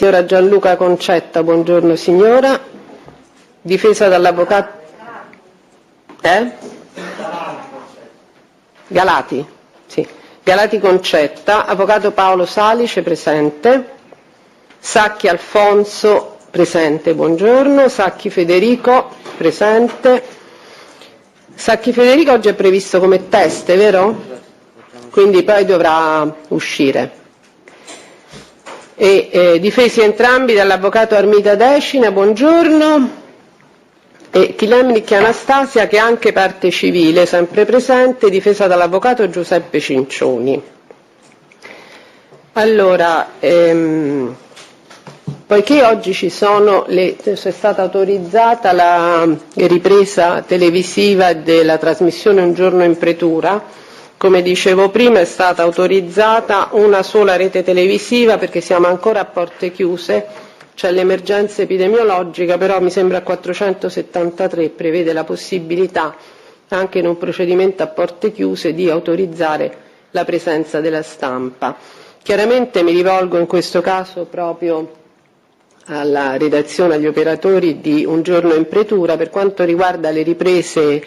Signora Gianluca Concetta, buongiorno signora. Difesa dall'avvocato Galati, sì. Galati Concetta, avvocato Paolo Salice presente, Sacchi Alfonso presente, buongiorno, Sacchi Federico presente. Sacchi Federico oggi è previsto come test, vero? Quindi poi dovrà uscire. Difesi entrambi dall'avvocato Armida Decina, buongiorno, e Chilemnic Anastasia, che è anche parte civile, sempre presente, difesa dall'avvocato Giuseppe Cincioni. Allora, poiché oggi c'è stata autorizzata la ripresa televisiva della trasmissione Un giorno in pretura, come dicevo prima è stata autorizzata una sola rete televisiva perché siamo ancora a porte chiuse, c'è l'emergenza epidemiologica, però mi sembra 473 prevede la possibilità anche in un procedimento a porte chiuse di autorizzare la presenza della stampa. Chiaramente mi rivolgo in questo caso proprio alla redazione, agli operatori di Un giorno in pretura. Per quanto riguarda le riprese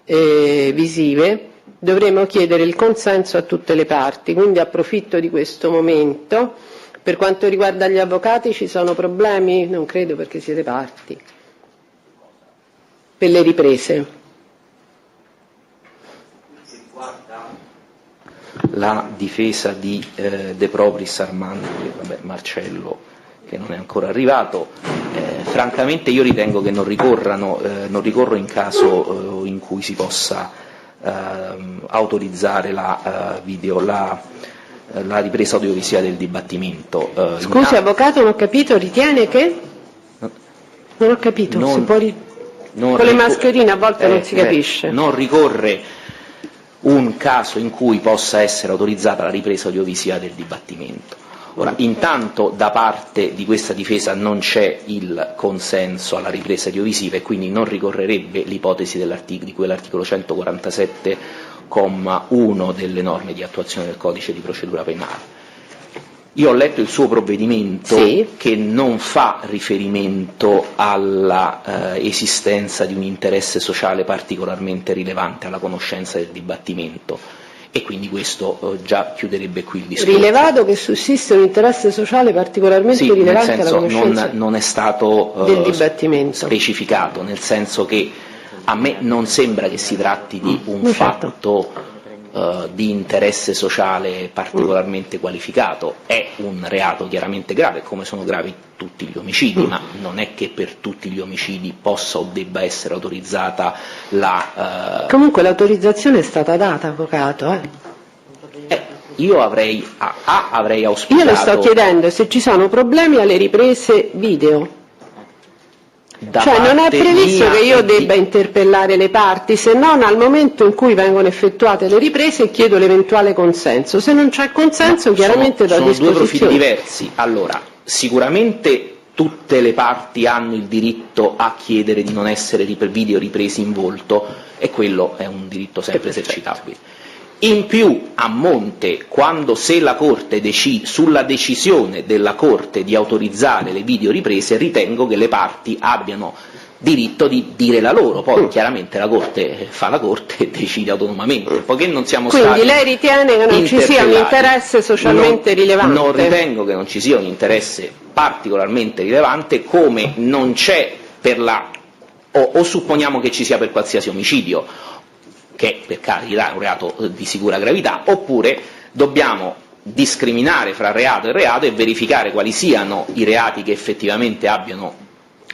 visive dovremo chiedere il consenso a tutte le parti, quindi approfitto di questo momento. Per quanto riguarda gli avvocati ci sono problemi? Non credo, perché siete parti. Per le riprese. La difesa di De Propris Armando, Marcello, che non è ancora arrivato, francamente io ritengo che non ricorro in caso in cui si possa autorizzare la ripresa audiovisiva del dibattimento. Scusi avvocato, non ho capito, ritiene che? Non ho capito, con le mascherine a volte non si capisce. Non ricorre un caso in cui possa essere autorizzata la ripresa audiovisiva del dibattimento. Ora, intanto da parte di questa difesa non c'è il consenso alla ripresa audiovisiva e quindi non ricorrerebbe l'ipotesi di quell'articolo 147,1 delle norme di attuazione del codice di procedura penale. Io ho letto il suo provvedimento, sì, che non fa riferimento alla esistenza di un interesse sociale particolarmente rilevante alla conoscenza del dibattimento. E quindi questo già chiuderebbe qui il discorso. Rilevato che sussiste un interesse sociale particolarmente rilevante alla conoscenza non è stato del dibattimento specificato, nel senso che a me non sembra che si tratti di un fatto di interesse sociale particolarmente qualificato. È un reato chiaramente grave, come sono gravi tutti gli omicidi, ma non è che per tutti gli omicidi possa o debba essere autorizzata la... Comunque l'autorizzazione è stata data, avvocato. Io avrei auspicato... Io le sto chiedendo se ci sono problemi alle riprese video. Cioè non è previsto che io debba interpellare le parti, se non al momento in cui vengono effettuate le riprese chiedo l'eventuale consenso. Se non c'è consenso chiaramente do disposizione. Sono due profili diversi. Allora, sicuramente tutte le parti hanno il diritto a chiedere di non essere video ripresi in volto e quello è un diritto sempre esercitabile. In più, a monte, se la Corte sulla decisione della Corte di autorizzare le videoriprese, ritengo che le parti abbiano diritto di dire la loro, poi chiaramente la Corte fa la Corte e decide autonomamente, poiché non siamo stati interpellati. Quindi lei ritiene che non ci sia un interesse socialmente rilevante? Non ritengo che non ci sia un interesse particolarmente rilevante, come non c'è o supponiamo che ci sia per qualsiasi omicidio, che per carità è un reato di sicura gravità, oppure dobbiamo discriminare fra reato e reato e verificare quali siano i reati che effettivamente abbiano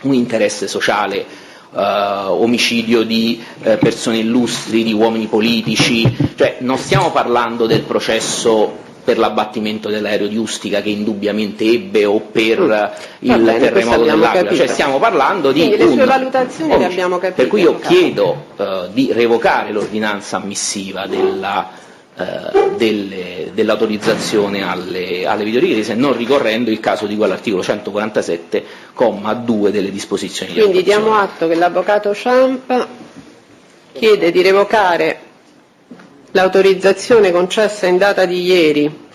un interesse sociale, omicidio di persone illustri, di uomini politici, cioè non stiamo parlando del processo per l'abbattimento dell'aereo di Ustica che indubbiamente ebbe o per il terremoto dell'Aquila, cioè stiamo parlando di le sue valutazioni le abbiamo capite. Per cui io chiedo di revocare l'ordinanza ammissiva dell'autorizzazione alle videoriprese, non ricorrendo il caso di quell'articolo 147,2 delle disposizioni di Quindi attuazione. diamo atto che l'avvocato Ciampa chiede di revocare l'autorizzazione concessa in data di ieri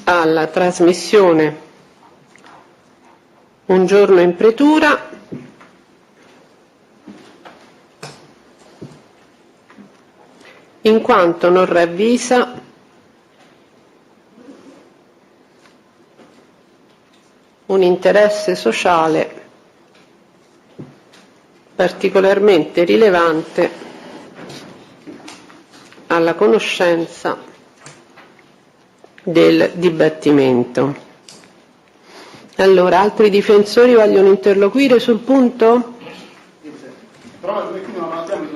alla trasmissione Un giorno in pretura in quanto non ravvisa un interesse sociale particolarmente rilevante alla conoscenza del dibattimento. Allora, altri difensori vogliono interloquire sul punto?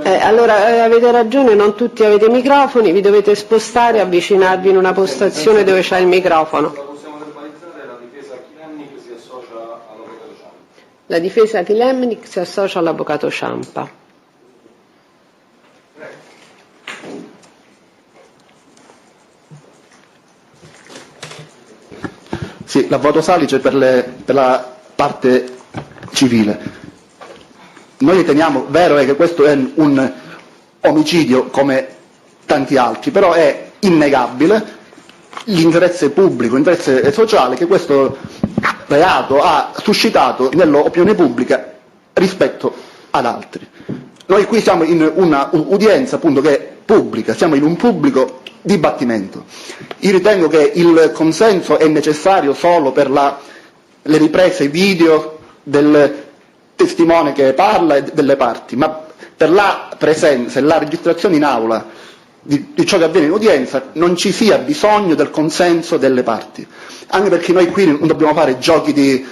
Allora avete ragione, non tutti avete microfoni, vi dovete spostare e avvicinarvi in una postazione dove c'è il microfono. Possiamo verbalizzare la difesa Chilemnik si associa all'avvocato Ciampa. La difesa Chilemnik si associa all'avvocato Ciampa. Sì, l'avvocato Salice per la parte civile. Noi riteniamo, vero è che questo è un omicidio come tanti altri, però è innegabile l'interesse pubblico, l'interesse sociale che questo reato ha suscitato nell'opinione pubblica rispetto ad altri. Noi qui siamo in un'udienza appunto che è pubblica, siamo in un pubblico dibattimento. Io ritengo che il consenso è necessario solo per le riprese video del testimone che parla e delle parti, ma per la presenza e la registrazione in aula di ciò che avviene in udienza non ci sia bisogno del consenso delle parti, anche perché noi qui non dobbiamo fare giochi di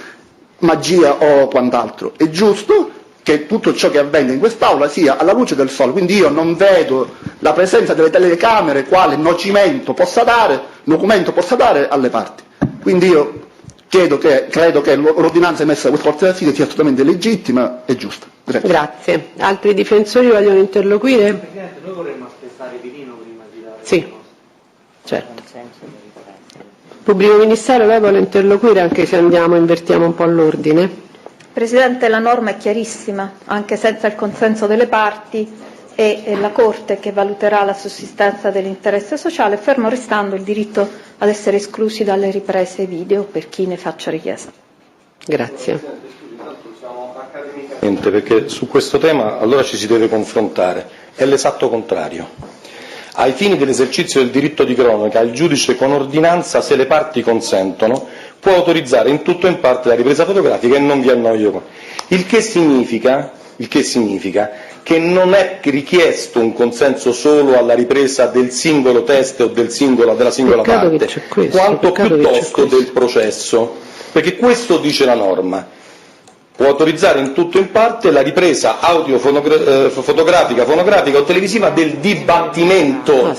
magia o quant'altro. È giusto che tutto ciò che avvenga in quest'aula sia alla luce del sole, quindi io non vedo la presenza delle telecamere quale documento possa dare alle parti. Quindi io credo che l'ordinanza emessa da questa Corte d'Assise sia assolutamente legittima e giusta. Grazie. Altri difensori vogliono interloquire? Presidente, noi vorremmo aspettare Pirino prima di dare Sì, certo. Pubblico Ministero, lei vuole interloquire anche se invertiamo un po' l'ordine? Presidente, la norma è chiarissima, anche senza il consenso delle parti è la Corte che valuterà la sussistenza dell'interesse sociale, fermo restando il diritto ad essere esclusi dalle riprese video per chi ne faccia richiesta. Grazie. Perché su questo tema allora ci si deve confrontare, è l'esatto contrario. Ai fini dell'esercizio del diritto di cronaca, il giudice con ordinanza, se le parti consentono, può autorizzare in tutto o in parte la ripresa fotografica e non vi annoio. Il che significa che non è richiesto un consenso solo alla ripresa del singolo test o della singola parte, quanto piuttosto del processo, perché questo dice la norma. Può autorizzare in tutto o in parte la ripresa audio, fotografica, fonografica o televisiva del dibattimento,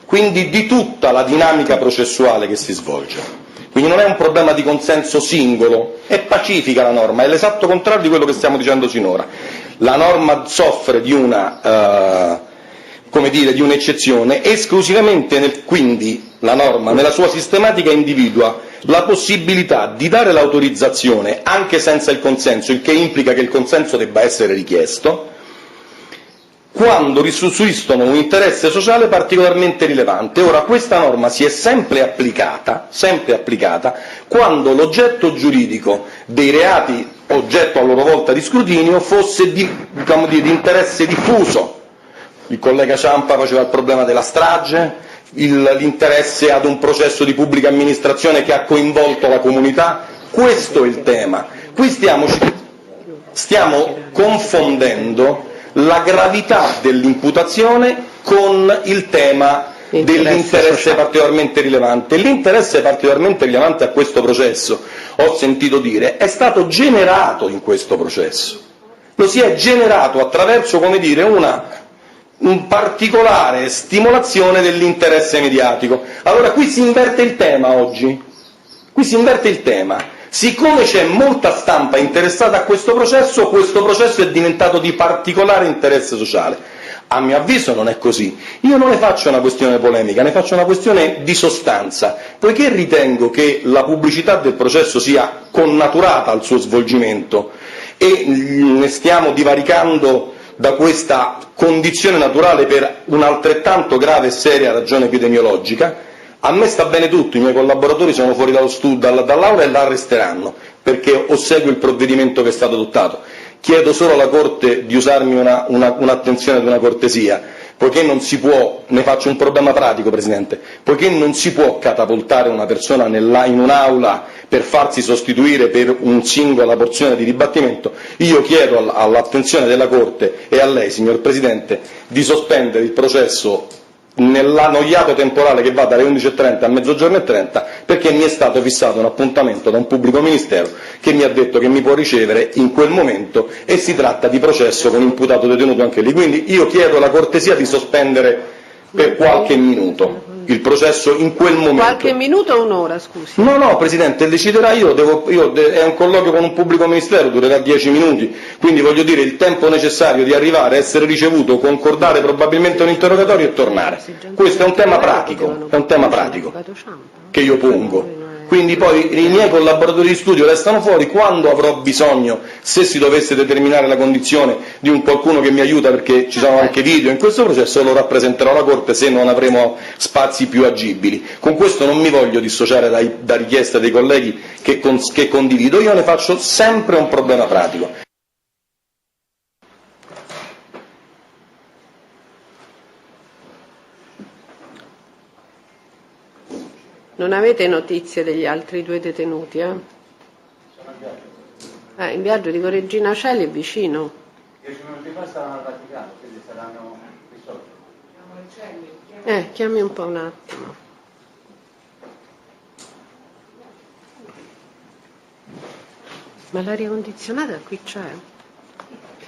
quindi di tutta la dinamica processuale che si svolge. Quindi non è un problema di consenso singolo, è pacifica la norma, è l'esatto contrario di quello che stiamo dicendo sinora. La norma soffre di di un'eccezione, esclusivamente quindi la norma nella sua sistematica individua la possibilità di dare l'autorizzazione anche senza il consenso, il che implica che il consenso debba essere richiesto, quando sussistono un interesse sociale particolarmente rilevante. Ora, questa norma si è sempre applicata quando l'oggetto giuridico dei reati oggetto a loro volta di scrutinio fosse di interesse diffuso. Il collega Ciampa faceva il problema della strage, l'interesse ad un processo di pubblica amministrazione che ha coinvolto la comunità. Questo è il tema. Qui stiamo confondendo la gravità dell'imputazione con il tema dell'interesse particolarmente rilevante. L'interesse particolarmente rilevante a questo processo, ho sentito dire, è stato generato in questo processo. Lo si è generato attraverso, un particolare stimolazione dell'interesse mediatico. Allora qui si inverte il tema oggi. Siccome c'è molta stampa interessata a questo processo è diventato di particolare interesse sociale. A mio avviso non è così. Io non ne faccio una questione polemica, ne faccio una questione di sostanza, poiché ritengo che la pubblicità del processo sia connaturata al suo svolgimento e ne stiamo divaricando da questa condizione naturale per un'altrettanto grave e seria ragione epidemiologica. A me sta bene tutto, i miei collaboratori sono fuori dall'aula e la arresteranno, perché osseguo il provvedimento che è stato adottato. Chiedo solo alla Corte di usarmi un'attenzione ed una cortesia, poiché non si può, ne faccio un problema pratico, Presidente, poiché non si può catapultare una persona in un'aula per farsi sostituire per una singola porzione di dibattimento, io chiedo all'attenzione della Corte e a lei, signor Presidente, di sospendere il processo nell'annoiato temporale che va dalle 11:30 a mezzogiorno e 30, perché mi è stato fissato un appuntamento da un pubblico ministero che mi ha detto che mi può ricevere in quel momento, e si tratta di processo con imputato detenuto anche lì. Quindi io chiedo la cortesia di sospendere per qualche minuto il processo in quel momento. Qualche minuto o un'ora, scusi? No, Presidente, deciderà è un colloquio con un pubblico ministero, durerà 10 minuti, quindi voglio dire il tempo necessario di arrivare, essere ricevuto, concordare probabilmente un interrogatorio e tornare. Questo è un tema pratico, che io pongo. Quindi poi i miei collaboratori di studio restano fuori. Quando avrò bisogno, se si dovesse determinare la condizione di un qualcuno che mi aiuta, perché ci sono anche video in questo processo, lo rappresenterò alla Corte se non avremo spazi più agibili. Con questo non mi voglio dissociare da richieste dei colleghi che condivido, io ne faccio sempre un problema pratico. Non avete notizie degli altri 2 detenuti, eh? In viaggio, dico Regina Coeli è vicino. 10 minuti fa stavano al Vaticano, quindi saranno risolti. Chiami un po' un attimo. Ma l'aria condizionata qui c'è?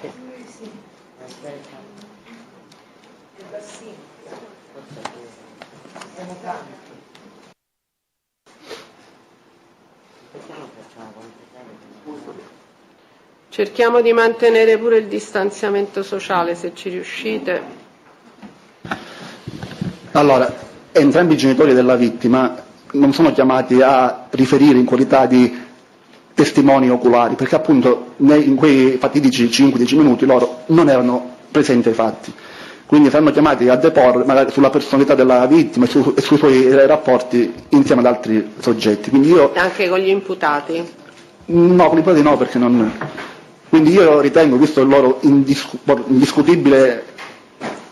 Sì. Cerchiamo di mantenere pure il distanziamento sociale, se ci riuscite. Allora, entrambi i genitori della vittima non sono chiamati a riferire in qualità di testimoni oculari, perché appunto in quei fatidici 5-10 minuti loro non erano presenti ai fatti. Quindi saranno chiamati a deporre magari sulla personalità della vittima e sui suoi rapporti insieme ad altri soggetti. Quindi anche con gli imputati? No, con gli imputati no, perché non. Quindi io ritengo, visto il loro indiscutibile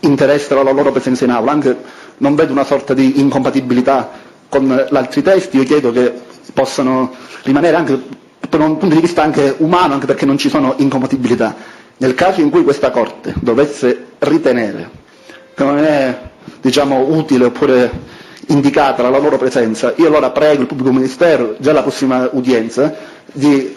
interesse alla loro presenza in aula, anche non vedo una sorta di incompatibilità con gli altri testi, io chiedo che possano rimanere anche per un punto di vista anche umano, anche perché non ci sono incompatibilità. Nel caso in cui questa Corte dovesse ritenere che non è, utile oppure indicata la loro presenza, io allora prego il pubblico ministero, già alla prossima udienza, di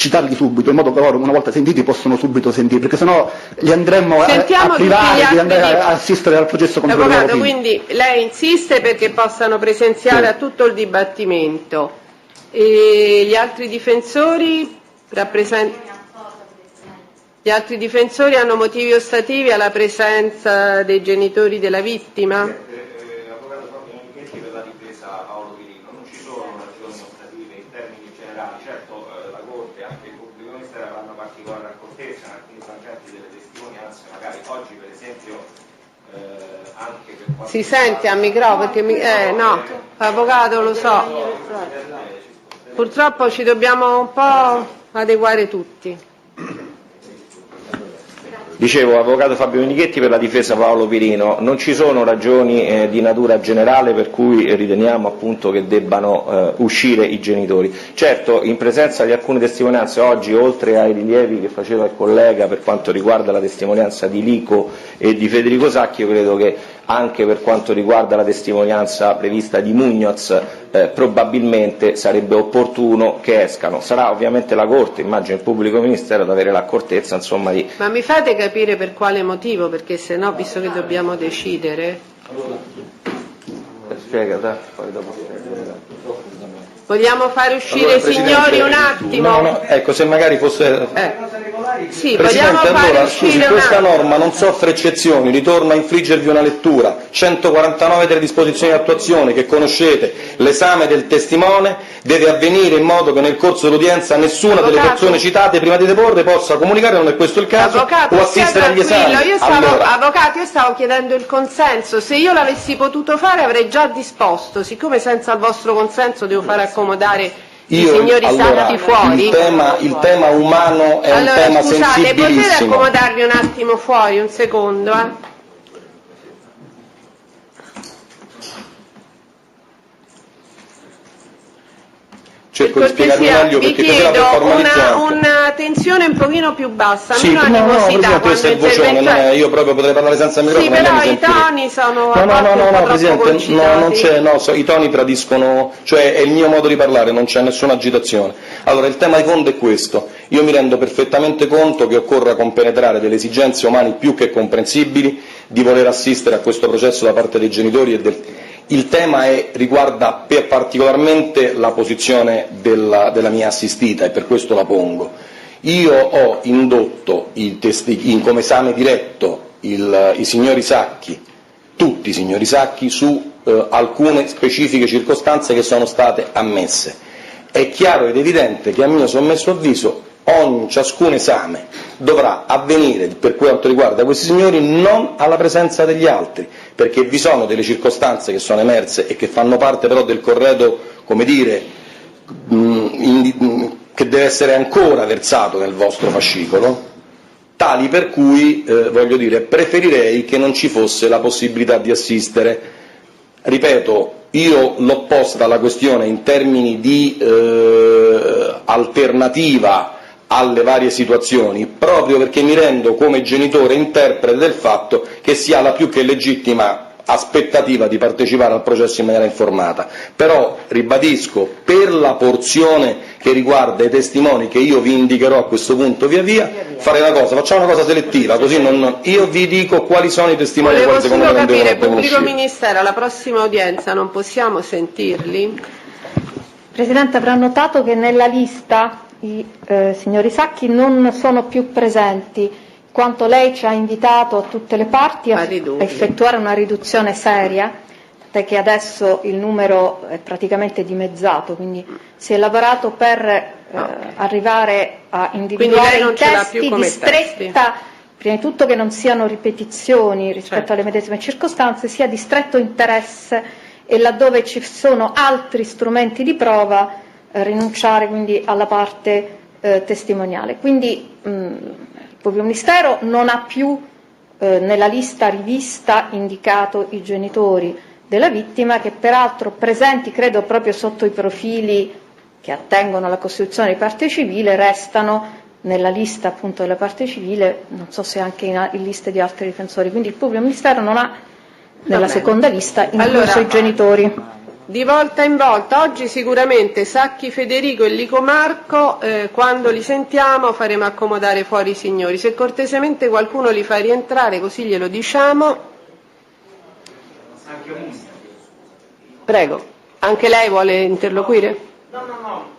citarli subito, in modo che loro, una volta sentiti, possono subito sentire, perché sennò li andremo a privare di andare a assistere al processo contro loro. Avvocato, quindi lei insiste perché possano presenziare a tutto il dibattimento. E gli altri difensori Gli altri difensori hanno motivi ostativi alla presenza dei genitori della vittima? Avvocato Fabio Nichetti, per la difesa Paolo Virino, non ci sono ragioni ostative in termini generali. Certo, la Corte e anche il pubblico ministero avranno particolare accortezza in alcuni frangenti delle testimonianze, magari oggi per esempio anche per quanto si sente a microfono? No, avvocato, lo so. Purtroppo ci dobbiamo un po' adeguare tutti. Dicevo, avvocato Fabio Nichetti per la difesa Paolo Virino, non ci sono ragioni di natura generale per cui riteniamo appunto che debbano uscire i genitori. Certo, in presenza di alcune testimonianze oggi, oltre ai rilievi che faceva il collega per quanto riguarda la testimonianza di Lico e di Federico Sacchi, io credo che anche per quanto riguarda la testimonianza prevista di Muñoz probabilmente sarebbe opportuno che escano. Sarà ovviamente la Corte, immagino il pubblico ministero, ad avere l'accortezza insomma di. Ma mi fate capire per quale motivo? Perché se no, visto che dobbiamo decidere. Spiega, poi dopo. Vogliamo fare uscire i signori un attimo? No, ecco, se magari fosse. Sì, Presidente, vogliamo fare allora, uscire scusi, una... questa norma non soffre eccezioni, ritorno a infliggervi una lettura, 149 delle disposizioni di attuazione che conoscete, l'esame del testimone deve avvenire in modo che nel corso dell'udienza nessuna delle persone citate prima di deporre possa comunicare, non è questo il caso, Avvocato, o assistere agli esami. Avvocato, io stavo chiedendo il consenso, se io l'avessi potuto fare avrei già disposto, siccome senza il vostro consenso devo fare accomodare i signori Sacchi fuori. Il tema umano è un tema scusate, potete sensibilissimo. accomodarvi un attimo fuori, un secondo, Cerco di spiegarmi meglio vi perché così la chiedo formalizzo anche. una tensione un pochino più bassa, Sì, meno animosità questo è il vocione, io proprio potrei parlare senza microfono. Sì, però i toni sono No, Presidente, non c'è, i toni tradiscono, cioè è il mio modo di parlare, non c'è nessuna agitazione. Allora, il tema di fondo è questo, io mi rendo perfettamente conto che occorra compenetrare delle esigenze umane più che comprensibili di voler assistere a questo processo da parte dei genitori e il tema riguarda particolarmente la posizione della mia assistita e per questo la pongo. Io ho indotto come esame diretto i signori Sacchi, tutti i signori Sacchi, su alcune specifiche circostanze che sono state ammesse. È chiaro ed evidente che a mio sommesso avviso ciascun esame dovrà avvenire, per quanto riguarda questi signori, non alla presenza degli altri, perché vi sono delle circostanze che sono emerse e che fanno parte però del corredo, come dire, che deve essere ancora versato nel vostro fascicolo, tali per cui, voglio dire, preferirei che non ci fosse la possibilità di assistere. Ripeto, io l'ho posta la questione in termini di alternativa alle varie situazioni, proprio perché mi rendo come genitore interprete del fatto che si ha la più che legittima aspettativa di partecipare al processo in maniera informata. Però, ribadisco, per la porzione che riguarda i testimoni che io vi indicherò a questo punto via via, fare una cosa, facciamo una cosa selettiva, così io vi dico quali sono i testimoni che secondo me non devono Pubblico uscire. Ministero, alla prossima udienza non possiamo sentirli? Presidente, avrà notato che nella lista i signori Sacchi non sono più presenti, quanto lei ci ha invitato a tutte le parti a effettuare una riduzione seria, perché adesso il numero è praticamente dimezzato, quindi si è lavorato per arrivare a individuare i testi di stretta, prima di tutto che non siano ripetizioni rispetto alle medesime circostanze, sia di stretto interesse e laddove ci sono altri strumenti di prova rinunciare quindi alla parte testimoniale. Quindi il Pubblico Ministero non ha più nella lista rivista indicato i genitori della vittima, che peraltro presenti credo proprio sotto i profili che attengono alla costituzione di parte civile, restano nella lista appunto della parte civile, non so se anche in liste di altri difensori, quindi il Pubblico Ministero non ha nella seconda lista incluso i genitori. Di volta in volta, oggi sicuramente Sacchi Federico e Lico Marco, quando li sentiamo faremo accomodare fuori i signori. Se cortesemente qualcuno li fa rientrare, così glielo diciamo. Prego, anche lei vuole interloquire? No.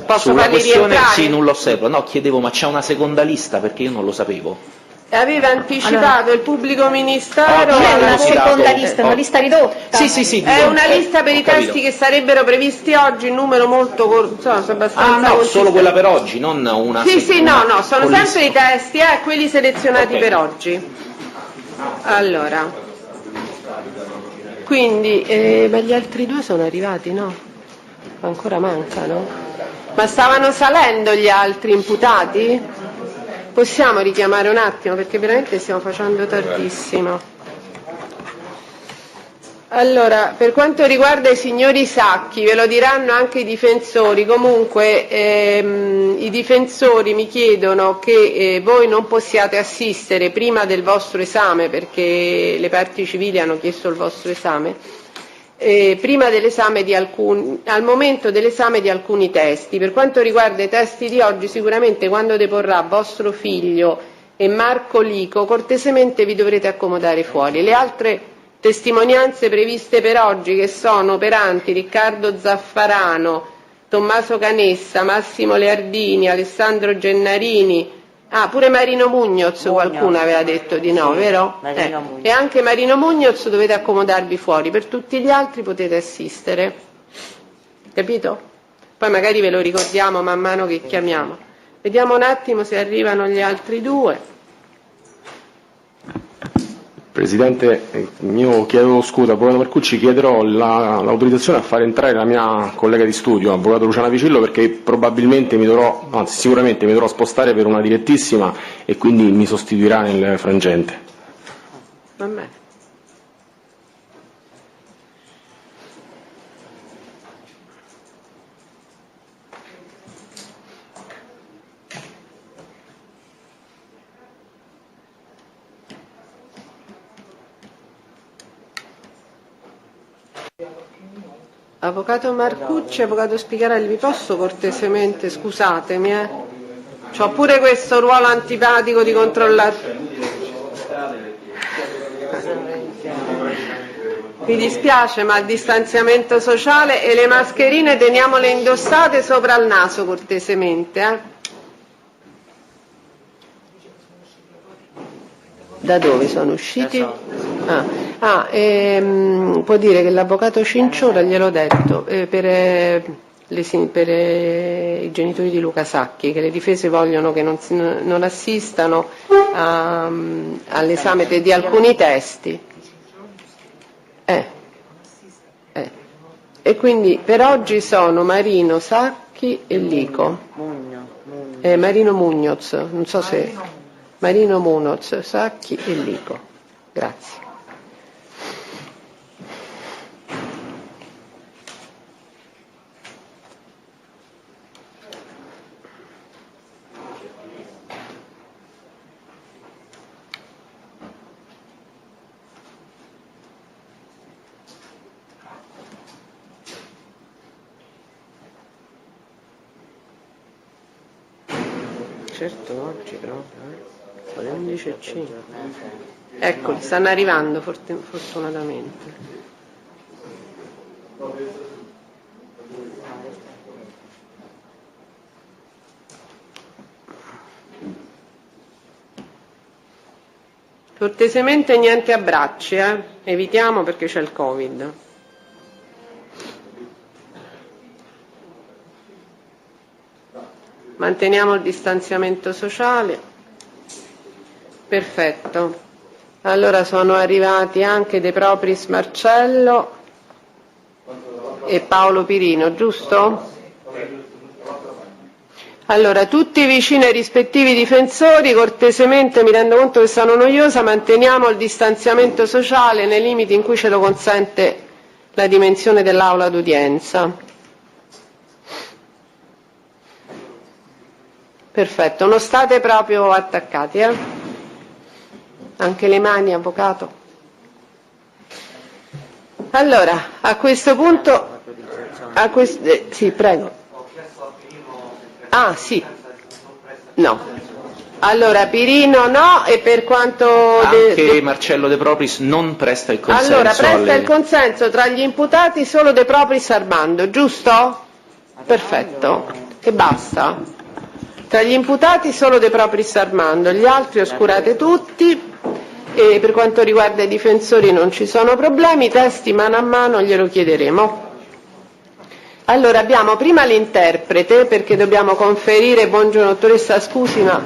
Posso Sulla farli questione, rientrare? sì, non lo osservo. No, chiedevo, ma c'è una seconda lista perché io non lo sapevo. Aveva anticipato il Pubblico Ministero. Non è una seconda lista, è una lista ridotta. Sì, È una lista per i testi che sarebbero previsti oggi, il numero molto corto, abbastanza no, solo quella per oggi, non una. Sì, no, sono sempre i testi, quelli selezionati per oggi. Allora, quindi, ma gli altri due sono arrivati, no? Ancora mancano? Ma stavano salendo gli altri imputati? Possiamo richiamare un attimo perché veramente stiamo facendo tardissimo. Allora, per quanto riguarda i signori Sacchi, ve lo diranno anche i difensori, comunque i difensori mi chiedono che voi non possiate assistere prima del vostro esame, perché le parti civili hanno chiesto il vostro esame, prima dell'esame al momento dell'esame di alcuni testi. Per quanto riguarda i testi di oggi, sicuramente quando deporrà vostro figlio e Marco Lico, cortesemente vi dovrete accomodare fuori. Le altre testimonianze previste per oggi, che sono operanti Riccardo Zaffarano, Tommaso Canessa, Massimo Leardini, Alessandro Gennarini, Ah, pure Marino Mugnoz qualcuno aveva detto di no, sì, vero? Marino Mugnoz. E anche Marino Mugnoz dovete accomodarvi fuori, per tutti gli altri potete assistere. Capito? Poi magari ve lo ricordiamo man mano che chiamiamo. Vediamo un attimo se arrivano gli altri due. Presidente, io chiedo scusa, Avvocato Marcucci, chiederò l'autorizzazione a fare entrare la mia collega di studio, Avvocato Luciana Vicillo, perché probabilmente sicuramente mi dovrò spostare per una direttissima e quindi mi sostituirà nel frangente. Va bene. Avvocato Marcucci, Avvocato Spigarelli, vi posso cortesemente, scusatemi, c'ho pure questo ruolo antipatico di controllare. Mi dispiace, ma il distanziamento sociale e le mascherine teniamole indossate sopra il naso cortesemente. Da dove sono usciti? Può dire che l'avvocato Cinciora, gliel'ho detto, per i genitori di Luca Sacchi, che le difese vogliono che non assistano all'esame di alcuni testi. E quindi per oggi sono Marino, Sacchi e Lico. Marino Mugnoz, non so se... Marino Munoz, Sacchi e Lico. Grazie. Certo, oggi proprio, alle 11:05. Eccoli, stanno arrivando fortunatamente. Cortesemente niente abbracci, evitiamo perché c'è il Covid. Manteniamo il distanziamento sociale. Perfetto. Allora sono arrivati anche De Propris Marcello e Paolo Pirino, giusto? Allora, tutti vicini ai rispettivi difensori, cortesemente, mi rendo conto che sono noiosa, manteniamo il distanziamento sociale nei limiti in cui ce lo consente la dimensione dell'aula d'udienza. Perfetto, non state proprio attaccati, Anche le mani, avvocato. Allora, a questo punto... sì, prego. Sì. No. Allora, Pirino no, e per quanto... Anche Marcello De Propris non presta il consenso. Allora, presta il consenso tra gli imputati solo De Propris Armando, giusto? Perfetto. E basta. Tra gli imputati solo De Propris Armando, gli altri oscurate tutti, e per quanto riguarda i difensori non ci sono problemi, i testi mano a mano glielo chiederemo. Allora abbiamo prima l'interprete, perché dobbiamo conferire, buongiorno dottoressa, scusi ma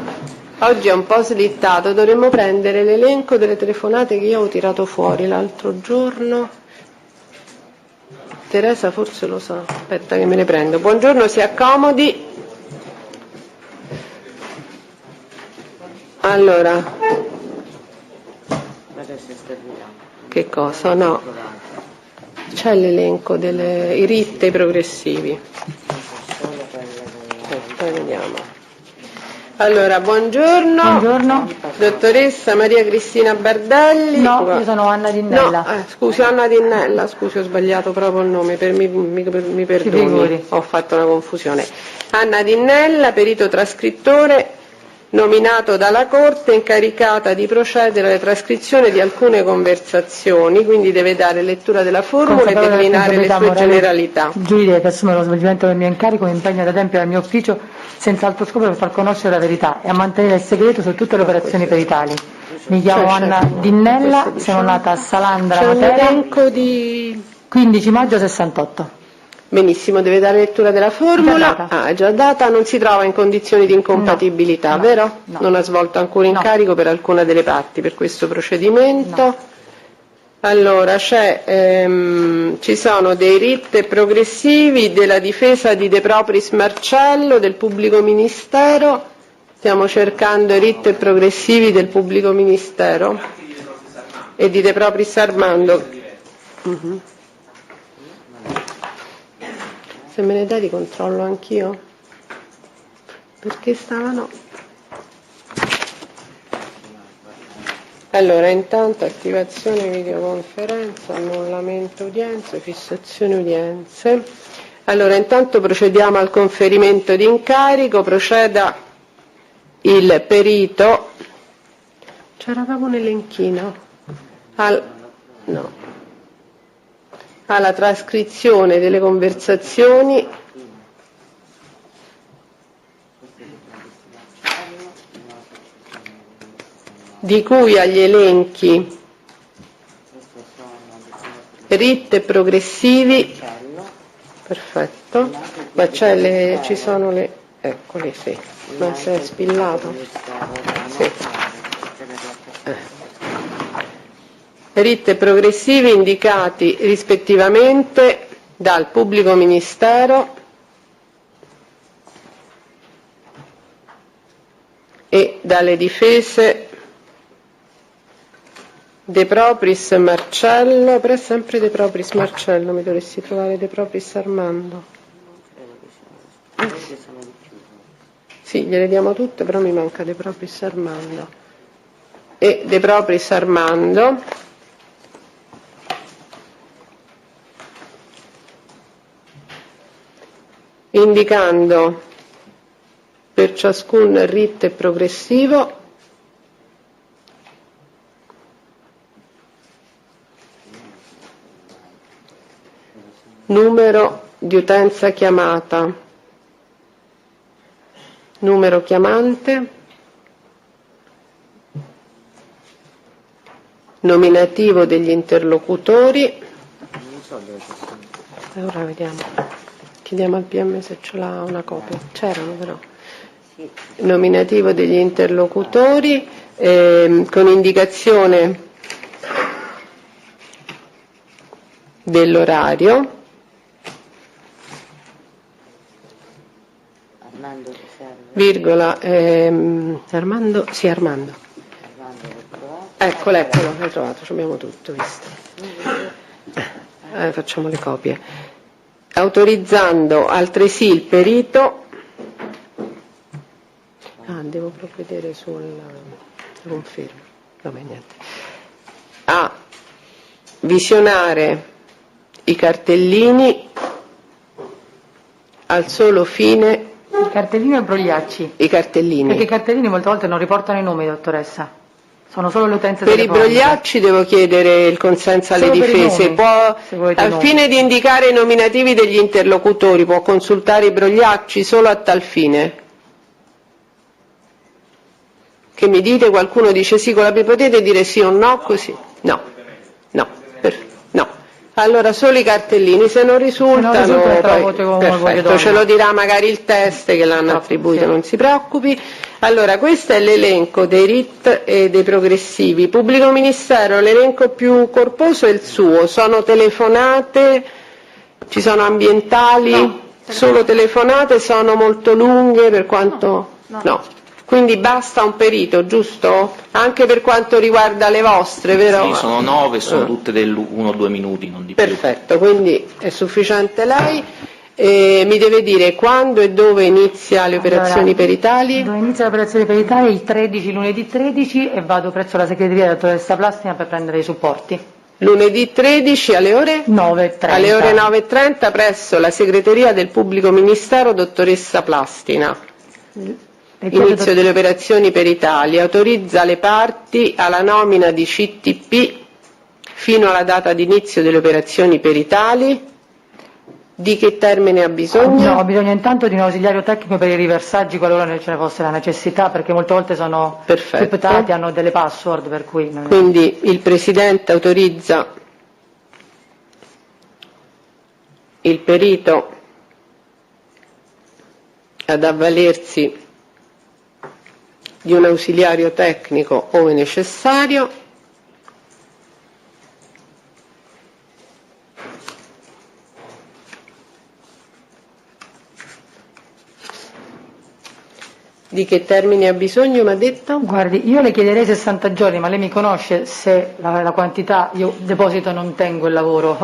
oggi è un po' slittato, dovremmo prendere l'elenco delle telefonate che io ho tirato fuori l'altro giorno. Teresa forse lo sa, aspetta che me ne prendo. Buongiorno, si accomodi. Allora, che cosa? No, c'è l'elenco dei ritte progressivi. Poi vediamo. Allora, buongiorno. Buongiorno. Dottoressa Maria Cristina Bardelli. No, io sono Anna Dinnella. No, scusi, Anna Dinnella, scusi, ho sbagliato proprio il nome, mi perdoni, ho fatto una confusione. Anna Dinnella, perito trascrittore nominato dalla Corte, incaricata di procedere alla trascrizione di alcune conversazioni, quindi deve dare lettura della formula e declinare le sue generalità. Giudice per assumere lo svolgimento del mio incarico mi impegno ad adempiere al mio ufficio senza altro scopo per far conoscere la verità e a mantenere il segreto su tutte le operazioni peritali. Mi chiamo Anna Dinnella, sono nata a Salandra, C'è un Matera, elenco di... 15 maggio 68. Benissimo, deve dare lettura della formula. È già data, non si trova in condizioni di incompatibilità, No, vero? no. Non ha svolto ancora incarico per alcuna delle parti per questo procedimento. No. Allora, ci sono dei writ progressivi della difesa di De Propris Marcello, del pubblico ministero. Stiamo cercando i writ progressivi del pubblico ministero e di De Propris Armando. Se me ne dai li controllo anch'io? Perché stavano? Allora, intanto attivazione videoconferenza, annullamento udienze, fissazione udienze. Allora, intanto procediamo al conferimento di incarico, proceda il perito. C'era proprio un elenchino. Alla trascrizione delle conversazioni di cui agli elenchi writ progressivi, perfetto, ma ci sono le, eccole, sì, ma si è spillato, sì. Writ progressivi indicati rispettivamente dal pubblico ministero e dalle difese De Propris Marcello, però è sempre De Propris Marcello, mi dovresti trovare De Propris Armando. Sì, gliele diamo tutte, però mi manca De Propris Armando. E De Propris Armando, indicando per ciascun writ progressivo numero di utenza chiamata, numero chiamante, nominativo degli interlocutori. Ora vediamo, chiediamo al PM se ce l'ha una copia, c'erano però. Nominativo degli interlocutori con indicazione dell'orario. Virgola, Armando, sì, Armando. Eccolo, l'hai trovato, ci abbiamo tutto visto. Facciamo le copie. Autorizzando altresì il perito, devo provvedere sulla conferma, vabbè, niente, a visionare i cartellini al solo fine. I cartellini o brogliacci? I cartellini. Perché i cartellini molte volte non riportano i nomi, dottoressa. Sono solo le utenze Per i telefoniche. brogliacci devo chiedere il consenso alle Solo per i difese. nomi, Può, se volete i al nomi. fine di indicare i nominativi degli interlocutori, può consultare i brogliacci solo a tal fine. Che mi dite? Qualcuno dice sì, potete dire sì o no così? No. Allora solo i cartellini, se non risultano, perfetto, ce lo dirà magari il test che l'hanno attribuito, non si preoccupi. Allora, questo è l'elenco dei writ e dei progressivi. Pubblico Ministero, l'elenco più corposo è il suo, sono telefonate, ci sono ambientali, solo telefonate, sono molto lunghe per quanto... No. Quindi basta un perito, giusto? Anche per quanto riguarda le vostre, vero? Sì, sono 9, sono tutte del 1 o 2 minuti, non di più. Perfetto, quindi è sufficiente lei. Mi deve dire quando e dove inizia le operazioni peritali? Dove inizia le operazioni peritali? Il 13, lunedì 13, e vado presso la segreteria della dottoressa Plastina per prendere i supporti. Lunedì 13 alle ore? 9:30. Alle ore 9:30 presso la segreteria del pubblico ministero dottoressa Plastina. inizio delle operazioni peritali, autorizza le parti alla nomina di CTP fino alla data di inizio delle operazioni peritali. Di che termine ha bisogno? No, ho bisogno intanto di un ausiliario tecnico per i riversaggi qualora ce ne fosse la necessità, perché molte volte sono criptati, hanno delle password, per cui... Quindi il Presidente autorizza il perito ad avvalersi di un ausiliario tecnico ove necessario. Di che termini ha bisogno, mi ha detto? Guardi, io le chiederei 60 giorni, ma lei mi conosce, se la quantità, io deposito non tengo il lavoro,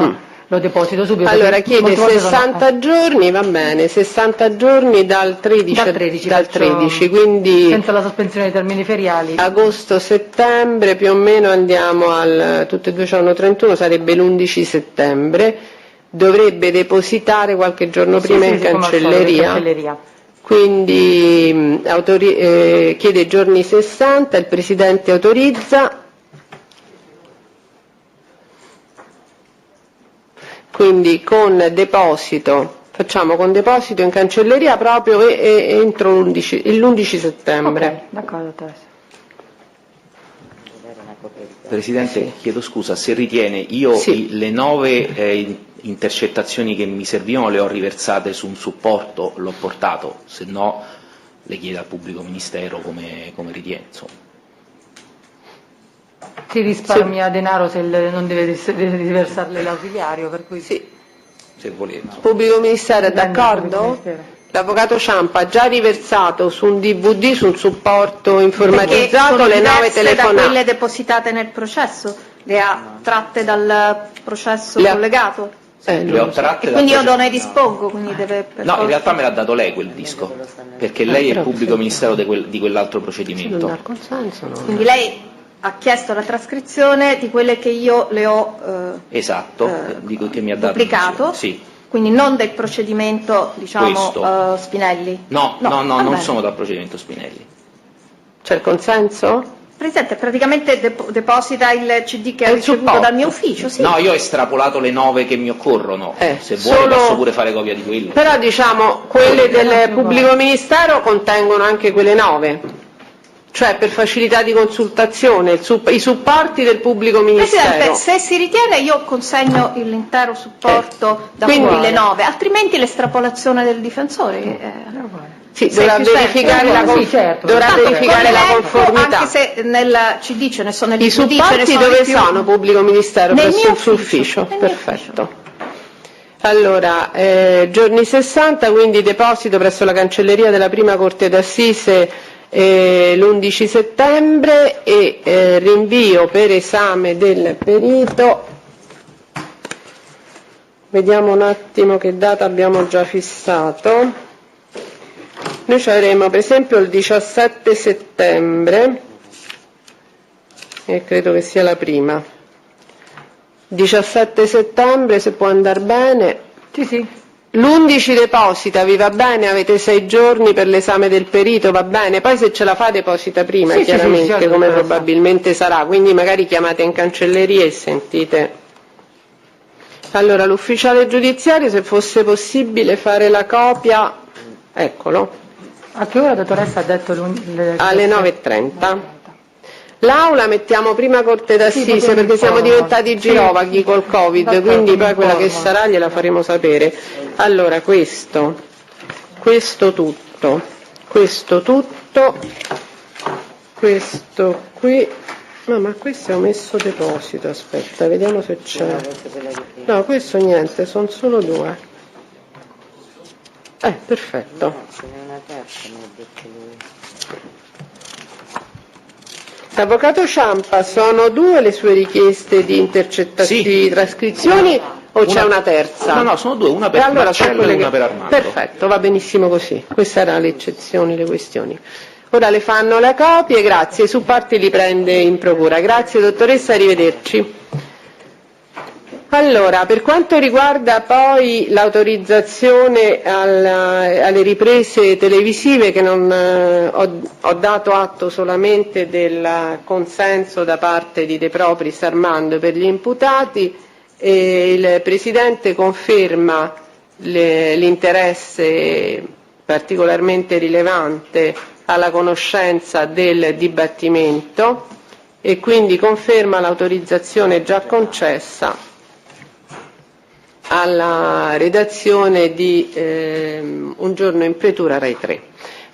lo deposito subito. Allora chiede 60 giorni, va bene, 60 giorni dal 13, dal 13, quindi senza la sospensione dei termini feriali. Agosto-settembre più o meno andiamo tutte e due c'hanno 31, sarebbe l'11 settembre, dovrebbe depositare qualche giorno prima in cancelleria. Quindi chiede giorni 60, il Presidente autorizza, quindi con deposito, facciamo con deposito in cancelleria proprio entro l'11 settembre. Okay, d'accordo, dottoressa. Presidente, chiedo scusa, se ritiene, io le 9 intercettazioni che mi servivano le ho riversate su un supporto, l'ho portato, se no le chiede al pubblico ministero come ritiene. Insomma. Si risparmia denaro se non deve riversarle l'ausiliario, per cui se volete. Il pubblico ministero è d'accordo? L'avvocato Ciampa ha già riversato su un DVD, su un supporto informatizzato, le 9 telefonate. Da quelle depositate nel processo, le ha tratte dal processo collegato? Le ho tratte e quindi io non ne dispongo, quindi deve... No, in realtà me l'ha dato lei quel disco, perché lei è il pubblico ministero di quell'altro procedimento. Quindi lei ha chiesto la trascrizione di quelle che io le ho che mi ha dato pubblicato, sì. Quindi non del procedimento, diciamo, Spinelli? No, non sono dal procedimento Spinelli. C'è il consenso? Presidente, praticamente deposita il CD che ha ricevuto dal mio ufficio, sì. No, io ho estrapolato le 9 che mi occorrono, se vuole posso pure fare copia di quelle. Però diciamo, quelle del pubblico ministero contengono anche quelle 9. Cioè per facilità di consultazione, i supporti del pubblico ministero. Presidente, se si ritiene io consegno l'intero supporto da quelle 9, altrimenti l'estrapolazione del difensore. Sì, dovrà verificare la conformità. Anche se nel CD ce ne sono I supporti dove sono, pubblico ministero? Presso il suo ufficio. Perfetto. Allora, giorni 60, quindi deposito presso la cancelleria della prima Corte d'Assise l'11 settembre e rinvio per esame del perito. Vediamo un attimo che data abbiamo già fissato. Noi ci avremo per esempio il 17 settembre, e credo che sia la prima. 17 settembre, se può andare bene. Sì. L'11 deposita, vi va bene? Avete 6 giorni per l'esame del perito, va bene? Poi se ce la fa deposita prima, chiaramente, come probabilmente sarà, quindi magari chiamate in cancelleria e sentite. Allora, l'ufficiale giudiziario, se fosse possibile fare la copia, eccolo. A che ora, dottoressa, ha detto alle 9:30. L'aula mettiamo prima Corte d'Assise perché siamo diventati girovaghi col Covid, quindi poi quella che sarà gliela faremo sapere. Allora, questo tutto, questo qui, no, ma questo è omesso deposito, aspetta, vediamo se c'è. No, questo niente, sono solo 2. Perfetto. Avvocato Ciampa, sono 2 le sue richieste di intercettazioni, di trascrizioni o c'è una terza? No, sono 2, una per Marcello e una per Armando. Perfetto, va benissimo così, queste erano le eccezioni, le questioni. Ora le fanno le copie, grazie, i supporti li prende in procura. Grazie dottoressa, arrivederci. Allora, per quanto riguarda poi l'autorizzazione alle riprese televisive, che non ho dato atto solamente del consenso da parte di De Propris Armando per gli imputati, il Presidente conferma l'interesse particolarmente rilevante alla conoscenza del dibattimento e quindi conferma l'autorizzazione già concessa alla redazione di Un giorno in pretura Rai 3.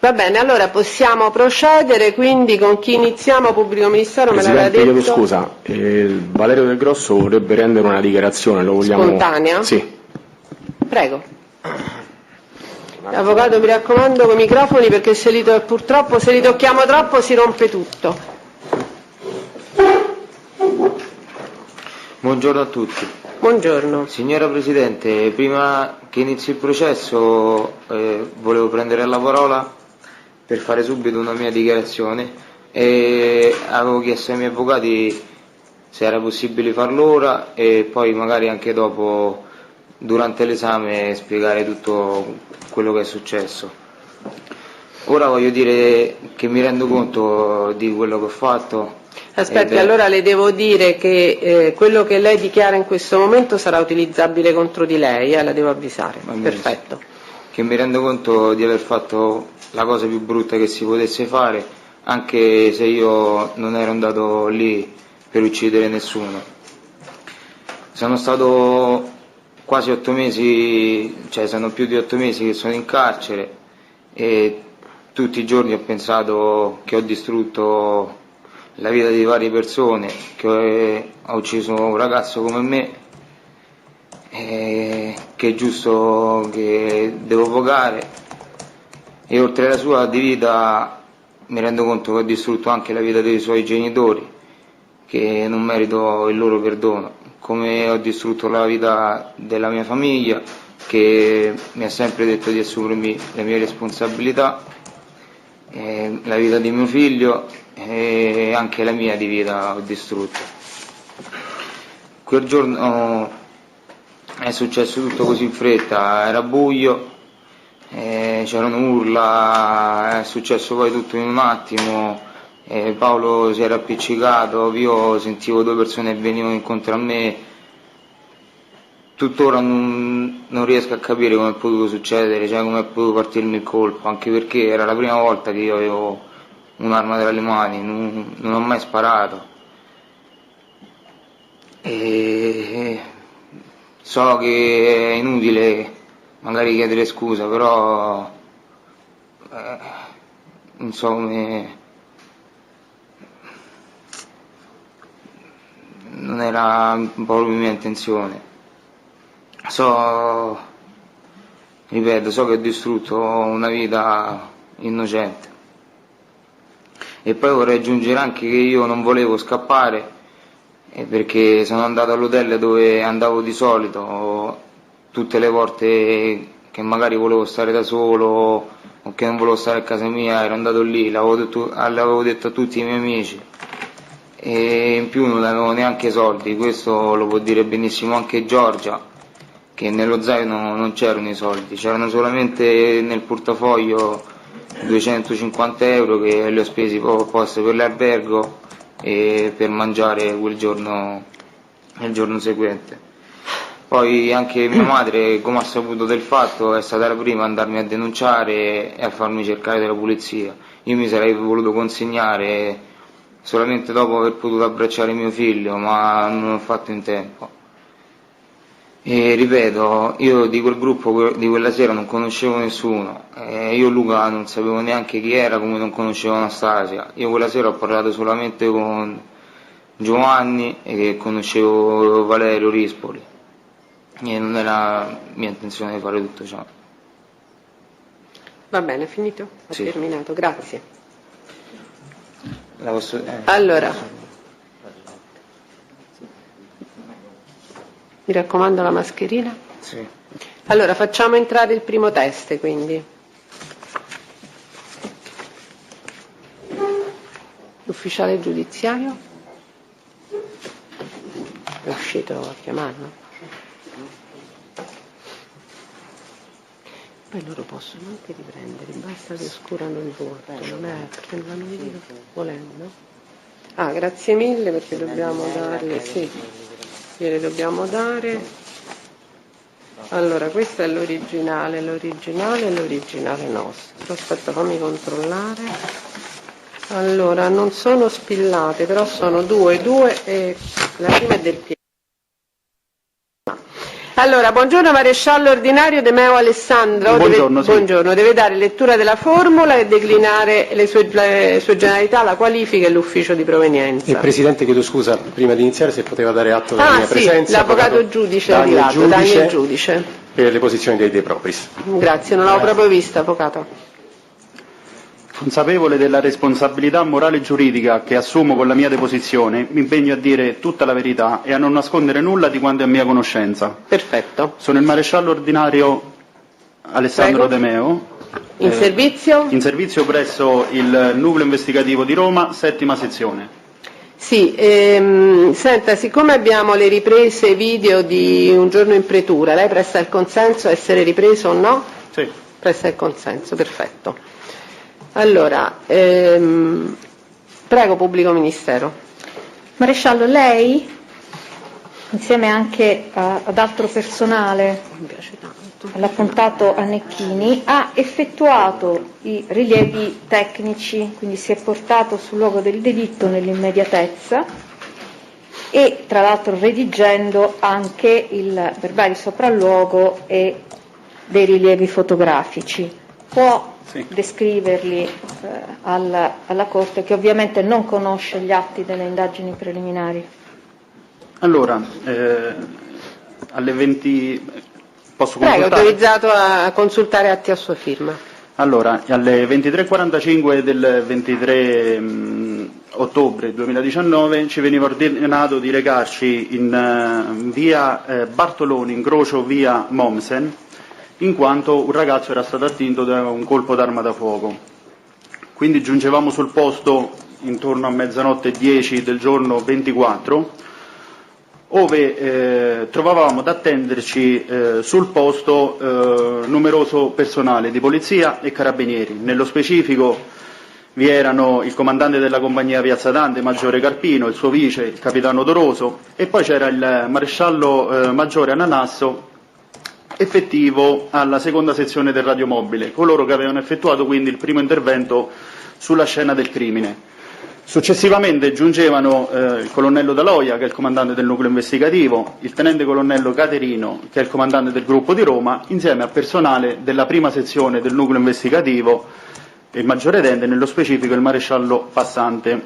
Va bene, allora possiamo procedere, quindi con chi iniziamo? Pubblico Ministero, me l'aveva detto. Chiedo scusa, Valerio Del Grosso vorrebbe rendere una dichiarazione, lo vogliamo... Spontanea? Sì. Prego. Avvocato, mi raccomando con i microfoni perché purtroppo se li tocchiamo troppo si rompe tutto. Buongiorno a tutti. Buongiorno. Signora Presidente, prima che inizi il processo volevo prendere la parola per fare subito una mia dichiarazione e avevo chiesto ai miei avvocati se era possibile farlo ora e poi magari anche dopo, durante l'esame, spiegare tutto quello che è successo. Ora voglio dire che mi rendo conto di quello che ho fatto. Aspetti, allora le devo dire che quello che lei dichiara in questo momento sarà utilizzabile contro di lei, la devo avvisare. Perfetto. Che mi rendo conto di aver fatto la cosa più brutta che si potesse fare, anche se io non ero andato lì per uccidere nessuno. Sono stato quasi 8 mesi, cioè sono più di 8 mesi che sono in carcere e tutti i giorni ho pensato che ho distrutto la vita di varie persone, che ho ucciso un ragazzo come me, che è giusto che devo pagare, e oltre alla sua di vita mi rendo conto che ho distrutto anche la vita dei suoi genitori, che non merito il loro perdono, come ho distrutto la vita della mia famiglia, che mi ha sempre detto di assumermi le mie responsabilità, la vita di mio figlio e anche la mia di vita ho distrutto. Quel giorno è successo tutto così in fretta, era buio, c'erano urla, è successo poi tutto in un attimo, Paolo si era appiccicato, io sentivo 2 persone che venivano incontro a me. Tuttora non riesco a capire come è potuto succedere, cioè come è potuto partirmi il colpo, anche perché era la prima volta che io avevo un'arma tra le mani, non ho mai sparato. E so che è inutile magari chiedere scusa, però non so come... non era proprio mia intenzione. Ripeto, so che ho distrutto una vita innocente. E poi vorrei aggiungere anche che io non volevo scappare perché sono andato all'hotel dove andavo di solito tutte le volte che magari volevo stare da solo o che non volevo stare a casa mia, ero andato lì, l'avevo detto a tutti i miei amici e in più non avevo neanche soldi. Questo lo può dire benissimo anche Giorgia, che nello zaino non c'erano i soldi, c'erano solamente nel portafoglio 250 euro che li ho spesi apposta per l'albergo e per mangiare quel giorno, il giorno seguente. Poi anche mia madre, come ha saputo del fatto, è stata la prima a andarmi a denunciare e a farmi cercare dalla polizia. Io mi sarei voluto consegnare solamente dopo aver potuto abbracciare mio figlio, ma non l'ho fatto in tempo. E ripeto, io di quel gruppo di quella sera non conoscevo nessuno, io Luca non sapevo neanche chi era, come non conoscevo Anastasia. Io quella sera ho parlato solamente con Giovanni e conoscevo Valerio Rispoli e non era mia intenzione di fare tutto ciò. Va bene, finito? Ho terminato, grazie. Allora, mi raccomando la mascherina. Sì. Allora, facciamo entrare il primo test, quindi. L'ufficiale giudiziario? È uscito a chiamarlo? Poi loro possono anche riprendere, basta che oscurano il volto, non è perché non vanno via volendo. Grazie mille perché dobbiamo darle, sì, gliele dobbiamo dare. Allora, questo è l'originale nostro. Aspetta, fammi controllare. Allora, non sono spillate, però sono 2 e la prima è del piede. Allora, buongiorno maresciallo ordinario De Meo Alessandro. Buongiorno, sì. Buongiorno, deve dare lettura della formula e declinare le sue generalità, la qualifica e l'ufficio di provenienza. Presidente, chiedo scusa, prima di iniziare se poteva dare atto della mia presenza. L'avvocato giudice è arrivato, Daniel Giudice. Per le posizioni dei De Propris. Grazie, non l'avevo proprio vista, avvocato. Consapevole della responsabilità morale e giuridica che assumo con la mia deposizione, mi impegno a dire tutta la verità e a non nascondere nulla di quanto è a mia conoscenza. Perfetto. Sono il maresciallo ordinario Alessandro De Meo. In servizio? In servizio presso il Nucleo Investigativo di Roma, 7ª sezione. Sì, senta, siccome abbiamo le riprese video di Un giorno in pretura, lei presta il consenso a essere ripreso o no? Sì. Presta il consenso, perfetto. Allora, prego pubblico ministero. Maresciallo, lei, insieme anche ad altro personale, l'appuntato Annecchini, ha effettuato i rilievi tecnici, quindi si è portato sul luogo del delitto nell'immediatezza e tra l'altro redigendo anche il verbale di sopralluogo e dei rilievi fotografici. Può descriverli alla Corte, che ovviamente non conosce gli atti delle indagini preliminari? Allora, alle 20... Posso Prego, consultare? autorizzato a consultare atti a sua firma. Allora, alle 23.45 del 23 ottobre 2019 ci veniva ordinato di recarci in via Bartoloni, incrocio via Mommsen, in quanto un ragazzo era stato attinto da un colpo d'arma da fuoco. Quindi giungevamo sul posto intorno a 00:10 del giorno 24, ove trovavamo ad attenderci sul posto numeroso personale di polizia e carabinieri. Nello specifico vi erano il comandante della compagnia Piazza Dante, maggiore Carpino, il suo vice, il capitano Doroso, e poi c'era il maresciallo maggiore Ananasso, effettivo alla 2ª sezione del radiomobile, coloro che avevano effettuato quindi il primo intervento sulla scena del crimine. Successivamente giungevano il colonnello Daloia, che è il comandante del nucleo investigativo, il tenente colonnello Caterino, che è il comandante del gruppo di Roma, insieme a personale della prima sezione del nucleo investigativo, il maggiore tende, nello specifico il maresciallo Passante.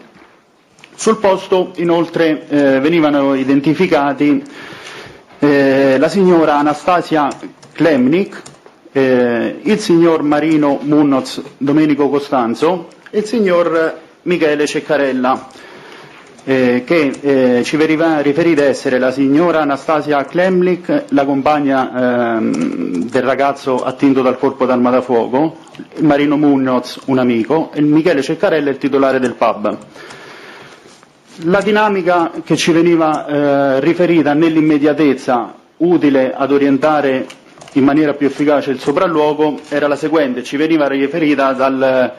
Sul posto inoltre venivano identificati la signora Anastasia Klemnik, il signor Marino Munnoz Domenico Costanzo e il signor Michele Ceccarella, che ci veniva riferita essere la signora Anastasia Klemnik, la compagna del ragazzo attinto dal colpo d'arma da fuoco, il Marino Munnoz un amico e il Michele Ceccarella il titolare del pub. La dinamica che ci veniva riferita nell'immediatezza, utile ad orientare in maniera più efficace il sopralluogo, era la seguente: ci veniva riferita dal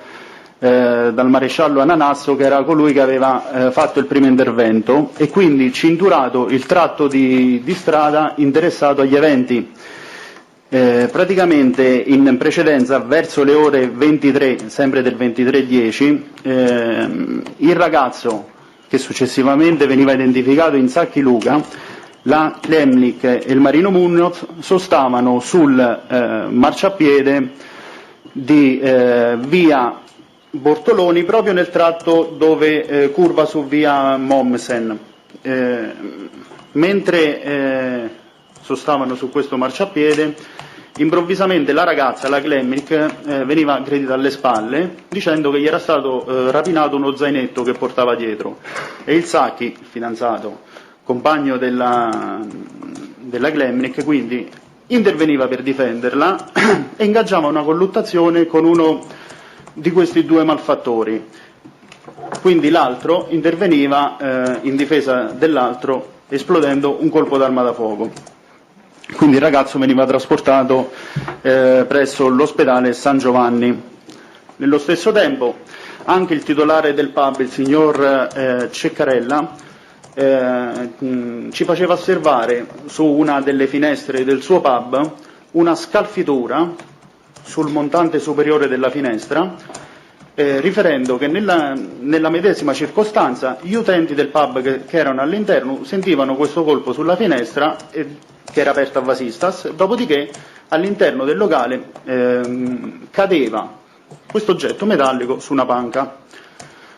maresciallo Ananasso, che era colui che aveva fatto il primo intervento e quindi cinturato il tratto di strada interessato agli eventi. Praticamente in precedenza, verso le ore 23, sempre del 23:10, il ragazzo, che successivamente veniva identificato in Sacchi Luca, la Klemnik e il Marino Munnoz sostavano sul marciapiede di via Bortoloni, proprio nel tratto dove curva su via Mommsen. Mentre sostavano su questo marciapiede, improvvisamente la ragazza, la Klemnik, veniva aggredita alle spalle dicendo che gli era stato rapinato uno zainetto che portava dietro, e il Sacchi, il fidanzato, compagno della Klemnik, quindi interveniva per difenderla e ingaggiava una colluttazione con uno di questi due malfattori. Quindi l'altro interveniva in difesa dell'altro esplodendo un colpo d'arma da fuoco. quindi il ragazzo veniva trasportato presso l'ospedale San Giovanni. Nello stesso tempo anche il titolare del pub, il signor Ceccarella, ci faceva osservare su una delle finestre del suo pub una scalfitura sul montante superiore della finestra, riferendo che nella medesima circostanza gli utenti del pub che erano all'interno sentivano questo colpo sulla finestra che era aperta a vasistas, dopodiché all'interno del locale cadeva questo oggetto metallico su una panca.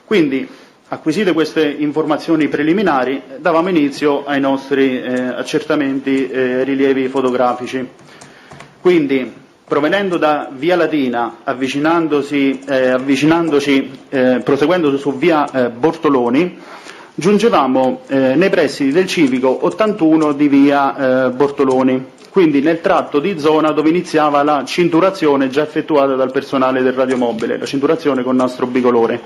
Quindi, acquisite queste informazioni preliminari, davamo inizio ai nostri accertamenti e rilievi fotografici. Quindi, provenendo da via Latina, avvicinandoci, proseguendo su via Bortoloni, giungevamo nei pressi del civico 81 di via Bortoloni, quindi nel tratto di zona dove iniziava la cinturazione già effettuata dal personale del radiomobile, la cinturazione con nastro bicolore,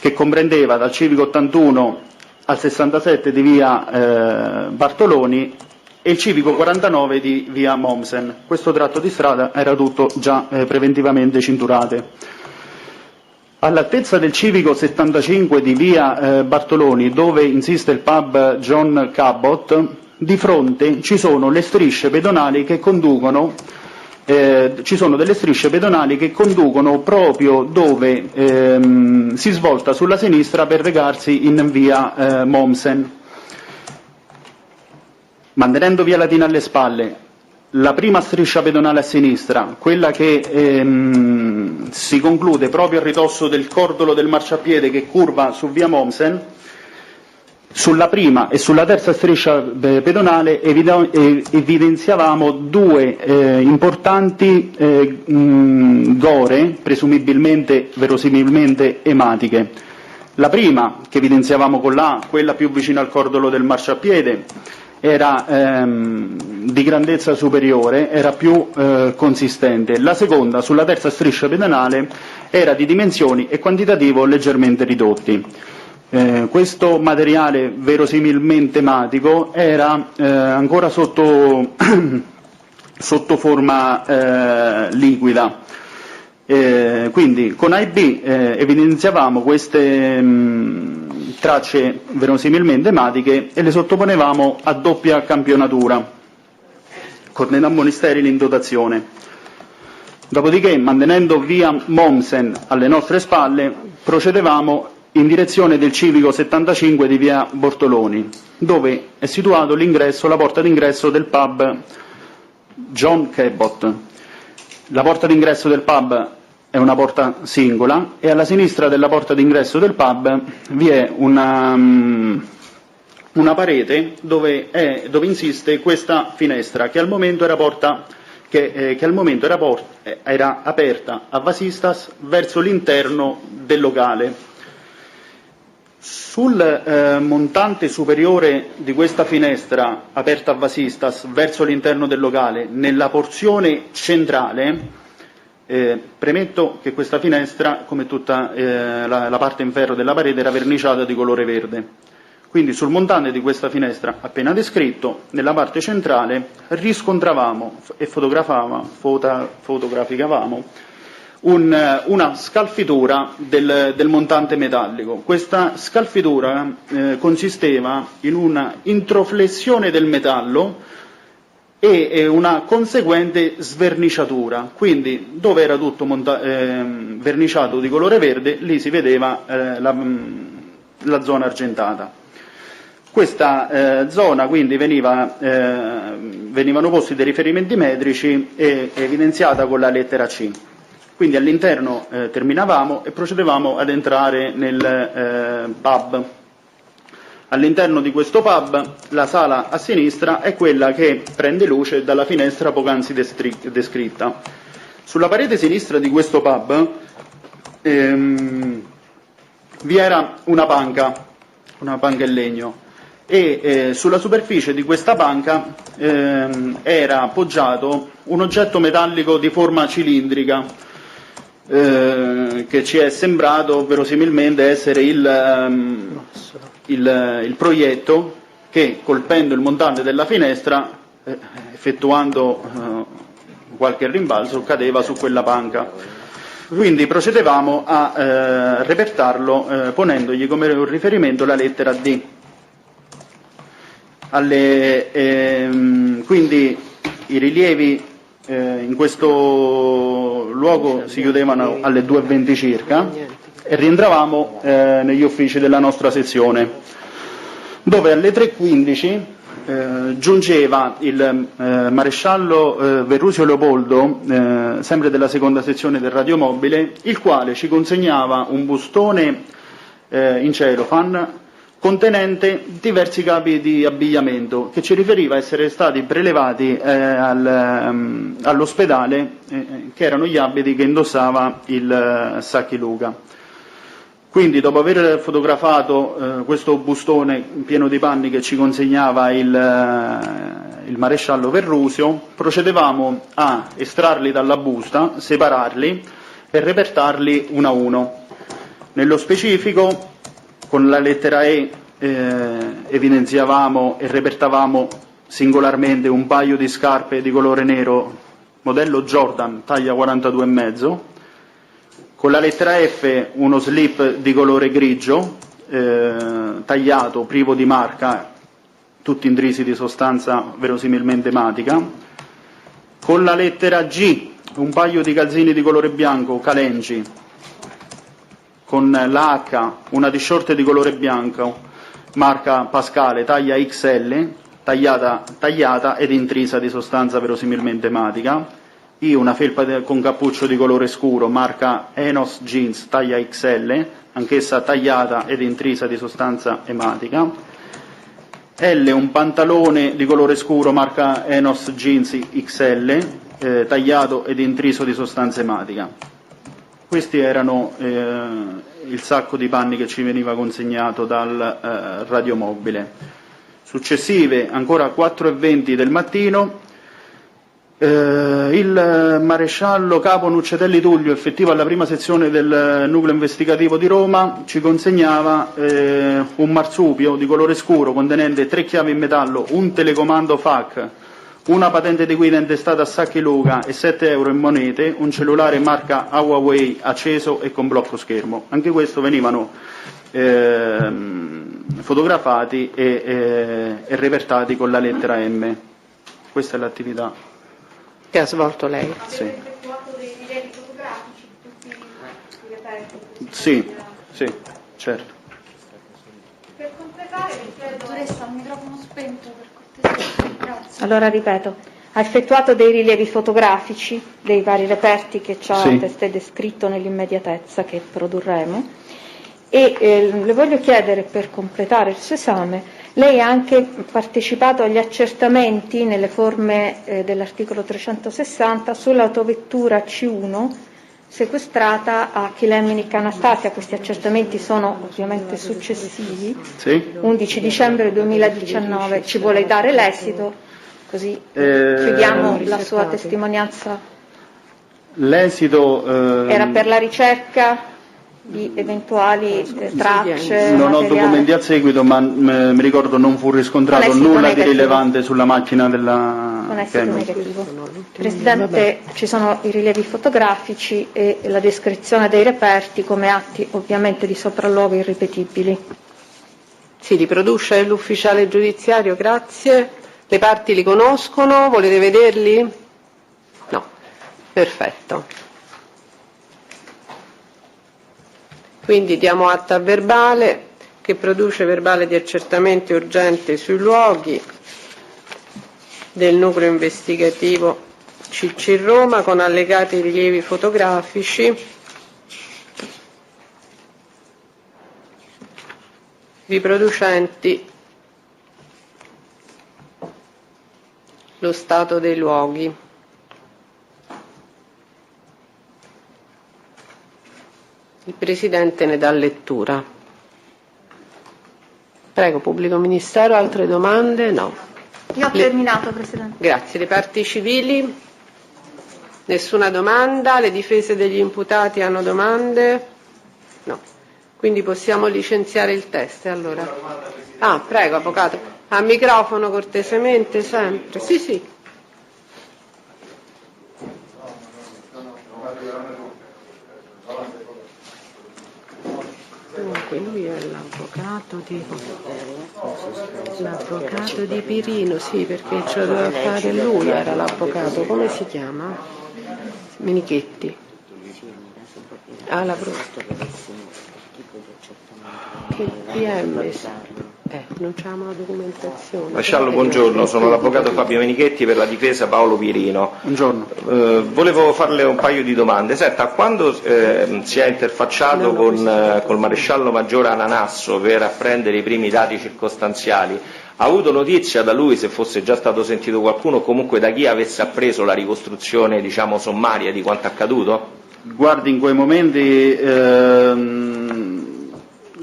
che comprendeva dal civico 81 al 67 di via Bartoloni e il civico 49 di via Mommsen. Questo tratto di strada era tutto già preventivamente cinturate. All'altezza del civico 75 di via Bartoloni, dove insiste il pub John Cabot, di fronte ci sono le strisce pedonali che conducono proprio dove si svolta sulla sinistra per recarsi in via Mommsen. Mantenendo via Latina alle spalle, la prima striscia pedonale a sinistra, quella che si conclude proprio a ridosso del cordolo del marciapiede che curva su via Mommsen, sulla prima e sulla terza striscia pedonale evidenziavamo due importanti gore, verosimilmente ematiche. La prima, che evidenziavamo con l'A, quella più vicina al cordolo del marciapiede, era di grandezza superiore, era più consistente. La seconda, sulla terza striscia pedonale, era di dimensioni e quantitativo leggermente ridotti. Questo materiale verosimilmente ematico era ancora sotto forma liquida. Quindi con A e B evidenziavamo queste tracce verosimilmente ematiche e le sottoponevamo a doppia campionatura, coordinammo sterili in dotazione. Dopodiché, mantenendo via Mommsen alle nostre spalle, procedevamo in direzione del civico 75 di via Bortoloni, dove è situato l'ingresso, la porta d'ingresso del pub John Cabot. La porta d'ingresso del pub è una porta singola e alla sinistra della porta d'ingresso del pub vi è una parete dove insiste questa finestra che al momento era aperta a vasistas verso l'interno del locale. Sul montante superiore di questa finestra aperta a vasistas verso l'interno del locale, nella porzione centrale, premetto che questa finestra, come tutta la parte in ferro della parete, era verniciata di colore verde. Quindi sul montante di questa finestra appena descritto, nella parte centrale, riscontravamo e fotograficavamo una scalfitura del montante metallico. Questa scalfitura consisteva in una introflessione del metallo e una conseguente sverniciatura, quindi dove era tutto verniciato di colore verde, lì si vedeva la zona argentata. Questa zona quindi venivano posti dei riferimenti metrici e evidenziata con la lettera C. Quindi all'interno terminavamo e procedevamo ad entrare nel pub. All'interno di questo pub la sala a sinistra è quella che prende luce dalla finestra poc'anzi descritta. Sulla parete sinistra di questo pub vi era una panca in legno e sulla superficie di questa panca era appoggiato un oggetto metallico di forma cilindrica che ci è sembrato verosimilmente essere il proietto che, colpendo il montante della finestra, effettuando qualche rimbalzo cadeva su quella panca. Quindi procedevamo a repertarlo ponendogli come riferimento la lettera D. Quindi i rilievi in questo luogo si chiudevano alle 2:20 circa e rientravamo negli uffici della nostra sezione, dove alle 3:15 giungeva il maresciallo Verrusio Leopoldo, sempre della seconda sezione del radiomobile, il quale ci consegnava un bustone in cellophane contenente diversi capi di abbigliamento che ci riferiva essere stati prelevati all'ospedale, che erano gli abiti che indossava il Sacchi Luca. Quindi, dopo aver fotografato questo bustone pieno di panni che ci consegnava il maresciallo Verrusio, procedevamo a estrarli dalla busta, separarli e repertarli uno a uno. Nello specifico, con la lettera E evidenziavamo e repertavamo singolarmente un paio di scarpe di colore nero, modello Jordan, taglia 42,5. Con la lettera F uno slip di colore grigio, tagliato, privo di marca, tutti intrisi di sostanza verosimilmente ematica. Con la lettera G un paio di calzini di colore bianco, Calengi. Con la H una t-shirt di colore bianco, marca Pascale, taglia XL, tagliata ed intrisa di sostanza verosimilmente ematica. I una felpa con cappuccio di colore scuro, marca Enos Jeans, taglia XL, anch'essa tagliata ed intrisa di sostanza ematica. L un pantalone di colore scuro, marca Enos Jeans XL, tagliato ed intriso di sostanza ematica. Questi erano il sacco di panni che ci veniva consegnato dal radiomobile. Successive, ancora 4:20 del mattino, il maresciallo capo Nuccetelli Tullio, effettivo alla prima sezione del nucleo investigativo di Roma, ci consegnava un marsupio di colore scuro contenente 3 chiavi in metallo, un telecomando FAC, una patente di guida intestata a Sacchi Luca e 7 euro in monete, un cellulare marca Huawei acceso e con blocco schermo. Anche questo venivano fotografati e repertati con la lettera M. Questa è l'attività che ha svolto lei. Sì. Sì, sì, certo. Per completare, dottoressa, un microfono spento per cortesia. Grazie. Allora ripeto, ha effettuato dei rilievi fotografici dei vari reperti che ci ha testé descritto nell'immediatezza che produrremo e le voglio chiedere, per completare il suo esame, lei ha anche partecipato agli accertamenti nelle forme dell'articolo 360 sull'autovettura C1 sequestrata a Chilemini Anastasia. Questi accertamenti sono ovviamente successivi. Sì. 11 dicembre 2019. Ci vuole dare l'esito, così chiudiamo la sua testimonianza. L'esito era per la ricerca di eventuali tracce. Non ho materiali. documenti a seguito, ma mi ricordo non fu riscontrato nulla di rilevante sulla macchina della con esito negativo. Presidente, ci sono i rilievi fotografici e la descrizione dei reperti come atti ovviamente di sopralluogo irripetibili. Sì, li produce l'ufficiale giudiziario, grazie. Le parti li conoscono, volete vederli? No, perfetto. Quindi diamo atto a verbale che produce verbale di accertamento urgente sui luoghi del nucleo investigativo CC Roma con allegati rilievi fotografici riproducenti lo stato dei luoghi. Il Presidente ne dà lettura. Prego, Pubblico Ministero, altre domande? No. Io ho terminato, Presidente. Grazie. Le parti civili? Nessuna domanda? Le difese degli imputati hanno domande? No. Quindi possiamo licenziare il test, allora. Ah, prego, Avvocato. A microfono cortesemente, sempre. Sì, sì. Dunque lui è l'avvocato di Pirino, sì, perché ce lo doveva fare lui, era l'avvocato, come si chiama? Menichetti. Ah, la che PM? Non c'è una documentazione. Masciallo, buongiorno, sono l'avvocato Fabio Menichetti per la difesa Paolo Pirino. Buongiorno. Volevo farle un paio di domande. Senta, quando si è interfacciato col maresciallo maggiore Ananasso per apprendere i primi dati circostanziali, ha avuto notizia da lui, se fosse già stato sentito qualcuno, o comunque da chi avesse appreso la ricostruzione, diciamo, sommaria di quanto accaduto? Guardi, in quei momenti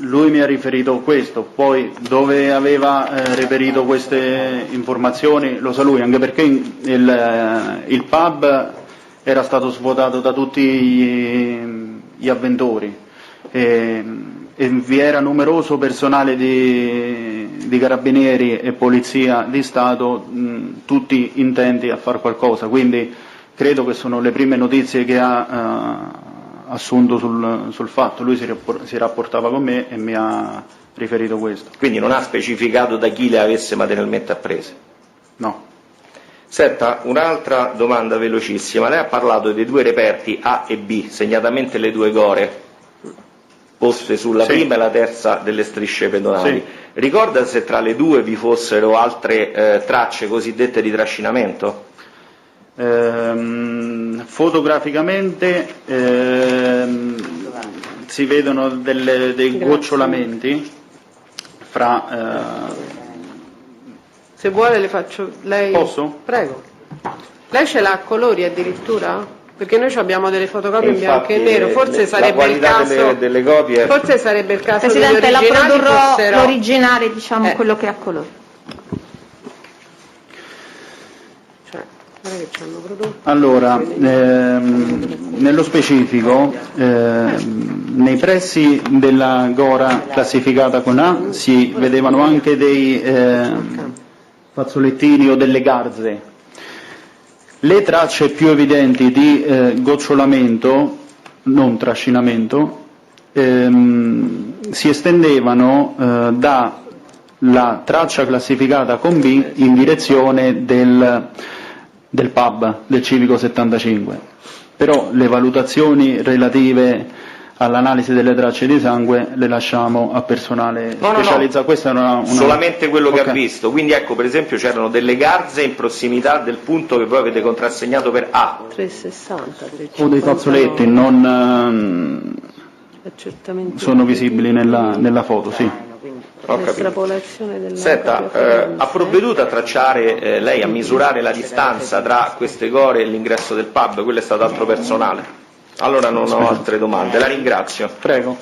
lui mi ha riferito questo, poi dove aveva reperito queste informazioni lo sa lui, anche perché il pub era stato svuotato da tutti gli avventori e vi era numeroso personale di carabinieri e polizia di Stato, tutti intenti a fare qualcosa, quindi credo che sono le prime notizie che ha assunto sul fatto. Lui si rapportava con me e mi ha riferito questo. Quindi non ha specificato da chi le avesse materialmente apprese? No. Senta, un'altra domanda velocissima. Lei ha parlato dei due reperti A e B, segnatamente le due gore poste sulla prima e la terza delle strisce pedonali. Sì. Ricorda se tra le due vi fossero altre tracce cosiddette di trascinamento? Fotograficamente si vedono dei gocciolamenti fra... Se vuole le faccio... Lei... Posso? Prego. Lei ce l'ha a colori addirittura? Perché noi abbiamo delle fotocopie in bianco e nero, forse sarebbe il caso... delle copie... Forse sarebbe il caso Presidente, la produrrò fossero... l'originale, diciamo, quello che ha colori. Allora, nello specifico, nei pressi della gora classificata con A si vedevano anche dei fazzolettini o delle garze. Le tracce più evidenti di gocciolamento, non trascinamento, si estendevano dalla traccia classificata con B in direzione del pub, del Civico 75, però le valutazioni relative all'analisi delle tracce di sangue le lasciamo a personale specializzato. No. Questa era solamente quello che ha visto, quindi ecco, per esempio c'erano delle garze in prossimità del punto che voi avete contrassegnato per A. 360, o dei fazzoletti non sono visibili nella foto, sì. L'estrapolazione della... Senta, ha provveduto a tracciare, lei a misurare la distanza tra queste gore e l'ingresso del pub? Quello è stato altro personale. Allora non ho altre domande, la ringrazio. Prego.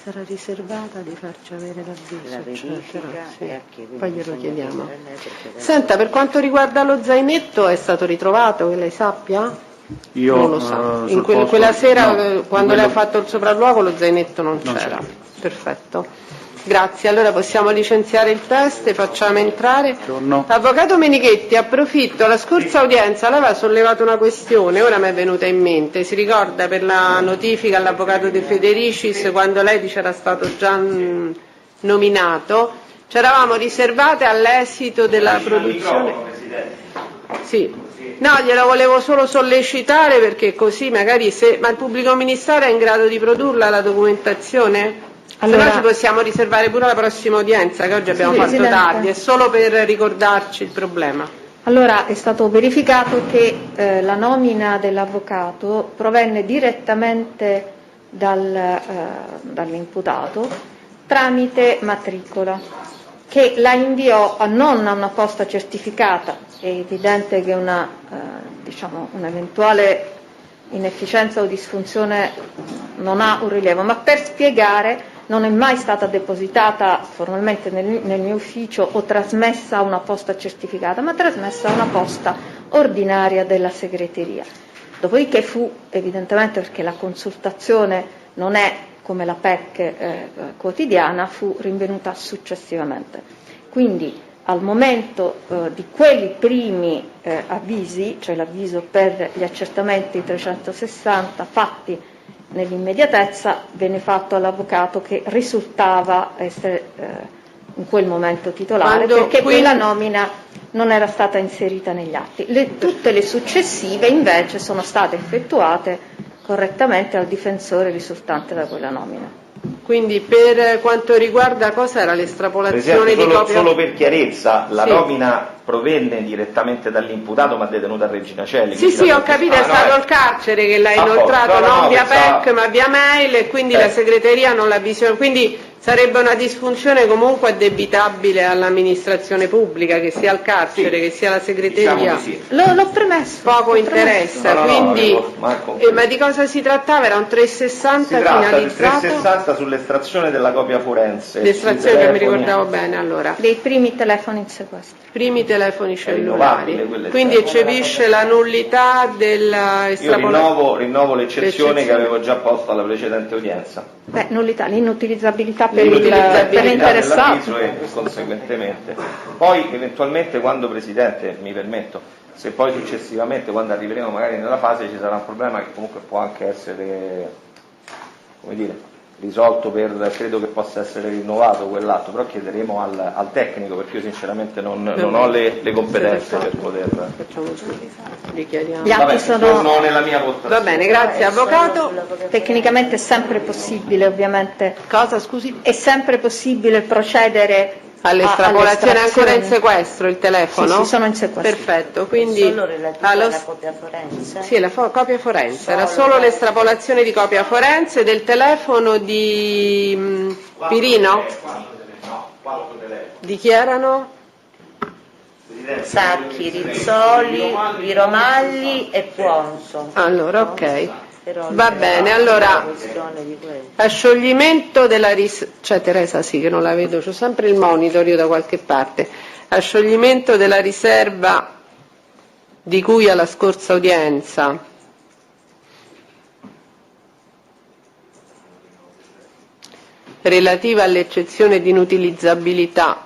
Sarà riservata di farci avere l'avviso, sì. Poi glielo chiediamo. Senta, per quanto riguarda lo zainetto, è stato ritrovato, che lei sappia? Io non lo sa. In quella sera, quando lei ha fatto il sopralluogo, lo zainetto non c'era. Perfetto. Grazie, allora possiamo licenziare il test e facciamo entrare. Avvocato Menichetti, approfitto, alla scorsa udienza lei aveva sollevato una questione, ora mi è venuta in mente, si ricorda per la notifica all'avvocato De Federicis, quando lei dice era stato già nominato, ci eravamo riservate all'esito della produzione. Sì. No, glielo volevo solo sollecitare perché così magari ma il pubblico ministero è in grado di produrla la documentazione? Allora, se no ci possiamo riservare pure la prossima udienza, che oggi abbiamo fatto tardi, è solo per ricordarci il problema. Allora è stato verificato che la nomina dell'avvocato provenne direttamente dall'imputato tramite matricola, che la inviò non a una posta certificata. È evidente che un'eventuale inefficienza o disfunzione non ha un rilievo, ma per spiegare non è mai stata depositata formalmente nel mio ufficio o trasmessa a una posta certificata, ma trasmessa a una posta ordinaria della segreteria. Dopodiché fu, evidentemente perché la consultazione non è come la PEC quotidiana, fu rinvenuta successivamente. Quindi al momento di quelli primi avvisi, cioè l'avviso per gli accertamenti 360 fatti nell'immediatezza, venne fatto all'avvocato che risultava essere in quel momento titolare, perché quella nomina non era stata inserita negli atti. Tutte le successive invece sono state effettuate correttamente al difensore risultante da quella nomina. Quindi per quanto riguarda cosa era l'estrapolazione di copia? Solo per chiarezza, la Sì. nomina provenne direttamente dall'imputato ma detenuta a Regina Coeli. Sì, ho capito, è stato il carcere che l'ha inoltrato, non via PEC ma via mail, e quindi la segreteria non l'ha visto. Quindi sarebbe una disfunzione comunque addebitabile all'amministrazione pubblica, che sia il carcere, che sia la segreteria. Diciamo L'ho premesso. Poco interessa, quindi ma di cosa si trattava? Era un 360 Si tratta del finalizzato? 360 sull'estrazione della copia forense. L'estrazione che mi ricordavo bene, allora. Dei primi telefoni in sequestro. Primi telefoni rinnovabile, cellulari. quelle Quindi eccepisce la nullità della Io rinnovo l'eccezione che avevo già posto alla precedente udienza. Nullità, l'inutilizzabilità per L'inutilizzabilità l'interessato. dell'avviso e conseguentemente. Poi eventualmente quando, Presidente, mi permetto, se poi successivamente quando arriveremo magari nella fase ci sarà un problema che comunque può anche essere, come dire, risolto credo che possa essere rinnovato quell'atto, però chiederemo al tecnico, perché io sinceramente non ho le competenze per poter. Facciamo così, richiariamo. Gli atti sono non nella mia portazione. Va bene, grazie Avvocato. Tecnicamente è sempre possibile, ovviamente. Cosa, scusi? È sempre possibile procedere All'estrapolazione ancora in sequestro il telefono? Sì, sono in sequestro. Perfetto, quindi Solo relativa alla copia forense? Sì, la copia forense, era solo l'estrapolazione di copia forense del telefono di Pirino? Di chi erano? Sacchi, Rizzoli, Viromalli e Puonzo. Allora, ok. Va bene, allora a scioglimento della c'è Teresa, sì, che non la vedo, c'ho sempre il monitor io da qualche parte. A scioglimento della riserva di cui alla scorsa udienza relativa all'eccezione di inutilizzabilità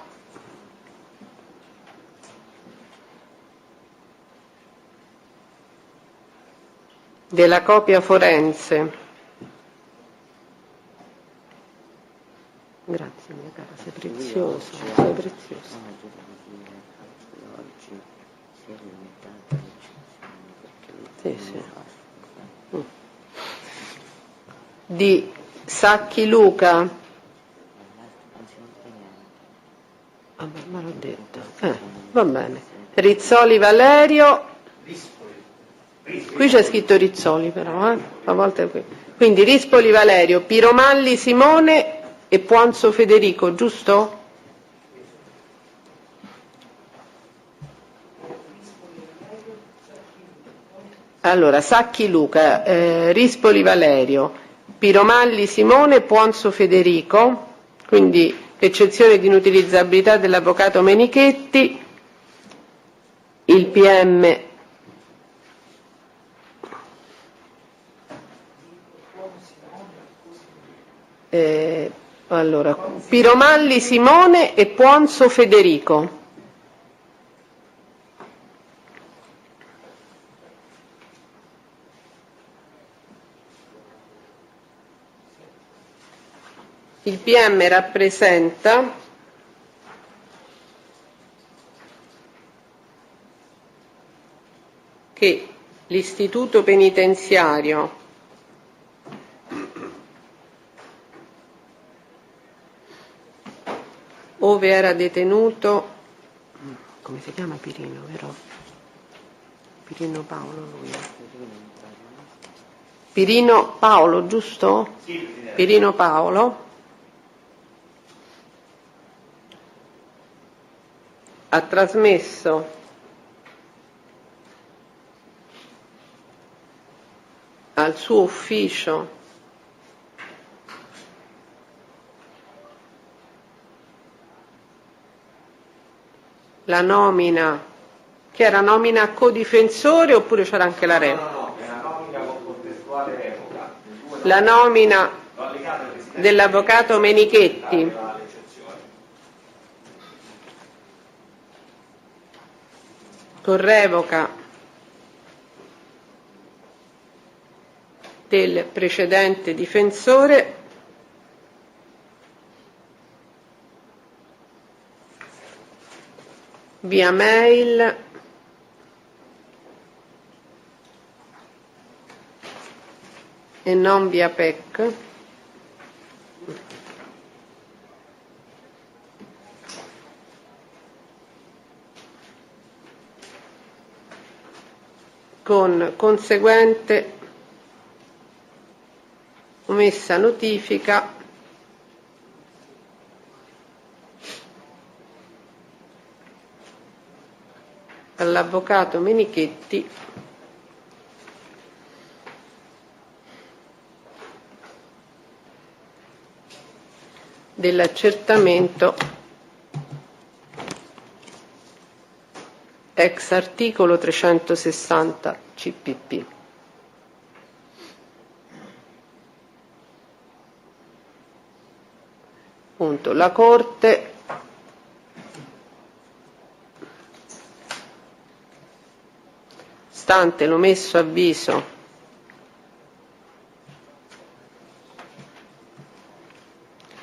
della copia forense. Grazie mia cara, sei preziosa, sei preziosa. Sì, sì. Di Sacchi Luca. Ma l'ho detto. Va bene. Rizzoli Valerio. Qui c'è scritto Rizzoli però, a volte qui. Quindi Rispoli Valerio, Piromalli Simone e Puonzo Federico, giusto? Allora, Sacchi Luca, Rispoli Valerio, Piromalli Simone, Puonzo Federico, quindi eccezione di inutilizzabilità dell'avvocato Menichetti, il PM allora, Piromalli Simone e Puonzo Federico. Il PM rappresenta che l'istituto penitenziario ove era detenuto, come si chiama Pirino, vero? Pirino Paolo lui. Pirino Paolo, giusto? Sì, Pirino Paolo ha trasmesso al suo ufficio la nomina, che era nomina a codifensore oppure c'era anche la revoca? No, è una nomina con contestuale revoca. La nomina dell'avvocato Menichetti. Con revoca del precedente difensore via mail e non via PEC con conseguente omessa notifica all'avvocato Menichetti dell'accertamento ex articolo 360 CPP. Punto. La Corte stante l'omesso avviso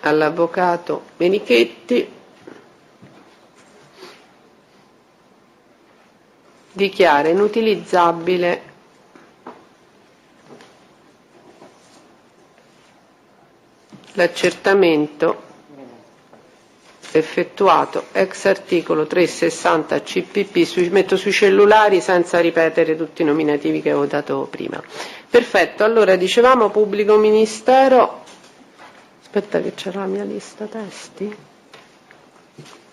all'avvocato Menichetti dichiara inutilizzabile l'accertamento effettuato ex articolo 360 CPP, metto sui cellulari senza ripetere tutti i nominativi che avevo dato prima. Perfetto, allora dicevamo pubblico ministero, aspetta che c'era la mia lista testi,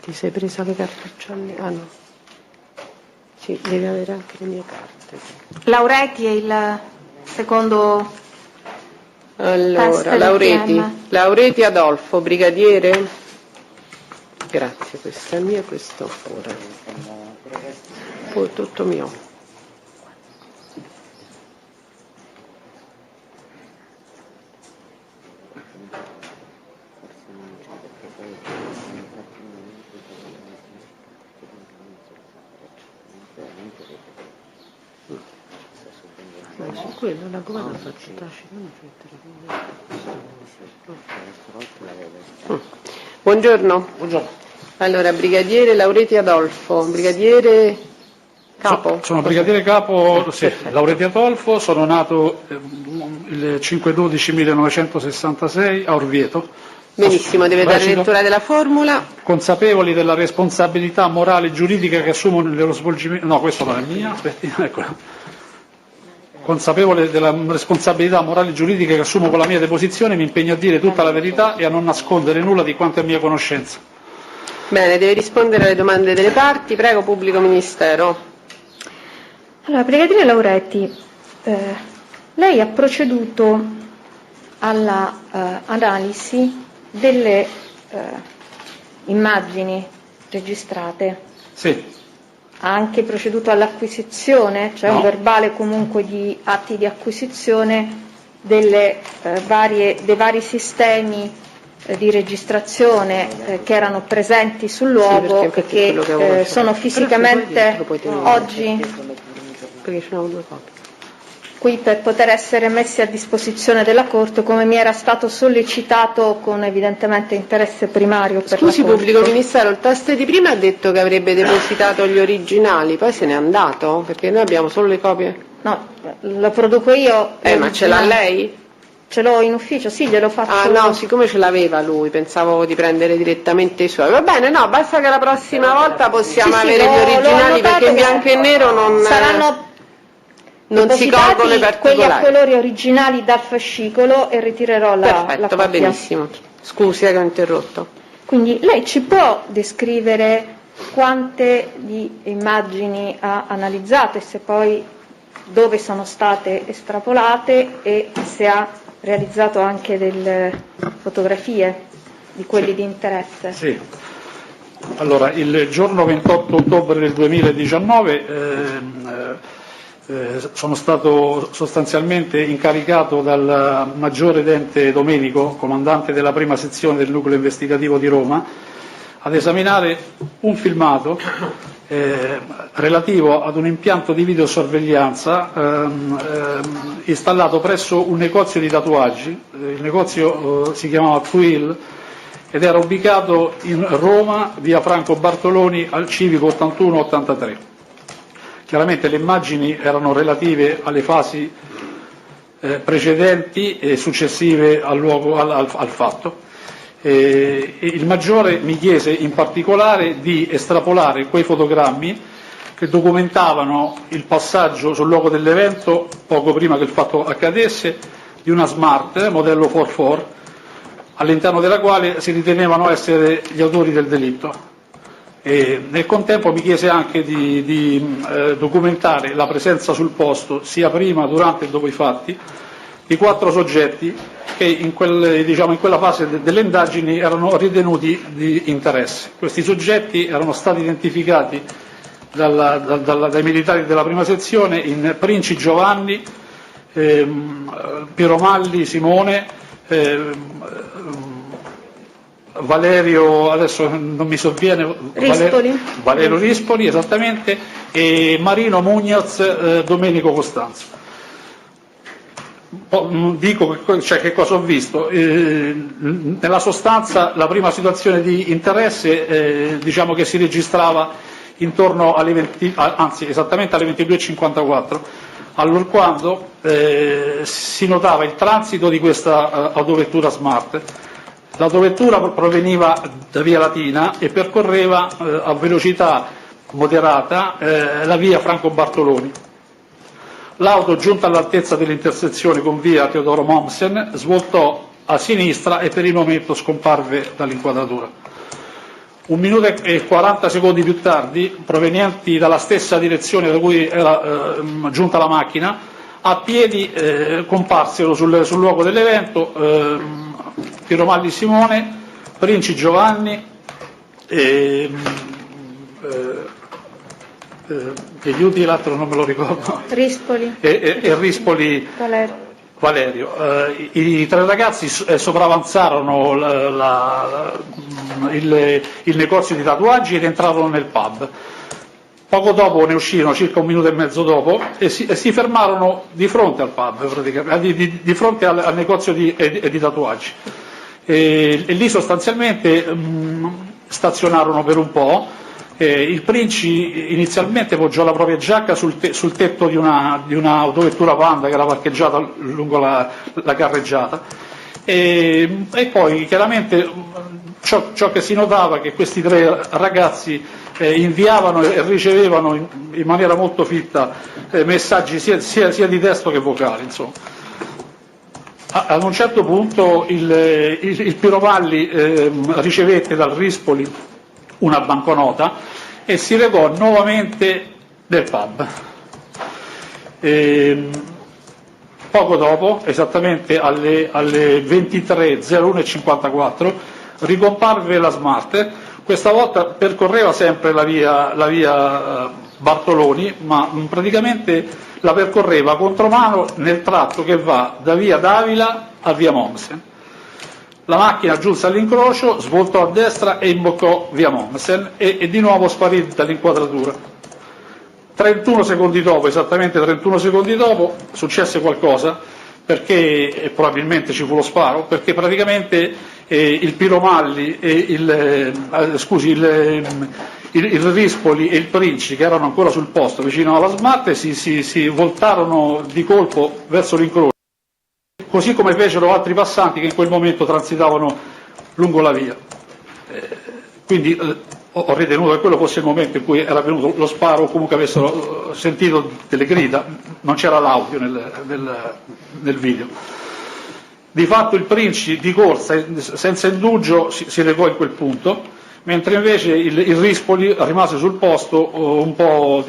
ti sei presa le cartucciole? Ah no, sì, devi avere anche le mie carte. Laureti è il secondo. Allora, Laureti Adolfo, brigadiere. Grazie, questo è mio e questo pure. Poi tutto mio. Su quello la governo faccio Buongiorno. Buongiorno. Allora, brigadiere Laureti Adolfo, brigadiere capo. Sono brigadiere capo, sì, Laureti Adolfo, sono nato il 5/12/1966 a Orvieto. Benissimo, deve dare lettura della formula. Consapevoli della responsabilità morale e giuridica che assumo nello svolgimento. No, questo non è mia, aspetti, ecco. Consapevole della responsabilità morale e giuridica che assumo con la mia deposizione, mi impegno a dire tutta la verità e a non nascondere nulla di quanto è mia conoscenza. Bene, deve rispondere alle domande delle parti. Prego, pubblico ministero. Allora, brigadiere Laureti, lei ha proceduto alla analisi delle immagini registrate. Sì. Ha anche proceduto all'acquisizione, cioè no. Un verbale comunque di atti di acquisizione dei vari sistemi di registrazione che erano presenti sul luogo e che sono fisicamente oggi qui per poter essere messi a disposizione della Corte, come mi era stato sollecitato con evidentemente interesse primario per Scusi, la Corte. pubblico ministero, il teste di prima ha detto che avrebbe depositato gli originali, poi se n'è andato? Perché noi abbiamo solo le copie. No, lo produco io. Ma ce l'ha lei? Ce l'ho in ufficio, sì, glielo faccio. Ah no, siccome ce l'aveva lui, pensavo di prendere direttamente i suoi. Va bene, no, basta che la prossima volta possiamo avere gli originali, perché in bianco e nero non si colgono i particolari. Quelli a colori originali dal fascicolo e ritirerò la Perfetto, copia. Va benissimo. Scusi che ho interrotto. Quindi lei ci può descrivere quante di immagini ha analizzato e se poi dove sono state estrapolate e se ha realizzato anche delle fotografie di quelli di interesse? Sì. Allora, il giorno 28 ottobre del 2019 Sono stato sostanzialmente incaricato dal maggiore Dente Domenico, comandante della prima sezione del nucleo investigativo di Roma, ad esaminare un filmato relativo ad un impianto di videosorveglianza installato presso un negozio di tatuaggi. Il negozio si chiamava Twill ed era ubicato in Roma, via Franco Bartoloni, al civico 81-83. Chiaramente le immagini erano relative alle fasi precedenti e successive al luogo, al fatto. Il maggiore mi chiese in particolare di estrapolare quei fotogrammi che documentavano il passaggio sul luogo dell'evento, poco prima che il fatto accadesse, di una Smart modello 4x4, all'interno della quale si ritenevano essere gli autori del delitto. E nel contempo mi chiese anche di documentare la presenza sul posto, sia prima, durante e dopo i fatti, di 4 soggetti che in quella fase delle indagini erano ritenuti di interesse. Questi soggetti erano stati identificati dai militari della prima sezione in Princi Giovanni, Piromalli Simone, Valerio, adesso non mi sovviene, Valerio Rispoli, esattamente, e Marino Mugnaz, Domenico Costanzo. Dico che cosa ho visto. Nella sostanza la prima situazione di interesse diciamo che si registrava intorno alle 20, anzi esattamente alle 22:54, allorquando si notava il transito di questa autovettura Smart. L'autovettura proveniva da via Latina e percorreva a velocità moderata la via Franco Bartoloni. L'auto, giunta all'altezza dell'intersezione con via Teodoro Mommsen, svoltò a sinistra e per il momento scomparve dall'inquadratura. 1 minuto e 40 secondi più tardi, provenienti dalla stessa direzione da cui era giunta la macchina, a piedi comparsero sul luogo dell'evento Piromalli Simone, Princi Giovanni e aiuti, l'altro non me lo ricordo, Rispoli e Rispoli Valerio. I 3 ragazzi sopravanzarono il negozio di tatuaggi ed entrarono nel pub. Poco dopo ne uscirono, circa 1 minuto e mezzo dopo, e si fermarono di fronte al pub, praticamente, di fronte al negozio di tatuaggi. E lì sostanzialmente stazionarono per un po'. Il Princi inizialmente poggiò la propria giacca sul tetto di una autovettura Panda che era parcheggiata lungo la carreggiata, e poi chiaramente ciò che si notava è che questi 3 ragazzi inviavano e ricevevano in maniera molto fitta messaggi sia di testo che vocali, insomma. Ad un certo punto il Piromalli ricevette dal Rispoli una banconota e si recò nuovamente nel pub. Poco dopo, esattamente alle 23:01:54, ricomparve la Smart. Questa volta percorreva sempre la via Bartoloni, ma praticamente la percorreva contromano nel tratto che va da via Davila a via Mommsen. La macchina giunse all'incrocio, svoltò a destra e imboccò via Mommsen e di nuovo sparì dall'inquadratura. 31 secondi dopo, esattamente 31 secondi dopo, successe qualcosa, perché, e probabilmente ci fu lo sparo, perché praticamente il Piromalli e il Rispoli e il Princi, che erano ancora sul posto vicino alla Smart, si voltarono di colpo verso l'incrocio, così come fecero altri passanti che in quel momento transitavano lungo la via. Quindi ho ritenuto che quello fosse il momento in cui era venuto lo sparo, o comunque avessero sentito delle grida. Non c'era l'audio nel video. Di fatto il Princi di corsa, senza indugio, si recò in quel punto, mentre invece il Rispoli rimase sul posto un po'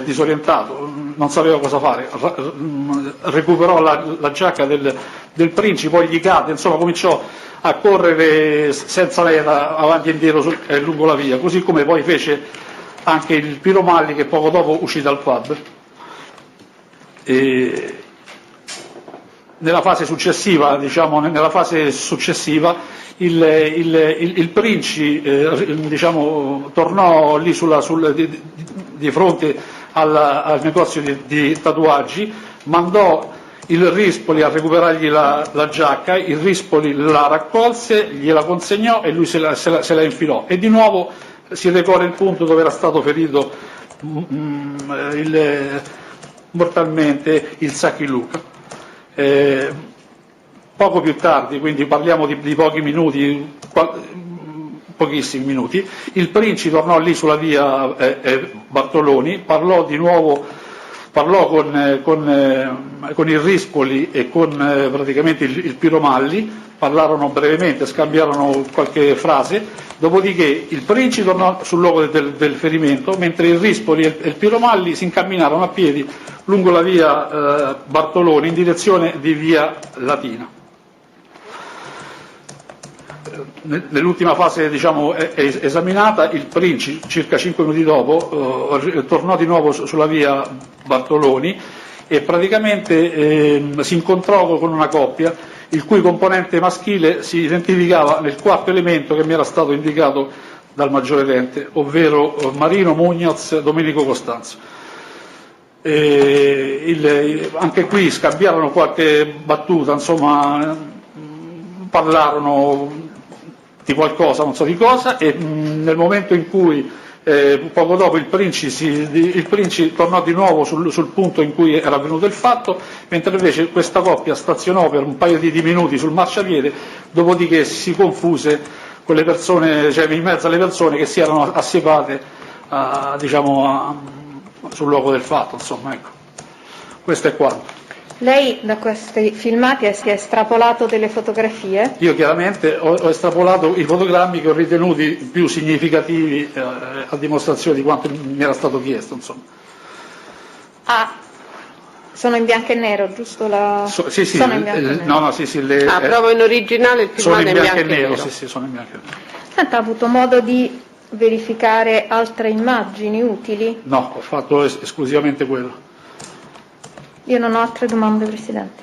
disorientato, non sapeva cosa fare. Recuperò la giacca del Princi, poi gli cadde, insomma cominciò a correre senza meta avanti e indietro lungo la via, così come poi fece anche il Piromalli, che poco dopo uscì dal pub. nella fase successiva, il Princi tornò lì di fronte al negozio di tatuaggi, mandò il Rispoli a recuperargli la giacca, il Rispoli la raccolse, gliela consegnò e lui se la infilò, e di nuovo si recò nel punto dove era stato ferito mortalmente il Sacchi Luca. Poco più tardi, quindi parliamo di pochi minuti, pochissimi minuti, il Princi tornò lì sulla via Bartoloni, parlò con il Rispoli e con praticamente il Piromalli, parlarono brevemente, scambiarono qualche frase, dopodiché il Princi tornò sul luogo del ferimento, mentre il Rispoli e il Piromalli si incamminarono a piedi lungo la via Bartoloni in direzione di via Latina. Nell'ultima fase esaminata, il Princi circa 5 minuti dopo tornò di nuovo sulla via Bartoloni e praticamente si incontrò con una coppia il cui componente maschile si identificava nel quarto elemento che mi era stato indicato dal maggiore Lente, ovvero Marino Muñoz Domenico Costanzo. Anche qui scambiarono qualche battuta, insomma, parlarono di qualcosa, non so di cosa, e nel momento in cui poco dopo il Princi tornò di nuovo sul punto in cui era avvenuto il fatto, mentre invece questa coppia stazionò per un paio di minuti sul marciapiede, dopodiché si confuse quelle persone, cioè in mezzo alle persone che si erano assiepate sul luogo del fatto, insomma, ecco. Questo è quanto. Lei da questi filmati si è estrapolato delle fotografie? Io chiaramente ho estrapolato i fotogrammi che ho ritenuti più significativi a dimostrazione di quanto mi era stato chiesto, insomma. Sono in bianco e nero, giusto? Sì, sono in bianco e nero. No, sì, proprio in originale il filmato sono in bianco e nero. nero. Sì, sono in bianco e nero. Senta, ha avuto modo di verificare altre immagini utili? No, ho fatto esclusivamente quello. Io non ho altre domande, Presidente.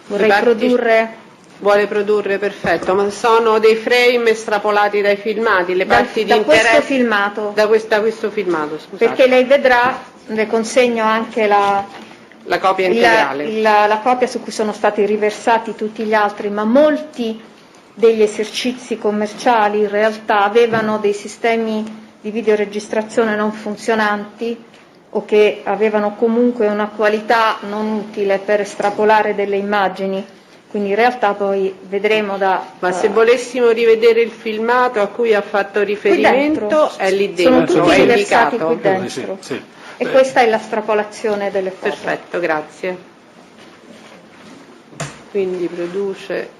Vorrei produrre... Vuole produrre, perfetto, ma sono dei frame estrapolati dai filmati, le parti di interesse... questo filmato. Da questo filmato, scusate. Perché lei vedrà, le consegno anche la copia integrale. La copia su cui sono stati riversati tutti gli altri, ma molti degli esercizi commerciali in realtà avevano dei sistemi di videoregistrazione non funzionanti o che avevano comunque una qualità non utile per estrapolare delle immagini, quindi in realtà poi vedremo Ma se volessimo rivedere il filmato a cui ha fatto riferimento, è lì dentro, sono tutti è riversati indicato. qui dentro. Sì. E questa è la strapolazione delle foto. Perfetto, grazie. Quindi produce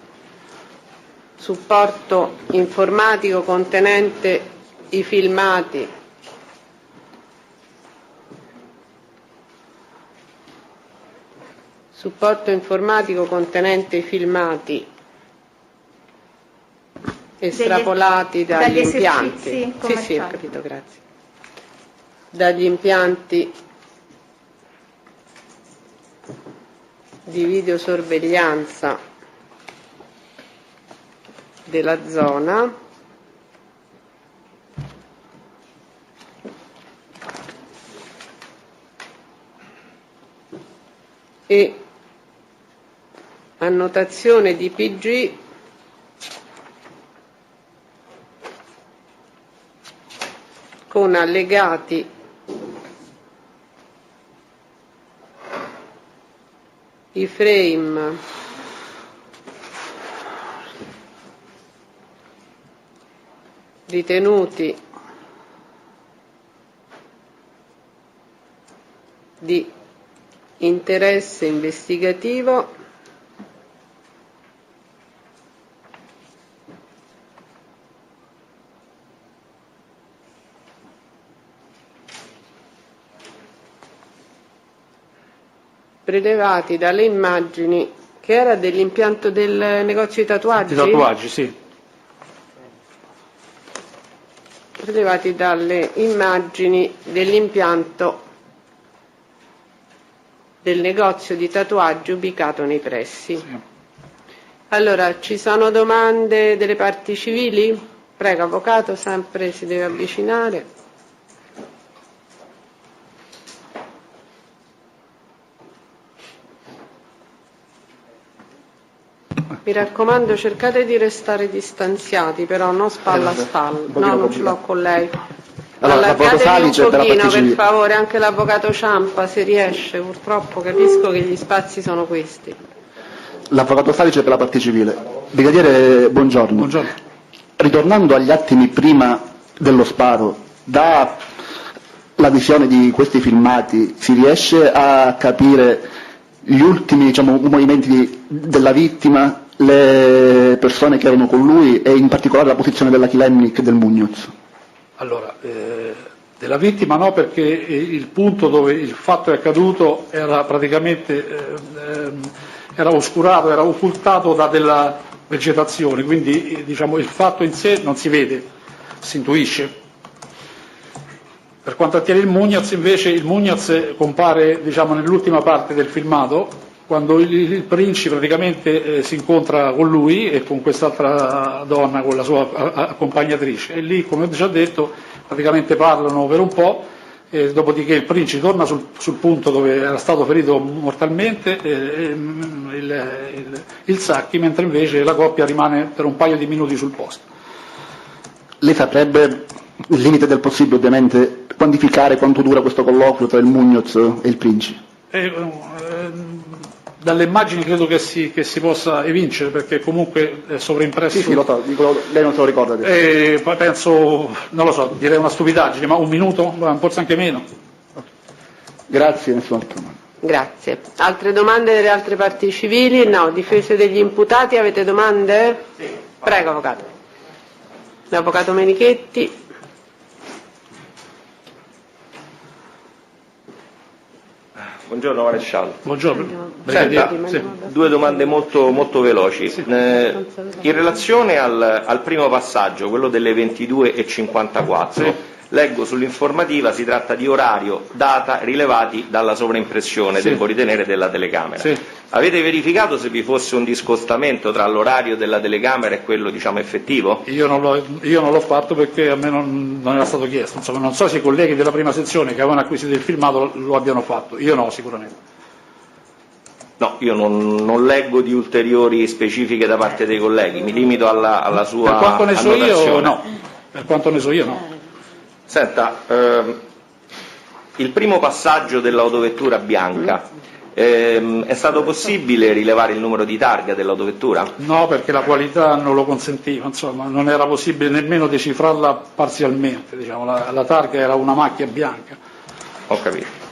supporto informatico contenente i filmati estrapolati dagli impianti. Sì, ho capito, grazie. Dagli impianti di videosorveglianza della zona e annotazione di PG con allegati i frame ritenuti di interesse investigativo prelevati dalle immagini, che era dell'impianto del negozio di tatuaggi? Di tatuaggi, sì. Prelevati dalle immagini dell'impianto del negozio di tatuaggi ubicato nei pressi. Allora, ci sono domande delle parti civili? Prego, avvocato, sempre si deve avvicinare. Mi raccomando, cercate di restare distanziati, però non spalla a spalla. No, non ce l'ho con lei. Allora, allargatevi un pochino, per favore, anche l'avvocato Ciampa, se riesce, purtroppo capisco che gli spazi sono questi. L'avvocato Salice per la parte civile. Brigadiere, buongiorno. Buongiorno. Ritornando agli attimi prima dello sparo, da la visione di questi filmati si riesce a capire gli ultimi, diciamo, movimenti della vittima, le persone che erano con lui e in particolare la posizione della Kilemnik e del Muñoz? Allora, della vittima no, perché il punto dove il fatto è accaduto era praticamente era oscurato, era occultato da della vegetazione, quindi diciamo, il fatto in sé non si vede, si intuisce. Per quanto attiene il Muñoz, invece, il Muñoz compare, diciamo, nell'ultima parte del filmato, quando il principe praticamente si incontra con lui e con quest'altra donna, con la sua accompagnatrice, e lì, come ho già detto, praticamente parlano per un po', dopodiché il principe torna sul punto dove era stato ferito mortalmente il Sacchi, mentre invece la coppia rimane per un paio di minuti sul posto. Lei saprebbe, nel limite del possibile ovviamente, quantificare quanto dura questo colloquio tra il Muñoz e il principe? Dalle immagini credo che si possa evincere, perché comunque è sovraimpresso. Sì, lo so, lei non se lo ricorda adesso. Poi penso, non lo so, direi una stupidaggine, ma un minuto, forse anche meno. Grazie, nessuna altra domanda. Grazie. Altre domande delle altre parti civili? No. Difese degli imputati, avete domande? Sì. Prego, avvocato. L'avvocato Menichetti. Buongiorno Maresciallo. Buongiorno. Senta, due domande molto veloci. In relazione al primo passaggio, quello delle 22:54, leggo sull'informativa si tratta di orario, data rilevati dalla sovraimpressione, devo ritenere, della telecamera. Avete verificato se vi fosse un discostamento tra l'orario della telecamera e quello, diciamo, effettivo? Io non l'ho fatto perché a me non era stato chiesto. Insomma, non so se i colleghi della prima sezione che avevano acquisito il filmato lo abbiano fatto. Io no, sicuramente. No, io non leggo di ulteriori specifiche da parte dei colleghi, mi limito alla sua per quanto ne so annotazione. Io no. Per quanto ne so io no. Senta, il primo passaggio dell'autovettura bianca, è stato possibile rilevare il numero di targa dell'autovettura? No, perché la qualità non lo consentiva, insomma, non era possibile nemmeno decifrarla parzialmente, diciamo, la targa era una macchia bianca. Ho capito.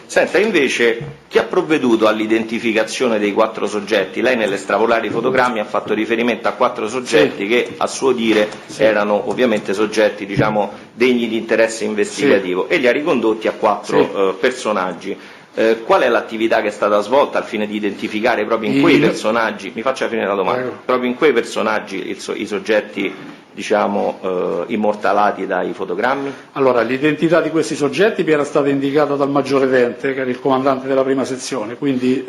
Senta, invece, chi ha provveduto all'identificazione dei 4 soggetti? Lei nell'estravolare i fotogrammi ha fatto riferimento a 4 soggetti che, a suo dire, erano ovviamente soggetti, diciamo, degni di interesse investigativo, e li ha ricondotti a 4 personaggi. Qual è l'attività che è stata svolta al fine di identificare proprio in quei personaggi, mi faccia finire la domanda, proprio in quei personaggi i soggetti, diciamo, immortalati dai fotogrammi? Allora, l'identità di questi soggetti mi era stata indicata dal maggiore Dente, che era il comandante della prima sezione, quindi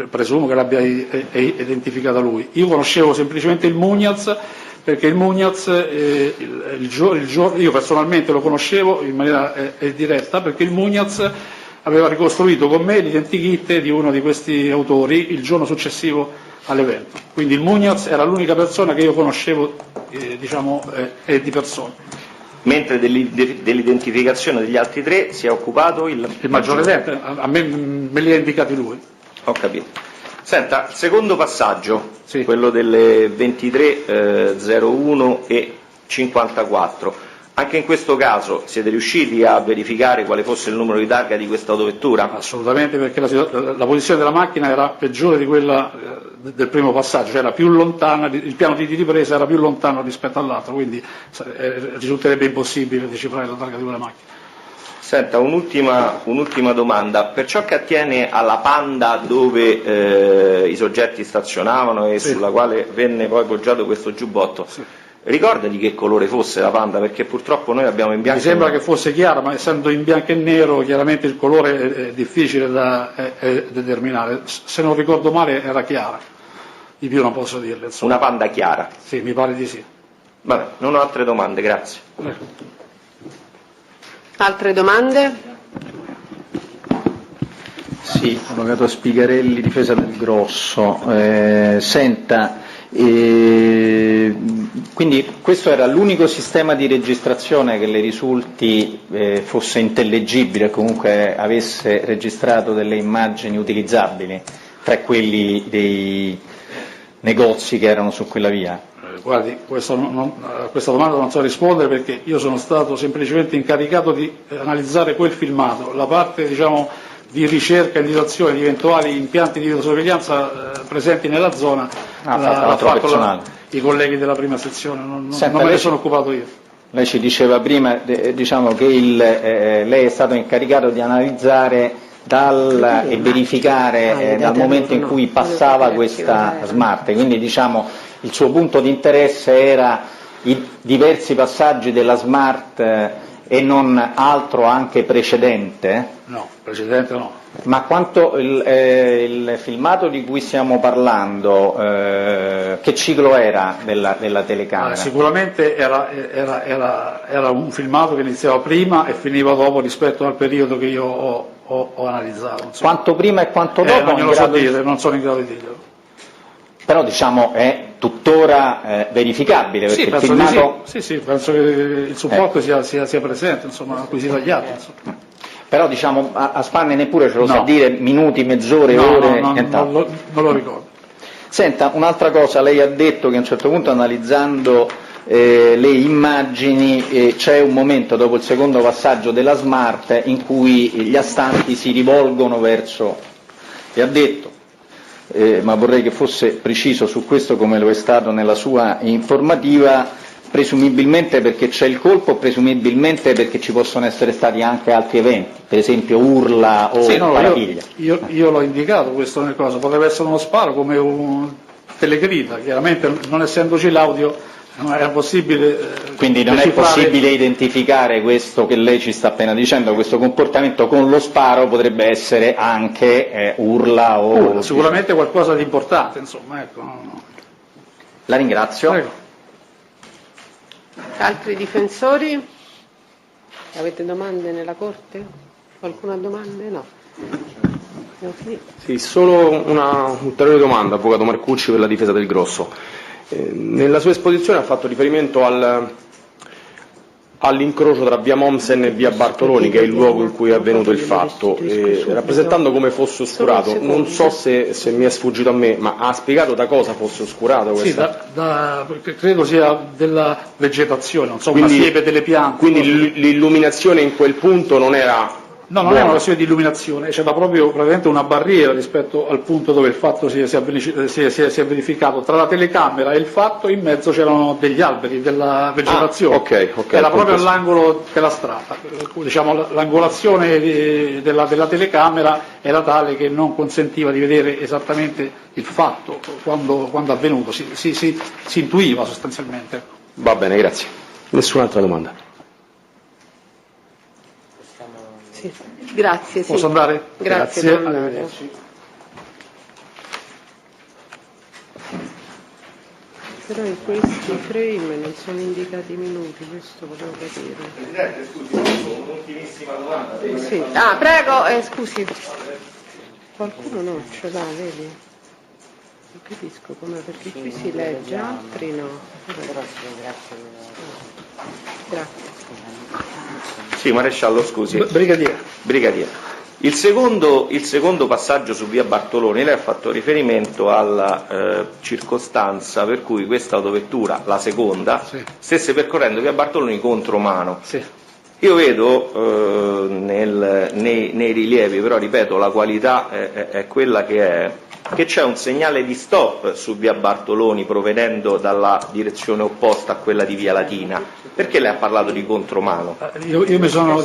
presumo che l'abbia identificata lui. Io conoscevo semplicemente il Muñoz, perché il Muñoz, io personalmente lo conoscevo in maniera diretta, perché il Muñoz aveva ricostruito con me l'identikit di uno di questi autori il giorno successivo all'evento. Quindi il Muñoz era l'unica persona che io conoscevo, diciamo, di persona. Mentre dell'identificazione degli altri 3 si è occupato il maggiore Dente, a me me li ha indicati lui. Ho capito. Senta, secondo passaggio, quello delle 23:01 e 54. Anche in questo caso siete riusciti a verificare quale fosse il numero di targa di questa autovettura? Assolutamente, perché la posizione della macchina era peggiore di quella del primo passaggio, cioè era più lontana, il piano di ripresa era più lontano rispetto all'altro, quindi risulterebbe impossibile decifrare la targa di quella macchina. Senta, un'ultima domanda. Per ciò che attiene alla Panda dove i soggetti stazionavano e sulla quale venne poi poggiato questo giubbotto, ricorda di che colore fosse la Panda, perché purtroppo noi abbiamo in bianco. Mi sembra che fosse chiara, ma essendo in bianco e nero chiaramente il colore è difficile da determinare. Se non ricordo male era chiara, di più non posso dirle. Una Panda chiara? Sì, mi pare di sì. Vabbè, non ho altre domande, grazie. Altre domande? Sì, avvocato Spigarelli, difesa del Grosso. Senta, quindi questo era l'unico sistema di registrazione che le risulti fosse intellegibile, comunque avesse registrato delle immagini utilizzabili tra quelli dei negozi che erano su quella via? Guardi, a questa domanda non so rispondere perché io sono stato semplicemente incaricato di analizzare quel filmato, la parte diciamo di ricerca e individuazione di eventuali impianti di videosorveglianza presenti nella zona l'ha fatto i colleghi della prima sezione, non me ne sono occupato io. Lei ci diceva prima diciamo che lei è stato incaricato di analizzare e verificare dal momento in cui passava questa smart, quindi diciamo il suo punto di interesse era i diversi passaggi della smart e non altro anche precedente? No, precedente no. Ma quanto il filmato di cui stiamo parlando, che ciclo era della telecamera? Sicuramente era un filmato che iniziava prima e finiva dopo rispetto al periodo che io ho analizzato. Insomma. Quanto prima e quanto dopo? Non glielo so dire, non sono in grado di dirlo. Però diciamo è tuttora verificabile, perché sì, il filmato... Sì, penso che il supporto sia presente, insomma, acquisito agli atti. Insomma. Però diciamo a spanne neppure ce lo sa dire, minuti, mezz'ore, ore, non lo ricordo. Senta, un'altra cosa, lei ha detto che a un certo punto analizzando le immagini c'è un momento dopo il secondo passaggio della smart in cui gli astanti si rivolgono verso, e ha detto, ma vorrei che fosse preciso su questo come lo è stato nella sua informativa, presumibilmente perché c'è il colpo, presumibilmente perché ci possono essere stati anche altri eventi, per esempio urla o parapiglia. Io l'ho indicato questo nel caso, poteva essere uno sparo come un telegrida, chiaramente non essendoci l'audio non era possibile. Quindi non è possibile identificare questo che lei ci sta appena dicendo, questo comportamento con lo sparo potrebbe essere anche urla o... Sicuramente qualcosa di importante, insomma, ecco. La ringrazio. Prego. Altri difensori? Avete domande nella Corte? Qualcuno ha domande? No. Sì, solo una ulteriore domanda, avvocato Marcucci, per la difesa del Grosso. Nella sua esposizione ha fatto riferimento all'incrocio tra via Mommsen e via Bartoloni, che è il luogo in cui è avvenuto il fatto, rappresentando come fosse oscurato. Non so se mi è sfuggito a me, ma ha spiegato da cosa fosse oscurato questo? Sì, credo sia della vegetazione, non so, una siepe delle piante. Quindi l'illuminazione in quel punto non era... No, non è una questione di illuminazione, c'era proprio praticamente una barriera rispetto al punto dove il fatto si è verificato. Tra la telecamera e il fatto in mezzo c'erano degli alberi, della vegetazione. Okay, era proprio all'angolo della strada. Diciamo, l'angolazione della telecamera era tale che non consentiva di vedere esattamente il fatto quando è avvenuto, si intuiva sostanzialmente. Va bene, grazie. Nessun'altra domanda? Grazie. Sì. Posso andare? Grazie. Arrivederci. Però in questi frame non sono indicati i minuti, questo volevo capire. Presidente, scusi, un'ultimissima domanda. Sì. Prego, scusi. Qualcuno no, ce l'ha, vedi? Non capisco com'è, perché qui si legge, altri no. Grazie. Sì, maresciallo, scusi. Brigadiere. Il secondo passaggio su via Bartoloni, lei ha fatto riferimento alla circostanza per cui questa autovettura, la seconda, stesse percorrendo via Bartoloni contromano. Sì. Io vedo nei rilievi, però ripeto, la qualità è quella che è, che c'è un segnale di stop su via Bartoloni provenendo dalla direzione opposta a quella di via Latina. Perché lei ha parlato di contromano? Io mi sono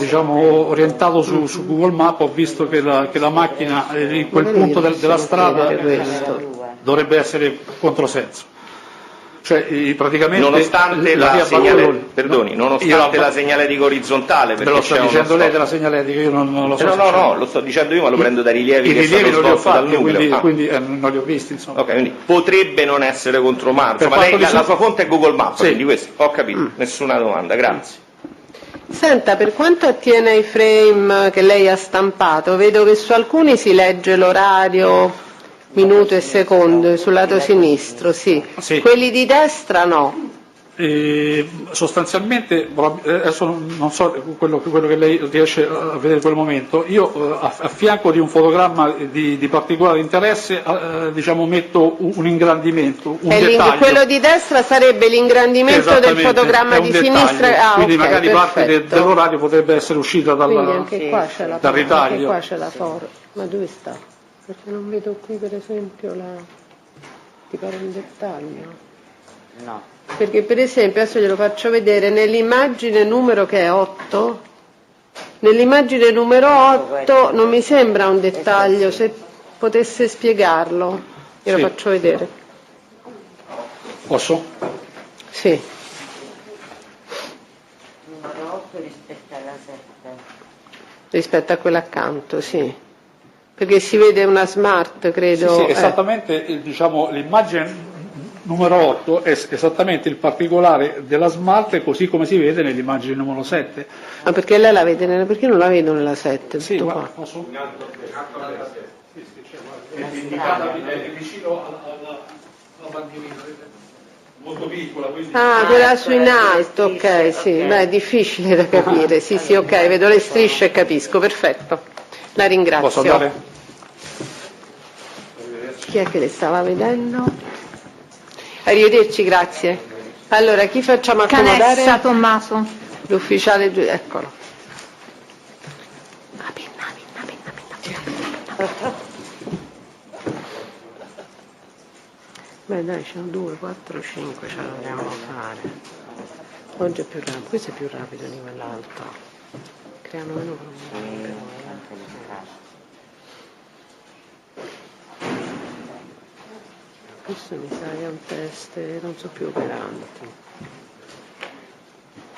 orientato su Google Maps, ho visto che la macchina in quel punto della strada dovrebbe essere controsenso. Cioè, praticamente nonostante la segnaletica orizzontale, perché me lo sta c'è dicendo uno lei della segnaletica, io non lo so. No, lo sto dicendo io, ma lo prendo dai rilievi che rilievi sono non li ho svolti dal fatti, nucleo. quindi non li ho visti, insomma. Ok, quindi potrebbe non essere contromarzo, Per ma lei, quanto la sua fonte è Google Maps, Sì. quindi questo, ho capito, nessuna domanda, grazie. Senta, per quanto attiene ai frame che lei ha stampato, vedo che su alcuni si legge l'orario, minuto e secondo, sul lato sinistro, sì. Sì. Quelli di destra no. Sostanzialmente, adesso non so quello che lei riesce a vedere in quel momento, io a fianco di un fotogramma di particolare interesse diciamo metto un ingrandimento, un dettaglio. Quello di destra sarebbe l'ingrandimento del fotogramma di sinistra, quindi okay, magari parte perfetto. dell'orario potrebbe essere uscita Quindi anche qua c'è la dal ritaglio. Anche qua c'è la forma. Ma dove sta? Perché non vedo qui per esempio ti pare un dettaglio? No. Perché per esempio, adesso glielo faccio vedere, nell'immagine numero che è 8, nell'immagine numero 8 non mi sembra un dettaglio, se potesse spiegarlo, glielo faccio vedere. Posso? Sì. Numero 8 rispetto alla 7. Rispetto a quella accanto, sì. Perché si vede una smart, credo. Sì, esattamente, diciamo, l'immagine numero 8 è esattamente il particolare della smart così come si vede nell'immagine numero 7. Ma perché lei la vede perché non la vedo nella 7? Sì, tutto guarda, qua. posso? È indicata vicino alla bandierina, molto piccola. Quindi... Ah, quella su in alto, ok, sì. Beh, è difficile da capire. Sì, sì, ok, vedo le strisce e capisco, perfetto. La ringrazio. Posso andare? Chi è che le stava vedendo? Arrivederci, grazie. Allora, chi facciamo accomodare? Canessa Tommaso. L'ufficiale, eccolo. Beh dai, c'è un 2, 4, 5, ce la dobbiamo fare. Oggi è più rapido, questo è più rapido di quell'altro. Creano meno problemi. Questo mi sa che è un test, non so più operanti.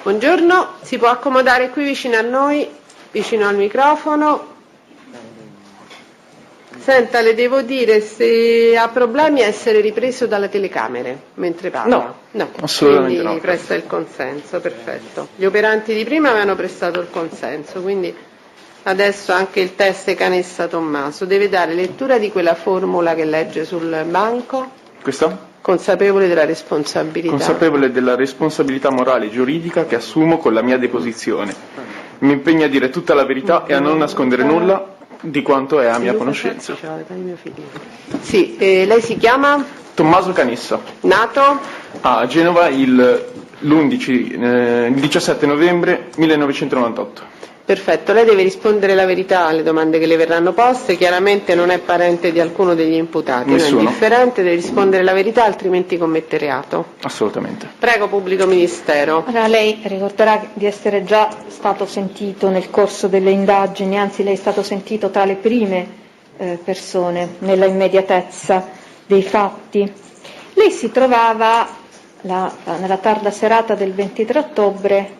Buongiorno, si può accomodare qui vicino a noi, vicino al microfono. Senta, le devo dire se ha problemi a essere ripreso dalle telecamere mentre parla. No, assolutamente quindi no. presta il consenso, perfetto. Gli operanti di prima avevano prestato il consenso, quindi adesso anche il test Canessa Tommaso deve dare lettura di quella formula che legge sul banco. Questo? Consapevole della responsabilità. Consapevole della responsabilità morale e giuridica che assumo con la mia deposizione. Mi impegno a dire tutta la verità e a non nascondere nulla di quanto è a mia conoscenza. Sì, lei si chiama? Tommaso Canessa. Nato? A Genova il 17 novembre 1998. Perfetto, lei deve rispondere la verità alle domande che le verranno poste, chiaramente non è parente di alcuno degli imputati, Nessuno. non è indifferente, deve rispondere la verità altrimenti commette reato. Assolutamente. Prego pubblico ministero. Allora, lei ricorderà di essere già stato sentito nel corso delle indagini, anzi lei è stato sentito tra le prime persone nella immediatezza dei fatti. Lei si trovava nella tarda serata del 23 ottobre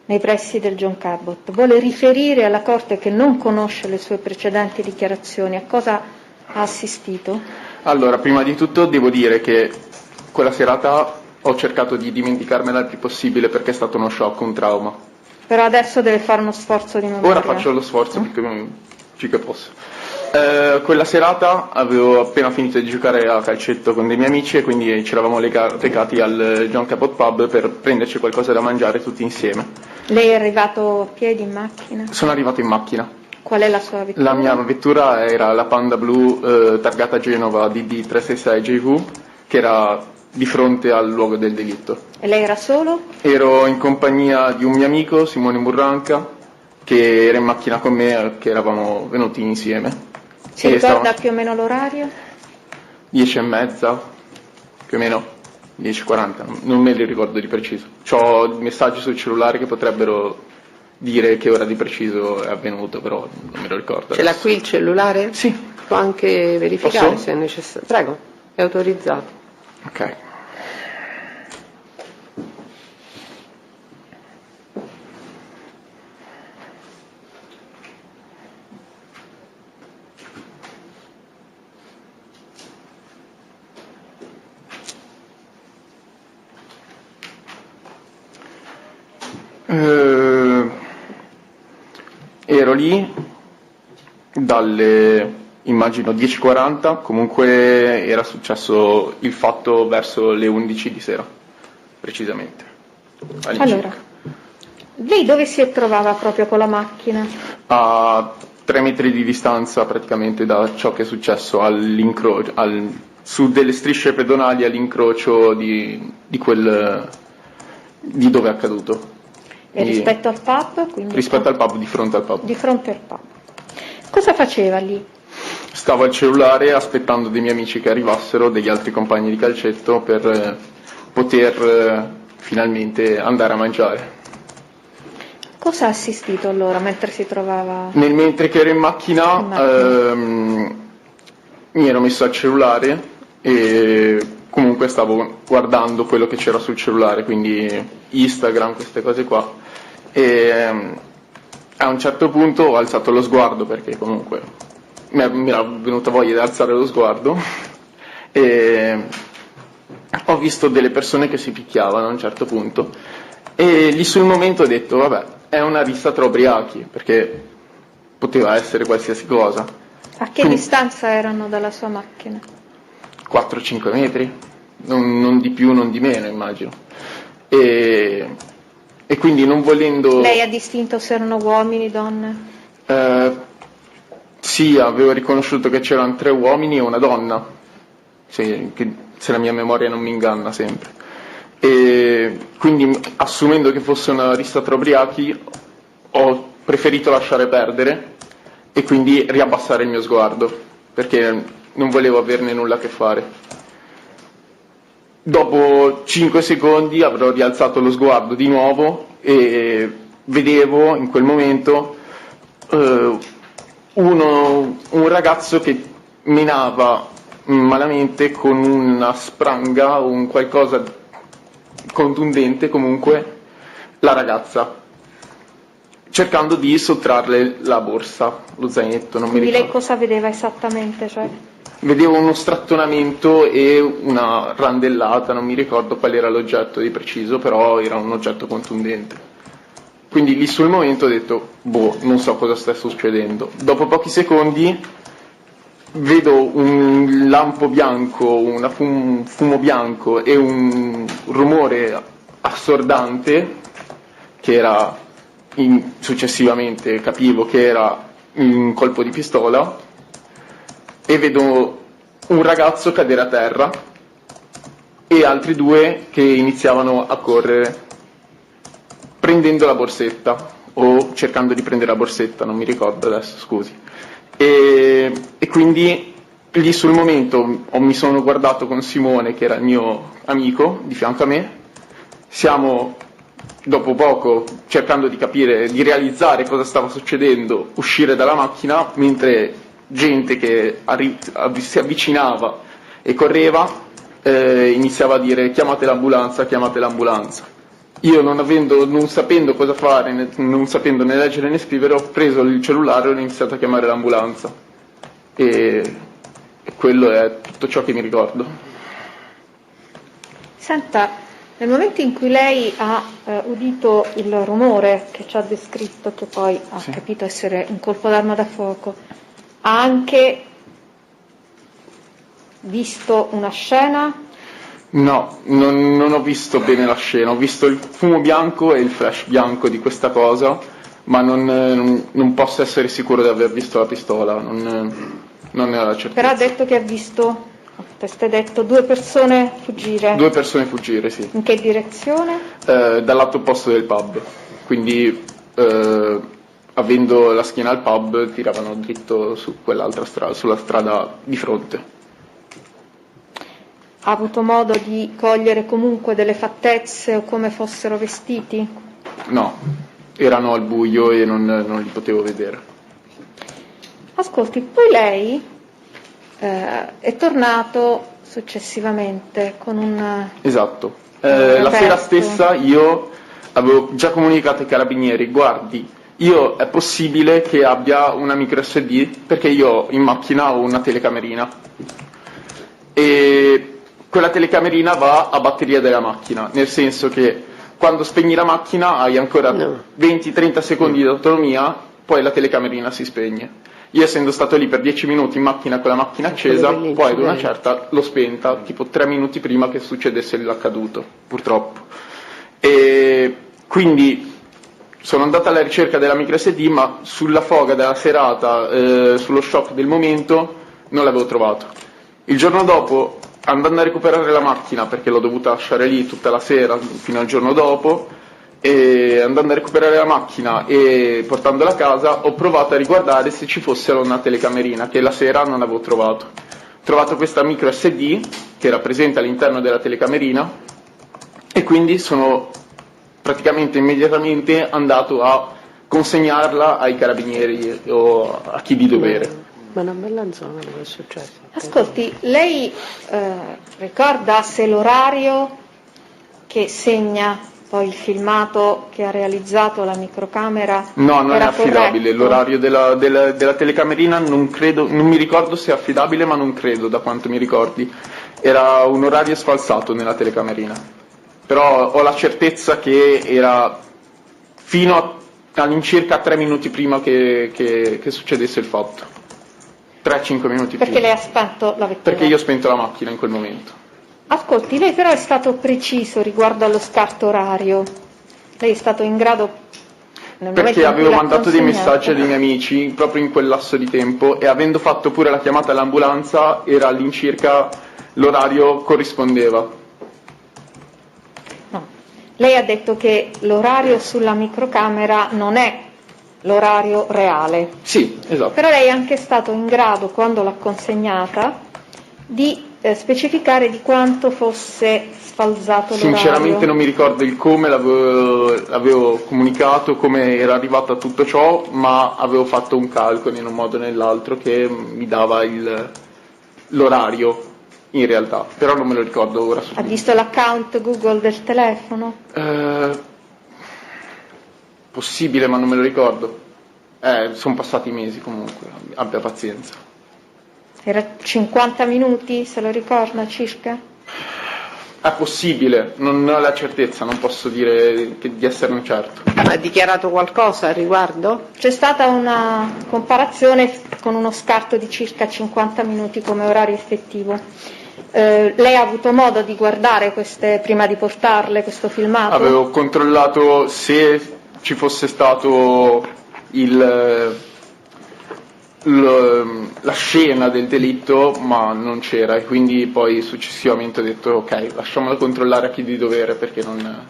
nei pressi del John Cabot. Vuole riferire alla Corte che non conosce le sue precedenti dichiarazioni. A cosa ha assistito? Allora, prima di tutto devo dire che quella serata ho cercato di dimenticarmela il più possibile perché è stato uno shock, un trauma. Però adesso deve fare uno sforzo di memoria. Ora faccio lo sforzo perché sì che posso. Quella serata avevo appena finito di giocare a calcetto con dei miei amici e quindi ci eravamo recati al John Cabot Pub per prenderci qualcosa da mangiare tutti insieme. Lei è arrivato a piedi in macchina? Sono arrivato in macchina. Qual è la sua vettura? La mia vettura era la Panda blu targata Genova DD366 JV che era di fronte al luogo del delitto. E lei era solo? Ero in compagnia di un mio amico, Simone Burranca, che era in macchina con me, che eravamo venuti insieme. Si ricorda più o meno l'orario? 10:30, più o meno 10:40, non me li ricordo di preciso. Ho messaggi sul cellulare che potrebbero dire che ora di preciso è avvenuto, però non me lo ricordo. Ce l'ha qui il cellulare? Sì. Può anche verificare Posso? se è necessario. Prego, è autorizzato. Ok. ero lì dalle, immagino, 10:40, comunque era successo il fatto verso le 11 di sera, precisamente. Allora, lei dove si trovava proprio con la macchina? A 3 metri di distanza praticamente da ciò che è successo all'incrocio, su delle strisce pedonali all'incrocio di dove è accaduto. E rispetto al pub? Quindi rispetto al pub, di fronte al pub. Di fronte al pub. Cosa faceva lì? Stavo al cellulare aspettando dei miei amici che arrivassero, degli altri compagni di calcetto, per poter finalmente andare a mangiare. Cosa ha assistito allora mentre si trovava? Mentre che ero in macchina, mi ero messo al cellulare e comunque stavo guardando quello che c'era sul cellulare, quindi Instagram, queste cose qua, e a un certo punto ho alzato lo sguardo perché comunque mi era venuta voglia di alzare lo sguardo e ho visto delle persone che si picchiavano a un certo punto e lì sul momento ho detto vabbè, è una rissa tra ubriachi, perché poteva essere qualsiasi cosa. A che distanza erano dalla sua macchina? 4-5 metri, non di più, non di meno, immagino. E quindi non volendo... Lei ha distinto se erano uomini, donne? Sì, avevo riconosciuto che c'erano 3 uomini e una donna, se la mia memoria non mi inganna sempre. E quindi, assumendo che fosse una rissa tra ubriachi, ho preferito lasciare perdere e quindi riabbassare il mio sguardo, perché non volevo averne nulla a che fare. Dopo 5 secondi avrò rialzato lo sguardo di nuovo e vedevo in quel momento un ragazzo che menava malamente con una spranga o un qualcosa contundente, comunque, la ragazza, cercando di sottrarle la borsa, lo zainetto, non mi Quindi ricordo. lei cosa vedeva esattamente? Cioè? Vedevo uno strattonamento e una randellata, non mi ricordo qual era l'oggetto di preciso, però era un oggetto contundente. Quindi lì sul momento ho detto, non so cosa sta succedendo. Dopo pochi secondi vedo un lampo bianco, un fumo bianco e un rumore assordante che era, successivamente capivo che era un colpo di pistola, e vedo un ragazzo cadere a terra e altri 2 che iniziavano a correre prendendo la borsetta o cercando di prendere la borsetta, non mi ricordo adesso, scusi. E quindi lì sul momento mi sono guardato con Simone, che era il mio amico di fianco a me, siamo dopo poco, cercando di capire, di realizzare cosa stava succedendo, uscire dalla macchina, mentre gente che si avvicinava e correva iniziava a dire chiamate l'ambulanza, chiamate l'ambulanza. Io non sapendo cosa fare, non sapendo né leggere né scrivere, ho preso il cellulare e ho iniziato a chiamare l'ambulanza. E quello è tutto ciò che mi ricordo. Senta, nel momento in cui lei ha udito il rumore che ci ha descritto, che poi ha capito essere un colpo d'arma da fuoco, ha anche visto una scena? No, non ho visto bene la scena, ho visto il fumo bianco e il flash bianco di questa cosa, ma non posso essere sicuro di aver visto la pistola, non ne ho la certezza. Però ha detto che ha visto, avete detto, 2 persone fuggire. 2 persone fuggire, sì. In che direzione? Dal lato opposto del pub, quindi avendo la schiena al pub tiravano dritto su quell'altra strada, sulla strada di fronte. Ha avuto modo di cogliere comunque delle fattezze o come fossero vestiti? No, erano al buio e non li potevo vedere. Ascolti, poi lei è tornato successivamente con un... Esatto, la sera stessa io avevo già comunicato ai carabinieri, guardi, è possibile che abbia una micro SD perché io in macchina ho una telecamerina e quella telecamerina va a batteria della macchina, nel senso che quando spegni la macchina hai ancora 20-30 secondi di autonomia poi la telecamerina si spegne. Io essendo stato lì per 10 minuti in macchina con la macchina accesa, poi ad una certa l'ho spenta, tipo 3 minuti prima che succedesse l'accaduto, purtroppo. E quindi sono andato alla ricerca della microSD, ma sulla foga della serata, sullo shock del momento, non l'avevo trovato. Il giorno dopo, andando a recuperare la macchina, perché l'ho dovuta lasciare lì tutta la sera fino al giorno dopo, e andando a recuperare la macchina e portandola a casa, ho provato a riguardare se ci fosse una telecamerina, che la sera non avevo trovato. Ho trovato questa micro SD che era presente all'interno della telecamerina e quindi sono praticamente immediatamente andato a consegnarla ai carabinieri o a chi di dovere. Ma una bella zona dove è successo. Ascolti, lei ricorda se l'orario che segna poi il filmato che ha realizzato la microcamera No, non è era affidabile, corretto? l'orario della telecamerina non mi ricordo se è affidabile, ma non credo, da quanto mi ricordi. Era un orario sfalsato nella telecamerina, però ho la certezza che era fino all'incirca 3 minuti prima che succedesse il fatto. 3-5 minuti Perché prima. lei ha spento la vettura? Perché io ho spento la macchina in quel momento. Ascolti, lei però è stato preciso riguardo allo scarto orario. Lei è stato in grado... nel momento Perché in cui avevo l'ha mandato dei consegnato- messaggi ai miei amici proprio in quel lasso di tempo e avendo fatto pure la chiamata all'ambulanza era all'incirca l'orario corrispondeva. No. Lei ha detto che l'orario sulla microcamera non è l'orario reale. Sì, esatto. Però lei è anche stato in grado, quando l'ha consegnata, di specificare di quanto fosse sfalsato l'orario. Sinceramente non mi ricordo il come l'avevo comunicato, come era arrivato a tutto ciò, ma avevo fatto un calcolo in un modo o nell'altro che mi dava l'orario in realtà, però non me lo ricordo ora. Ha visto l'account Google del telefono? Possibile, ma non me lo ricordo. Sono passati mesi comunque, abbia pazienza. Era 50 minuti, se lo ricorda circa? È possibile, non ho la certezza, non posso dire di esserne certo. Ha dichiarato qualcosa al riguardo? C'è stata una comparazione con uno scarto di circa 50 minuti come orario effettivo. Lei ha avuto modo di guardare prima di portarle questo filmato? Avevo controllato se ci fosse stato la scena del delitto, ma non c'era e quindi poi successivamente ho detto ok, lasciamolo controllare a chi di dovere perché non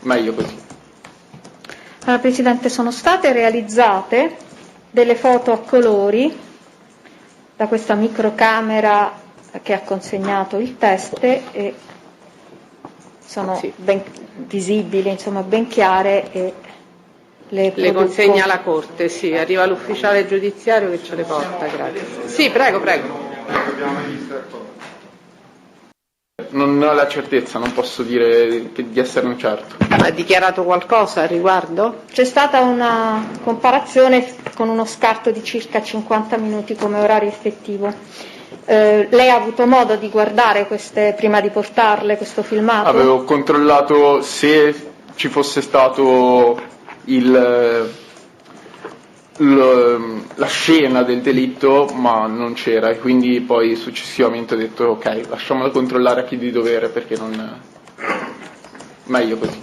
meglio così. Allora, Presidente, sono state realizzate delle foto a colori da questa microcamera che ha consegnato il test e sono ben visibili, insomma ben chiare e Le consegna la Corte, sì, arriva l'ufficiale giudiziario che ce le porta, grazie. Sì, prego, prego. Non ho la certezza, non posso dire di esserne certo. Ha dichiarato qualcosa al riguardo? C'è stata una comparazione con uno scarto di circa 50 minuti come orario effettivo. Lei ha avuto modo di guardare prima di portarle questo filmato? Avevo controllato se ci fosse stato la scena del delitto, ma non c'era e quindi poi successivamente ho detto ok, lasciamolo controllare a chi di dovere perché non meglio così.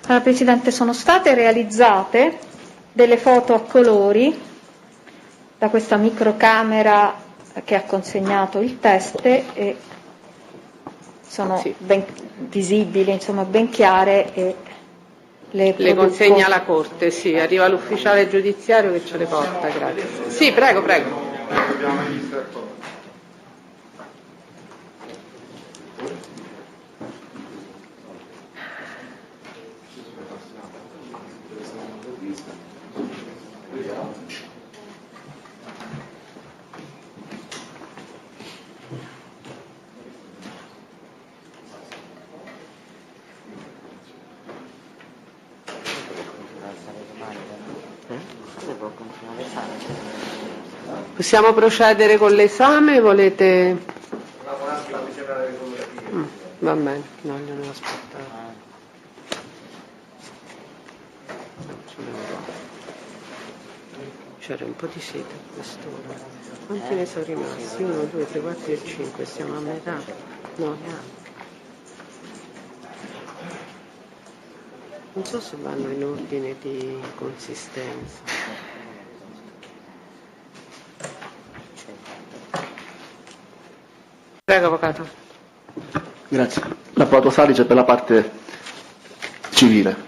Allora, Presidente, sono state realizzate delle foto a colori da questa microcamera che ha consegnato il test e sono ben visibili, insomma ben chiare e le consegna la Corte, sì, arriva l'ufficiale giudiziario che ce le porta, grazie. Sì, prego, prego. Possiamo procedere con l'esame? Volete? Va bene, no, glielo devo aspettare. C'era un po' di sete a quest'ora. Quanti ne sono rimasti? 1, 2, 3, 4 e 5, siamo a metà. No, neanche. Non so se vanno in ordine di consistenza. Prego, Avvocato. Grazie. L'Avvocato Salice per la parte civile.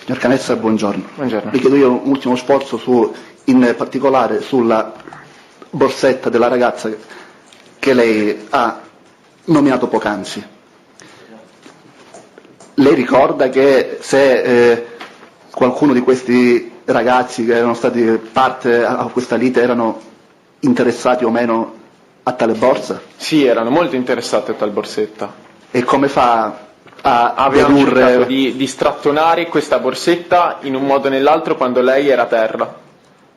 Signor Canessa, buongiorno. Buongiorno. Le chiedo io un ultimo sforzo in particolare sulla borsetta della ragazza che lei ha nominato poc'anzi. Lei ricorda che se qualcuno di questi ragazzi che erano stati parte a questa lite erano interessati o meno a tale borsa? Sì, erano molto interessati a tal borsetta. E come fa a Avevano dedurre... cercato di strattonare questa borsetta in un modo o nell'altro quando lei era a terra.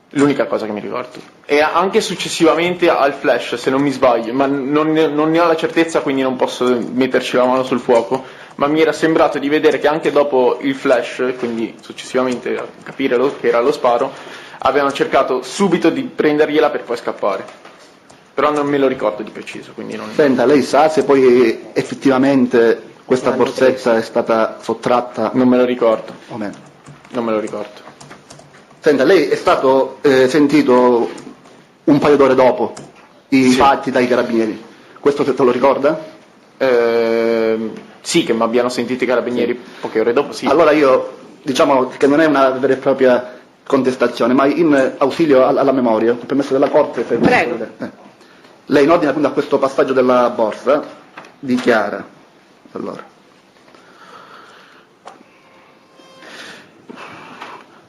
L'unica cosa che mi ricordo. E anche successivamente al flash, se non mi sbaglio, ma non ne ho la certezza, quindi non posso metterci la mano sul fuoco, ma mi era sembrato di vedere che anche dopo il flash, quindi successivamente a capire che era lo sparo, avevano cercato subito di prendergliela per poi scappare. Però non me lo ricordo di preciso, quindi non... Senta, lei sa se poi effettivamente questa borsetta è stata sottratta? Non me lo ricordo. O meno? Non me lo ricordo. Senta, lei è stato sentito un paio d'ore dopo i fatti dai carabinieri. Questo se te lo ricorda? Sì, che mi abbiano sentito i carabinieri poche ore dopo, sì. Allora io, diciamo che non è una vera e propria contestazione, ma in ausilio alla memoria, con permesso della Corte... Prego. Lei in ordine appunto a questo passaggio della borsa dichiara, allora,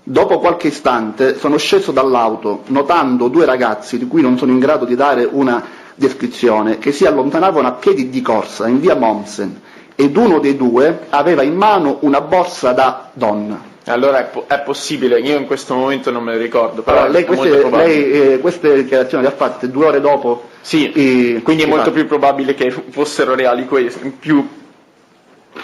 dopo qualche istante sono sceso dall'auto notando due ragazzi di cui non sono in grado di dare una descrizione che si allontanavano a piedi di corsa in via Mommsen ed uno dei due aveva in mano una borsa da donna. Allora è possibile, io in questo momento non me lo ricordo, però Allora, è molto probabile. lei queste dichiarazioni le ha fatte 2 ore dopo? Sì, quindi è molto più probabile che fossero reali queste, più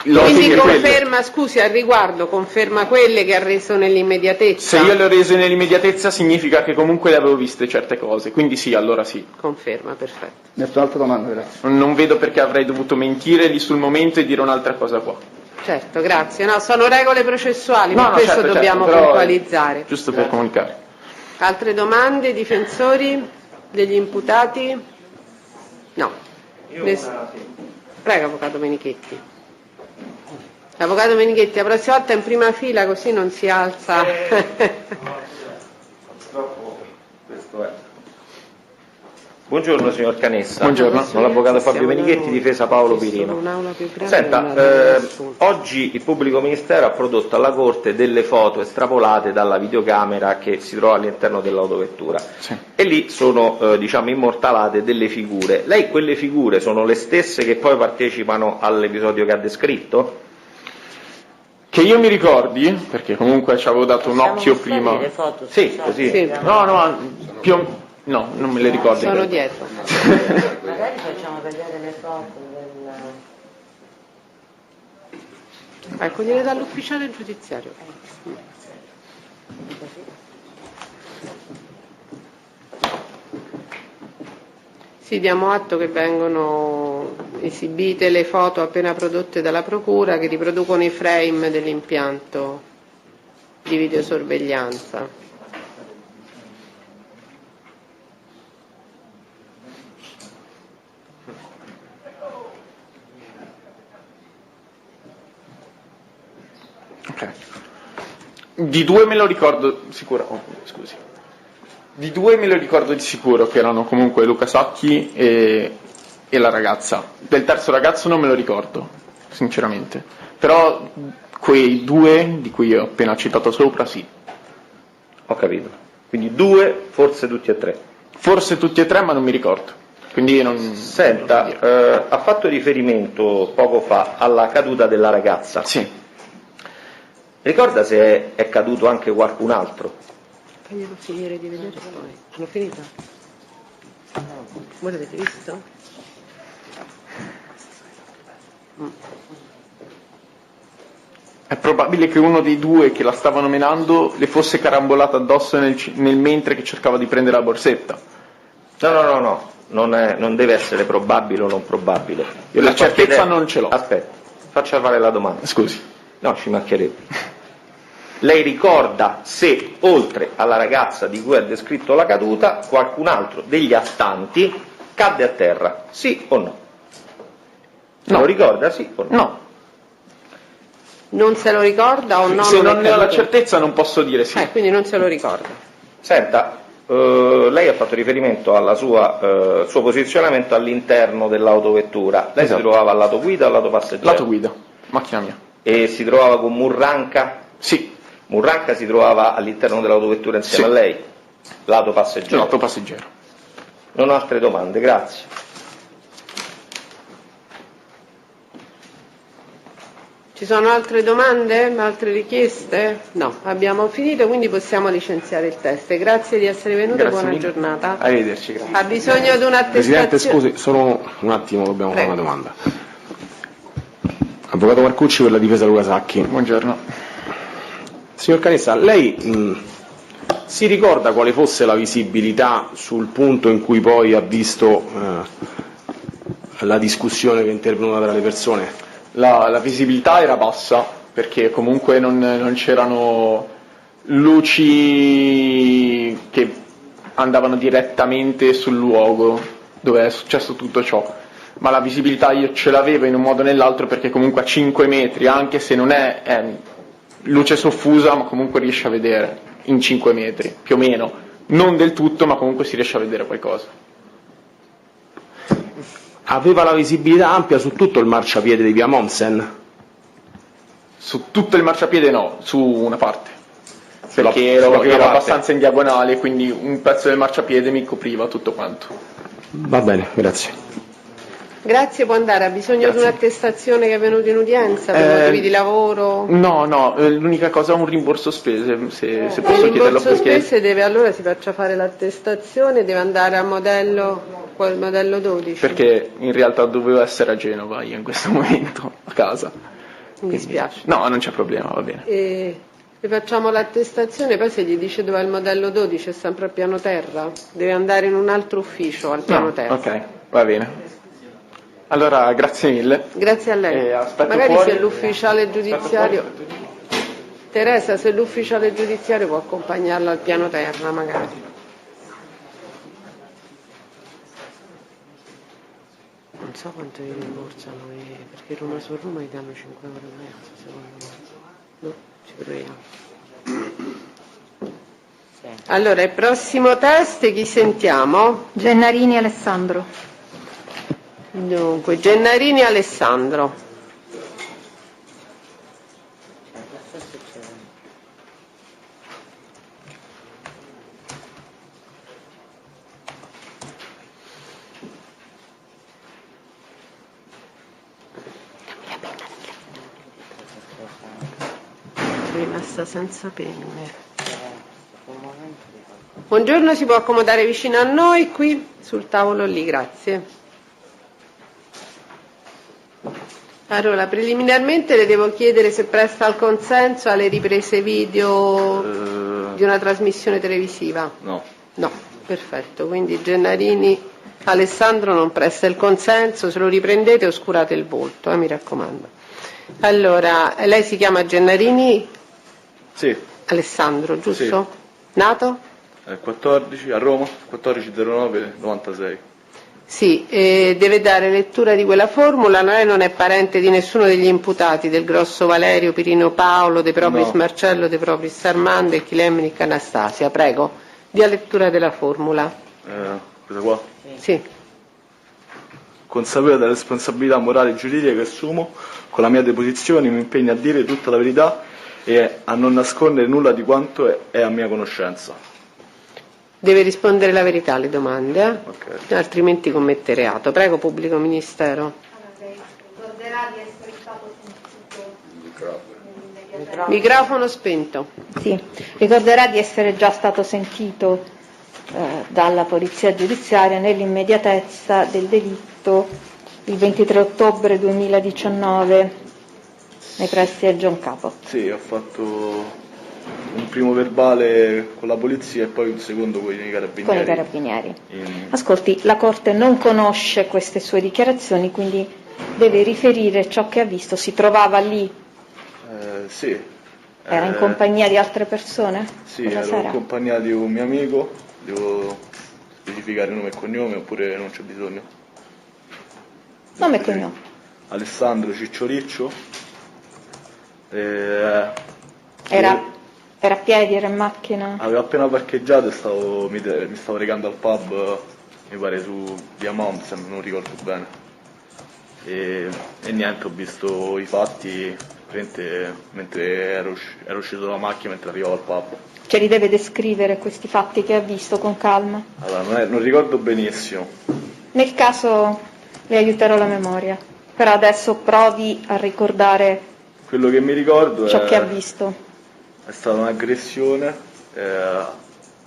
Quindi conferma, scusi, al riguardo, conferma quelle che ha reso nell'immediatezza? Se io le ho rese nell'immediatezza significa che comunque le avevo viste certe cose, quindi sì, allora sì. Conferma, perfetto. Nessun'altra domanda, grazie. Non vedo perché avrei dovuto mentire lì sul momento e dire un'altra cosa qua. Certo, grazie. No, sono regole processuali, No, per no, questo certo, dobbiamo però, puntualizzare. Giusto per comunicare. Altre domande, difensori degli imputati? No. Prego, Avvocato Menichetti. Avvocato Menichetti, la prossima volta in prima fila così non si alza. Questo è. Buongiorno signor Canessa. Buongiorno. Sono l'avvocato Fabio Menichetti, difesa Paolo Pirino. Senta, oggi il pubblico ministero ha prodotto alla Corte delle foto estrapolate dalla videocamera che si trova all'interno dell'autovettura e lì sono diciamo immortalate delle figure. Lei quelle figure sono le stesse che poi partecipano all'episodio che ha descritto? Che io mi ricordi, perché comunque ci avevo dato un occhio prima. Le foto, sì, così. Sì. No, no, non me le ricordo. Sono dietro. Magari facciamo vedere le foto del... Ecco, gliele dall'ufficiale giudiziario. Sì, diamo atto che vengono esibite le foto appena prodotte dalla Procura che riproducono i frame dell'impianto di videosorveglianza. Ok. Di due me lo ricordo sicuro. Oh, scusi. Di due me lo ricordo di sicuro, che erano comunque Luca Sacchi e la ragazza. Del terzo ragazzo non me lo ricordo, sinceramente. Però quei due di cui ho appena citato sopra, sì. Ho capito. Quindi due, forse tutti e tre. Forse tutti e tre, ma non mi ricordo. Quindi non... Senta, ha fatto riferimento poco fa alla caduta della ragazza. Sì. Ricorda se è caduto anche qualcun altro? Faglielo finire di vedere poi. Sono finita? Voi l'avete visto? È probabile che uno dei due che la stavano menando le fosse carambolato addosso nel mentre che cercava di prendere la borsetta. No, non deve essere probabile o non probabile. Io La certezza non ce l'ho. Aspetta, faccia fare la domanda. Scusi. No, ci mancherebbe. Lei ricorda se, oltre alla ragazza di cui ha descritto la caduta, qualcun altro degli astanti cadde a terra? Sì o no? No. Lo ricorda, sì o no? No. Non se lo ricorda o no? Se non è ne ho la caduto? certezza non posso dire sì. Quindi non se lo ricorda. Senta, lei ha fatto riferimento al suo posizionamento all'interno dell'autovettura. Lei Esatto. si trovava al lato guida o al lato passeggero? Lato guida, macchina mia. E si trovava con Murranca? Sì. Murranca si trovava all'interno dell'autovettura insieme Sì. a lei? Lato passeggero? Lato passeggero. Non ho altre domande, grazie. Ci sono altre domande? Altre richieste? No, abbiamo finito, quindi possiamo licenziare il test. Grazie di essere venuto e Grazie buona mille. giornata. Arrivederci, grazie. Ha bisogno di un'attestazione? Presidente, scusi, solo un attimo, dobbiamo fare Prego. una domanda. Avvocato Marcucci per la difesa Luca Sacchi. Buongiorno. Signor Canessa, lei si ricorda quale fosse la visibilità sul punto in cui poi ha visto la discussione che è intervenuta tra le persone? La visibilità era bassa perché comunque non c'erano luci che andavano direttamente sul luogo dove è successo tutto ciò, ma la visibilità io ce l'avevo in un modo o nell'altro perché comunque a 5 metri, anche se non è luce soffusa, ma comunque riesce a vedere in 5 metri, più o meno, non del tutto, ma comunque si riesce a vedere qualcosa. Aveva la visibilità ampia su tutto il marciapiede di via Monsen? Su tutto il marciapiede no, su una parte, perché sulla prima ero parte. abbastanza in diagonale, quindi un pezzo del marciapiede mi copriva tutto quanto. Va bene, grazie. Grazie, può andare. Ha bisogno di un'attestazione che è venuto in udienza per motivi di lavoro? No, l'unica cosa è un rimborso spese, se Il posso chiederlo rimborso perché... spese allora si faccia fare l'attestazione, deve andare a quel modello 12. Perché in realtà dovevo essere a Genova io in questo momento, a casa. Mi dispiace. No, non c'è problema, va bene. E facciamo l'attestazione, poi se gli dice dov'è il modello 12 è sempre al piano terra, deve andare in un altro ufficio al piano terra. Ok, va bene. Allora, grazie mille. Grazie a lei. Aspetto Magari fuori. se l'ufficiale giudiziario, Teresa, se l'ufficiale giudiziario può accompagnarla al piano terra magari. Non so quanto gli rimborsano, perché Roma su Roma gli danno 5 euro e mezzo, secondo me. No, ci proviamo. Allora, il prossimo test chi sentiamo? Gennarini Alessandro. Dunque, Gennarini Alessandro. Rimasta senza penne. Buongiorno, si può accomodare vicino a noi qui sul tavolo lì, grazie. Allora, preliminarmente le devo chiedere se presta il consenso alle riprese video di una trasmissione televisiva. No. No, perfetto, quindi Gennarini Alessandro non presta il consenso, se lo riprendete oscurate il volto, mi raccomando. Allora, lei si chiama Gennarini Sì, Alessandro, giusto? Nato? 14 a Roma, 1409-96. Sì, deve dare lettura di quella formula, lei non è parente di nessuno degli imputati, del Grosso Valerio, Pirino Paolo, De Propris No. Marcello, De Propris Armando e Chilemnic Anastasia, prego, dia lettura della formula. Questa qua? Sì. Consapevole della responsabilità morale e giuridica che assumo, con la mia deposizione mi impegno a dire tutta la verità e a non nascondere nulla di quanto è a mia conoscenza. Deve rispondere la verità alle domande, Ok. altrimenti commette reato. Prego, pubblico ministero. Ricorderà di essere stato sentito. Microfono spento. Sì, ricorderà di essere già stato sentito dalla Polizia Giudiziaria nell'immediatezza del delitto il 23 ottobre 2019 nei pressi del John Cabot. Sì, ho fatto un primo verbale con la polizia e poi un secondo con i carabinieri. Con i carabinieri. Ascolti, la Corte non conosce queste sue dichiarazioni, quindi deve riferire ciò che ha visto. Si trovava lì? Sì. Era in compagnia di altre persone? Sì, quella ero sera? in compagnia di un mio amico, devo specificare nome e cognome oppure non c'è bisogno? Nome e cognome. Alessandro Ciccioriccio. Era a piedi, era in macchina? Avevo appena parcheggiato e mi stavo recando al pub, mi pare su via Mountain, non ricordo bene. E niente, ho visto i fatti mentre ero uscito dalla macchina mentre arrivavo al pub. Ce li deve descrivere questi fatti che ha visto con calma? Allora, non ricordo benissimo. Nel caso le aiuterò la memoria, però adesso provi a ricordare Quello che mi ricordo ciò che ha visto. È stata un'aggressione,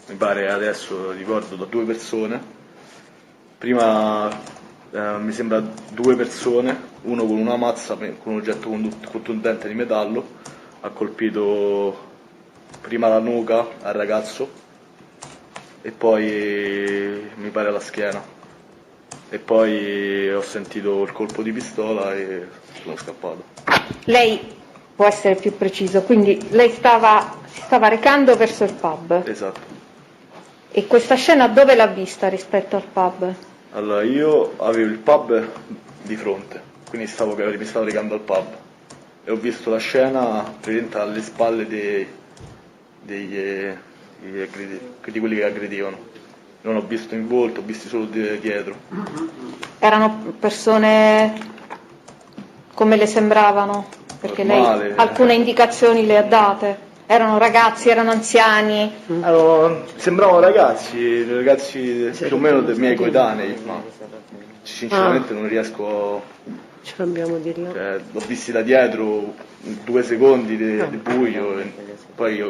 mi pare adesso ricordo da 2 persone. Prima mi sembra 2 persone, uno con una mazza, con un oggetto contundente di metallo, ha colpito prima la nuca al ragazzo e poi mi pare la schiena. E poi ho sentito il colpo di pistola e sono scappato. Lei può essere più preciso, quindi lei si stava recando verso il pub. Esatto. E questa scena dove l'ha vista rispetto al pub? Allora, io avevo il pub di fronte, quindi mi stavo recando al pub e ho visto la scena presente alle spalle di quelli che aggredivano. Non ho visto in volto, ho visto solo dietro. Erano persone come le sembravano? Perché Normale. Lei alcune indicazioni le ha date. Erano ragazzi, erano anziani? Sembravano ragazzi più o meno dei miei coetanei, ma sinceramente non riesco. Ce l'abbiamo di là. L'ho visti da dietro 2 secondi di buio e poi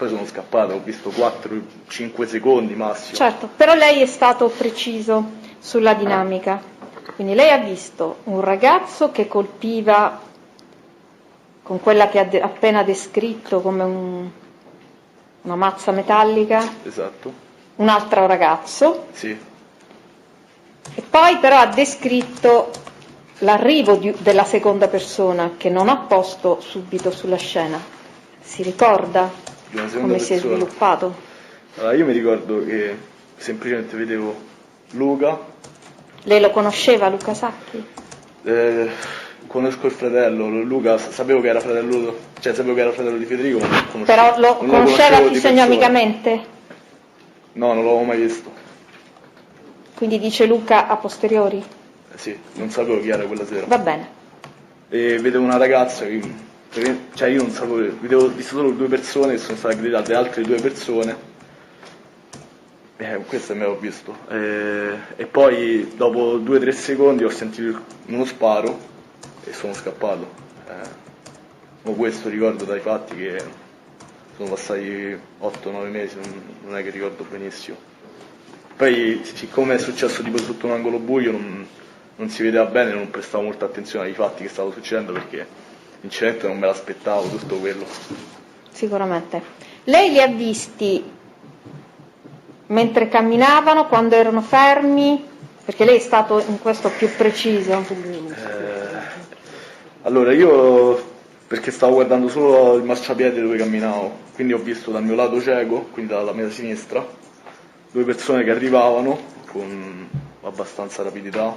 sono scappato, ho visto 4-5 secondi massimo. Certo, però lei è stato preciso sulla dinamica. Quindi lei ha visto un ragazzo che colpiva con quella che ha appena descritto come una mazza metallica. Esatto. Un altro ragazzo. Sì. E poi però ha descritto l'arrivo della seconda persona che non ha posto subito sulla scena. Si ricorda come si è sviluppato? Allora, io mi ricordo che semplicemente vedevo Luca. Lei lo conosceva, Luca Sacchi? Conosco il fratello, Luca, sapevo che era fratello di Federico, ma non conoscevo. Però lo conosceva fisionomicamente? No, non l'avevo mai visto. Quindi dice Luca a posteriori? Sì, non sapevo chi era quella sera. Va bene. E vedevo una ragazza che, io non sapevo, ho visto solo 2 persone che sono state aggredite, altre 2 persone. Questo me l'ho visto. E poi dopo 2-3 secondi ho sentito uno sparo e sono scappato. Questo ricordo dai fatti che sono passati 8-9 mesi, non è che ricordo benissimo. Poi siccome è successo tipo sotto un angolo buio non si vedeva bene, non prestavo molta attenzione ai fatti che stavano succedendo perché sinceramente non me l'aspettavo tutto quello. Sicuramente. Lei li ha visti mentre camminavano, quando erano fermi? Perché lei è stato in questo più preciso. Allora io, perché stavo guardando solo il marciapiede dove camminavo, quindi ho visto dal mio lato cieco, quindi dalla mia sinistra, 2 persone che arrivavano con abbastanza rapidità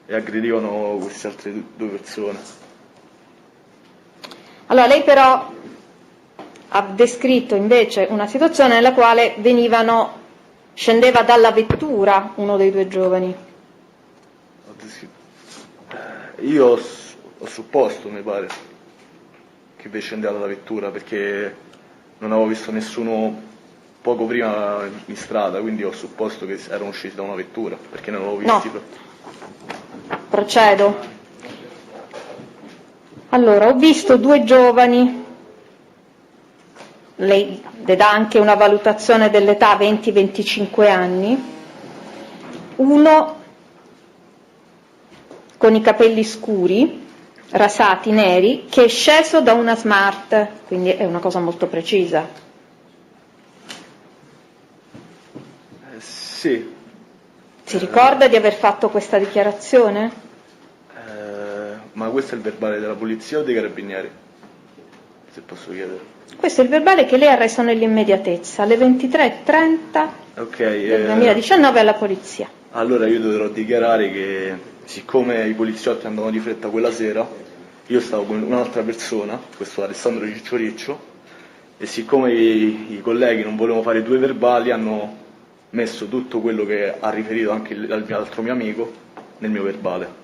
e aggredivano queste altre 2 persone. Allora lei però ha descritto invece una situazione nella quale scendeva dalla vettura uno dei 2 giovani. Io ho supposto, mi pare, che scendeva dalla vettura perché non avevo visto nessuno poco prima in strada, quindi ho supposto che erano usciti da una vettura perché non l'avevo visti. No. Procedo. Allora, ho visto 2 giovani. Lei le dà anche una valutazione dell'età, 20-25 anni, uno con i capelli scuri rasati neri che è sceso da una Smart, quindi è una cosa molto precisa. Sì. Si ricorda di aver fatto questa dichiarazione? Ma questo è il verbale della polizia o dei carabinieri? Se posso chiedere. Questo è il verbale che lei ha reso nell'immediatezza, alle 23:30 del 2019 alla polizia. Allora io dovrò dichiarare che, siccome i poliziotti andavano di fretta quella sera, io stavo con un'altra persona, questo Alessandro Ciccioriccio, e siccome i colleghi non volevano fare due verbali, hanno messo tutto quello che ha riferito anche l'altro mio amico nel mio verbale.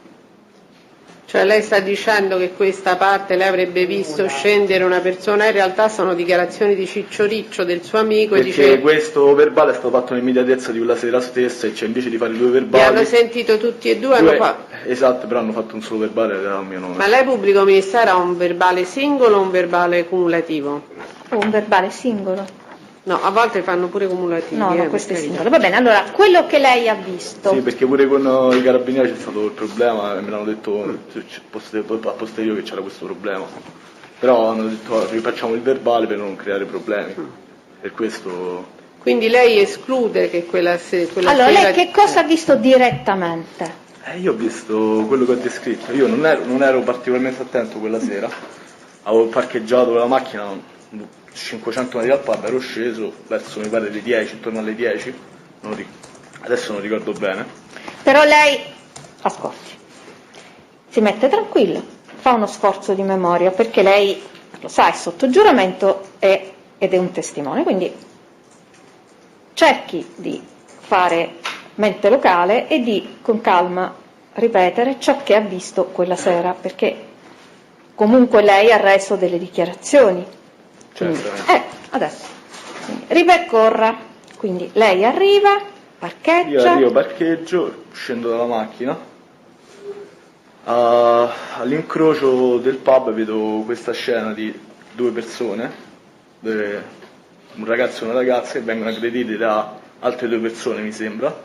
Cioè lei sta dicendo che questa parte lei avrebbe visto scendere una persona, in realtà sono dichiarazioni di Ciccioriccio, del suo amico, Perché e dice... questo verbale è stato fatto nell'immediatezza di quella sera stessa, e cioè invece di fare due Li verbali... hanno sentito tutti e due? Hanno fatto... Esatto, però hanno fatto un solo verbale ed era il mio nome. Ma lei pubblico ministero ha un verbale singolo o un verbale cumulativo? O un verbale singolo? No, a volte fanno pure cumulativi. No, questo è singolo. Va bene, allora, quello che lei ha visto... Sì, perché pure con i carabinieri c'è stato il problema e me l'hanno detto a posteriori che c'era questo problema. Però hanno detto rifacciamo il verbale per non creare problemi. Per questo... Quindi lei esclude che quella allora, sera... lei che cosa ha visto direttamente? Io ho visto quello che ho descritto. Io non ero particolarmente attento quella sera. Avevo parcheggiato la macchina 500 metri dal pub, ero sceso verso, mi pare, le 10, intorno alle 10, adesso non ricordo bene. Però lei, ascolti, si mette tranquillo, fa uno sforzo di memoria, perché lei, lo sa, è sotto giuramento ed è un testimone, quindi cerchi di fare mente locale e di, con calma, ripetere ciò che ha visto quella sera, perché comunque lei ha reso delle dichiarazioni. Adesso ripercorra, quindi lei arriva, parcheggia. Io arrivo, parcheggio, scendo dalla macchina, all'incrocio del pub vedo questa scena di due persone, un ragazzo e una ragazza, che vengono aggrediti da altre due persone, mi sembra,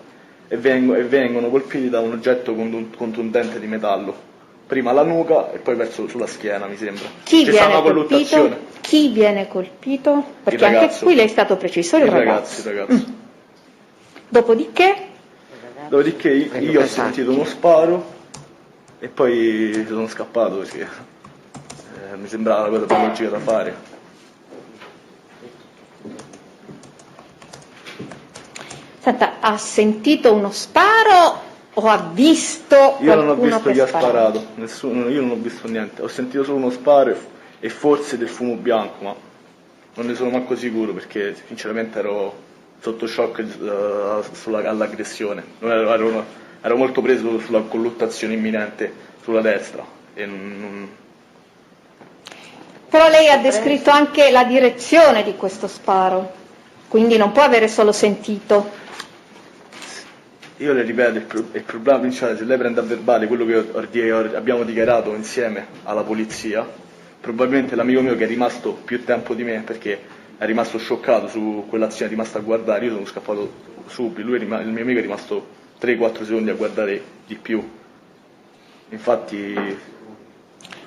e vengono colpiti da un oggetto contundente di metallo. Prima alla nuca e poi verso sulla schiena, mi sembra. Chi C'è viene stata una colpito? colluttazione. Chi viene colpito? Perché Il anche ragazzo. qui lei è stato preciso, il ragazzo. Il ragazzo. Dopodiché io ho sentito uno sparo e poi sono scappato perché mi sembrava la cosa più logica da fare. Senta, ha sentito uno sparo o ha visto Io non ho qualcuno visto che chi ha spara? sparato, io non ho visto niente, ho sentito solo uno sparo e forse del fumo bianco, ma non ne sono manco sicuro perché sinceramente ero sotto shock all'aggressione, ero molto preso sulla colluttazione imminente sulla destra. Però lei ha descritto anche la direzione di questo sparo, quindi non può avere solo sentito. Io le ripeto, il problema principale, se lei prende a verbale quello che abbiamo dichiarato insieme alla polizia, probabilmente l'amico mio che è rimasto più tempo di me, perché è rimasto scioccato su quell'azione, è rimasto a guardare, io sono scappato subito, il mio amico è rimasto 3-4 secondi a guardare di più. Infatti...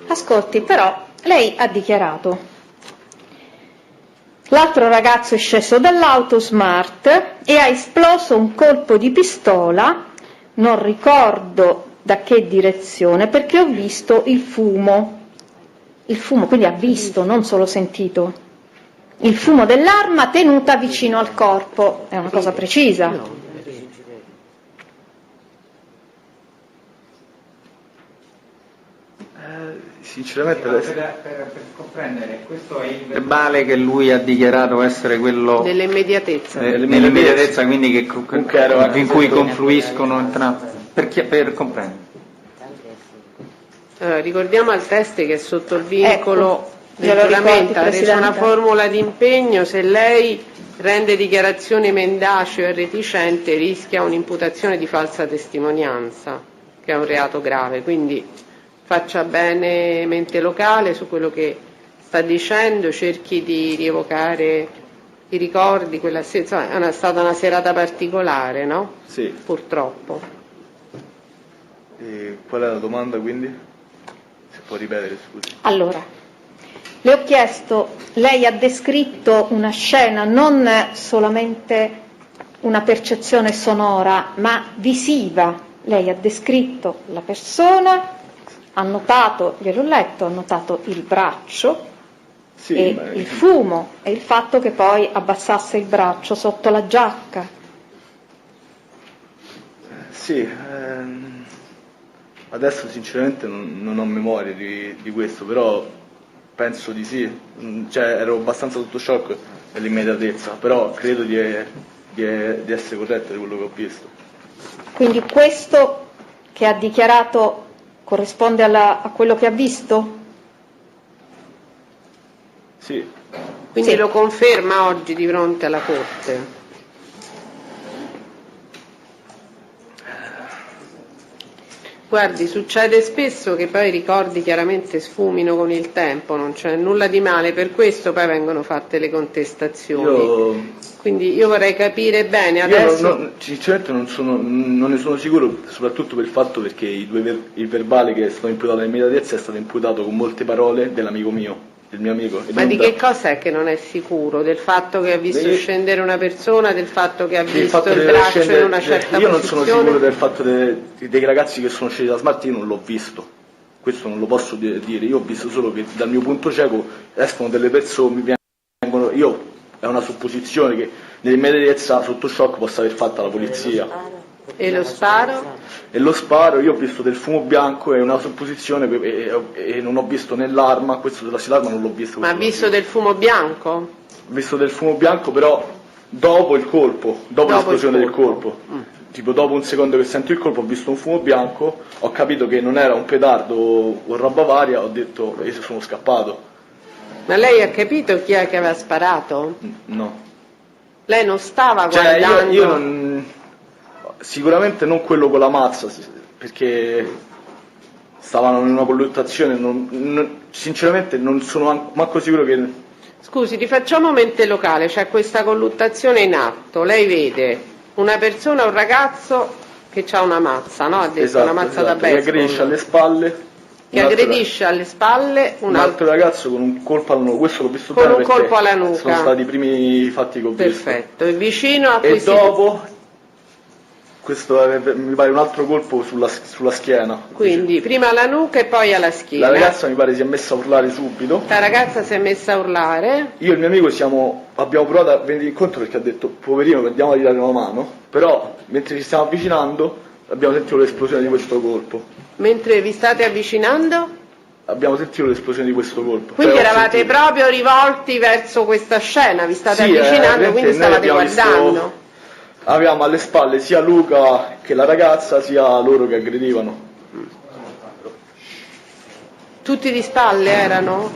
Ascolti, però lei ha dichiarato: l'altro ragazzo è sceso dall'auto Smart e ha esploso un colpo di pistola, non ricordo da che direzione, perché ho visto il fumo, quindi ha visto, non solo sentito, il fumo dell'arma tenuta vicino al corpo, è una cosa precisa. Sinceramente per comprendere, questo è il verbale che lui ha dichiarato essere quello Nell'immediatezza. nell'immediatezza, quindi in cui confluiscono entrambi, per comprendere. Allora, ricordiamo al test che è sotto il vincolo del glielo ricordi, giuramento, ha reso Presidente? una formula di impegno: se lei rende dichiarazioni mendace o reticente rischia un'imputazione di falsa testimonianza, che è un reato grave, quindi faccia bene mente locale su quello che sta dicendo, cerchi di rievocare i ricordi, insomma, è stata una serata particolare, no? Sì. Purtroppo. Qual è la domanda quindi? Se può ripetere, scusi. Allora, le ho chiesto, lei ha descritto una scena, non solamente una percezione sonora, ma visiva. Lei ha descritto la persona, ha notato, gliel'ho letto, ha notato il braccio e il fumo e il fatto che poi abbassasse il braccio sotto la giacca. Sì, adesso sinceramente non ho memoria di questo, però penso di sì, cioè ero abbastanza sotto shock nell'immediatezza, però credo di essere corretto di quello che ho visto. Quindi questo che ha dichiarato corrisponde a quello che ha visto? Sì. Quindi Sì. lo conferma oggi di fronte alla Corte? Guardi, succede spesso che poi i ricordi chiaramente sfumino con il tempo, non c'è nulla di male, per questo poi vengono fatte le contestazioni. Quindi io vorrei capire bene adesso. Sinceramente non ne sono sicuro, soprattutto per il fatto perché il verbale che è stato imputato nell'immediatezza è stato imputato con molte parole dell'amico mio, del mio amico. Ma di che cosa è che non è sicuro? Del fatto che ha visto scendere una persona, del fatto che ha visto il braccio in una certa io posizione? non sono sicuro del fatto dei ragazzi che sono scesi da Smart, io non l'ho visto, questo non lo posso dire, io ho visto solo che dal mio punto cieco escono delle persone, è una supposizione che nell'immediatezza sotto shock possa aver fatto la polizia. E lo sparo? E lo sparo, io ho visto del fumo bianco, è una supposizione e non ho visto né l'arma, questo dell'arma non l'ho visto. Ma ha visto del fumo bianco? Ho visto del fumo bianco però dopo il colpo, dopo l'esplosione del colpo. Tipo dopo un secondo che sento il colpo ho visto un fumo bianco, ho capito che non era un petardo o roba varia, ho detto e sono scappato. Ma lei ha capito chi è che aveva sparato? No. Lei non stava guardando? Io non... Sicuramente non quello con la mazza, perché stavano in una colluttazione, sinceramente non sono manco sicuro che... Scusi, rifacciamo mente locale, c'è questa colluttazione in atto, lei vede una persona, un ragazzo che ha una mazza, no? Ha detto una mazza da baseball. Che aggredisce alle spalle. Che aggredisce alle spalle un altro ragazzo con un colpo alla nuca, questo l'ho visto bene con un colpo alla nuca. Sono stati i primi fatti che ho visto. Perfetto, e vicino a e dopo questo mi pare un altro colpo sulla schiena. Quindi prima alla nuca e poi alla schiena. La ragazza mi pare si è messa a urlare subito. La ragazza si è messa a urlare. Io e il mio amico abbiamo provato a venire incontro perché ha detto poverino andiamo a tirare una mano, però mentre ci stiamo avvicinando abbiamo sentito l'esplosione di questo colpo. Mentre vi state avvicinando? Abbiamo sentito l'esplosione di questo colpo. Quindi eravate proprio rivolti verso questa scena, vi state avvicinando, quindi stavate guardando. Avevamo alle spalle sia Luca che la ragazza, sia loro che aggredivano. Tutti di spalle erano?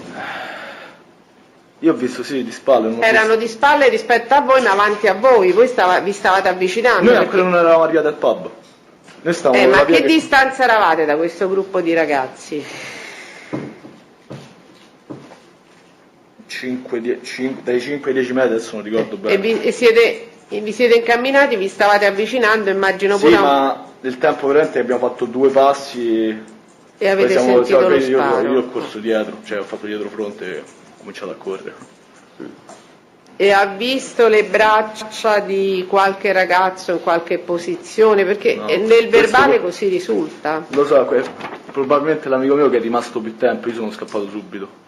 Io ho visto sì, di spalle. Erano di spalle rispetto a voi, ma avanti a voi, vi stavate avvicinando. Noi ancora non eravamo arrivati al pub. Noi stavamo ma che distanza eravate da questo gruppo di ragazzi? dai 5 ai 10 metri, adesso non ricordo bene. E vi siete incamminati, vi stavate avvicinando, immagino pure. Sì, ma nel tempo veramente abbiamo fatto 2 passi e avete sentito lo sparo. Io ho corso dietro, cioè ho fatto dietro fronte e ho cominciato a correre. E ha visto le braccia di qualche ragazzo in qualche posizione? Perché nel verbale così risulta. Lo so, probabilmente l'amico mio che è rimasto più tempo, io sono scappato subito.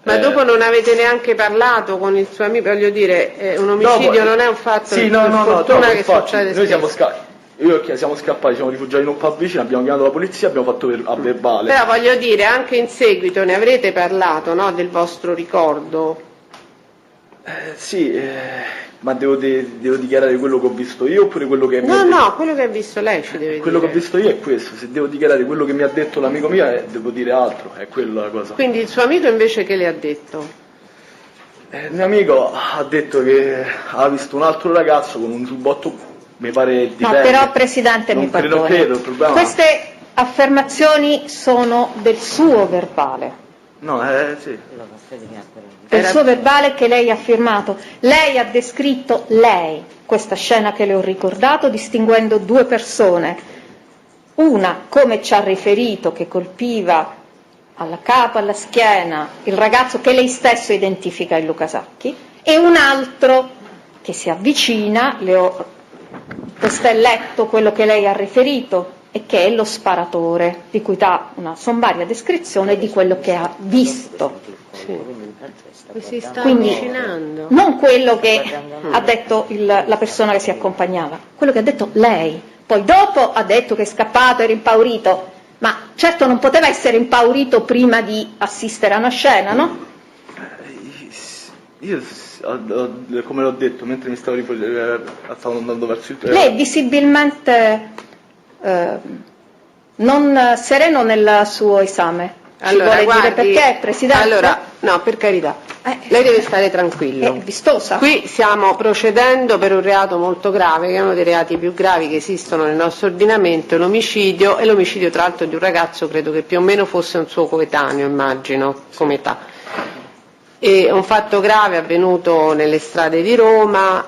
Ma dopo non avete neanche parlato con il suo amico, voglio dire, un omicidio non è un fatto di fortuna che succede noi spesso. siamo scappati, siamo rifugiati in un pub vicino, abbiamo chiamato la polizia, abbiamo fatto a verbale. Però voglio dire, anche in seguito ne avrete parlato, no, del vostro ricordo? Sì, ma devo dichiarare quello che ho visto io oppure quello che No, quello che ha visto lei ci deve dire. Quello che ho visto io è questo, se devo dichiarare quello che mi ha detto l'amico mio devo dire altro, è quella la cosa. Quindi il suo amico invece che le ha detto? Il mio amico ha detto che ha visto un altro ragazzo con un giubbotto, mi pare di pelle. No, però Presidente mi perdoni. Non credo, il problema... Queste affermazioni sono del suo verbale. No, sì. Del suo verbale che lei ha firmato. Lei ha descritto questa scena che le ho ricordato, distinguendo 2 persone. Una, come ci ha riferito, che colpiva alla capo, alla schiena, il ragazzo che lei stesso identifica in Luca Sacchi, e un altro che si avvicina, questo è letto quello che lei ha riferito, e che è lo sparatore, di cui dà una sommaria descrizione di quello che ha visto. Si sta Quindi avvicinando. non quello che ha detto la persona che si accompagnava, quello che ha detto lei. Poi dopo ha detto che è scappato, era impaurito, ma certo non poteva essere impaurito prima di assistere a una scena, no? Io, come l'ho detto, mentre mi stavo stavo andando verso il Lei è visibilmente non sereno nel suo esame. Allora, ci vuole guardi, dire perché, Presidente? Allora, no, per carità, lei deve stare tranquillo. È vistosa. Qui stiamo procedendo per un reato molto grave, che è uno dei reati più gravi che esistono nel nostro ordinamento, l'omicidio, e l'omicidio tra l'altro di un ragazzo, credo che più o meno fosse un suo coetaneo, immagino, come età. È un fatto grave avvenuto nelle strade di Roma,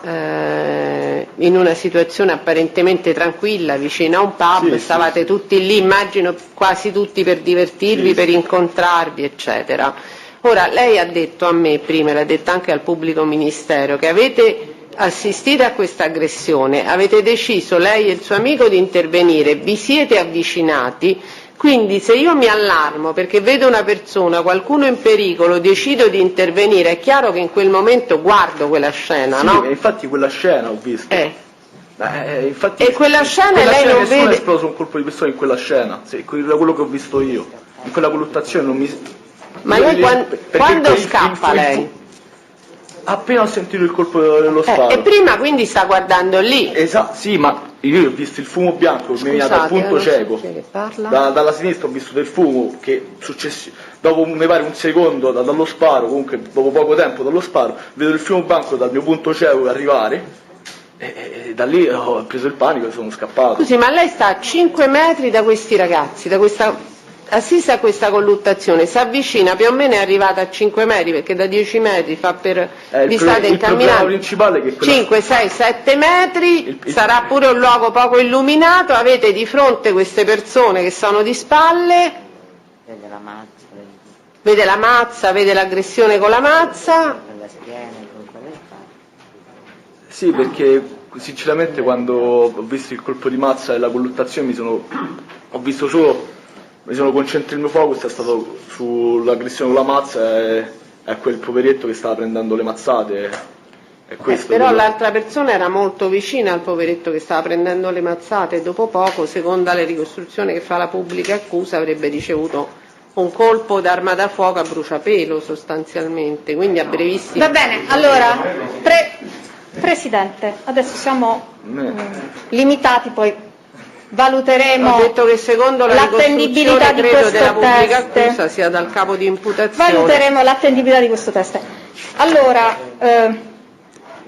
in una situazione apparentemente tranquilla, vicino a un pub, stavate tutti lì, immagino quasi tutti per divertirvi, per incontrarvi, eccetera. Ora, lei ha detto a me prima, l'ha detto anche al pubblico ministero, che avete assistito a questa aggressione, avete deciso, lei e il suo amico, di intervenire, vi siete avvicinati. Quindi se io mi allarmo perché vedo una persona, qualcuno in pericolo, decido di intervenire, è chiaro che in quel momento guardo quella scena, sì, no? Infatti quella scena ho visto. Infatti, e quella scena lei non nessuno vede... è esploso un colpo di pistola in quella scena, da quello che ho visto io. In quella colluttazione non mi... Ma lei quando scappa lei? Appena ho sentito il colpo dello sparo. E prima quindi sta guardando lì. Esatto, sì, ma io ho visto il fumo bianco che mi veniva dal punto cieco. Dalla sinistra ho visto del fumo che dopo mi pare un secondo dallo sparo, comunque dopo poco tempo dallo sparo, vedo il fumo bianco dal mio punto cieco arrivare e da lì ho preso il panico e sono scappato. Scusi, ma lei sta a 5 metri da questi ragazzi, assiste a questa colluttazione, si avvicina, più o meno è arrivata a 5 metri, perché da 10 metri fa per... vi state incamminando, principale è che 5, 6, 7 metri, sarà pure un luogo poco illuminato, avete di fronte queste persone che sono di spalle, vede la mazza, vede l'aggressione con la mazza. Sì, perché sinceramente quando ho visto il colpo di mazza e la colluttazione mi sono concentrato, il mio focus è stato sull'aggressione con la mazza e a quel poveretto che stava prendendo le mazzate. Però l'altra persona era molto vicina al poveretto che stava prendendo le mazzate e dopo poco, secondo la ricostruzione che fa la pubblica accusa, avrebbe ricevuto un colpo d'arma da fuoco a bruciapelo sostanzialmente, quindi a brevissimo. Va bene, allora, Presidente, adesso siamo limitati, poi valuteremo. Ho detto che secondo la l'attendibilità di credo della questo pubblica test. accusa sia dal capo di imputazione. Valuteremo l'attendibilità di questo test. Allora,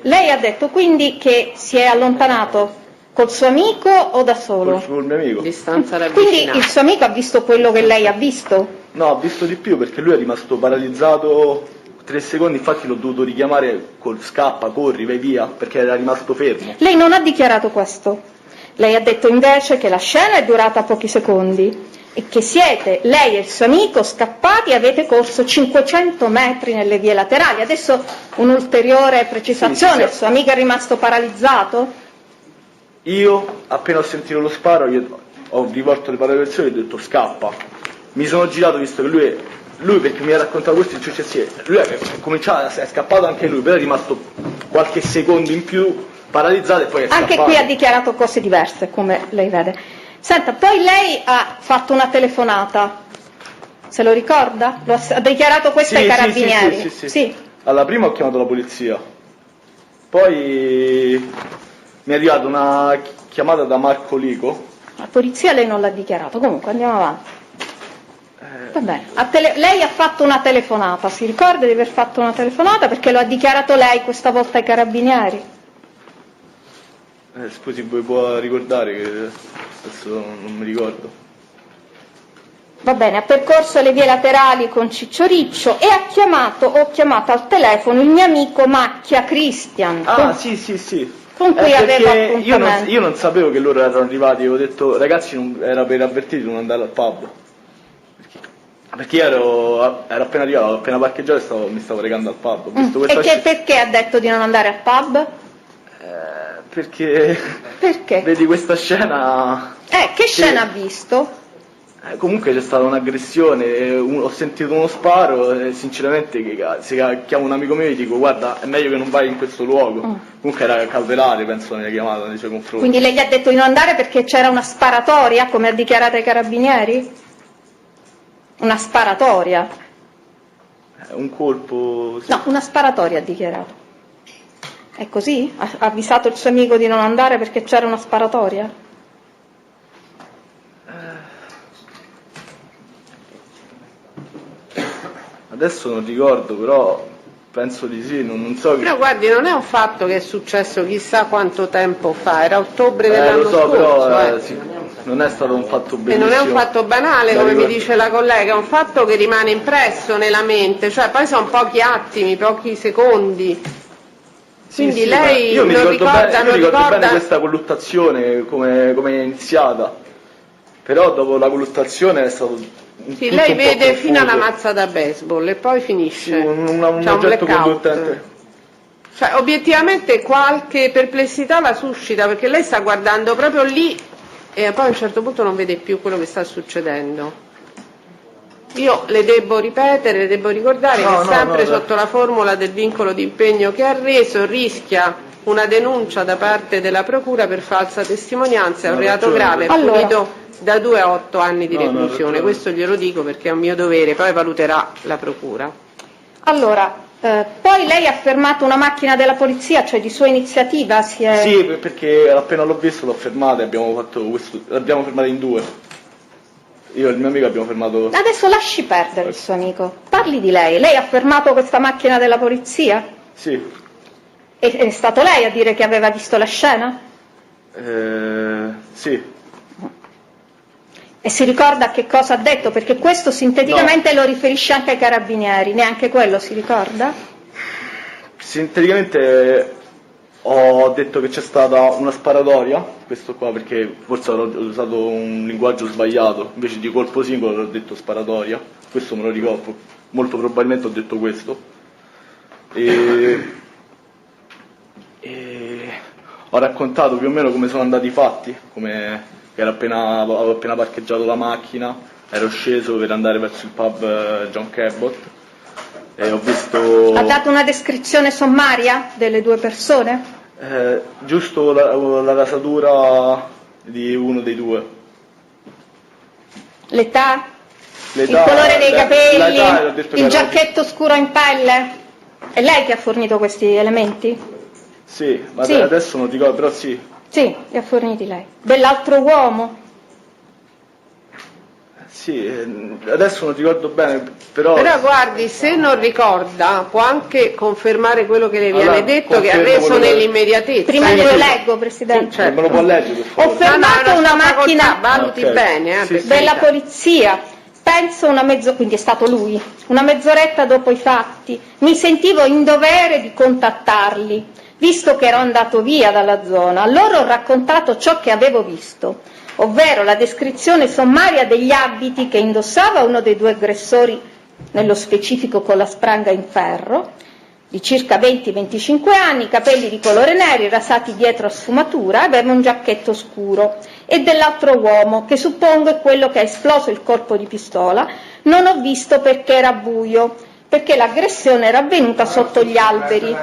lei ha detto quindi che si è allontanato col suo amico o da solo? Col mio amico. Distanza Quindi il suo amico ha visto quello che lei ha visto? No, ha visto di più perché lui è rimasto paralizzato 3 secondi, infatti l'ho dovuto richiamare col scappa, corri, vai via, perché era rimasto fermo. Lei non ha dichiarato questo. Lei ha detto invece che la scena è durata pochi secondi e che siete lei e il suo amico scappati e avete corso 500 metri nelle vie laterali. Adesso un'ulteriore precisazione, il suo amico è rimasto paralizzato? Io, appena ho sentito lo sparo, io ho rivolto le parole e ho detto scappa. Mi sono girato visto che lui perché mi ha raccontato questo in successione, lui è scappato anche lui, però è rimasto qualche secondo in più paralizzato e poi è scappato. Anche qui ha dichiarato cose diverse, come lei vede. Senta, poi lei ha fatto una telefonata, se lo ricorda? Ha dichiarato questo ai carabinieri? Sì. Alla prima ho chiamato la polizia, poi mi è arrivata una chiamata da Marco Lico. La polizia lei non l'ha dichiarato, comunque andiamo avanti. Va bene. Lei ha fatto una telefonata, si ricorda di aver fatto una telefonata perché lo ha dichiarato lei questa volta ai carabinieri? Scusi, voi può ricordare che adesso non mi ricordo. Va bene, ha percorso le vie laterali con Ciccio Riccio e ho chiamato al telefono il mio amico Macchia Cristian. Sì. Con cui aveva appuntamento. Io non sapevo che loro erano arrivati, avevo detto ragazzi era per avvertire di non andare al pub. Perché io ero appena arrivato, appena parcheggiato e mi stavo recando al pub. Ho visto questa Perché ha detto di non andare al pub? Perché vedi questa scena... Che scena ha visto? Comunque c'è stata un'aggressione, ho sentito uno sparo e sinceramente se chiamo un amico mio e gli dico guarda è meglio che non vai in questo luogo. Comunque era cautelare, penso, la mia chiamata nei suoi confronti. Quindi lei gli ha detto di non andare perché c'era una sparatoria, come ha dichiarato ai carabinieri? Una sparatoria? Un colpo... Sì. No, una sparatoria ha dichiarato. È così? Ha avvisato il suo amico di non andare perché c'era una sparatoria? Adesso non ricordo, però penso di sì, non so che... Però guardi, non è un fatto che è successo chissà quanto tempo fa, era ottobre dell'anno lo so, scorso. Però sì, non è stato un fatto bellissimo. E non è un fatto banale, come mi dice la collega, è un fatto che rimane impresso nella mente, cioè poi sono pochi attimi, pochi secondi. Quindi sì, lei io mi non ricordo ricorda... bene questa colluttazione, come è iniziata, però dopo la colluttazione è stato... Sì, lei vede fino alla mazza da baseball e poi finisce. Un c'è un oggetto blackout. conduttente. Cioè, obiettivamente qualche perplessità la suscita, perché lei sta guardando proprio lì e poi a un certo punto non vede più quello che sta succedendo. Io le devo ripetere, le devo ricordare che sempre sotto la formula del vincolo di impegno che ha reso rischia una denuncia da parte della Procura per falsa testimonianza, è un reato grave, punito da 2 a 8 anni di reclusione. Questo glielo dico perché è un mio dovere, poi valuterà la Procura. Allora, poi lei ha fermato una macchina della polizia, cioè di sua iniziativa? Sì, perché appena l'ho visto l'ho fermata e l'abbiamo fermata in 2. Io e il mio amico abbiamo fermato... Adesso lasci perdere il suo amico, parli di lei. Lei ha fermato questa macchina della polizia? Sì. E è stato lei a dire che aveva visto la scena? Sì. E si ricorda che cosa ha detto? Perché questo sinteticamente lo riferisce anche ai carabinieri, neanche quello si ricorda? Sinteticamente ho detto che c'è stata una sparatoria, questo qua perché forse ho usato un linguaggio sbagliato, invece di colpo singolo ho detto sparatoria, questo me lo ricordo, molto probabilmente ho detto questo. E ho raccontato più o meno come sono andati i fatti, come... avevo appena parcheggiato la macchina, ero sceso per andare verso il pub John Cabot e ho visto... Ha dato una descrizione sommaria delle 2 persone? Giusto la rasatura di uno dei 2. L'età? Il colore dei capelli? Il giacchetto scuro in pelle? È lei che ha fornito questi elementi? Sì, ma adesso non ricordo, però sì. Sì, li ha forniti lei. Dell'altro uomo? Sì, adesso non ricordo bene, però guardi, se non ricorda può anche confermare quello che le viene detto, che ha reso nell'immediatezza. Prima glielo leggo, Presidente. Sì, certo. Me lo può leggere, per favore. Ho fermato una macchina valuti bene, della polizia, penso quindi è stato lui, una mezz'oretta dopo i fatti, mi sentivo in dovere di contattarli, visto che ero andato via dalla zona. A loro ho raccontato ciò che avevo visto, ovvero la descrizione sommaria degli abiti che indossava uno dei 2 aggressori, nello specifico con la spranga in ferro, di circa 20-25 anni, capelli di colore neri, rasati dietro a sfumatura, aveva un giacchetto scuro, e dell'altro uomo, che suppongo è quello che ha esploso il colpo di pistola, non ho visto perché era buio, perché l'aggressione era avvenuta sotto gli alberi.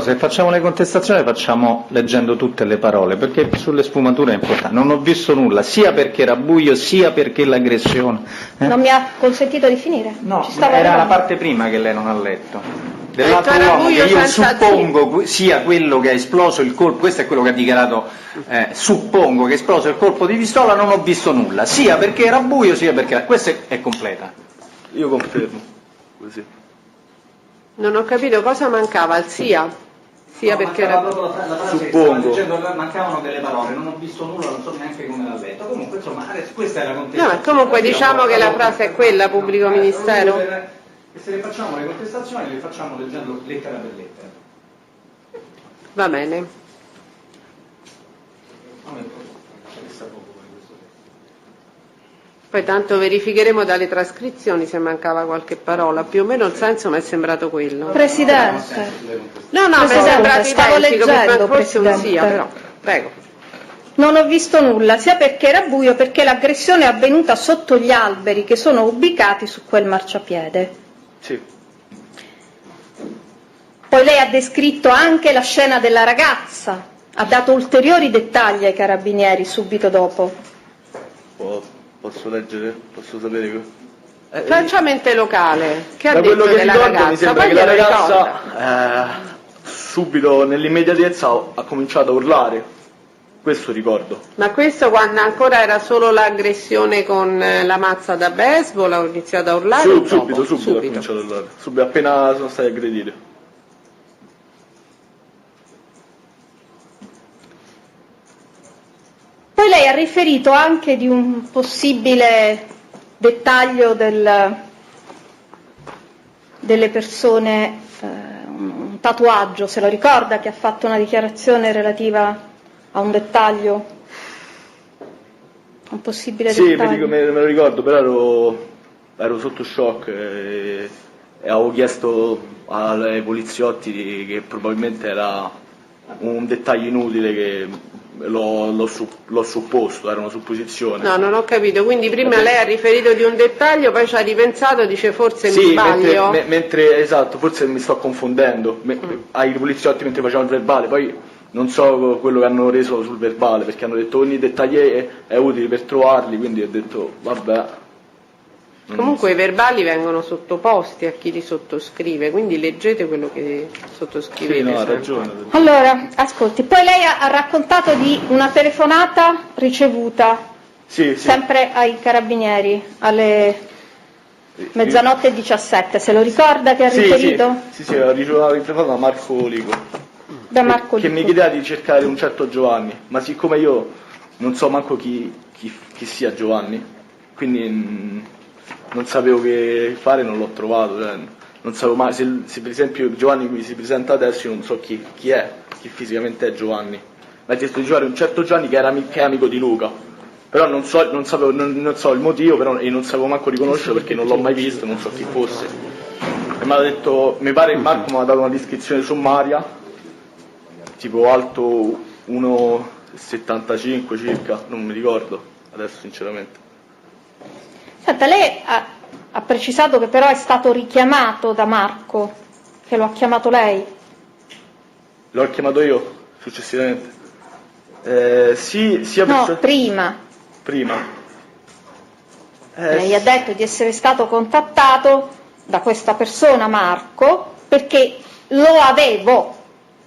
Se facciamo le contestazioni facciamo leggendo tutte le parole, perché sulle sfumature è importante. Non ho visto nulla, sia perché era buio, sia perché l'aggressione. Non mi ha consentito di finire? No, era la parte prima che lei non ha letto. Dell'altro uomo che io suppongo sia quello che ha esploso il colpo, questo è quello che ha dichiarato, suppongo che ha esploso il colpo di pistola, non ho visto nulla, sia perché era buio, sia perché... Questa è completa. Io confermo. Così. Non ho capito cosa mancava al sia perché era suppongo dicendo che mancavano delle parole, non ho visto nulla, non so neanche come l'ha letto, comunque insomma adesso questa è la contestazione. No, comunque diciamo che la frase è quella, pubblico ministero, e se le facciamo le contestazioni le facciamo leggendo lettera per lettera. Va bene. Poi tanto verificheremo dalle trascrizioni se mancava qualche parola, più o meno il senso mi è sembrato quello. Presidente. No, mi è sembrato stavo identico, leggendo, forse un Presidente. sia, però. Prego. Non ho visto nulla, sia perché era buio, perché l'aggressione è avvenuta sotto gli alberi che sono ubicati su quel marciapiede. Sì. Poi lei ha descritto anche la scena della ragazza, ha dato ulteriori dettagli ai carabinieri subito dopo. Posso leggere? Posso sapere? Faccia mente locale, che ha Da detto quello che della ricordo ragazza? mi sembra Poi che la glielo ricorda. ragazza subito nell'immediatezza ha cominciato a urlare, questo ricordo. Ma questo quando ancora era solo l'aggressione con la mazza da baseball, ha iniziato a urlare? o dopo? Subito ha cominciato a urlare, subito appena sono stati aggrediti. Poi lei ha riferito anche di un possibile dettaglio delle persone, un tatuaggio, se lo ricorda, che ha fatto una dichiarazione relativa a un dettaglio, un possibile Sì, dettaglio. me lo ricordo, però ero sotto shock e avevo chiesto ai poliziotti che probabilmente era un dettaglio inutile che l'ho supposto, era una supposizione. No, non ho capito, quindi prima lei ha riferito di un dettaglio, poi ci ha ripensato, dice forse mi Sì, sbaglio. esatto, forse mi sto confondendo. Ai poliziotti mentre facevano il verbale, poi non so quello che hanno reso sul verbale, perché hanno detto ogni dettaglio è utile per trovarli, quindi ho detto vabbè. Comunque i verbali vengono sottoposti a chi li sottoscrive, quindi leggete quello che sottoscrivete. Sì, no, ha sempre. ragione. Allora, ascolti, poi lei ha raccontato di una telefonata ricevuta Sì. sempre ai carabinieri alle mezzanotte e 17, se lo ricorda che ha riferito? Sì, ho ricevuto una telefonata da Marco Lico. Da Marco che Lico. mi chiedeva di cercare un certo Giovanni, ma siccome io non so manco chi sia Giovanni, quindi non sapevo che fare, non l'ho trovato, cioè, non sapevo mai, se per esempio Giovanni mi si presenta adesso io non so chi è, chi fisicamente è Giovanni, ma ha detto di trovare un certo Giovanni che è amico di Luca, però non so il motivo, però, e non sapevo manco riconoscerlo perché non l'ho mai visto, non so chi fosse, e mi ha detto, mi pare Marco mi ha dato una descrizione sommaria, tipo alto 1,75 circa, non mi ricordo adesso sinceramente. Senta, lei ha precisato che però è stato richiamato da Marco, che lo ha chiamato lei. L'ho chiamato io successivamente. Sì, No, prima. Lei ha detto di essere stato contattato da questa persona, Marco, perché lo avevo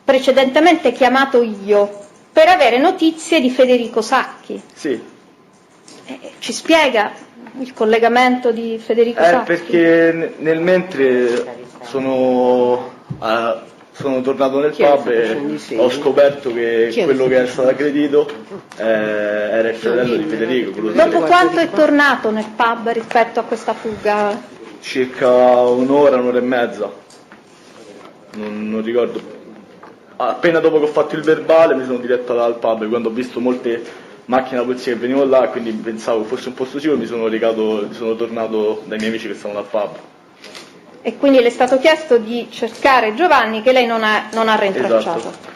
precedentemente chiamato io per avere notizie di Federico Sacchi. Sì. Ci spiega il collegamento di Federico Sacchi? Perché nel mentre sono tornato nel pub e ho scoperto che quello che è stato aggredito era il fratello di Federico. Dopo quanto è tornato nel pub rispetto a questa fuga? Circa un'ora e mezza, non ricordo. Appena dopo che ho fatto il verbale mi sono diretto al pub, quando ho visto molte macchine da polizia che venivano là, quindi pensavo fosse un posto sicuro, mi sono tornato dai miei amici che stavano al pub. E quindi le è stato chiesto di cercare Giovanni, che lei non ha rintracciato. Esatto.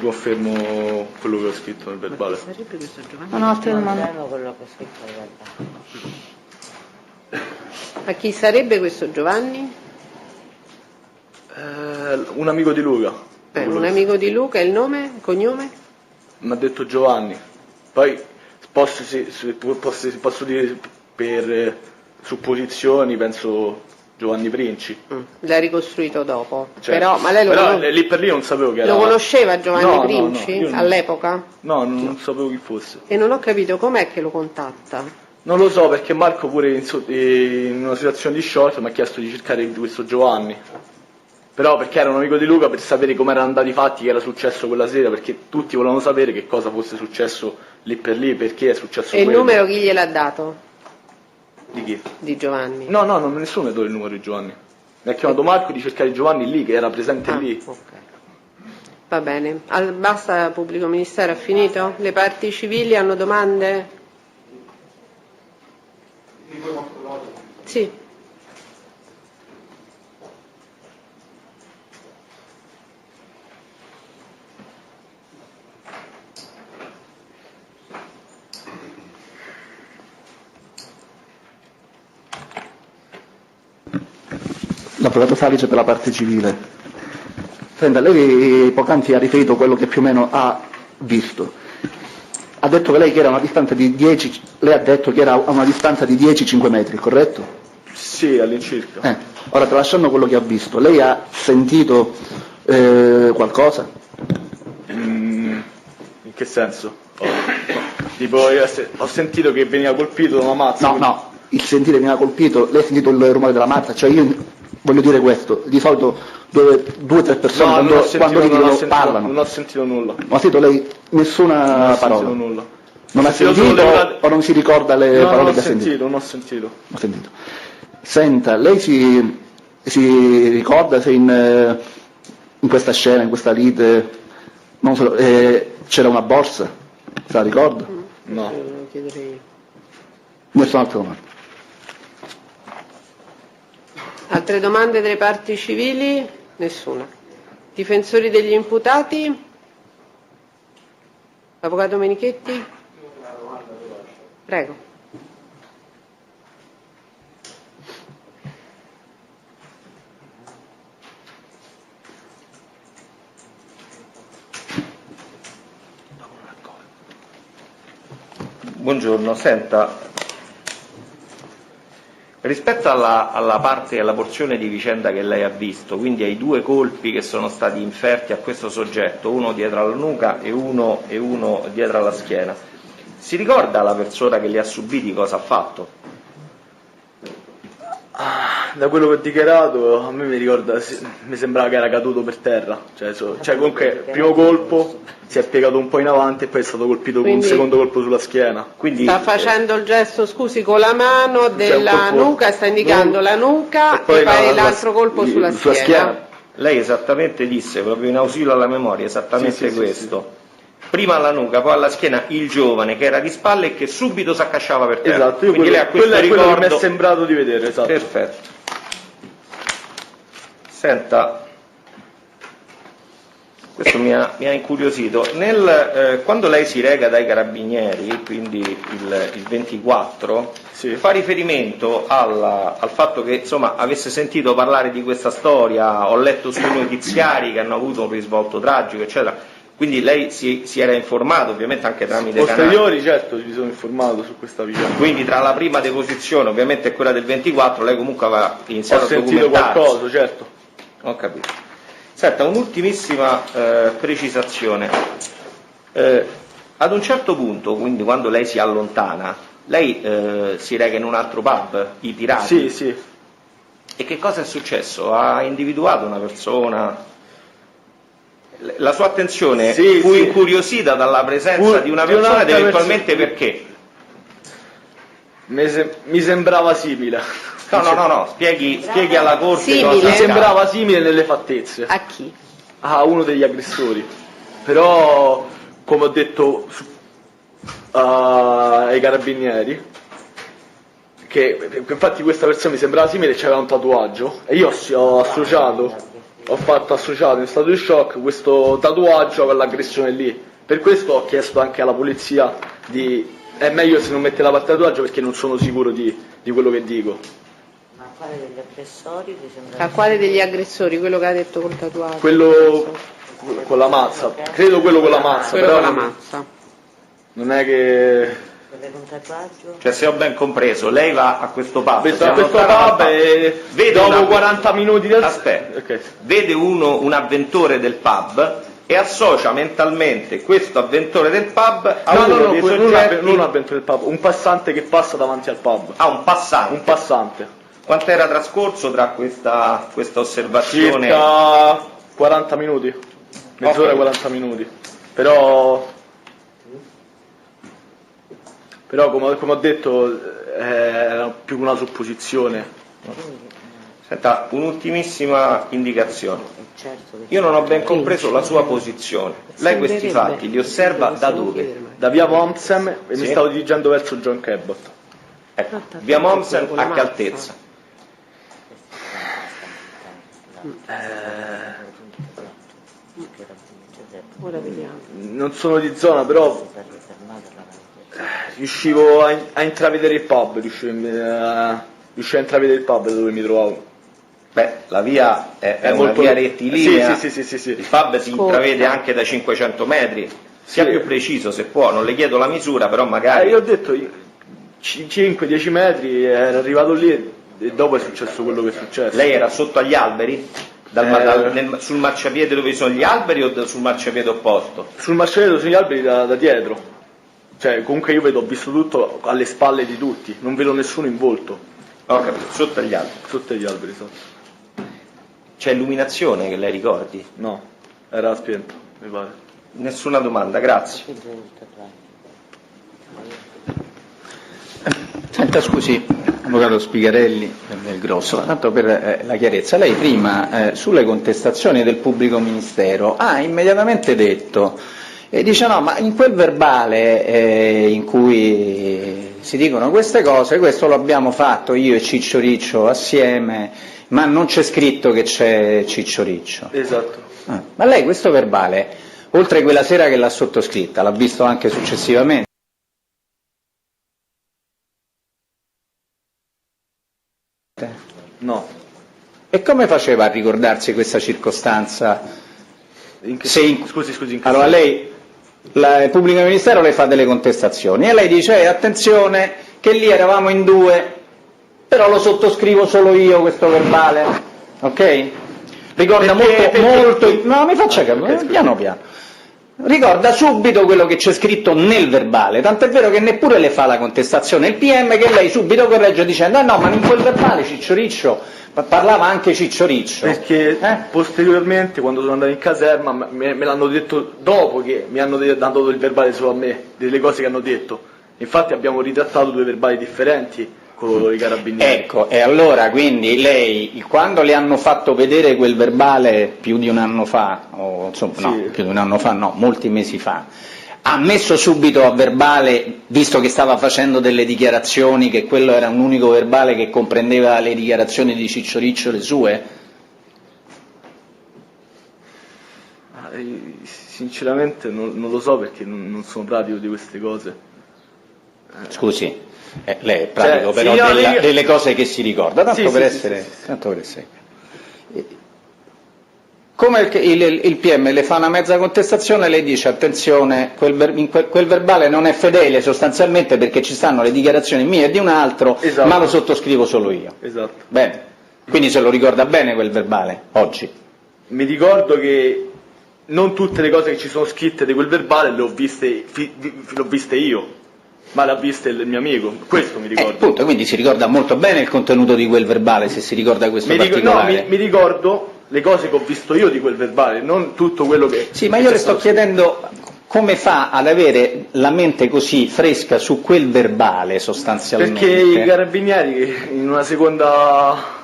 Confermo quello che ho scritto nel verbale. Non ho altre domande. Ma chi sarebbe questo Giovanni? Un amico di Luca. Un amico di Luca, il nome, il cognome? Mi ha detto Giovanni. Poi posso dire per supposizioni, penso Giovanni Princi. L'ha ricostruito dopo. Certo. Però, ma lei lì per lì non sapevo che era. Lo conosceva Giovanni Princi no, all'epoca? No, non sapevo chi fosse. E non ho capito com'è che lo contatta. Non lo so, perché Marco pure in una situazione di short mi ha chiesto di cercare questo Giovanni. Però perché era un amico di Luca, per sapere come erano andati i fatti, che era successo quella sera, perché tutti volevano sapere che cosa fosse successo lì per lì, perché è successo E quello. il numero chi gliel'ha dato? Di chi? Di Giovanni. No, nessuno mi ha dato il numero di Giovanni. Mi ha chiamato Marco di cercare Giovanni lì, che era presente lì. Okay. Va bene. Basta, pubblico ministero, ha finito? Le parti civili hanno domande? Sì. L'avvocato Salice per la parte civile. Senta, lei poc'anzi ha riferito quello che più o meno ha visto. Ha detto che lei che era a una distanza di 10, lei ha detto che era a una distanza di 10-5 metri, corretto? Sì, all'incirca. Ora, tralasciando quello che ha visto, lei ha sentito qualcosa? In che senso? Tipo, io ho sentito che veniva colpito da una mazza. No, il sentire veniva colpito, lei ha sentito il rumore della mazza, cioè io voglio dire questo, di solito 2 o 3 persone quando litigano parlano. Non ho sentito nulla. Non ha sentito lei nessuna parola? Non ho sentito nulla. Non ha sentito o non si ricorda le parole che ha sentito? Non ho sentito. Ho sentito. Senta, lei si ricorda se in questa scena, in questa lite, non so, c'era una borsa? Se la ricorda? No. Nessuna altra domanda. Altre domande delle parti civili? Nessuna. Difensori degli imputati? Avvocato Menichetti? Prego. Buongiorno, senta, rispetto alla parte, alla porzione di vicenda che lei ha visto, quindi ai 2 colpi che sono stati inferti a questo soggetto, uno dietro alla nuca e uno dietro alla schiena, si ricorda la persona che li ha subiti cosa ha fatto? Da quello che ho dichiarato, a me mi sembrava che era caduto per terra, cioè comunque il primo colpo si è piegato un po' in avanti e poi è stato colpito con un secondo colpo sulla schiena. Quindi, sta facendo il gesto, scusi, con la mano della nuca, sta indicando la nuca e poi l'altro colpo sulla schiena. Lei esattamente disse, proprio in ausilio alla memoria, esattamente questo. Sì. Prima alla nuca, poi alla schiena il giovane che era di spalle e che subito si accasciava per terra. Esatto, quindi lei ha questo ricordo. Quello che mi è sembrato di vedere, esatto. Perfetto. Senta, questo mi ha incuriosito. Quando lei si reca dai carabinieri, quindi il 24, fa riferimento al fatto che insomma avesse sentito parlare di questa storia, ho letto sui notiziari che hanno avuto un risvolto tragico, eccetera. Quindi lei si era informato, ovviamente anche tramite posteriori, certo, mi sono informato su questa vicenda. Quindi tra la prima deposizione, ovviamente, e quella del 24, lei comunque aveva iniziato a documentarsi. Ho sentito qualcosa, certo. Ho capito. Senta, un'ultimissima precisazione. Ad un certo punto, quindi quando lei si allontana, lei si reca in un altro pub, i Pirati? Sì. E che cosa è successo? Ha individuato una persona? La sua attenzione fu incuriosita dalla presenza di una persona ed eventualmente perché? Mi sembrava simile. No, spieghi alla corte cosa mi sembrava simile nelle fattezze. A chi? A uno degli aggressori. Però, come ho detto ai carabinieri, che infatti questa persona mi sembrava simile e c'aveva un tatuaggio e io ho fatto associato in stato di shock questo tatuaggio con l'aggressione lì. Per questo ho chiesto anche alla polizia è meglio se non mette la parte tatuaggio perché non sono sicuro di quello che dico. Ma quale degli aggressori ti sembra? A quale degli aggressori? Quello che ha detto col tatuaggio? Quello con la mazza, credo quello con la mazza, quello però con la mazza. Non è che... Cioè, se ho ben compreso, lei va a questo pub, e dopo 40 minuti vede un avventore del pub e associa mentalmente questo avventore del pub a uno dei soggetti... non un avventore del pub, un passante che passa davanti al pub. Un passante? Un passante. Quanto era trascorso tra questa osservazione? Circa 40 minuti, mezz'ora, 40 minuti. Però come ho detto era più una supposizione. Senta, un'ultimissima indicazione. Io non ho ben compreso la sua posizione. Lei questi fatti li osserva da dove? Da via Mompsam e mi stavo dirigendo verso John Cabot. Ecco, via Mommsen a che altezza? Ora vediamo. Non sono di zona, però riuscivo a intravedere il pub, riuscivo a intravedere il pub dove mi trovavo. Beh, la via è una molto via rettilinea, sì. il pub si intravede anche da 500 metri, sia più preciso se può, non le chiedo la misura, però magari... Io ho detto 5-10 metri, ero arrivato lì e dopo è successo quello che è successo. Lei era sotto agli alberi? Sul marciapiede dove ci sono gli alberi o sul marciapiede opposto? Sul marciapiede dove sono gli alberi da dietro, cioè comunque io ho visto tutto alle spalle di tutti, non vedo nessuno in volto. Ho capito, sotto agli alberi? Sotto agli alberi, esatto. C'è illuminazione che lei ricordi? No, era spento, mi pare. Nessuna domanda, grazie. Senta, scusi, avvocato Spigarelli del Grosso, tanto per la chiarezza, lei prima sulle contestazioni del pubblico ministero ha immediatamente detto, dice no, ma in quel verbale in cui si dicono queste cose, questo lo abbiamo fatto io e Ciccio Riccio assieme, ma non c'è scritto che c'è Ciccio Riccio. Esatto. Ma lei questo verbale, oltre quella sera che l'ha sottoscritta, l'ha visto anche successivamente? No. E come faceva a ricordarsi questa circostanza? Scusi. Allora lei, il pubblico ministero le fa delle contestazioni e lei dice attenzione che lì eravamo in 2, però lo sottoscrivo solo io questo verbale, ok? Ricorda molto, no mi faccia capire, piano. Ricorda subito quello che c'è scritto nel verbale, tant'è vero che neppure le fa la contestazione il PM, che lei subito corregge dicendo no, ma in quel verbale Ciccio Riccio, parlava anche Ciccio Riccio. Perché posteriormente, quando sono andato in caserma, me l'hanno detto dopo che mi hanno dato il verbale solo a me, delle cose che hanno detto. Infatti abbiamo ritrattato 2 verbali differenti con loro i carabinieri. Ecco, e allora quindi lei, quando le hanno fatto vedere quel verbale più di un anno fa, o insomma no, più di un anno fa no, molti mesi fa, ha messo subito a verbale, visto che stava facendo delle dichiarazioni, che quello era un unico verbale che comprendeva le dichiarazioni di Ciccio Riccio, le sue? Sinceramente non lo so perché non sono pratico di queste cose. Scusi, lei è pratico però delle cose che si ricorda, tanto per essere. Come il PM le fa una mezza contestazione, lei dice attenzione, quel verbale non è fedele sostanzialmente perché ci stanno le dichiarazioni mie e di un altro, esatto, ma lo sottoscrivo solo io. Esatto. Bene, quindi se lo ricorda bene quel verbale, oggi? Mi ricordo che non tutte le cose che ci sono scritte di quel verbale le ho viste io, ma l'ha vista il mio amico, questo mi ricordo. Appunto, quindi si ricorda molto bene il contenuto di quel verbale, se si ricorda questo particolare. Mi ricordo le cose che ho visto io di quel verbale, non tutto quello che... Sì, ma io le sto chiedendo come fa ad avere la mente così fresca su quel verbale sostanzialmente. Perché i carabinieri in una seconda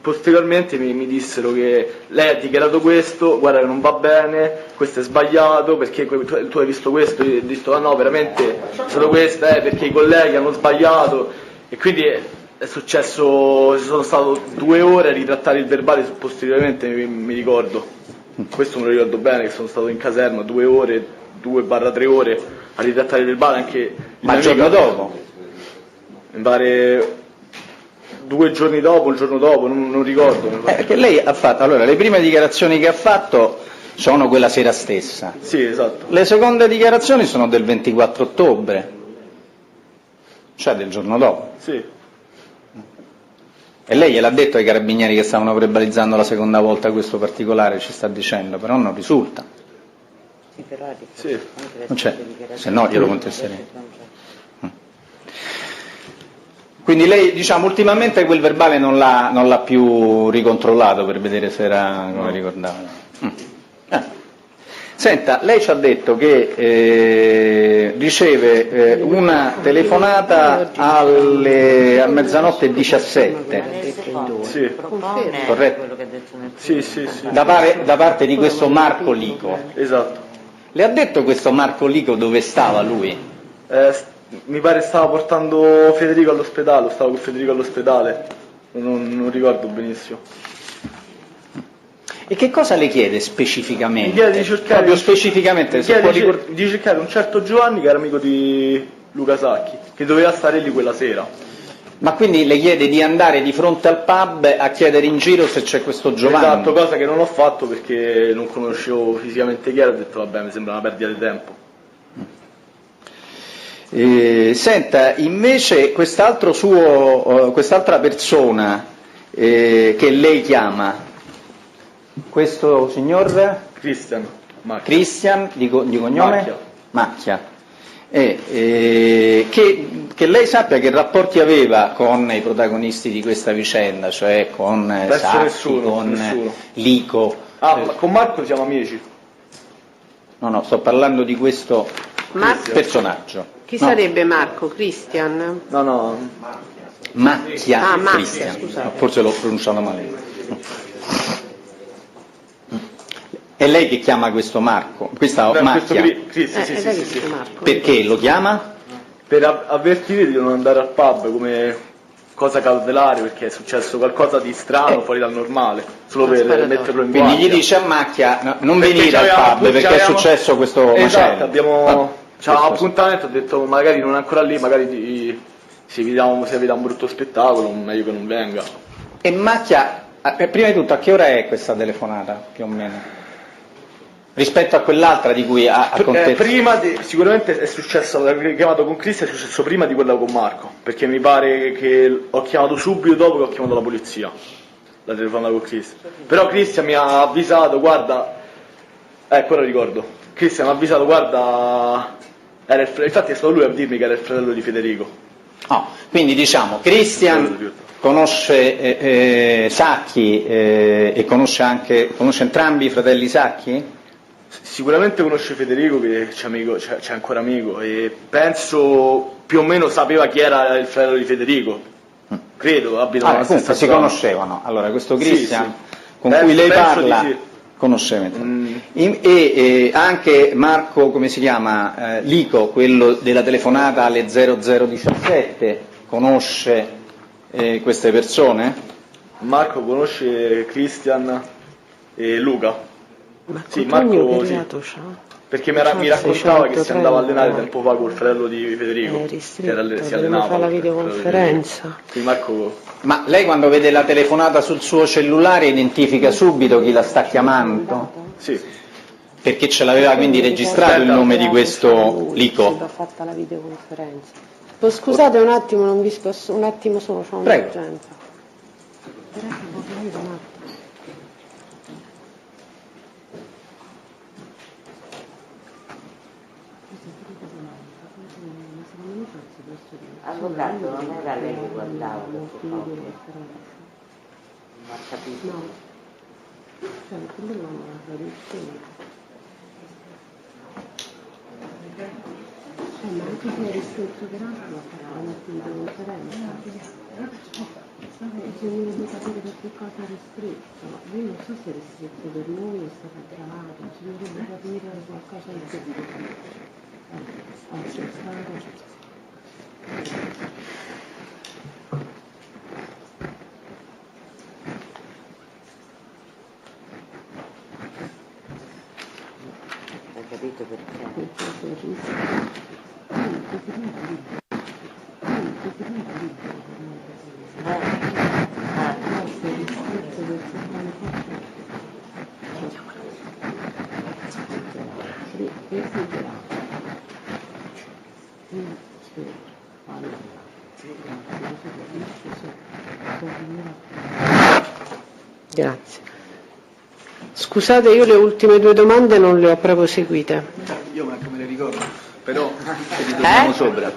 posteriormente mi dissero che lei ha dichiarato questo, guarda che non va bene, questo è sbagliato, perché tu hai visto questo, io ho detto ah no, veramente è stato questo, perché i colleghi hanno sbagliato, e quindi è successo, ci sono stato 2 ore a ritrattare il verbale posteriormente, mi ricordo, questo me lo ricordo bene, che sono stato in caserma 2 ore, 2-3 ore a ritrattare il verbale anche... Ma il giorno dopo? Mi pare... 2 giorni dopo, il giorno dopo, non ricordo. Perché lei ha fatto, allora, le prime dichiarazioni che ha fatto sono quella sera stessa. Sì, esatto. Le seconde dichiarazioni sono del 24 ottobre, cioè del giorno dopo. Sì. E lei gliel'ha detto ai carabinieri che stavano verbalizzando la seconda volta questo particolare, ci sta dicendo, però non risulta. Sì. Non c'è, se no glielo contesterei. Quindi lei, diciamo, ultimamente quel verbale non l'ha più ricontrollato per vedere se era come ricordava. Senta, lei ci ha detto che riceve una telefonata a mezzanotte 17. Sì. Corretto? Sì. Da parte di questo Marco Lico. Esatto. Le ha detto questo Marco Lico dove stava lui? Mi pare stava portando Federico all'ospedale, stavo con Federico all'ospedale, non ricordo benissimo. E che cosa le chiede specificamente? Mi chiede di cercare, proprio specificamente, se può di cercare un certo Giovanni che era amico di Luca Sacchi, che doveva stare lì quella sera. Ma quindi le chiede di andare di fronte al pub a chiedere in giro se c'è questo Giovanni? Esatto, cosa che non ho fatto perché non conoscevo fisicamente chi era, ho detto vabbè, mi sembra una perdita di tempo. Senta, invece quest'altra persona che lei chiama, questo signor? Christian, di cognome? Macchia. Che lei sappia che rapporti aveva con i protagonisti di questa vicenda, cioè con Sacchi, con Lico. Ma con Marco siamo amici. No, sto parlando di questo personaggio. Chi sarebbe Marco? Christian? No. Macchia. Macchia, Christian. scusate. Forse l'ho pronunciato male. È lei che chiama questo Marco? Questa Macchia? Sì. Marco. Perché lo chiama? Per avvertire di non andare al pub come cosa cautelare, perché è successo qualcosa di strano fuori dal normale, solo per metterlo in guardia. Quindi gli dice a Macchia non venire al pub perché è successo questo macello. Esatto, abbiamo appuntamento, ho detto magari non è ancora lì, magari se vediamo un brutto spettacolo, meglio che non venga. E Macchia, prima di tutto, a che ora è questa telefonata, più o meno? Rispetto a quell'altra di cui ha contesto. Sicuramente è successo, l'ho chiamato con Cristian, è successo prima di quella con Marco, perché mi pare che ho chiamato subito dopo che ho chiamato la polizia, la telefonata con Cristian. Però Cristian mi ha avvisato, guarda, ora ricordo, Cristian mi ha avvisato, guarda, infatti è stato lui a dirmi che era il fratello di Federico. Quindi diciamo, Cristian conosce Sacchi e conosce entrambi i fratelli Sacchi? Sicuramente conosce Federico che c'è ancora amico e penso più o meno sapeva chi era il fratello di Federico, credo abitano nella stessa si zona. Conoscevano, allora questo Christian con Penso cui lei di parla sì. conosceva e anche Marco, come si chiama, Lico, quello della telefonata alle 0017, conosce queste persone? Marco conosce Christian e Luca. Sì, Marco sì, perché mi raccontava che si andava a allenare tempo fa col fratello di Federico, che si allenava. Fare la videoconferenza. Sì, Marco. Ma lei quando vede la telefonata sul suo cellulare identifica subito chi la sta chiamando? Sì. Perché ce l'aveva quindi registrato il nome di questo Lico? Va fatta la videoconferenza. Scusate un attimo, non vi sposto, un attimo solo, c'ho un'urgenza. Avvocato, non era lei che guardava questo foto? Non ho capito. No. Cioè, il problema non è la traduzione. Ma anche se è ristretto per altro va fatta una videoconferenza. Bisognerebbe capire per che cosa è ristretto. Io non so se è ristretto per noi o è stato aggravato, bisognerebbe capire qualcosa di più. Hai capito perché? Grazie. Scusate, io le ultime due domande non le ho proprio seguite. Io manco me le ricordo, però ci ritorniamo sopra.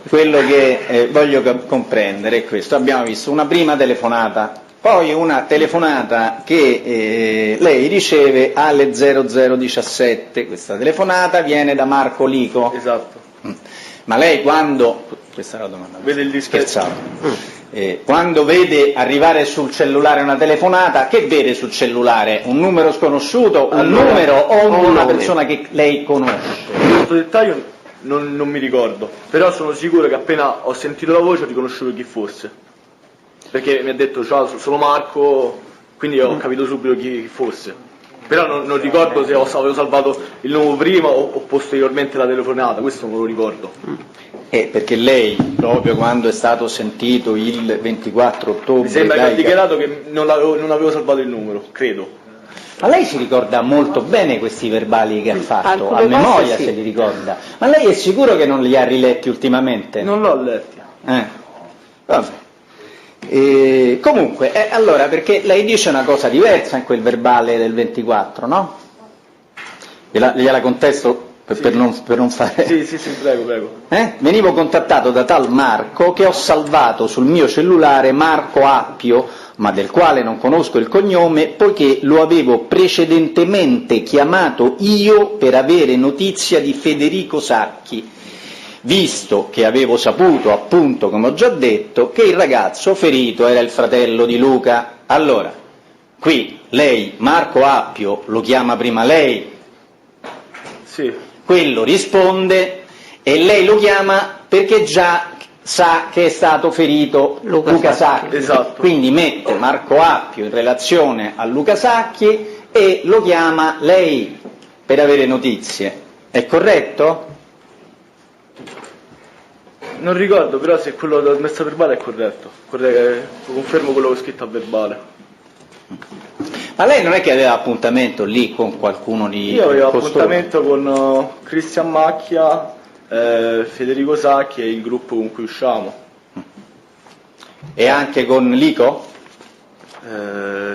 Quello che voglio comprendere è questo: abbiamo visto una prima telefonata, poi una telefonata che lei riceve alle 0017, questa telefonata viene da Marco Lico. Esatto. Ma lei questa è la domanda, vede il scherzavo. Quando vede arrivare sul cellulare una telefonata, che vede sul cellulare? Un numero sconosciuto, un numero o una persona che lei conosce? Questo dettaglio non mi ricordo, però sono sicuro che appena ho sentito la voce ho riconosciuto chi fosse, perché mi ha detto ciao, solo Marco, quindi ho capito subito chi fosse. Però non ricordo se avevo salvato il nome prima o posteriormente la telefonata, questo non lo ricordo. Perché lei, proprio quando è stato sentito il 24 ottobre... Mi sembra che ha dichiarato che non avevo salvato il numero, credo. Ma lei si ricorda molto bene questi verbali che ha fatto, a memoria se li ricorda. Ma lei è sicuro che non li ha riletti ultimamente? Non l'ho letti. Vabbè. Comunque, allora, perché lei dice una cosa diversa in quel verbale del 24, no? Gliela contesto per non fare... Sì, prego. Venivo contattato da tal Marco che ho salvato sul mio cellulare Marco Appio, ma del quale non conosco il cognome, poiché lo avevo precedentemente chiamato io per avere notizia di Federico Sacchi, visto che avevo saputo, appunto, come ho già detto, che il ragazzo ferito era il fratello di Luca. Allora, qui lei, Marco Appio, lo chiama prima lei? Sì. Quello risponde e lei lo chiama perché già sa che è stato ferito Luca Sacchi. Esatto. Quindi mette Marco Appio in relazione a Luca Sacchi e lo chiama lei per avere notizie. È corretto? Non ricordo, però se quello del messo a verbale è corretto. Confermo quello che ho scritto a verbale. Ma lei non è che aveva appuntamento lì con qualcuno di... Io avevo appuntamento con Cristian Macchia, Federico Sacchi e il gruppo con cui usciamo. E anche con Lico?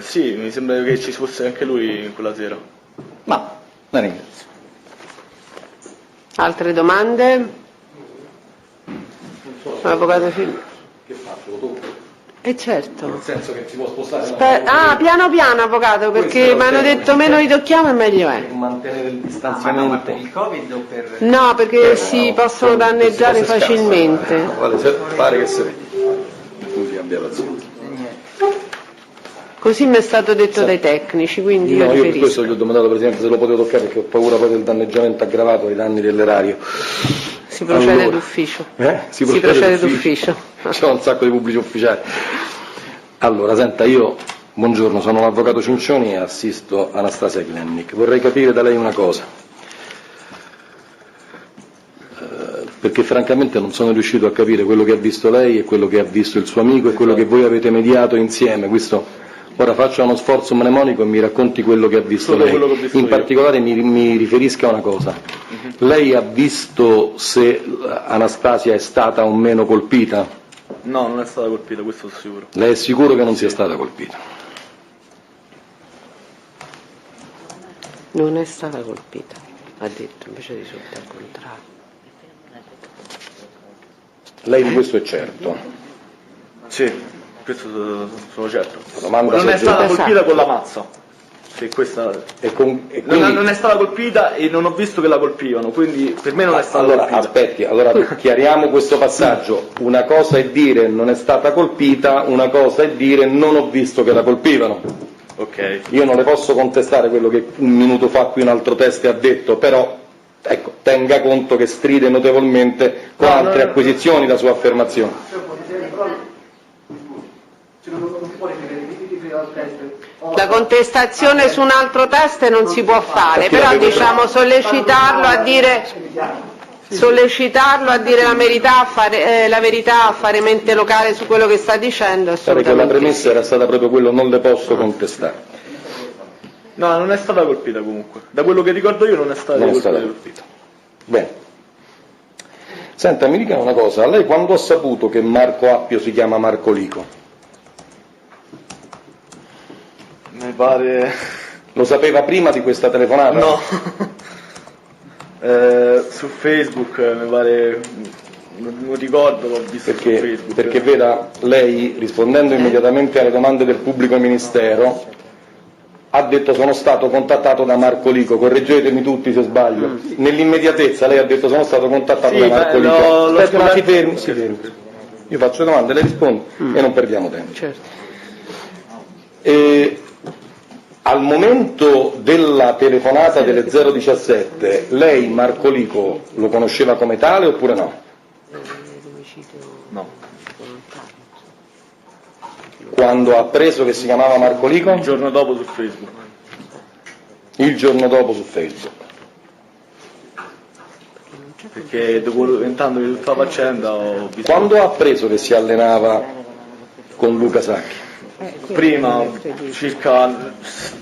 Sì, mi sembra che ci fosse anche lui quella sera. Ma, la ringrazio. Altre domande? Avvocato Filippo. Che faccio? Lo tocco? Certo. Nel senso che si può spostare... piano avvocato, perché mi hanno detto meno li tocchiamo e meglio è. Mantenere il distanziamento. Per il Covid o per... No, perché si possono danneggiare facilmente. Pare che se così abbia pazienza. Così mi è stato detto dai tecnici, quindi No, io per riferisco. questo gli ho domandato Presidente se lo potevo toccare perché ho paura poi del danneggiamento aggravato ai danni dell'erario. Si procede d'ufficio. Si procede d'ufficio. C'è un sacco di pubblici ufficiali. Allora, senta, io, buongiorno, sono l'avvocato Cincioni e assisto Anastasia Klemnik. Vorrei capire da lei una cosa, perché francamente non sono riuscito a capire quello che ha visto lei e quello che ha visto il suo amico e quello che voi avete mediato insieme. Ora faccia uno sforzo mnemonico e mi racconti quello che ha visto lei. In particolare mi riferisca a una cosa. Lei ha visto se Anastasia è stata o meno colpita? No, non è stata colpita, questo sono sicuro. Lei è sicuro che non sia stata colpita? Non è stata colpita, ha detto, invece risulta al contrario. Lei di questo è certo? Sì, questo sono certo. Non è stata colpita con la mazza. Sì, questa... non è stata colpita e non ho visto che la colpivano, quindi per me non è stata colpita. Aspetti, allora chiariamo questo passaggio. Una cosa è dire non è stata colpita, una cosa è dire non ho visto che la colpivano. Ok. Io non le posso contestare quello che un minuto fa qui un altro teste ha detto, però ecco, tenga conto che stride notevolmente con altre acquisizioni la sua affermazione. La contestazione su un altro test non si può fare, però diciamo sollecitarlo a dire la verità, a fare mente locale su quello che sta dicendo. Perché la premessa era stata proprio quello, non le posso contestare. No, non è stata colpita comunque. Da quello che ricordo io non è stata colpita. Bene. Senta, mi dica una cosa, lei quando ha saputo che Marco Appio si chiama Marco Lico? Mi pare... Lo sapeva prima di questa telefonata? No. Su Facebook mi pare... Non ricordo, l'ho visto su Facebook. Perché veda, lei rispondendo immediatamente alle domande del pubblico ministero ha detto sono stato contattato da Marco Lico, correggetemi tutti se sbaglio. Nell'immediatezza lei ha detto sono stato contattato da Marco Lico. Aspetta, si fermi. Io faccio domande, lei risponde e non perdiamo tempo. Certo. al momento della telefonata delle 017, lei Marco Lico lo conosceva come tale oppure no? No. Quando ha appreso che si chiamava Marco Lico? Il giorno dopo su Facebook. Il giorno dopo su Facebook. Perché documentandomi tutta la faccenda ho visto... Quando ha appreso che si allenava con Luca Sacchi? Prima, circa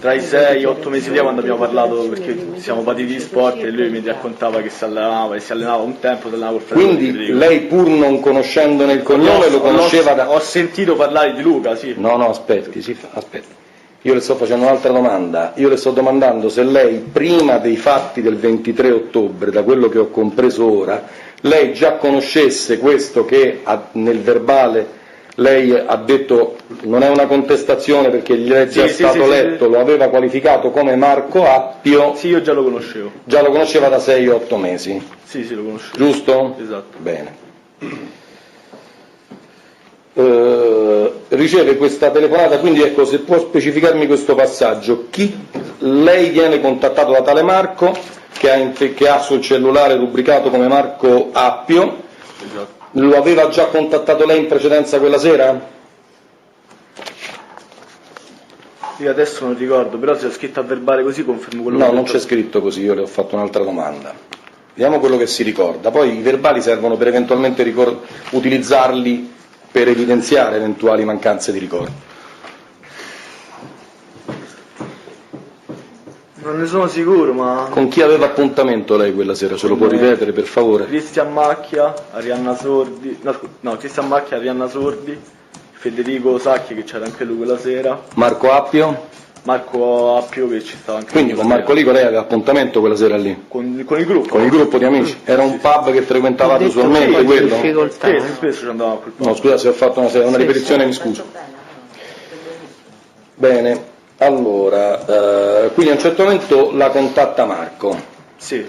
tra i 6 e 8 mesi fa, quando abbiamo parlato, perché siamo partiti di sport e lui mi raccontava che si allenava e si allenava un tempo, si allenava col fratello. Quindi lei, pur non conoscendone il cognome, lo conosceva da... Ho sentito parlare di Luca, sì. No, aspetti. Io le sto facendo un'altra domanda. Io le sto domandando se lei, prima dei fatti del 23 ottobre, da quello che ho compreso ora, lei già conoscesse questo che nel verbale lei ha detto non è una contestazione perché gli è già stato letto, lo aveva qualificato come Marco Appio. Sì, io già lo conoscevo. Già lo conosceva da 6-8 mesi. Sì, lo conoscevo. Giusto? Esatto. Bene. Riceve questa telefonata, quindi ecco, se può specificarmi questo passaggio. Lei viene contattato da tale Marco che ha sul cellulare rubricato come Marco Appio. Esatto. Lo aveva già contattato lei in precedenza quella sera? Io adesso non ricordo, però se è scritto a verbale così confermo quello che ho detto. No, non c'è scritto così, io le ho fatto un'altra domanda. Vediamo quello che si ricorda, poi i verbali servono per eventualmente utilizzarli per evidenziare eventuali mancanze di ricordo. Non ne sono sicuro, ma... Con chi aveva appuntamento lei quella sera? Ce lo può ripetere, per favore? Cristian Macchia, Arianna Sordi... Cristian Macchia, Arianna Sordi, Federico Sacchi, che c'era anche lui quella sera. Marco Appio? Marco Appio, che ci stava anche Quindi lui. con Marco Lico lei aveva appuntamento quella sera lì? Con il gruppo. Con il gruppo di amici? Era un pub che frequentavate usualmente, quello? Sì, spesso ci andavamo a quel pub. No, scusa se ho fatto una ripetizione, mi scuso. Bene. Allora, quindi a un certo momento la contatta Marco. Sì.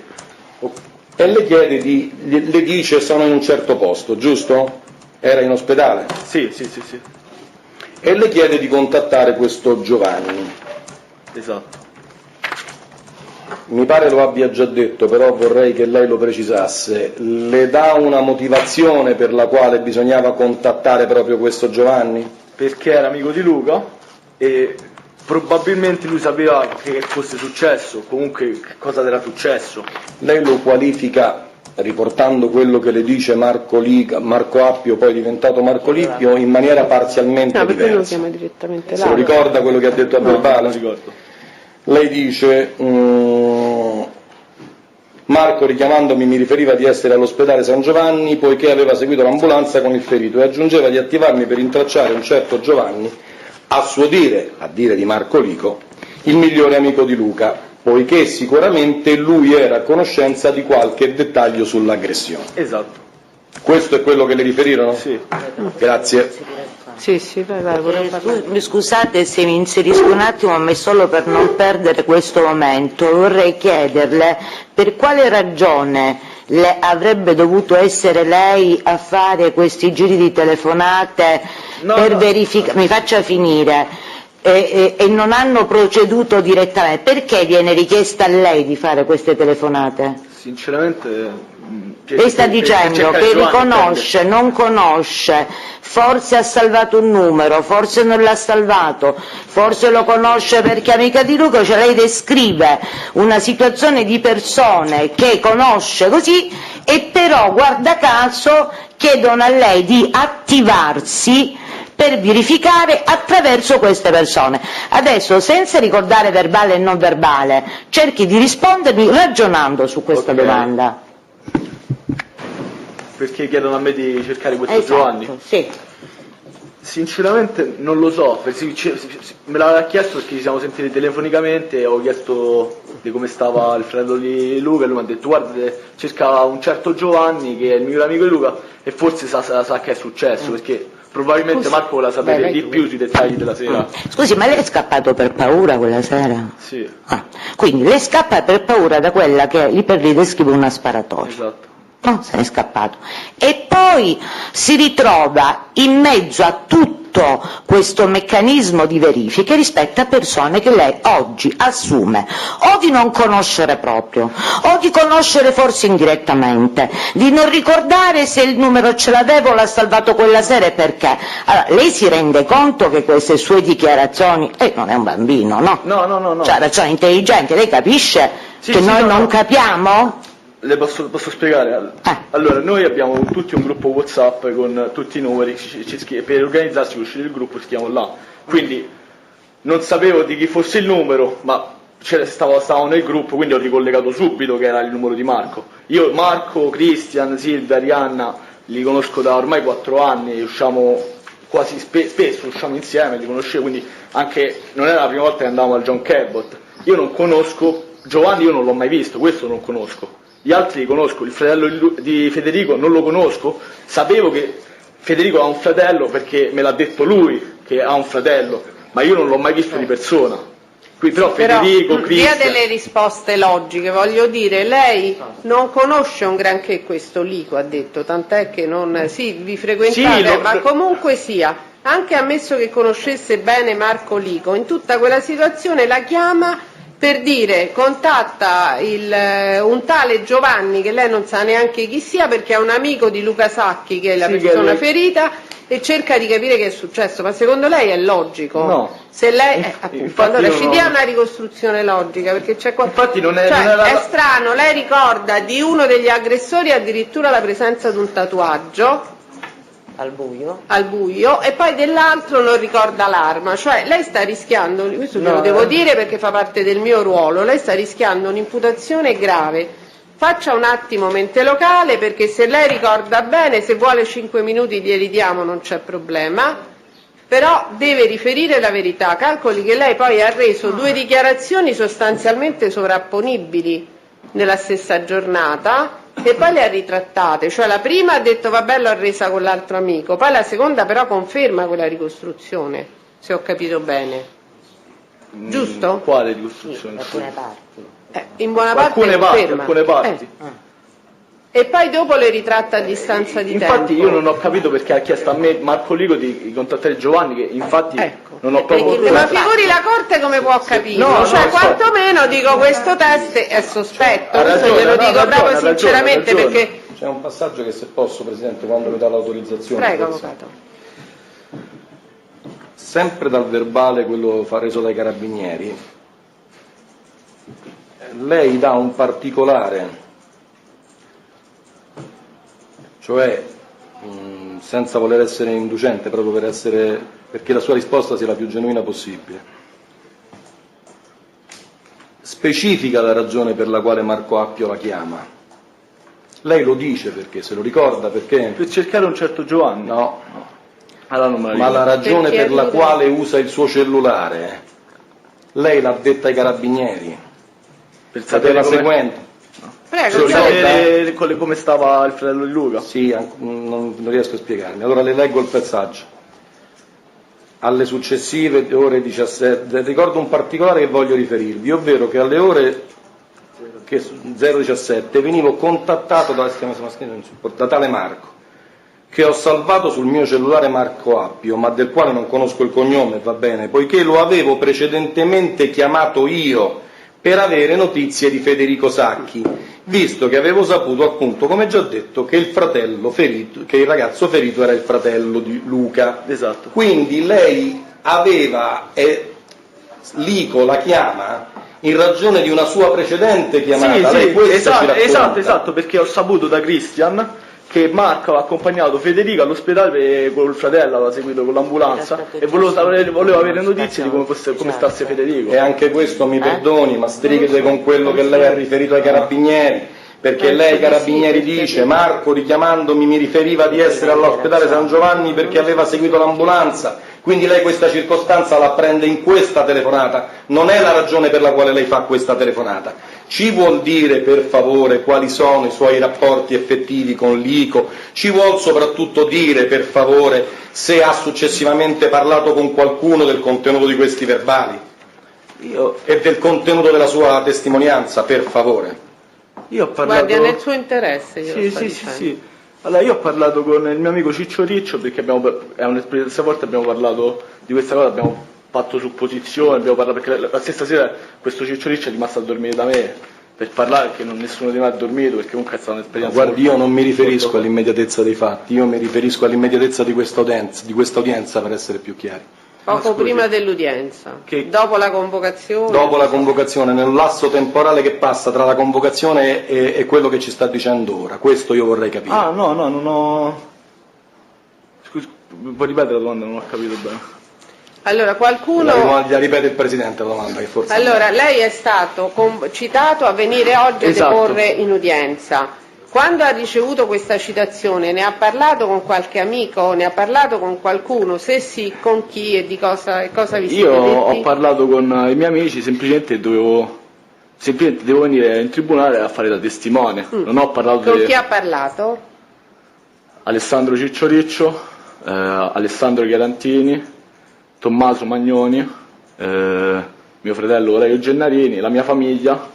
E le chiede le dice sono in un certo posto, giusto? Era in ospedale? Sì. E le chiede di contattare questo Giovanni. Esatto. Mi pare lo abbia già detto, però vorrei che lei lo precisasse. Le dà una motivazione per la quale bisognava contattare proprio questo Giovanni? Perché era amico di Luca e... probabilmente lui sapeva che fosse successo, comunque che cosa era successo. Lei lo qualifica, riportando quello che le dice Marco Appio, poi diventato Marco Lipio, in maniera parzialmente perché lo diversa. chiama direttamente Se lo ricorda quello che ha detto a verbale? Non ricordo. Lei dice Marco, richiamandomi, mi riferiva di essere all'ospedale San Giovanni poiché aveva seguito l'ambulanza con il ferito e aggiungeva di attivarmi per intracciare un certo Giovanni, a suo dire, a dire di Marco Lico, il migliore amico di Luca, poiché sicuramente lui era a conoscenza di qualche dettaglio sull'aggressione. Esatto. Questo è quello che le riferirono? Sì. Grazie. Sì, vai. Scusate se mi inserisco un attimo, ma è solo per non perdere questo momento. Vorrei chiederle per quale ragione avrebbe dovuto essere lei a fare questi giri di telefonate per verificare, mi faccia finire, e non hanno proceduto direttamente. Perché viene richiesta a lei di fare queste telefonate? Sinceramente... Lei sta dicendo che riconosce, non conosce, forse ha salvato un numero, forse non l'ha salvato, forse lo conosce perché è amica di Luca, cioè lei descrive una situazione di persone che conosce così e però, guarda caso, chiedono a lei di attivarsi per verificare attraverso queste persone. Adesso, senza ricordare verbale e non verbale, cerchi di rispondermi ragionando su questa domanda. Perché chiedono a me di cercare questo Esatto, Giovanni? Sì. Sinceramente non lo so, me l'aveva chiesto perché ci siamo sentiti telefonicamente e ho chiesto di come stava il fratello di Luca e lui mi ha detto guarda, cercava un certo Giovanni che è il migliore amico di Luca e forse sa che è successo perché probabilmente Marco voleva sapere di più sui dettagli della sera. Scusi, ma lei è scappato per paura quella sera? Sì. Quindi lei scappa per paura da quella che lì per lì descrive una sparatoria. Esatto. No, se n'è scappato. E poi si ritrova in mezzo a tutti tutto questo meccanismo di verifiche rispetto a persone che lei oggi assume o di non conoscere proprio, o di conoscere forse indirettamente, di non ricordare se il numero ce l'avevo o l'ha salvato quella sera e perché. Allora, lei si rende conto che queste sue dichiarazioni, non è un bambino, no? No. Cioè, persona intelligente, lei capisce che noi non capiamo? Le posso spiegare? Allora, noi abbiamo tutti un gruppo WhatsApp con tutti i numeri, per organizzarsi per uscire il gruppo scriviamo là. Quindi non sapevo di chi fosse il numero, ma stavo nel gruppo, quindi ho ricollegato subito che era il numero di Marco. Io Marco, Cristian, Silvia, Arianna li conosco da ormai 4 anni, usciamo quasi spesso, usciamo insieme, li conoscevo, quindi anche non era la prima volta che andavamo al John Cabot. Io non conosco Giovanni, io non l'ho mai visto, questo non conosco. Gli altri li conosco, il fratello di Federico non lo conosco, sapevo che Federico ha un fratello perché me l'ha detto lui che ha un fratello, ma io non l'ho mai visto di persona. Qui però Federico, Cristian... Dia delle risposte logiche, voglio dire, lei non conosce un granché questo Lico, ha detto, tant'è che non... Sì, vi frequentate, ma comunque sia, anche ammesso che conoscesse bene Marco Lico, in tutta quella situazione la chiama per dire contatta un tale Giovanni che lei non sa neanche chi sia perché è un amico di Luca Sacchi che è la persona ferita e cerca di capire che è successo, ma secondo lei è logico? No. Se lei appunto, allora ci dia una ricostruzione logica perché c'è Infatti non è, cioè, non è strano, lei ricorda di uno degli aggressori addirittura la presenza di un tatuaggio al buio e poi dell'altro non ricorda l'arma, cioè lei sta rischiando, questo ve lo devo dire perché fa parte del mio ruolo, lei sta rischiando un'imputazione grave. Faccia un attimo mente locale perché se lei ricorda bene, se vuole 5 minuti glieli diamo, non c'è problema, però deve riferire la verità. Calcoli che lei poi ha reso 2 dichiarazioni sostanzialmente sovrapponibili nella stessa giornata e poi le ha ritrattate, cioè la prima ha detto vabbè l'ho resa con l'altro amico, poi la seconda però conferma quella ricostruzione, se ho capito bene, giusto? Quale ricostruzione? In buona parte conferma. Alcune parti. E poi dopo le ritratta a distanza di tempo. Infatti io non ho capito perché ha chiesto a me Marco Lico di contattare Giovanni, che infatti non ho proprio... Ma figuri la Corte come può capire? Quantomeno dico questo test è sospetto, questo glielo dico proprio sinceramente perché... C'è un passaggio che se posso, Presidente, quando mi dà l'autorizzazione... Prego, Avvocato. Sempre dal verbale, quello reso dai Carabinieri, lei dà un particolare... cioè senza voler essere inducente, proprio perché la sua risposta sia la più genuina possibile. Specifica la ragione per la quale Marco Appio la chiama. Lei lo dice perché, se lo ricorda perché? Per cercare un certo Giovanni? No. Allora non me la ma la ragione per la quale usa il suo cellulare, lei l'ha detta ai Carabinieri. Per sapere la seguente. Prego, sapere come stava il fratello di Luca? Sì, non riesco a spiegarmi. Allora le leggo il passaggio. Alle successive ore 17, ricordo un particolare che voglio riferirvi, ovvero che alle ore 017 venivo contattato da tale Marco, che ho salvato sul mio cellulare Marco Appio, ma del quale non conosco il cognome, va bene, poiché lo avevo precedentemente chiamato io per avere notizie di Federico Sacchi, visto che avevo saputo appunto, come già detto, che il ragazzo ferito era il fratello di Luca. Esatto. Quindi lei aveva, Lico la chiama in ragione di una sua precedente chiamata. Esatto, perché ho saputo da Cristian che Marco aveva accompagnato Federico all'ospedale con il fratello, aveva seguito con l'ambulanza e volevo avere notizie di come stasse Federico. E anche questo, mi perdoni, ma strighete con quello che lei ha riferito ai Carabinieri, perché lei ai Carabinieri dice Marco richiamandomi mi riferiva di essere all'ospedale San Giovanni perché aveva seguito l'ambulanza, quindi lei questa circostanza la prende in questa telefonata, non è la ragione per la quale lei fa questa telefonata. Ci vuol dire per favore quali sono i suoi rapporti effettivi con Lico, ci vuol soprattutto dire per favore se ha successivamente parlato con qualcuno del contenuto di questi verbali e del contenuto della sua testimonianza, per favore. Io ho parlato... Guardi, è nel suo interesse, Sì. Allora, io ho parlato con il mio amico Ciccio Riccio perché è un'esperienza forte, abbiamo parlato di questa cosa, abbiamo fatto supposizioni, abbiamo parlato perché la stessa sera questo Ciccio Riccio è rimasto a dormire da me per parlare perché nessuno di noi ha dormito perché comunque è stata un'esperienza. Guardi, io non mi riferisco all'immediatezza dei fatti, io mi riferisco all'immediatezza di questa udienza per essere più chiari. Poco prima dell'udienza, dopo la convocazione. Dopo la convocazione, nel lasso temporale che passa tra la convocazione e quello che ci sta dicendo ora, questo io vorrei capire. Ah, no, non ho... Scusi, puoi ripetere la domanda, non ho capito bene. Allora, qualcuno... La ripete il Presidente la domanda, che forse... Allora, lei è stato citato a venire oggi a deporre in udienza. Quando ha ricevuto questa citazione ne ha parlato con qualche amico, ne ha parlato con qualcuno? Se sì, con chi e di cosa vi siete detti? Io ho parlato con i miei amici, semplicemente devo venire in tribunale a fare da testimone. Non ho parlato Con chi ha parlato? Alessandro Ciccio Riccio, Alessandro Chiarantini, Tommaso Magnoni, mio fratello Aurelio Gennarini, la mia famiglia,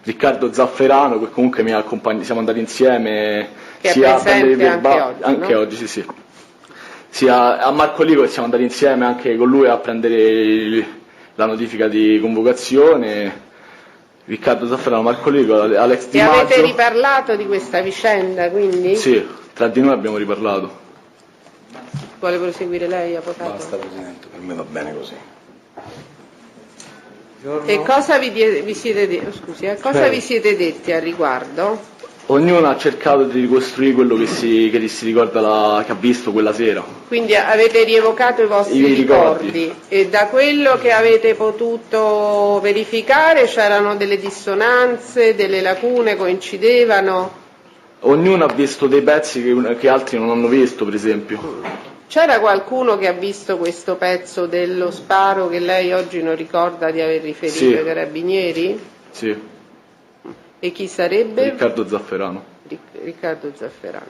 Riccardo Zafferano, che comunque mi accompagna, siamo andati insieme sia a prendere i verbali, anche oggi, sì. Sia a Marco Lico che siamo andati insieme anche con lui a prendere la notifica di convocazione. Riccardo Zafferano, Marco Lico, Alex Di Maggio. E avete riparlato di questa vicenda, quindi? Sì, tra di noi abbiamo riparlato. Vuole proseguire lei, avvocato? Basta, Presidente, per me va bene così. E cosa vi siete detti al riguardo? Ognuno ha cercato di ricostruire quello che si ricorda, che ha visto quella sera. Quindi avete rievocato i vostri ricordi e da quello che avete potuto verificare c'erano delle dissonanze, delle lacune, coincidevano? Ognuno ha visto dei pezzi che altri non hanno visto, per esempio. C'era qualcuno che ha visto questo pezzo dello sparo che lei oggi non ricorda di aver riferito ai carabinieri? Sì. E chi sarebbe? Riccardo Zafferano. Riccardo Zafferano.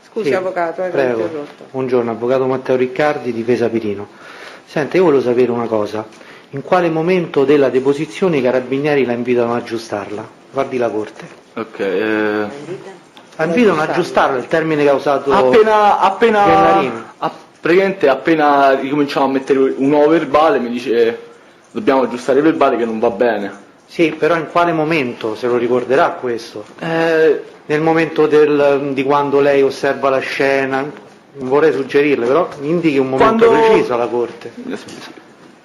Scusi, avvocato, prego. Interrotto. Buongiorno, avvocato Matteo Riccardi, difesa Pirino. Senta, io volevo sapere una cosa. In quale momento della deposizione i carabinieri la invitano ad aggiustarla? Guardi la Corte. Ok. La invitano ad aggiustarla, il termine che ha usato praticamente appena ricominciamo a mettere un nuovo verbale mi dice dobbiamo aggiustare il verbale che non va bene. Sì, però in quale momento se lo ricorderà questo? Nel momento di quando lei osserva la scena, non vorrei suggerirle, però indichi un momento preciso alla Corte.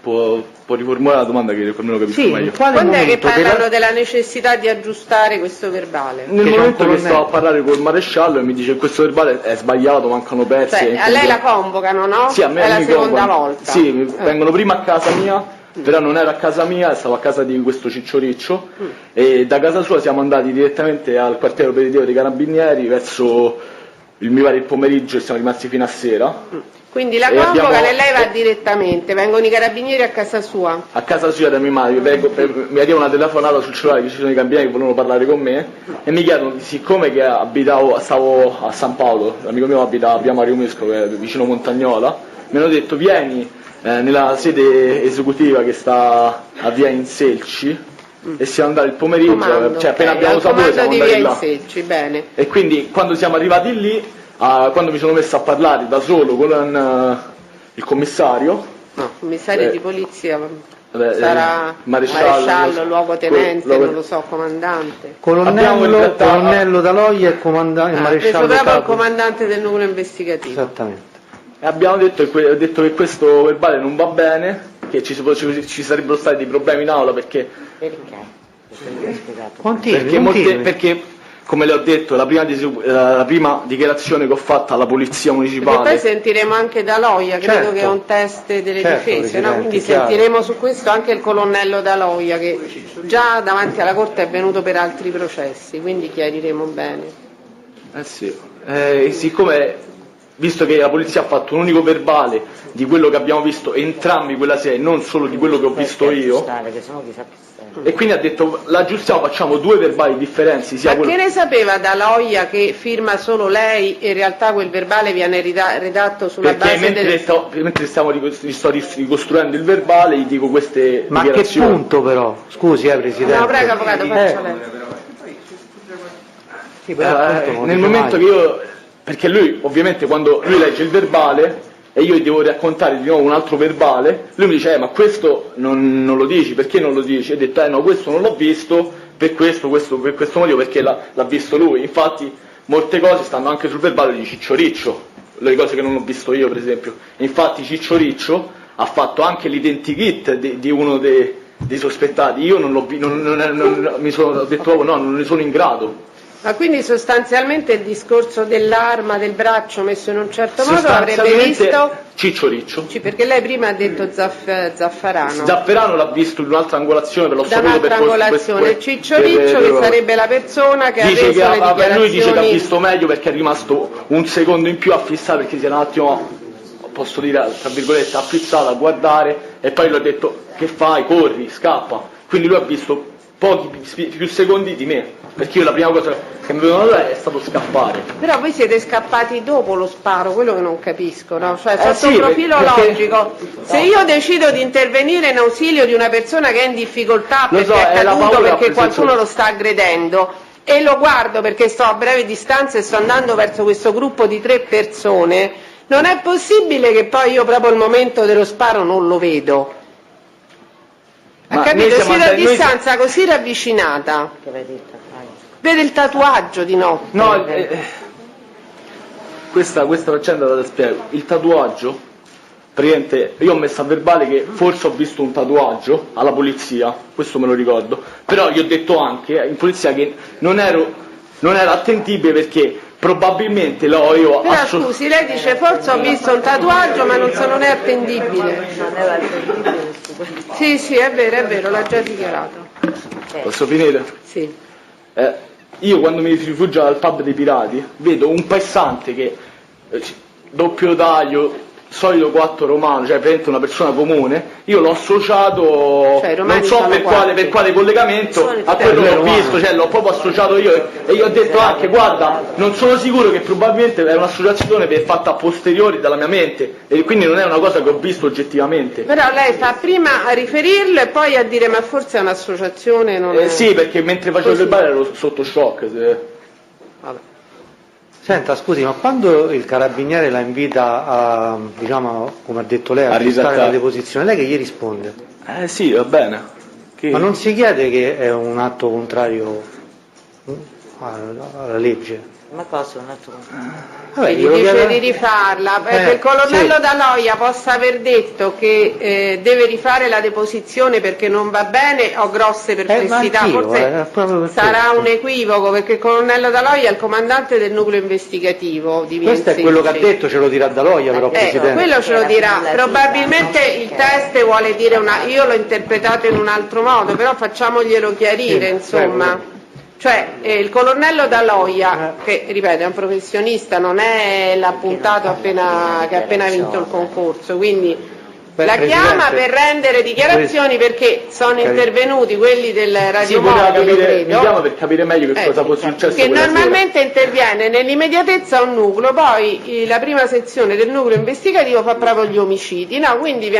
Può riformulare la domanda che almeno capisco meglio. Quando è che parlano della necessità di aggiustare questo verbale? Nel momento che sto a parlare col maresciallo e mi dice che questo verbale è sbagliato, mancano pezzi. Cioè, a lei la convocano, no? Sì, a me è la seconda convocano. volta. Sì, vengono prima a casa mia, però non era a casa mia, stavo a casa di questo Ciccio Riccio e da casa sua siamo andati direttamente al quartiere operativo dei Carabinieri verso il pomeriggio e siamo rimasti fino a sera. Quindi la convocano e lei va direttamente, vengono i carabinieri a casa sua? A casa sua da mia madre, mi arriva una telefonata sul cellulare che ci sono i carabinieri che volevano parlare con me e mi chiedono, siccome che stavo a San Paolo, l'amico mio abita a via Mario Mesco, che è vicino Montagnola, mi hanno detto vieni nella sede esecutiva che sta a via Inselci e siamo andati il pomeriggio, cioè appena abbiamo saputo siamo andati là. Inselci, bene. E quindi quando siamo arrivati lì, quando mi sono messo a parlare da solo con il commissario, commissario di polizia, sarà maresciallo, luogotenente, non lo so, comandante. Colonnello D'Aloia e maresciallo capo. Il comandante del nucleo investigativo. Esattamente. E abbiamo detto che questo verbale non va bene, che ci sarebbero stati dei problemi in aula perché come le ho detto, la prima dichiarazione che ho fatto alla polizia municipale. Perché poi sentiremo anche D'Aloia, credo che è un test delle difese, no? Quindi sentiremo su questo anche il colonnello D'Aloia, che già davanti alla Corte è venuto per altri processi, quindi chiariremo bene. Siccome, visto che la polizia ha fatto un unico verbale di quello che abbiamo visto entrambi quella sera e non solo di quello che ho visto io, e quindi ha detto l'aggiustiamo, facciamo due verbali differenti. Ma che ne sapeva D'Aloia che firma solo lei e in realtà quel verbale viene redatto sulla base mentre sto ricostruendo il verbale gli dico queste dichiarazioni. Ma che punto però? Scusi, Presidente. No, prego avvocato, faccia lei. nel momento che io, perché lui ovviamente quando lui legge il verbale e io gli devo raccontare di nuovo un altro verbale, lui mi dice ma questo non lo dici, perché non lo dici? E ho detto no, questo non l'ho visto per questo motivo, perché l'ha visto lui. Infatti molte cose stanno anche sul verbale di Ciccio Riccio, le cose che non ho visto io per esempio. Infatti Ciccio Riccio ha fatto anche l'identikit di uno dei sospettati, io non l'ho mi sono detto no, non ne sono in grado. Ma quindi sostanzialmente il discorso dell'arma, del braccio messo in un certo modo avrebbe visto Ciccio Riccio. Perché lei prima ha detto Zaffarano. Zaffarano l'ha visto in un'altra angolazione, per da un'altra angolazione. Ciccio Riccio che sarebbe la persona che ha reso le dichiarazioni. Lui dice che ha visto meglio perché è rimasto un secondo in più a fissare, perché si era un attimo, posso dire tra virgolette, affissato a guardare, e poi gli ho detto che fai, corri, scappa. Quindi lui ha visto pochi più secondi di me, perché io la prima cosa che mi venuto da è stato scappare. Però voi siete scappati dopo lo sparo, quello che non capisco, no? Cioè sotto sì, un profilo perché... logico, se io decido di intervenire in ausilio di una persona che è in difficoltà perché è caduto, perché qualcuno lo sta aggredendo, e lo guardo perché sto a breve distanza e sto andando verso questo gruppo di 3 persone, non è possibile che poi io proprio al momento dello sparo non lo vedo. Ha capito? Siete a distanza così ravvicinata. Vede il tatuaggio di notte. No, questa faccenda da spiego. Il tatuaggio, praticamente, io ho messo a verbale che forse ho visto un tatuaggio alla polizia, questo me lo ricordo, però gli ho detto anche in polizia che non ero attendibile perché probabilmente io... Però scusi, lei dice forse ho visto un tatuaggio ma non è attendibile. Sì, è vero, l'ha già dichiarato. Posso finire? Sì. Io quando mi rifugio dal pub dei pirati vedo un passante che doppio taglio, solito 4 romano, cioè praticamente una persona comune, io l'ho associato, non so per quale collegamento a quello che ho visto, cioè l'ho proprio associato io e gli ho detto anche guarda, non sono sicuro che probabilmente è un'associazione fatta a posteriori dalla mia mente e quindi non è una cosa che ho visto oggettivamente. Però lei fa prima a riferirlo e poi a dire ma forse è un'associazione, non è... Sì, perché mentre facevo il verbale ero sotto shock. Vabbè. Senta, scusi, ma quando il carabiniere la invita a, diciamo, come ha detto lei, a risaltare la deposizione, lei che gli risponde? Sì, va bene. Ma non si chiede che è un atto contrario alla legge? Ma cosa un atto contrario? Gli dice di rifarla, che il colonnello D'Aloia possa aver detto che deve rifare la deposizione perché non va bene, ho grosse perplessità, forse sarà un equivoco perché il colonnello D'Aloia è il comandante del nucleo investigativo di Via Questo è quello che ha detto, ce lo dirà D'Aloia però Presidente. Quello ce lo dirà, probabilmente il test vuole dire io l'ho interpretato in un altro modo, però facciamoglielo chiarire, insomma. Cioè il colonnello D'Aloia, che ripeto è un professionista, non è l'appuntato che ha appena vinto il concorso, quindi la chiama per rendere dichiarazioni perché sono intervenuti quelli del radiomobile, credo. Mi chiama per capire meglio che cosa può succedere. Che normalmente interviene nell'immediatezza un nucleo, poi la prima sezione del nucleo investigativo fa proprio gli omicidi, no? Quindi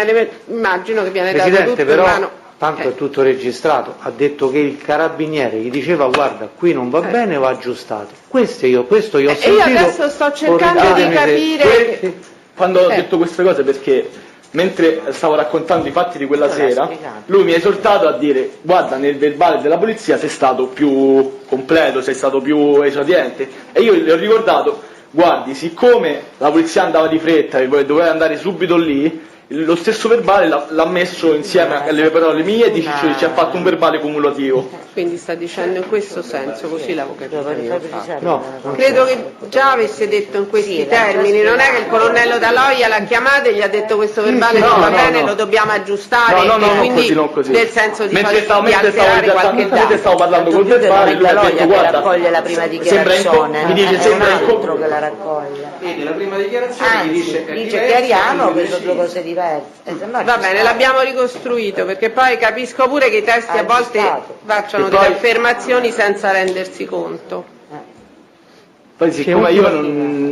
immagino che viene dato tutto in mano. Tanto è tutto registrato, ha detto che il carabiniere gli diceva guarda qui non va bene, va aggiustato. Questo io ho sentito. E io adesso sto cercando di capire. Quando ho detto queste cose perché mentre stavo raccontando i fatti di quella sera, lui mi ha esortato a dire guarda nel verbale della polizia sei stato più completo, sei stato più esauriente e io gli ho ricordato guardi siccome la polizia andava di fretta e doveva andare subito lì, lo stesso verbale l'ha messo insieme alle parole mie e dice ci ha fatto un verbale cumulativo. Quindi sta dicendo in questo senso, così l'avevo capito io. No, credo che già avesse detto in questi termini, non è che il colonnello D'Aloia l'ha chiamato e gli ha detto questo verbale non va bene, lo dobbiamo aggiustare, e quindi non così. Nel senso di alterare qualche dato. Stavo parlando col verbale, lui ha detto guarda, raccoglie la prima dichiarazione, mi dice sembra altro che la raccoglie. Vedi, la prima dichiarazione dice chiariamo che sono due cose diverse. Va bene, l'abbiamo ricostruito perché poi capisco pure che i testi a volte facciano delle affermazioni senza rendersi conto. Poi siccome io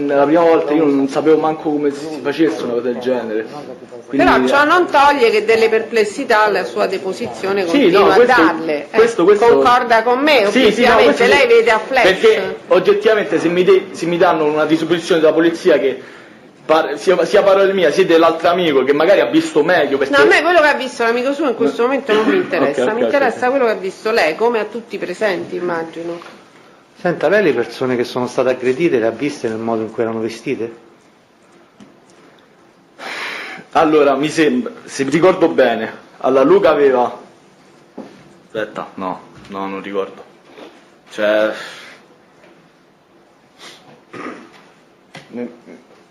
la prima volta io non sapevo manco come si facesse una cosa del genere. Quindi... Però ciò non toglie che delle perplessità alla sua deposizione continua a darle. Questo concorda con me, obiettivamente, lei vede a flash. Perché oggettivamente se mi danno una disposizione della polizia che sia parole mie sia dell'altro amico che magari ha visto meglio, perché... No, a me quello che ha visto l'amico suo in questo momento non mi interessa, mi interessa quello che ha visto lei, come a tutti i presenti, immagino. Senta, lei le persone che sono state aggredite le ha viste nel modo in cui erano vestite? Allora, mi sembra, se ricordo bene, Luca aveva... Aspetta, no, non ricordo. Cioè...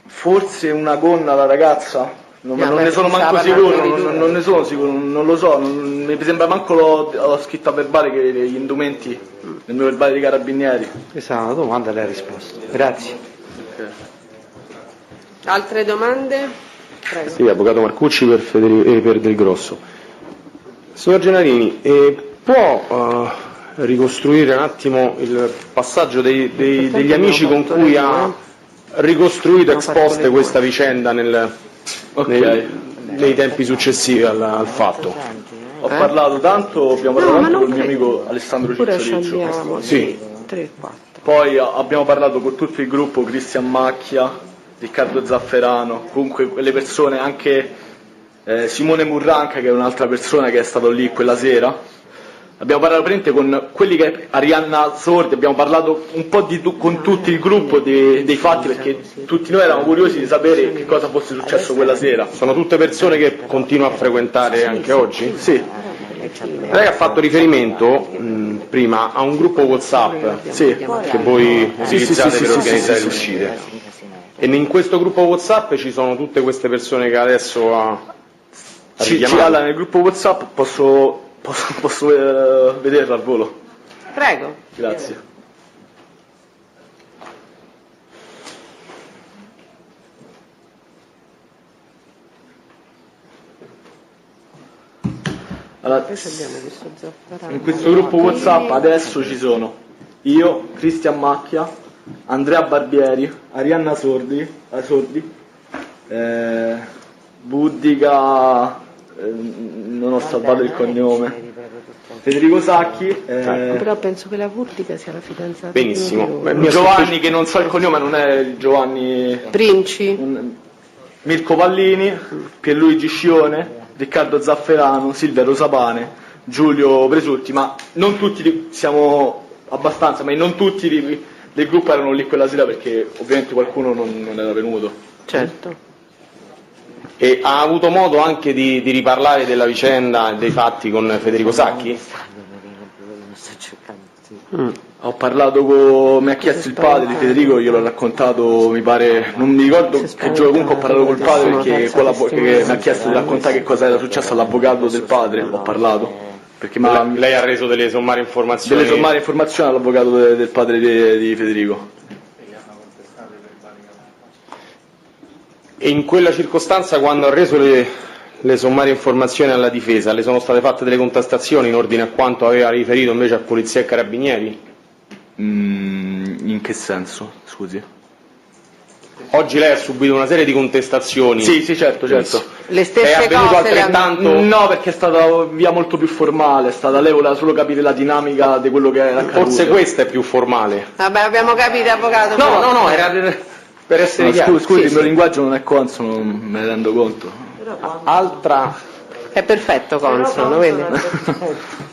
Forse una gonna la ragazza? Non ne sono manco sicuro, non ne sono sicuro, non lo so, mi sembra manco l'ho scritto a verbale che gli indumenti nel mio verbale dei carabinieri. Questa è una domanda e lei ha risposto. Grazie. Okay. Altre domande? Prego. Sì, avvocato Marcucci per Del Grosso. Signor Genarini, può ricostruire un attimo il passaggio degli amici con cui ha ricostruito ex post questa vicenda nei tempi successivi al fatto? Ho parlato tanto, abbiamo parlato con il mio amico Alessandro Ciccioriccio. Sì. 3, 4. Poi abbiamo parlato con tutto il gruppo, Cristian Macchia, Riccardo Zafferano, comunque quelle persone, anche Simone Murranca, che è un'altra persona che è stato lì quella sera. Abbiamo parlato praticamente con quelli che Arianna Sordi, abbiamo parlato un po' con tutto il gruppo dei fatti, perché tutti noi eravamo curiosi di sapere che cosa fosse successo quella sera. Sono tutte persone che continua a frequentare anche oggi? Sì. Lei ha fatto riferimento prima a un gruppo WhatsApp che voi utilizzate per organizzare le uscite. E in questo gruppo WhatsApp ci sono tutte queste persone che adesso ha richiamato? Allora, nel gruppo WhatsApp posso vederla al volo? Prego. Grazie. Allora, in questo gruppo WhatsApp adesso ci sono io, Cristian Macchia, Andrea Barbieri, Arianna Sordi, Buddica, non ho salvato il cognome, Federico Sacchi, però penso che la Buddica sia la fidanzata. Benissimo. Giovanni, che non so il cognome, non è Giovanni Princi, Mirko Pallini, Pierluigi Scione, Riccardo Zafferano, Silvia Rosapane, Giulio Presulti, ma non tutti siamo abbastanza, ma non tutti del gruppo erano lì quella sera, perché ovviamente qualcuno non era venuto. Certo. E ha avuto modo anche di riparlare della vicenda e dei fatti con Federico Sacchi? Ho parlato mi ha chiesto il padre di Federico, gliel'ho raccontato, mi pare, non mi ricordo che giorno, comunque ho parlato col padre perché che mi ha chiesto di raccontare che cosa era successo all'avvocato del padre, ho parlato. Perché lei ha reso delle sommarie informazioni? Delle sommarie informazioni all'avvocato del padre di Federico. E in quella circostanza, quando ha reso le sommarie informazioni alla difesa, le sono state fatte delle contestazioni in ordine a quanto aveva riferito invece a Polizia e Carabinieri? In che senso? Scusi. Oggi lei ha subito una serie di contestazioni. Sì, certo. Le stesse è avvenuto altrettanto? No, perché è stata via molto più formale, lei voleva solo capire la dinamica di quello che era accaduto. Forse questa è più formale. Vabbè, abbiamo capito, avvocato. No, era per essere chiaro. Scusi, il mio linguaggio non è consono, me ne rendo conto. Altra... È perfetto consono, vedi?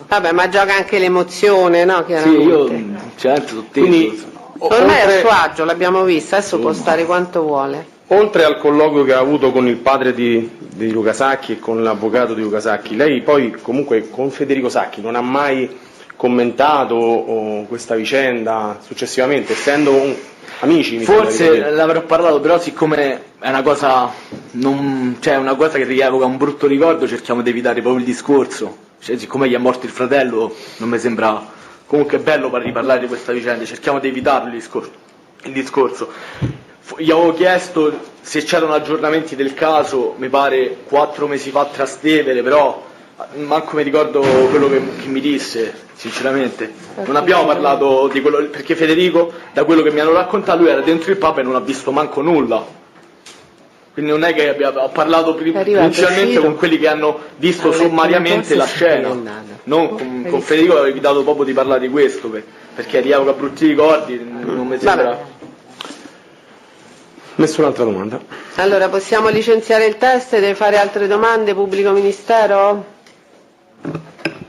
Vabbè, ma gioca anche l'emozione, no? Sì, io sono quindi ormai è a suo agio, l'abbiamo vista, adesso può stare quanto vuole. Oltre al colloquio che ha avuto con il padre di Luca Sacchi e con l'avvocato di Luca Sacchi, lei poi comunque con Federico Sacchi non ha mai commentato questa vicenda successivamente, essendo amici? Forse l'avrò parlato, però siccome è una cosa una cosa che rievoca un brutto ricordo, cerchiamo di evitare proprio il discorso. Siccome gli è morto il fratello, non mi sembra comunque bello riparlare di questa vicenda, cerchiamo di evitarlo il discorso. Gli avevo chiesto se c'erano aggiornamenti del caso, mi pare 4 mesi fa a Trastevere, però manco mi ricordo quello che mi disse, sinceramente. Non abbiamo parlato di quello, perché Federico, da quello che mi hanno raccontato, lui era dentro il pub e non ha visto manco nulla. Quindi non è che ho parlato principalmente con quelli che hanno visto sommariamente la scena. Non con Federico avevo evitato proprio di parlare di questo, perché rievoca brutti ricordi, non mi sembra. Nessun'altra domanda. Allora possiamo licenziare il test e deve fare altre domande, pubblico ministero?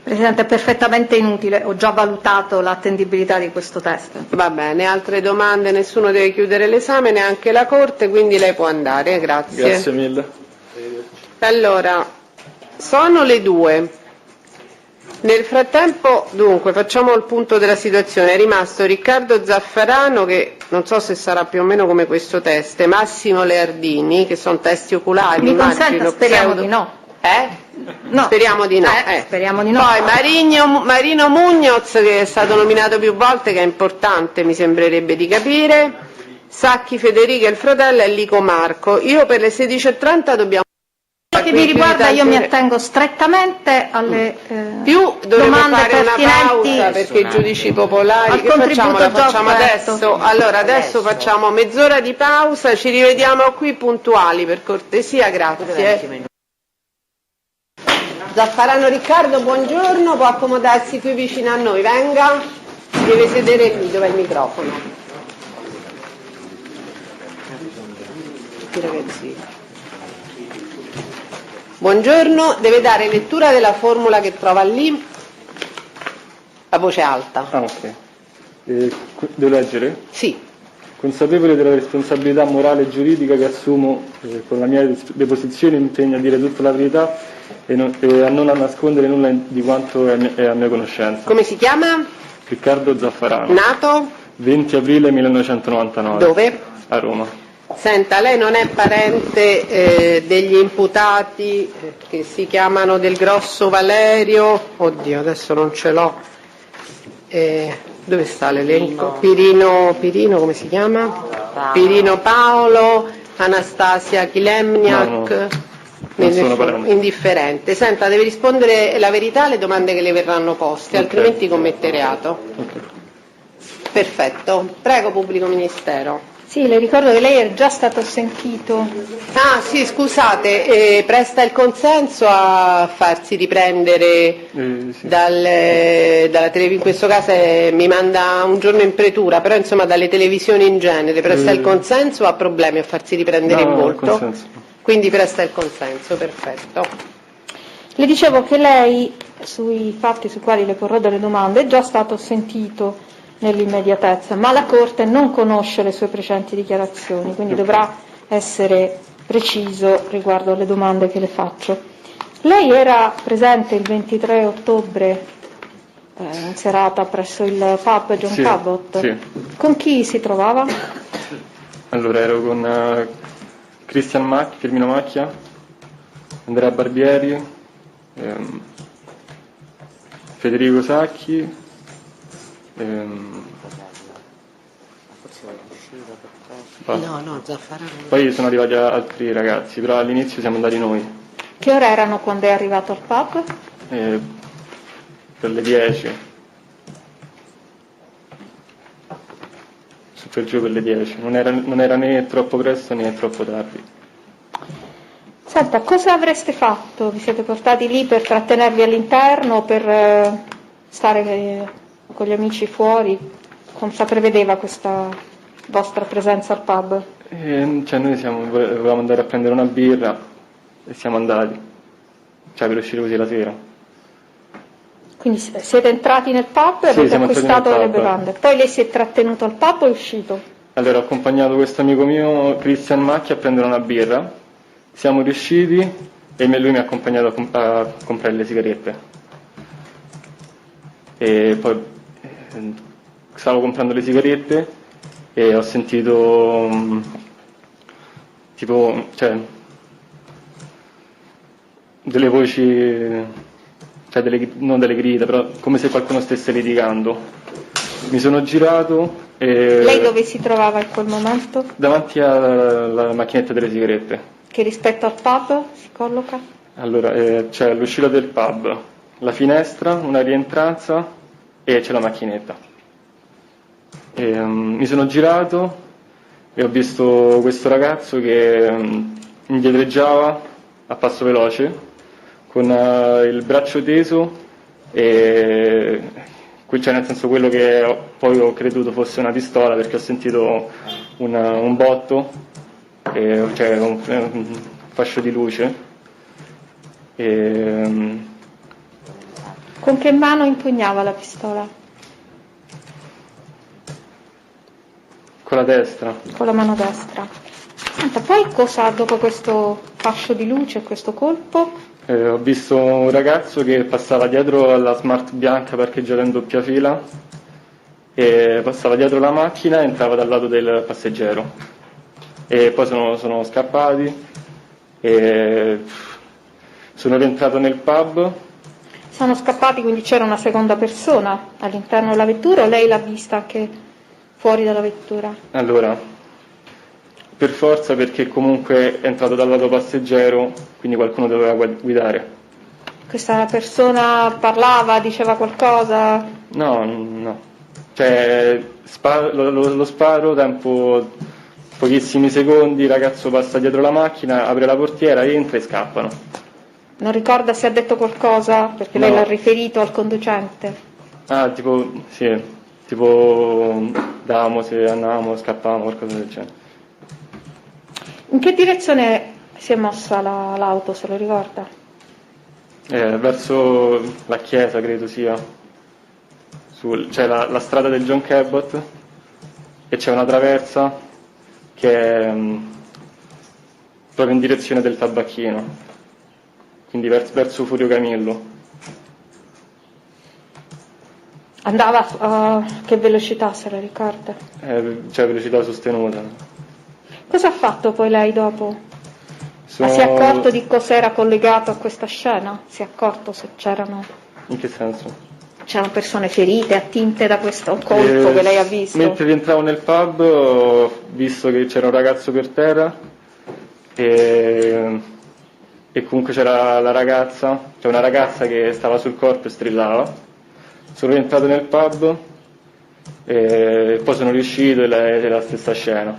Presidente, è perfettamente inutile, ho già valutato l'attendibilità di questo test. Va bene, altre domande, nessuno deve chiudere l'esame, neanche la Corte, quindi lei può andare, grazie. Grazie mille. Allora, sono le 2. Nel frattempo, dunque, facciamo il punto della situazione. È rimasto Riccardo Zaffarano, che non so se sarà più o meno come questo test, e Massimo Leardini, che sono testi oculari, Mi consenta, speriamo di no. No. Speriamo di no. Speriamo di no. Poi Marino Mugnoz, che è stato nominato più volte, che è importante, mi sembrerebbe di capire. Sacchi Federica, il fratello, e Lico Marco. Io per le 16:30 dobbiamo... Che mi riguarda, io mi attengo strettamente alle dovremo domande fare una pertinenti pausa perché i giudici popolari al che facciamo? La contributo già facciamo offerto. adesso? Allora adesso facciamo mezz'ora di pausa, ci rivediamo qui puntuali, per cortesia, grazie. Zaffarano Riccardo, buongiorno, può accomodarsi qui vicino a noi, venga, deve sedere lì dove è il microfono. Ragazzi. Buongiorno, deve dare lettura della formula che trova lì, a voce alta. Ah, ok. Devo leggere? Sì. Consapevole della responsabilità morale e giuridica che assumo con la mia deposizione, mi impegno a dire tutta la verità e a non nascondere nulla di quanto è a mia conoscenza. Come si chiama? Riccardo Zaffarano. Nato? 20 aprile 1999. Dove? A Roma. Senta, lei non è parente degli imputati che si chiamano Del Grosso Valerio? Oddio, adesso non ce l'ho. Dove sta l'elenco? Pirino, come si chiama? Pirino Paolo, Anastasia Chilemniak. Non sono parente. Indifferente. Senta, deve rispondere la verità alle domande che le verranno poste, altrimenti commette reato. Perfetto. Prego, pubblico ministero. Sì, le ricordo che lei è già stato sentito. Ah sì, scusate, presta il consenso a farsi riprendere sì. dalla televisione, in questo caso mi manda un giorno in pretura, però insomma dalle televisioni in genere, presta il consenso o ha problemi a farsi riprendere in volto? Consenso. Quindi presta il consenso, perfetto. Le dicevo che lei, sui fatti sui quali le porrò delle domande, è già stato sentito nell'immediatezza, ma la Corte non conosce le sue precedenti dichiarazioni, quindi dovrà essere preciso riguardo alle domande che le faccio. Lei era presente il 23 ottobre in serata presso il pub John Cabot? Sì. Con chi si trovava? Allora ero con Firmino Macchia, Andrea Barbieri, Federico Sacchi, Zaffarano. Poi sono arrivati altri ragazzi, però all'inizio siamo andati noi. Che ore erano quando è arrivato al pub? Per le 10. Su per giù per le 10. Non era né troppo presto né troppo tardi. Senta, cosa avreste fatto? Vi siete portati lì per trattenervi all'interno o per stare con gli amici fuori? Cosa prevedeva questa vostra presenza al pub? Noi volevamo andare a prendere una birra e siamo andati, per uscire così la sera. Quindi siete entrati nel pub e avete acquistato le bevande, poi lei si è trattenuto al pub o è uscito? Allora ho accompagnato questo amico mio, Cristian Macchia, a prendere una birra, siamo riusciti e lui mi ha accompagnato a comprare le sigarette. E poi stavo comprando le sigarette e ho sentito delle voci, non delle grida, però come se qualcuno stesse litigando. Mi sono girato e... Lei dove si trovava in quel momento? Davanti alla macchinetta delle sigarette. Che rispetto al pub si colloca? Allora, c'è l'uscita del pub, la finestra, una rientranza e c'è la macchinetta. Mi sono girato e ho visto questo ragazzo che indietreggiava a passo veloce con il braccio teso e cioè nel senso quello che poi ho creduto fosse una pistola perché ho sentito un botto, cioè un fascio di luce. Con che mano impugnava la pistola? Con la destra. Con la mano destra. Senta, poi cosa dopo questo fascio di luce e questo colpo? Ho visto un ragazzo che passava dietro alla Smart bianca parcheggiata in doppia fila e passava dietro la macchina e entrava dal lato del passeggero e poi sono scappati e sono rientrato nel pub. Sono scappati, quindi c'era una seconda persona all'interno della vettura o lei l'ha vista anche fuori dalla vettura? Allora, per forza, perché comunque è entrato dal lato passeggero, quindi qualcuno doveva guidare. Questa persona parlava, diceva qualcosa? No. Cioè, lo sparo, tempo pochissimi secondi, il ragazzo passa dietro la macchina, apre la portiera, entra e scappano. Non ricorda se ha detto qualcosa? Perché No. lei l'ha riferito al conducente. Tipo davamo se andavamo, scappavamo, qualcosa del genere. In che direzione si è mossa l'auto, se lo ricorda? Verso la chiesa, credo sia. C'è la strada del John Cabot e c'è una traversa che è proprio in direzione del tabacchino, quindi verso Furio Camillo. Andava a che velocità, se lo ricorda? Cioè velocità sostenuta. Cosa ha fatto poi lei dopo? Ma si è accorto di cos'era collegato a questa scena? Si è accorto se c'erano In che senso? persone ferite, attinte da questo colpo che lei ha visto? Mentre rientravo nel pub ho visto che c'era un ragazzo per terra e comunque c'era la ragazza, c'è una ragazza che stava sul corpo e strillava. Sono rientrato nel pub e poi sono riuscito e è la stessa scena.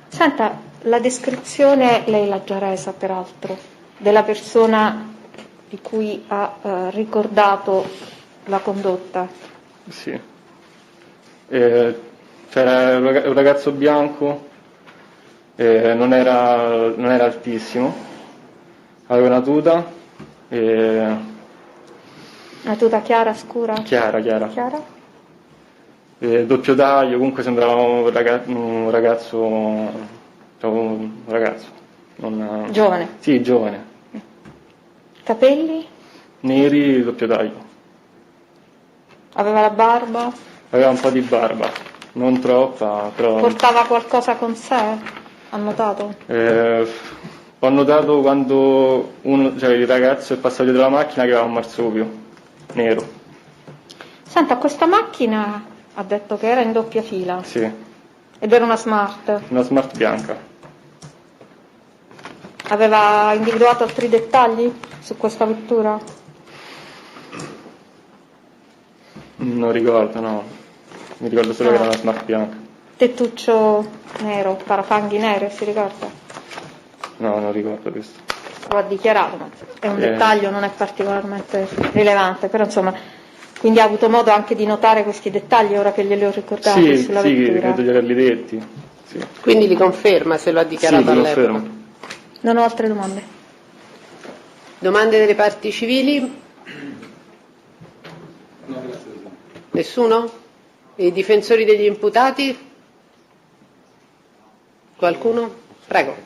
Senta, la descrizione lei l'ha già resa peraltro, della persona di cui ha ricordato la condotta. Sì. C'era un ragazzo bianco, non era altissimo, aveva una tuta. Una tuta chiara, scura? Chiara. Chiara? Doppio taglio, comunque sembrava un ragazzo. Giovane? Sì, giovane. Capelli? Neri, doppio taglio. Aveva la barba? Aveva un po' di barba, non troppa, però. Portava qualcosa con sé? Ha notato? Ho notato quando il ragazzo è passato dietro la macchina che aveva un marsupio nero. Senta, questa macchina ha detto che era in doppia fila? Sì. Ed era una Smart? Una Smart bianca. Aveva individuato altri dettagli su questa vettura? Non ricordo, no. Mi ricordo solo che era una Smart bianca. Tettuccio nero, parafanghi nere, si ricorda? No, non ricordo questo. Lo ha dichiarato, ma è un dettaglio, non è particolarmente rilevante, però insomma. Quindi ha avuto modo anche di notare questi dettagli ora che glieli ho ricordati sulla vettura? Sì, credo di averli detti. Sì. Quindi li conferma se lo ha dichiarato all'epoca? Confermo. Non ho altre domande. Domande delle parti civili? Nessuno? I difensori degli imputati? Qualcuno? Prego.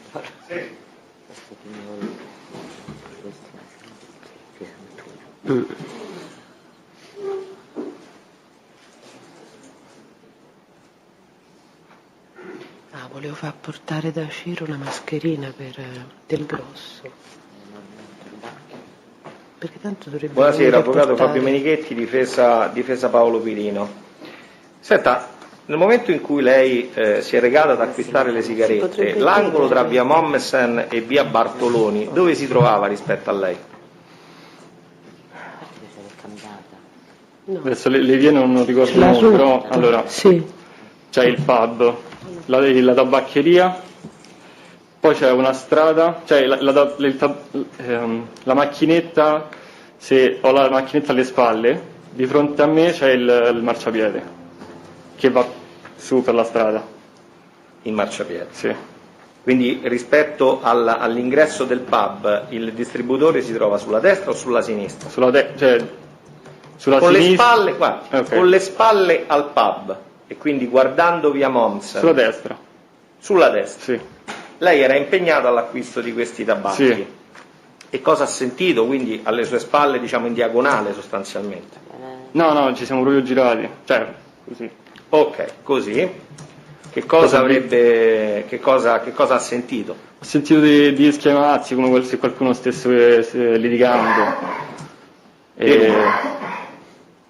Volevo far portare da Ciro una mascherina del grosso. Perché tanto dovrebbe. Buonasera, avvocato Fabio Menichetti, difesa Paolo Pirino. Senta, Nel momento in cui lei si è recata ad acquistare le sigarette, l'angolo tra via Mommsen e via Bartoloni, dove si trovava rispetto a lei? Adesso le vie non ricordo il nome, però allora c'è il pub, la tabaccheria, poi c'è una strada, cioè la macchinetta, se ho la macchinetta alle spalle, di fronte a me c'è il marciapiede che va su per la strada. Il marciapiede? Sì. Quindi rispetto all'ingresso del pub, il distributore si trova sulla destra o sulla sinistra? Sulla con sinistra. Le spalle, guarda, con le spalle al pub e quindi guardando via Mommsen. Sulla destra. Sulla destra. Sì. Lei era impegnato all'acquisto di questi tabacchi. Sì. E cosa ha sentito? Quindi alle sue spalle, diciamo in diagonale sostanzialmente. No, ci siamo proprio girati, cioè così. Ok, così. Che cosa ha sentito? Ho sentito degli schiamazzi, come se qualcuno stesse litigando.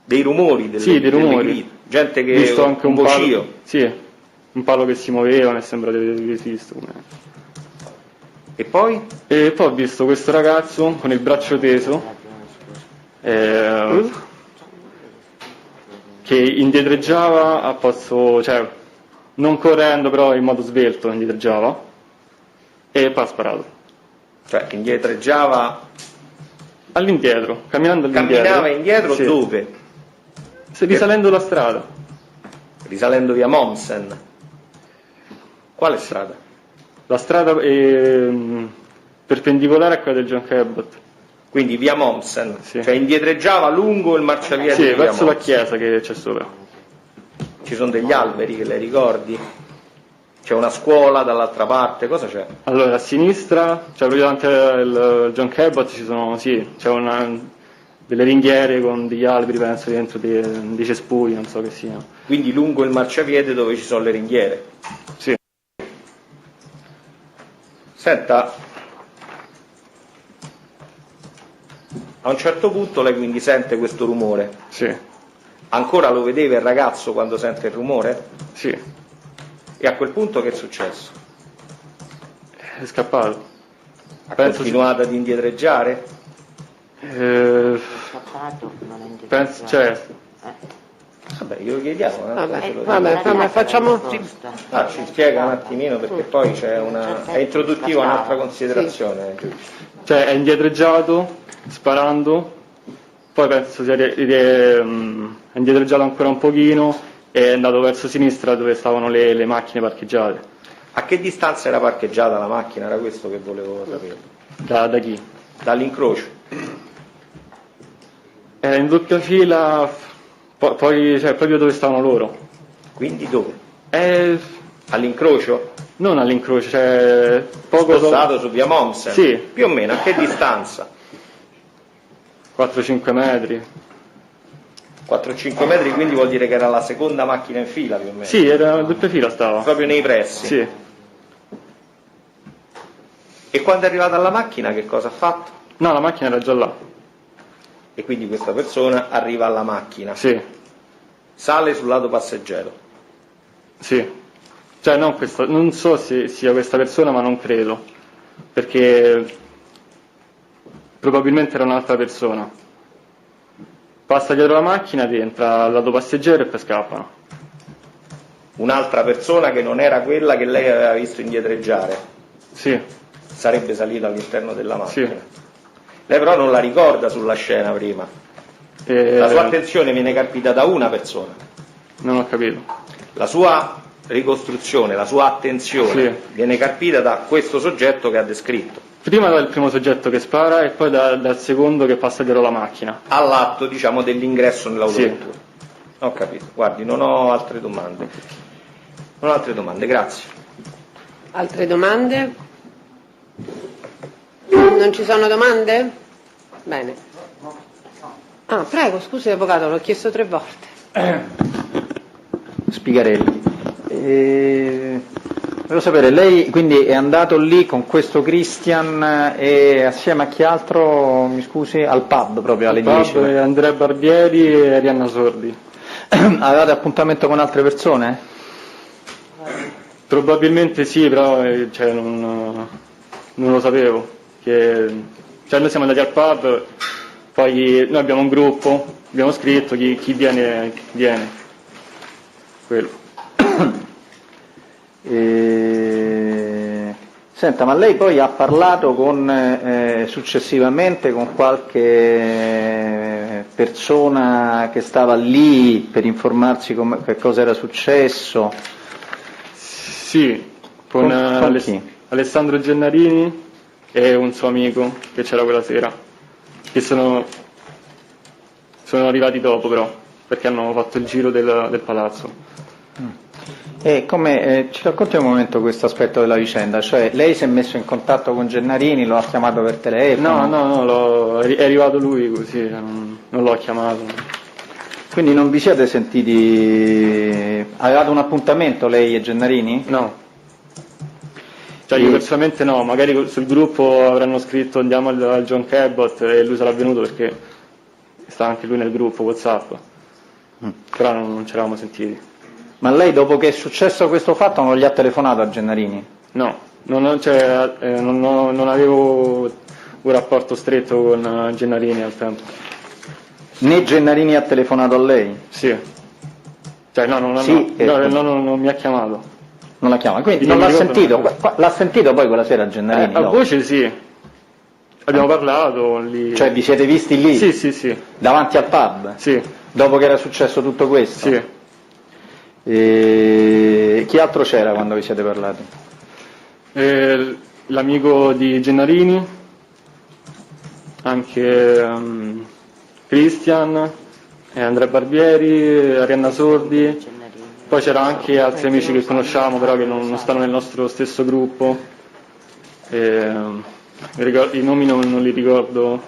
Dei rumori? Sì, dei rumori. Grida. Gente che visto anche un vocio. Palo, sì, un palo che si muoveva, mi sembra di visto. E poi? E poi ho visto questo ragazzo con il braccio teso che indietreggiava a posto, cioè non correndo però in modo svelto indietreggiava e poi ha sparato. Cioè indietreggiava all'indietro, camminando all'indietro. Camminava indietro sì. Dove? Risalendo la strada. Risalendo via Mommsen. Quale strada? La strada perpendicolare a quella del John Cabot. Quindi via Mommsen, sì. Cioè indietreggiava lungo il marciapiede sì, di via verso Mommsen. La chiesa che c'è sopra. Ci sono degli alberi che lei ricordi? C'è una scuola dall'altra parte, cosa c'è? Allora, a sinistra, cioè proprio davanti al John Cabot ci sono, sì, c'è delle ringhiere con degli alberi, penso, dentro dei cespugli, non so che siano. Quindi lungo il marciapiede dove ci sono le ringhiere? Sì. Senta, a un certo punto lei quindi sente questo rumore? Sì. Ancora lo vedeva il ragazzo quando sente il rumore? Sì. E a quel punto che è successo? È scappato. Ha continuato ad indietreggiare? Penso, cioè... Vabbè, glielo chiediamo. Vabbè, facciamo... ci spiega un attimino perché poi c'è è introduttiva un'altra considerazione. Sì. Cioè è indietreggiato, sparando, poi penso sia è indietreggiato ancora un pochino e è andato verso sinistra dove stavano le macchine parcheggiate. A che distanza era parcheggiata la macchina? Era questo che volevo sapere. Da chi? Dall'incrocio. Era in doppia fila, poi cioè, proprio dove stavano loro. Quindi dove? All'incrocio? Non all'incrocio, cioè poco spostato su via Mommsen? Sì. Più o meno, a che distanza? 4-5 metri. 4-5 metri, quindi vuol dire che era la seconda macchina in fila più o meno? Sì, era in doppia fila stava. Proprio nei pressi? Sì. E quando è arrivata alla macchina che cosa ha fatto? No, la macchina era già là. E quindi questa persona arriva alla macchina? Sì. Sale sul lato passeggero? Sì. Cioè non so se sia questa persona, ma non credo. Perché probabilmente era un'altra persona. Passa dietro la macchina, rientra al lato passeggero e poi scappano. Un'altra persona che non era quella che lei aveva visto indietreggiare? Sì. Sarebbe salita all'interno della macchina? Sì. Lei però non la ricorda sulla scena prima? La sua attenzione viene carpita da una persona? Non ho capito. La sua ricostruzione, la sua attenzione viene carpita da questo soggetto che ha descritto? Prima dal primo soggetto che spara e poi dal secondo che passa dietro la macchina. All'atto, diciamo, dell'ingresso nell'autovettura? Sì. Ho capito. Guardi, non ho altre domande. Non ho altre domande, grazie. Altre domande? Non ci sono domande? Bene. Ah, prego, scusi avvocato, l'ho chiesto 3 volte. Spigarelli. Volevo sapere, lei quindi è andato lì con questo Christian e assieme a chi altro, mi scusi, al pub proprio alle 10? Andrea Barbieri e Arianna Sordi. Avevate appuntamento con altre persone? Probabilmente sì, però cioè, non lo sapevo. Cioè, noi siamo andati al pub, poi noi abbiamo un gruppo, abbiamo scritto chi viene. Quello. Senta, ma lei poi ha parlato successivamente con qualche persona che stava lì per informarsi che cosa era successo? Sì, con Alessandro Gennarini e un suo amico che c'era quella sera, che sono arrivati dopo però, perché hanno fatto il giro del palazzo. E come ci racconti un momento questo aspetto della vicenda? Cioè lei si è messo in contatto con Gennarini, lo ha chiamato per telefono? No, è arrivato lui così, non l'ho chiamato. Quindi non vi siete sentiti... Avevate un appuntamento lei e Gennarini? No. Cioè io personalmente no, magari sul gruppo avranno scritto andiamo al John Cabot e lui sarà venuto perché sta anche lui nel gruppo WhatsApp, però non ci eravamo sentiti. Ma lei dopo che è successo questo fatto non gli ha telefonato a Gennarini? No, non avevo un rapporto stretto con Gennarini al tempo. Né Gennarini ha telefonato a lei? Sì. Cioè non mi ha chiamato. Non l'ha chiamato, quindi non l'ha sentito? L'ha sentito poi quella sera Gennarini? A voce sì. Abbiamo parlato lì. Cioè vi siete visti lì? Sì. Davanti al pub? Sì. Dopo che era successo tutto questo? Sì. Chi altro c'era quando vi siete parlati? L'amico di Gennarini, anche Christian, Andrea Barbieri, Arianna Sordi, poi c'era anche altri amici che conosciamo però che non stanno nel nostro stesso gruppo, i nomi non li ricordo,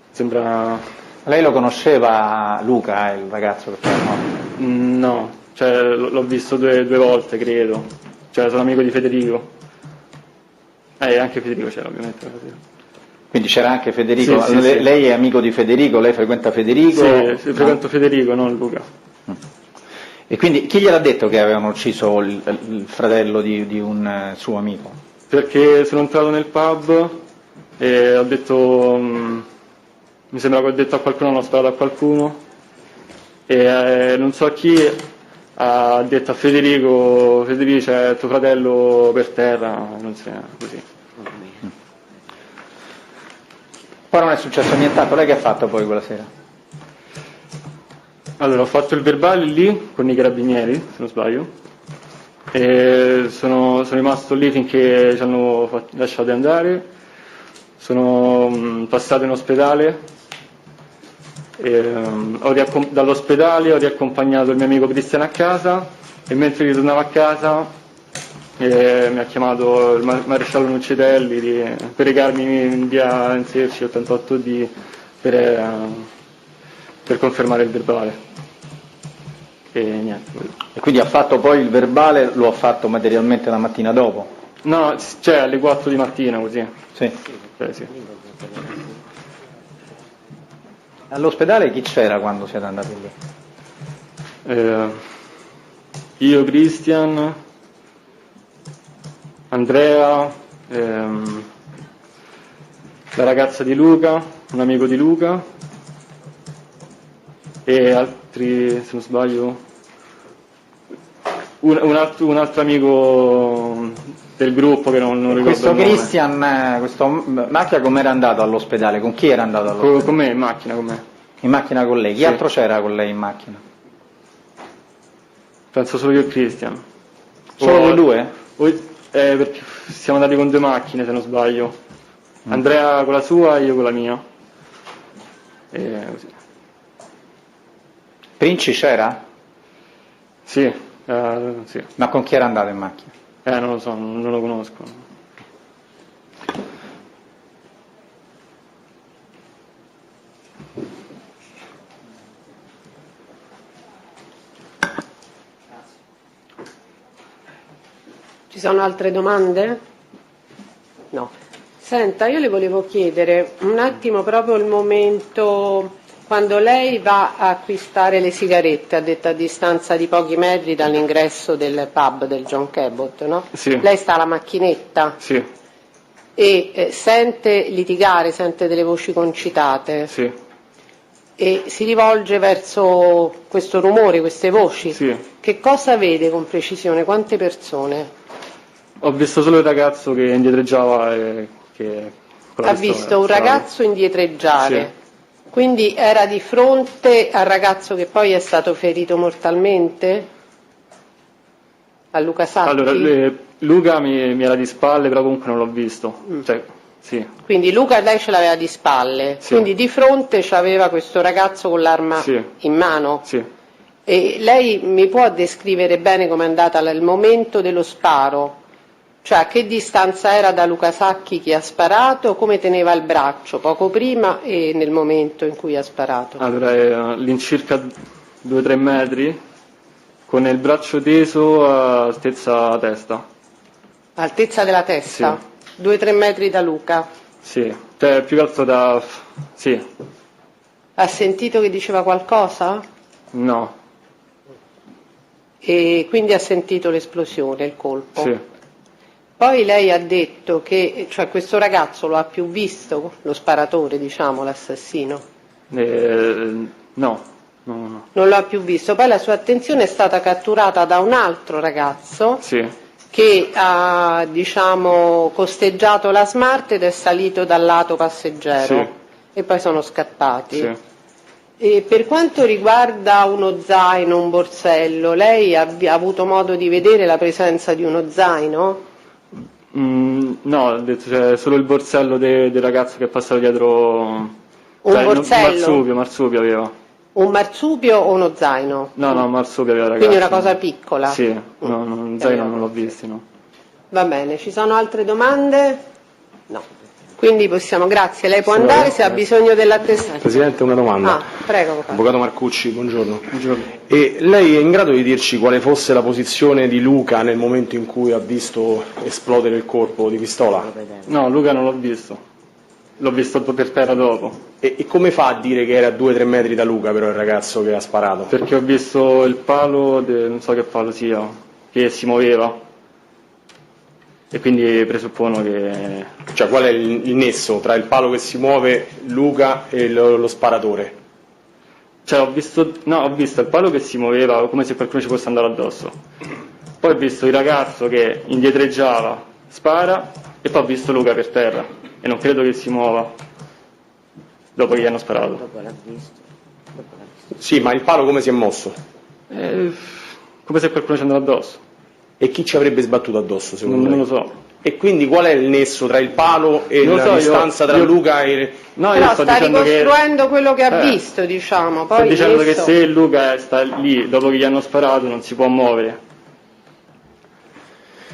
sembra... Lei lo conosceva Luca, il ragazzo che parla? No, cioè l'ho visto due volte credo, cioè sono amico di Federico, anche Federico c'era ovviamente. Quindi c'era anche Federico, Sì. Lei è amico di Federico, lei frequenta Federico? Sì, frequento Federico, non Luca. E quindi chi gliel'ha detto che avevano ucciso il fratello di un suo amico? Perché sono entrato nel pub e ho detto, mi sembra che ho detto a qualcuno, hanno sparato a qualcuno e non so chi ha detto a Federico c'è tuo fratello per terra, non so, così. Poi non è successo nient'altro, lei che ha fatto poi quella sera? Allora, ho fatto il verbale lì con i carabinieri, se non sbaglio, e sono rimasto lì finché ci hanno lasciato andare, sono passato in ospedale, dall'ospedale ho riaccompagnato il mio amico Cristian a casa e mentre ritornavo a casa mi ha chiamato il maresciallo Nuccitelli per recarmi in via Inserci 88D per confermare il verbale. E niente. E quindi ha fatto poi il verbale, lo ha fatto materialmente la mattina dopo? No, cioè alle 4 di mattina così. Sì. Sì. All'ospedale chi c'era quando siete andati lì? Io, Christian, Andrea, la ragazza di Luca, un amico di Luca e altri, se non sbaglio, un altro amico del gruppo che non ricordo questo il nome. Christian, questo Macchia com'era andato all'ospedale? Con chi era andato all'ospedale? Con me, in macchina con me. In macchina con lei? Chi Sì. altro c'era con lei in macchina? Penso solo io e Christian. Solo voi due? Perché siamo andati con 2 macchine se non sbaglio. Andrea con la sua e io con la mia. Così. Princi c'era? Sì, sì. Ma con chi era andato in macchina? Non lo so, non lo conosco. Ci sono altre domande? No. Senta, io le volevo chiedere un attimo proprio il momento quando lei va a acquistare le sigarette, ha detto a distanza di pochi metri dall'ingresso del pub del John Cabot, no? Sì. Lei sta alla macchinetta Sì, e sente litigare, sente delle voci concitate sì, e si rivolge verso questo rumore, queste voci. sì. Che cosa vede con precisione? Quante persone? Ho visto solo il ragazzo che indietreggiava e che... con la Ha pistola visto un sparava. ragazzo indietreggiare. Sì. Quindi era di fronte al ragazzo che poi è stato ferito mortalmente? A Luca Sacchi? Allora, Luca mi era di spalle, però comunque non l'ho visto. Cioè, sì. Quindi Luca lei ce l'aveva di spalle, Sì. quindi di fronte c'aveva questo ragazzo con l'arma Sì. in mano. Sì. E lei mi può descrivere bene com'è andata il momento dello sparo? Cioè a che distanza era da Luca Sacchi chi ha sparato, come teneva il braccio poco prima e nel momento in cui ha sparato? Allora, all'incirca 2-3 metri, con il braccio teso a altezza testa. Altezza della testa? 2-3 metri da Luca. Sì, cioè più che altro da... sì, Ha sentito che diceva qualcosa? no, E quindi ha sentito l'esplosione, il colpo? sì. Poi lei ha detto che, cioè questo ragazzo lo ha più visto, lo sparatore, diciamo, l'assassino? No, no. Non lo ha più visto. Poi la sua attenzione è stata catturata da un altro ragazzo Sì, che ha, diciamo, costeggiato la Smart ed è salito dal lato passeggero. Sì. E poi sono scappati. sì. E per quanto riguarda uno zaino, un borsello, lei ha avuto modo di vedere la presenza di uno zaino? No, ho detto, cioè, solo il borsello del ragazzo che è passato dietro... Un cioè, borsello? Marsupio aveva. Un marsupio o uno zaino? No, Marsupio aveva, ragazzi. Quindi una cosa piccola? Sì, no, zaino non l'ho visto, no. Va bene, ci sono altre domande? No. Quindi possiamo, grazie, lei può Sì, andare se ha bisogno dell'attestato. Presidente, una domanda. Ah, prego, avvocato. Avvocato Marcucci, buongiorno. E lei è in grado di dirci quale fosse la posizione di Luca nel momento in cui ha visto esplodere il colpo di pistola? No, Luca non l'ho visto. L'ho visto per terra dopo. E come fa a dire che era a 2-3 metri da Luca però il ragazzo che ha sparato? Perché ho visto il palo, non so che palo sia, che si muoveva. E quindi presuppono che... Cioè qual è il nesso tra il palo che si muove, Luca e lo sparatore? Cioè ho visto il palo che si muoveva come se qualcuno ci fosse andare addosso. Poi ho visto il ragazzo che indietreggiava, spara, e poi ho visto Luca per terra. E non credo che si muova dopo che gli hanno sparato. Sì, ma il palo come si è mosso? Come se qualcuno ci andava addosso. E chi ci avrebbe sbattuto addosso secondo Non lei? lo so. E quindi qual è il nesso tra il palo e Non lo la so, distanza tra Luca e... No, Però io sto sta dicendo ricostruendo quello che ha Eh. visto, diciamo. Poi Sto dicendo che adesso- se Luca sta lì dopo che gli hanno sparato non si può muovere.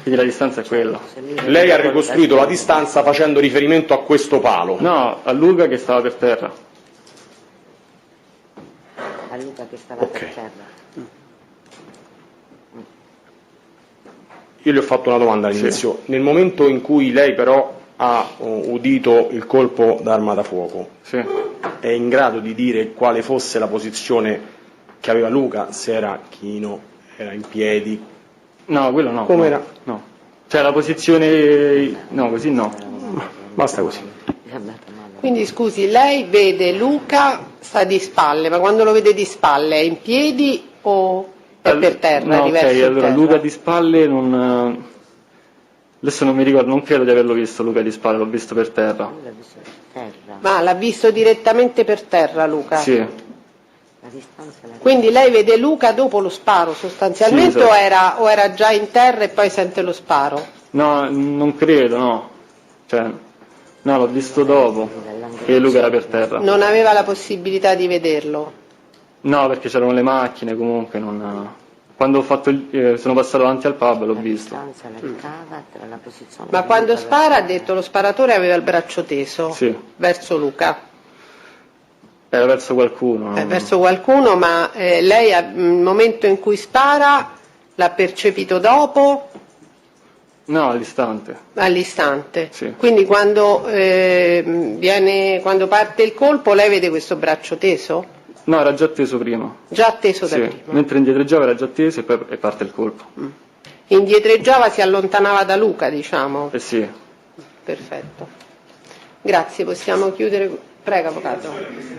Quindi la distanza è quella. Lei ha ricostruito la distanza facendo riferimento a questo palo? No, a Luca che stava per terra. A Luca che stava per terra. Io le ho fatto una domanda all'inizio. Nel momento in cui lei però ha udito il colpo d'arma da fuoco, è in grado di dire quale fosse la posizione che aveva Luca? Se era chino, era in piedi? No, quello no. Come no, era? No. Cioè la posizione... No, così no. Basta così. Quindi scusi, lei vede Luca sta di spalle, ma quando lo vede di spalle è in piedi o è per terra? No, è ok, riverso in allora terra? Luca di spalle non... Adesso non mi ricordo, non credo di averlo visto Luca di spalle, l'ho visto per terra. Ma l'ha visto direttamente per terra Luca? Sì. Quindi lei vede Luca dopo lo sparo sostanzialmente Sì, esatto. o era già in terra e poi sente lo sparo? No, non credo, no. Cioè, no, l'ho visto dopo che Luca era per terra. Non aveva la possibilità di vederlo? No, perché c'erano le macchine comunque, non... Quando ho fatto sono passato davanti al pub l'ho visto. Ma quando spara ha detto lo sparatore aveva il braccio teso Sì, verso Luca? era verso qualcuno. Verso qualcuno, ma lei il momento in cui spara l'ha percepito dopo? No, all'istante. All'istante. Sì. Quindi quando parte il colpo lei vede questo braccio teso? No, era già teso prima. Già teso da Sì, prima. mentre indietreggiava era già teso e parte il colpo. Indietreggiava, si allontanava da Luca, diciamo. Sì. Perfetto. Grazie, possiamo chiudere. Prego, avvocato.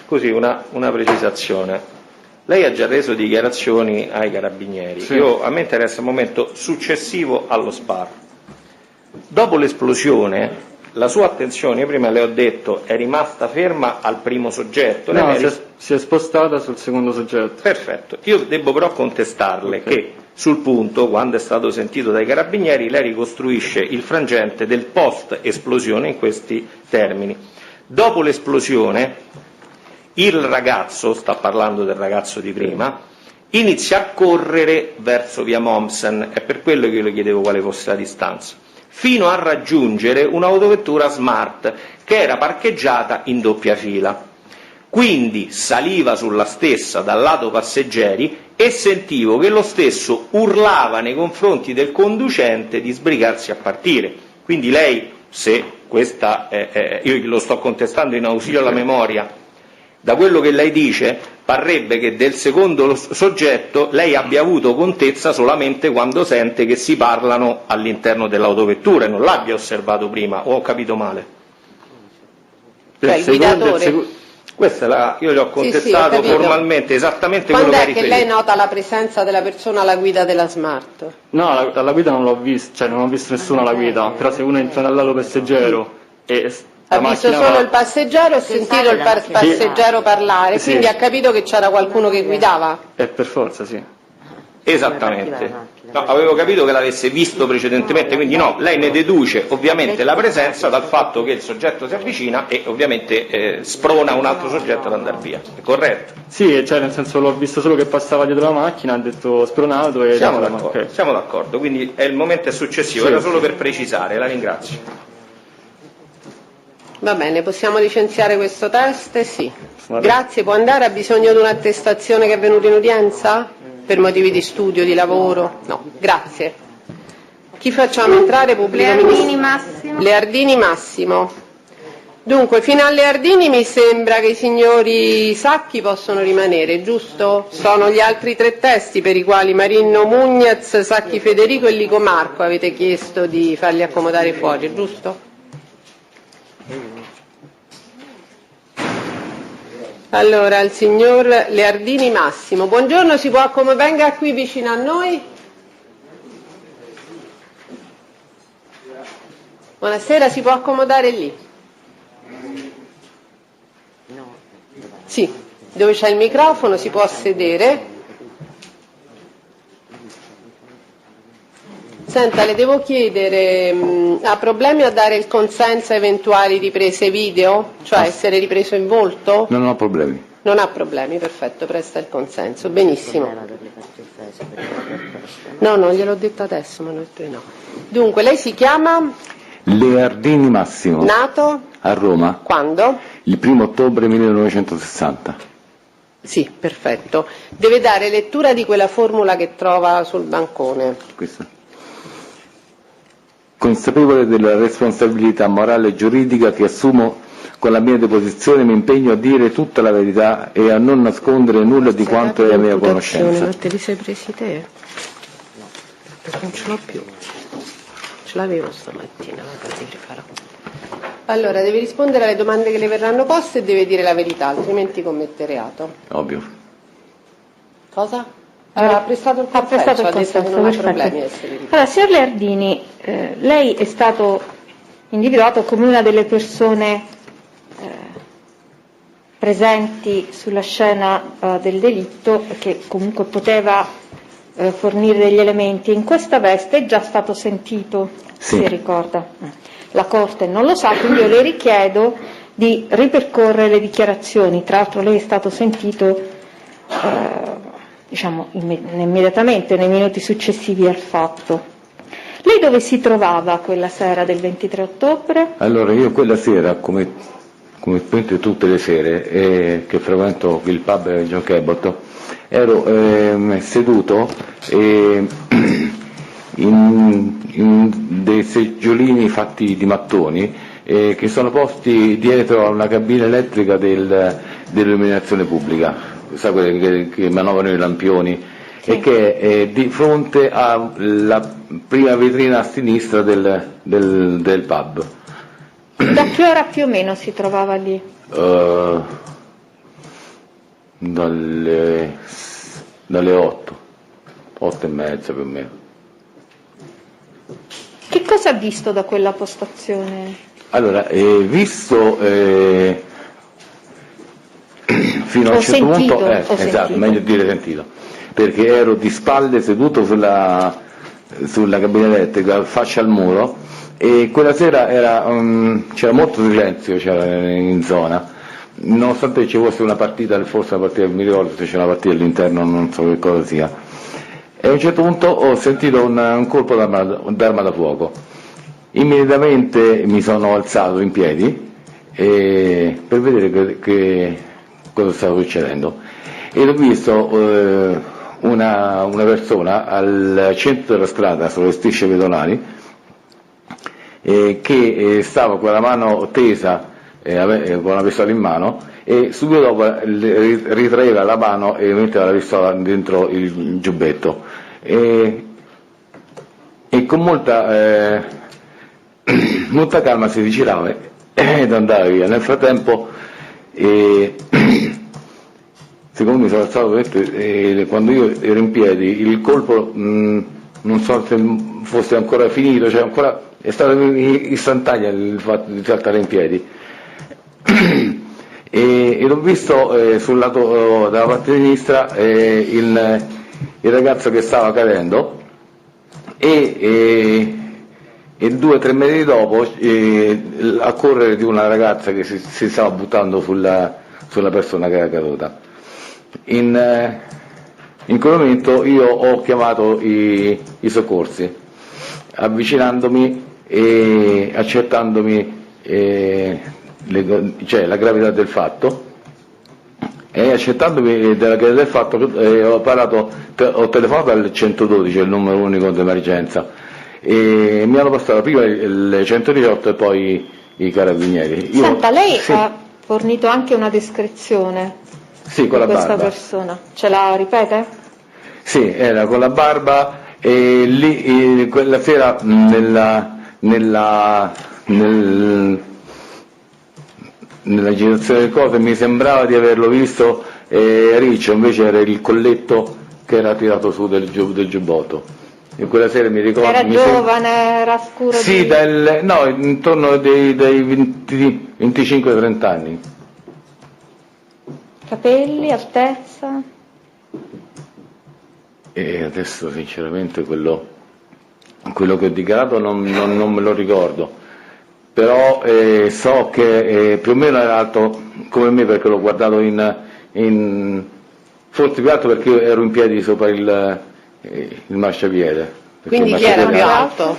Così una precisazione. Lei ha già reso dichiarazioni ai carabinieri. Sì. A me interessa il momento successivo allo sparo. Dopo l'esplosione, la sua attenzione, io prima le ho detto, è rimasta ferma al primo soggetto. No, si è spostata sul secondo soggetto. Perfetto. Io devo però contestarle che sul punto, quando è stato sentito dai carabinieri, lei ricostruisce il frangente del post-esplosione in questi termini. Dopo l'esplosione, il ragazzo, sta parlando del ragazzo di prima, inizia a correre verso via Mommsen, è per quello che io le chiedevo quale fosse la distanza, fino a raggiungere un'autovettura Smart che era parcheggiata in doppia fila. Quindi saliva sulla stessa dal lato passeggeri e sentivo che lo stesso urlava nei confronti del conducente di sbrigarsi a partire. Quindi lei, se questa io lo sto contestando in ausilio alla memoria, da quello che lei dice parrebbe che del secondo soggetto lei abbia avuto contezza solamente quando sente che si parlano all'interno dell'autovettura e non l'abbia osservato prima, o ho capito male? Cioè il guidatore? Questa è io le ho contestato sì, formalmente esattamente Quando quello che ha è che riferito. lei nota la presenza della persona alla guida della Smart? No, alla guida non l'ho visto, cioè non ho visto nessuno alla guida, però se uno entra dal lato passeggero e Ha visto solo il passeggero e sentito il passeggero parlare, Sì. quindi ha capito che c'era qualcuno che guidava? per forza sì. Esattamente. No, avevo capito che l'avesse visto precedentemente, quindi no, lei ne deduce ovviamente la presenza dal fatto che il soggetto si avvicina e ovviamente sprona un altro soggetto ad andare via, è corretto? Sì, cioè nel senso l'ho visto solo che passava dietro la macchina, ha detto spronato e... Siamo d'accordo, quindi il momento è successivo, Sì, era solo sì. per precisare, la ringrazio. Va bene, possiamo licenziare questo test? Sì. Grazie, può andare? Ha bisogno di un'attestazione che è venuta in udienza? Per motivi di studio, di lavoro? No, grazie. Chi facciamo entrare? Pubblico Leardini ministero? Massimo. Leardini Massimo. Dunque, fino alle Leardini mi sembra che i signori Sacchi possono rimanere, giusto? Sono gli altri tre testi per i quali Marinno Mugnaz, Sacchi Federico e Lico Marco avete chiesto di farli accomodare fuori, giusto? Allora, il signor Leardini Massimo. Buongiorno, si può venga qui vicino a noi. Buonasera, si può accomodare lì? Sì, dove c'è il microfono si può sedere. Senta, le devo chiedere, ha problemi a dare il consenso a eventuali riprese video? Cioè essere ripreso in volto? No, non ho problemi. Non ha problemi, perfetto, presta il consenso, benissimo. No, non gliel'ho detto adesso, ma non ho detto di no. Dunque, lei si chiama? Leardini Massimo. Nato? A Roma. Quando? Il 1° ottobre 1960. Sì, perfetto. Deve dare lettura di quella formula che trova sul bancone. Questa. Consapevole della responsabilità morale e giuridica che assumo con la mia deposizione, mi impegno a dire tutta la verità e a non nascondere nulla di quanto è a mia conoscenza. Ma te li sei presi te? Perché non ce l'ho più. Ce l'avevo stamattina, vado a dire farò. Allora, deve rispondere alle domande che le verranno poste e deve dire la verità, altrimenti commette reato. Ovvio. Cosa? Ha prestato il consenso, ha detto che non ha problemi a essere ripreso. Allora, signor Leardini, lei è stato individuato come una delle persone presenti sulla scena del delitto che comunque poteva fornire degli elementi. In questa veste è già stato sentito, sì. Si ricorda. La Corte non lo sa, quindi io le richiedo di ripercorrere le dichiarazioni. Tra l'altro lei è stato sentito immediatamente nei minuti successivi al fatto. Lei dove si trovava quella sera del 23 ottobre? Allora, io quella sera, come tutte le sere che frequento il pub John Cabot, ero seduto in dei seggiolini fatti di mattoni che sono posti dietro a una cabina elettrica dell'illuminazione pubblica, sa quelle che manovrano i lampioni, sì. E che è di fronte alla prima vetrina a sinistra del pub. Da che ora più o meno si trovava lì? Dalle 8 e mezza più o meno. Che cosa ha visto da quella postazione? Allora, visto fino a un certo punto, esatto, meglio dire sentito, perché ero di spalle seduto sulla cabina elettrica, faccia al muro, e quella sera c'era molto silenzio in zona, nonostante ci fosse una partita, forse una partita, mi ricordo se c'era una partita all'interno, non so che cosa sia, e a un certo punto ho sentito un colpo d'arma da fuoco. Immediatamente mi sono alzato in piedi per vedere che cosa stava succedendo, ed ho visto una persona al centro della strada, sulle strisce pedonali, che stava con la mano tesa, con la pistola in mano, e subito dopo ritraeva la mano e metteva la pistola dentro il giubbetto, e con molta calma si rigirava ed andava via. Nel frattempo, siccome mi sono alzato, quando io ero in piedi, il colpo non so se fosse ancora finito, cioè ancora è stata istantanea il fatto di saltare in piedi. E l'ho visto sul lato dalla parte sinistra il ragazzo che stava cadendo, e 2 o 3 metri dopo a correre di una ragazza che si stava buttando sulla persona che era caduta. In quel momento io ho chiamato i soccorsi, avvicinandomi e accertandomi cioè la gravità del fatto, e accettandomi della gravità del fatto ho telefonato al 112, il numero unico d'emergenza, e mi hanno passato prima il 118 e poi i carabinieri. Senta, lei ha fornito anche una descrizione di questa persona, ce la ripete? Sì, era con la barba, e lì quella sera nella girazione del cose mi sembrava di averlo visto riccio, invece era il colletto che era tirato su del giubbotto. In quella sera mi ricordo... Era giovane, era scuro? Sì, no, intorno dei 25-30 anni. Capelli, altezza? E adesso sinceramente quello che ho dichiarato non me lo ricordo, però so che più o meno era alto come me, perché l'ho guardato forse più alto perché io ero in piedi sopra il marciapiede. Quindi chi era più alto?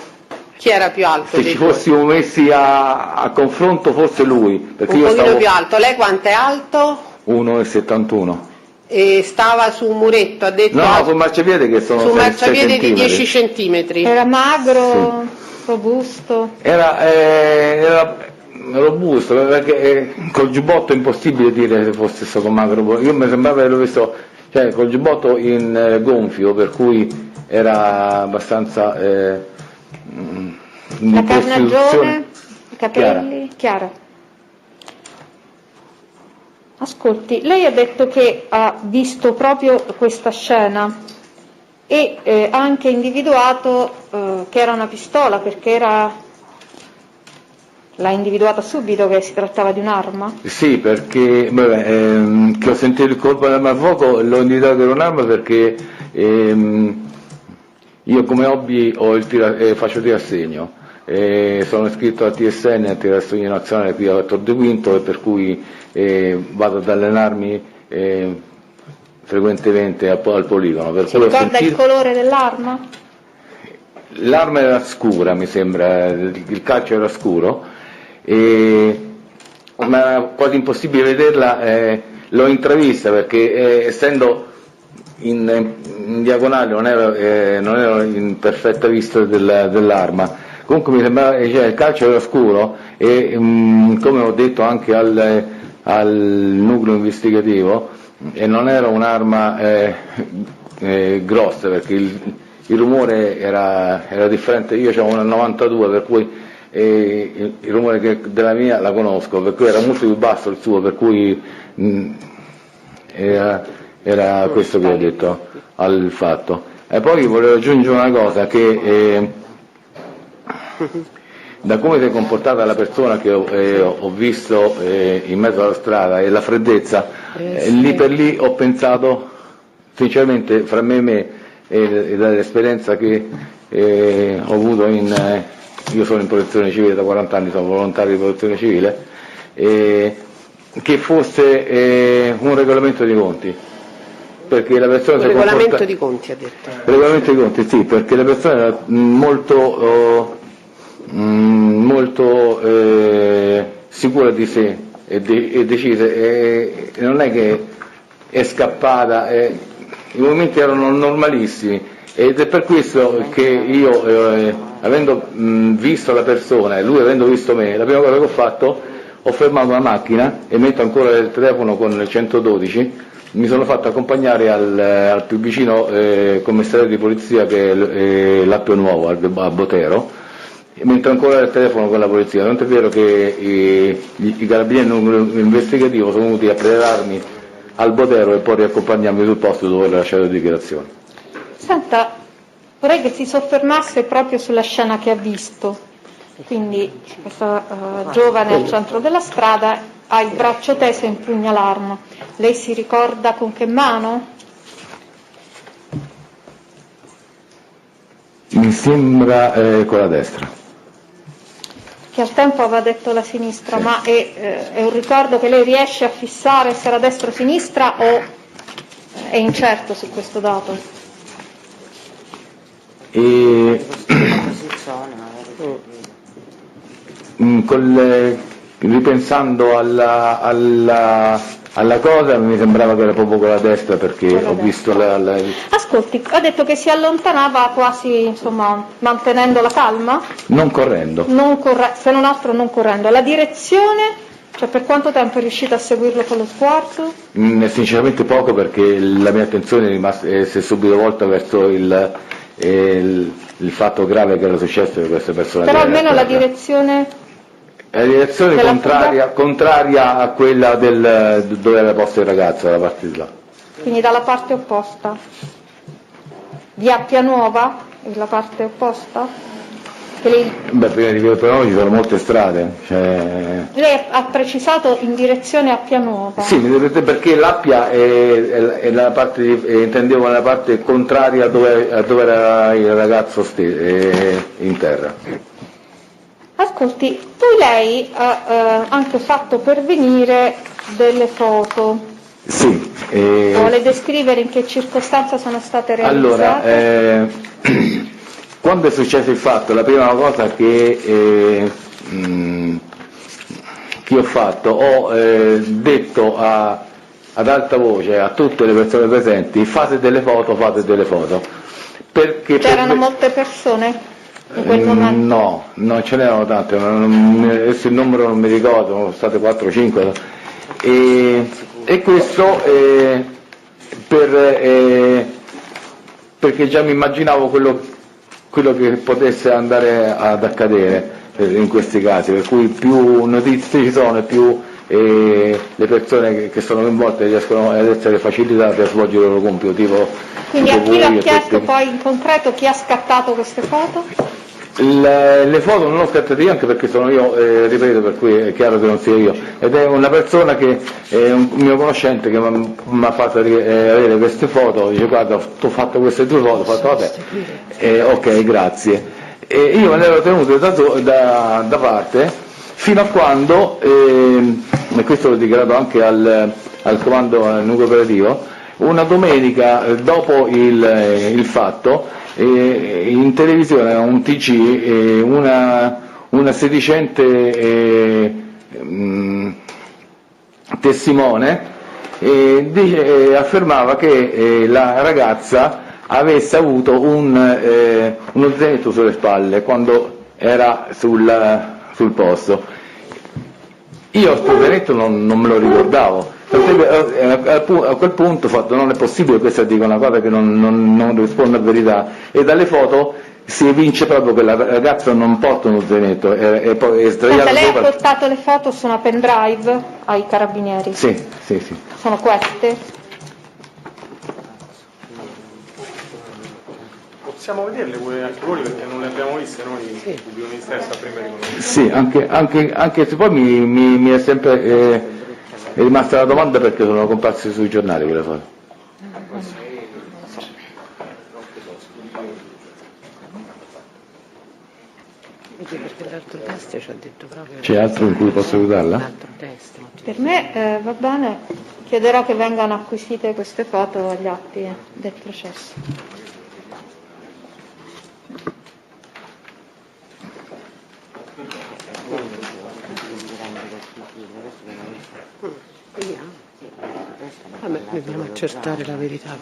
Chi era più alto? Se ci fossimo messi a confronto forse lui, perché un io pochino stavo più alto. Lei quanto è alto? 1,71. E stava su un muretto, ha detto? No, sul marciapiede, che sono su un marciapiede di 10 centimetri. Era magro, sì. Robusto? Era robusto, perché col giubbotto è impossibile dire se fosse stato magro. Io mi sembrava di averlo visto, cioè col giubbotto in gonfio, per cui era abbastanza la carnagione, i capelli, chiara. Ascolti, lei ha detto che ha visto proprio questa scena e ha anche individuato che era una pistola, perché l'ha individuata subito che si trattava di un'arma? Sì, perché che ho sentito il colpo dell'arma a fuoco, l'ho individuato che era un'arma perché io come hobby faccio tirassegno, sono iscritto al TSN, al tirassegno nazionale qui a Tor de Quinto, e per cui vado ad allenarmi frequentemente al poligono. Per si ricorda il colore dell'arma? l'arma era scura, mi sembra, il calcio era scuro, ma era quasi impossibile vederla, l'ho intravista perché essendo in diagonale non ero in perfetta vista dell'arma. Comunque mi sembrava, il calcio era scuro e come ho detto anche al nucleo investigativo, non era un'arma grossa, perché il rumore era differente. Io avevo una 92, per cui il rumore della mia la conosco, per cui era molto più basso il suo, per cui era questo che ho detto al fatto. E poi volevo aggiungere una cosa, che da come si è comportata la persona che ho visto in mezzo alla strada e la freddezza, lì per lì ho pensato, sinceramente, fra me e me, e dall'esperienza che ho avuto io sono in protezione civile da 40 anni, sono volontario di protezione civile, che fosse un regolamento di conti. Perché la persona regolamento di conti, ha detto. Regolamento di conti, sì, perché la persona era molto sicura di sé e decisa, e non è che è scappata, i movimenti erano normalissimi, ed è per questo che io, avendo visto la persona e lui avendo visto me, la prima cosa che ho fatto, ho fermato la macchina e metto ancora il telefono con il 112, mi sono fatto accompagnare al più vicino commissariato di polizia, che è l'Appio Nuovo, a Botero, mentre ancora il telefono con la polizia. Non è vero che i carabinieri investigativo sono venuti a prepararmi al Botero e poi riaccompagnarmi sul posto dove ho lasciato dichiarazioni. Senta, vorrei che si soffermasse proprio sulla scena che ha visto. Quindi questa giovane al centro della strada ha il braccio teso e impugna l'arma. Lei si ricorda con che mano? Mi sembra con la destra. Che al tempo aveva detto la sinistra, sì. Ma è un ricordo che lei riesce a fissare se era destra o sinistra, o è incerto su questo dato? Ripensando alla cosa, mi sembrava che era proprio con la destra, perché ho visto Ascolti, ha detto che si allontanava quasi, insomma, mantenendo la calma? Non correndo. Se non altro non correndo. La direzione, cioè per quanto tempo è riuscita a seguirlo con lo sguardo? Sinceramente poco, perché la mia attenzione si è subito volta verso il fatto grave che era successo di queste persone. Però almeno la direzione... La direzione contraria a quella dove era posto il ragazzo, dalla parte di là. Quindi dalla parte opposta? Via Appia Nuova? È la parte opposta? Beh, prima di Via Appia Nuova ci sono molte strade. Lei ha precisato in direzione Appia Nuova? Sì, perché l'Appia è la parte intendevo la parte contraria a dove era il ragazzo in terra. Ascolti, poi lei ha anche fatto pervenire delle foto. Sì. Vuole descrivere in che circostanze sono state realizzate? Allora, quando è successo il fatto, la prima cosa che ho fatto, ho detto ad alta voce a tutte le persone presenti: fate delle foto. Perché c'erano molte persone? In quel momento? No, non ce n'erano tante, adesso il numero non mi ricordo, sono state 4 o 5, e questo perché già mi immaginavo quello che potesse andare ad accadere in questi casi, per cui più notizie ci sono e più le persone che sono coinvolte riescono ad essere facilitate a svolgere il loro compito. Quindi a chi l'ha chiesto poi in concreto, chi ha scattato queste foto? Le foto non ho scattate io, anche perché sono io, ripeto, per cui è chiaro che non sia io, ed è una persona che è un mio conoscente che mi ha fatto avere queste foto. Dice: guarda, tu ho fatto queste 2 foto, ho fatto vabbè, ok, grazie. E io me le ero tenute da parte fino a quando, e questo l'ho dichiarato anche al comando, al nucleo operativo, una domenica dopo il fatto, in televisione, un TG, una sedicente testimone affermava che la ragazza avesse avuto uno zainetto sulle spalle quando era sul posto. Io sto zainetto non me lo ricordavo. A quel punto ho fatto: non è possibile, questa dica una cosa che non risponde a verità, e dalle foto si evince proprio che la ragazza non porta uno zainetto, e poi è sdraiata lei sopra. ha portato le foto su una pendrive ai carabinieri? Sì. Sono queste? Possiamo vederle pure anche voi, perché non le abbiamo viste noi, pubblico ministero sta prima di conoscere. Sì, anche se poi mi è sempre è rimasta la domanda, perché sono comparse sui giornali quelle foto. Perché l'altro test ci ha detto proprio. C'è altro in cui posso aiutarla? Per me va bene, chiederò che vengano acquisite queste foto agli atti del processo. Dobbiamo accertare la verità.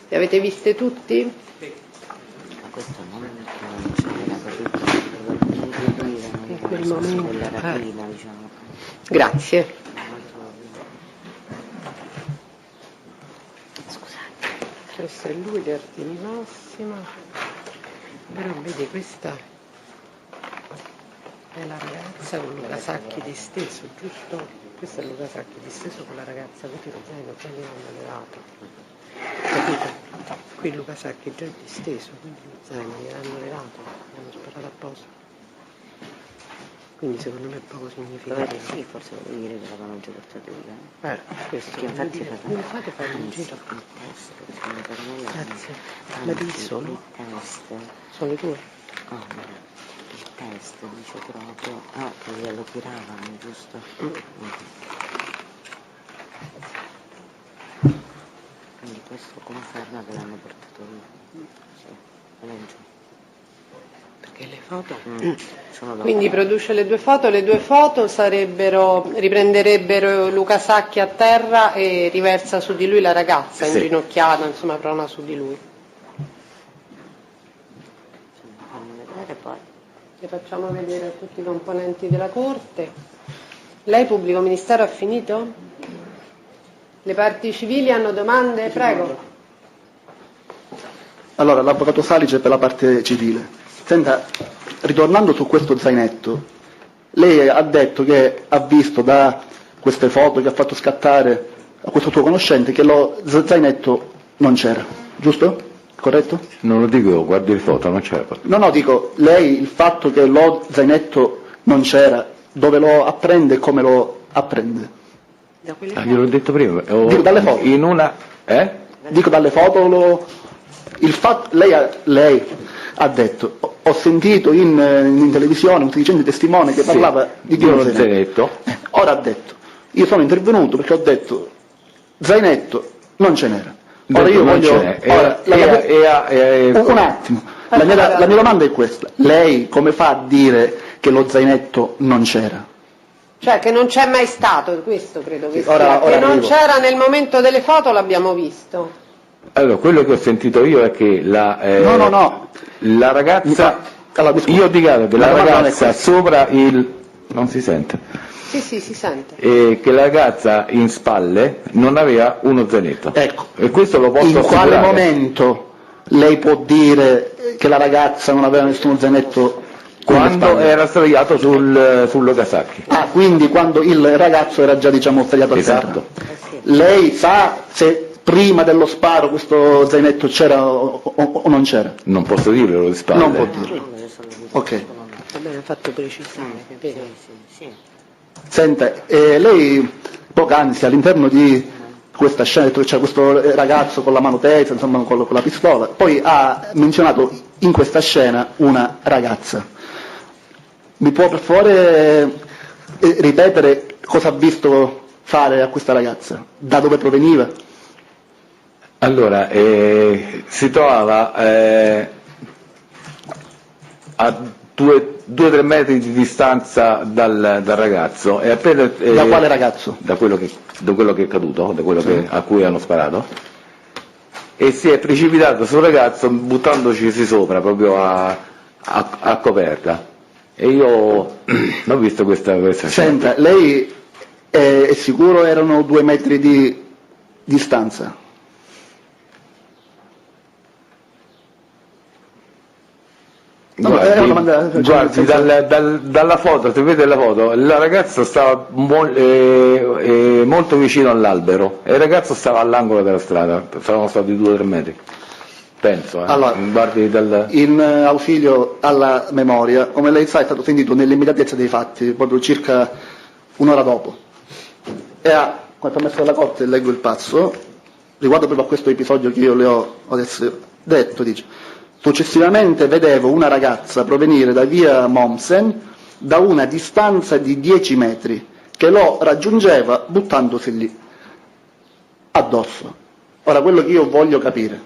Le avete viste tutti? In quel momento. Grazie. Questo è lui, gli artini massima. Però vedi, questa è la ragazza con Luca Sacchi disteso, giusto? Questo è Luca Sacchi disteso con la ragazza, tutti lo zaino, poi gli hanno levato. Capito? Qui Luca Sacchi è già disteso, quindi lo zaino gliel'hanno levato, l'hanno sparato apposta. Quindi secondo me è poco significativo. Sì, forse vuol dire che l'avevano già portato via. Questo che infatti non fate fare un giro. Grazie. Ma di chi sono? Sono le tue? Il test dice proprio che glielo tiravano, giusto? Quindi questo conferma che l'hanno portato via. Sì, non giù. Perché le foto? Quindi produce le due foto riprenderebbero Luca Sacchi a terra e riversa su di lui la ragazza, inginocchiata, insomma prona su di lui. Le facciamo vedere a tutti i componenti della Corte. Lei, pubblico ministero, ha finito? Le parti civili hanno domande? Prego. Allora, l'avvocato Salice per la parte civile. Senta, ritornando su questo zainetto, lei ha detto che ha visto da queste foto che ha fatto scattare a questo suo conoscente che lo zainetto non c'era, giusto? Corretto? Non lo dico io, guardi le foto, non c'era. No, dico, lei il fatto che lo zainetto non c'era, dove lo apprende e come lo apprende? Gliel'ho detto prima. Dico dalle foto. In una... Dico dalle foto, lei ha detto, ho sentito in televisione un sedicente testimone che parlava di uno zainetto. Ora ha detto, io sono intervenuto perché ho detto, zainetto non ce n'era. Ora io voglio... un attimo, la mia domanda è questa, lei come fa a dire che lo zainetto non c'era? Cioè che non c'è mai stato, questo credo che sia, che non c'era nel momento delle foto, l'abbiamo visto. Allora, quello che ho sentito io è che la ragazza, io ho dichiarato che la ragazza sopra il... non si sente? Sì, si sente. E che la ragazza in spalle non aveva uno zainetto. Ecco. E questo lo posso assicurare. In quale momento lei può dire che la ragazza non aveva nessuno zainetto? Quando era sdraiato sul Luca Sacchi. Quindi quando il ragazzo era già sdraiato a terra. Lei sa se prima dello sparo questo zainetto c'era o non c'era? Non posso dirlo di spalle. Non può dirlo. Ok. Va bene, ha fatto precisare. Senta, lei poc'anzi all'interno di questa scena c'è questo ragazzo con la mano tesa, insomma con la pistola, poi ha menzionato in questa scena una ragazza. Mi può per favore ripetere cosa ha visto fare a questa ragazza? Da dove proveniva? Allora, si trovava a 2-3 metri di distanza dal ragazzo. E appena, da quale ragazzo? Da quello che è caduto, da quello a cui hanno sparato. E si è precipitato sul ragazzo buttandoci sopra, proprio a coperta. E io ho visto questa Senta, lei è sicuro erano 2 metri di distanza? Guardi, dalla foto, se vede la foto, la ragazza stava molto vicino all'albero e il ragazzo stava all'angolo della strada, saranno stati 2-3 metri, penso. Allora, guardi, in ausilio alla memoria, come lei sa, è stato sentito nell'immediatezza dei fatti, proprio circa un'ora dopo. E quando ha messo la corte, leggo il passo, riguardo proprio a questo episodio che io le ho adesso detto, dice: successivamente vedevo una ragazza provenire da via Mommsen da una distanza di 10 metri che lo raggiungeva buttandosi lì addosso. Ora, quello che io voglio capire,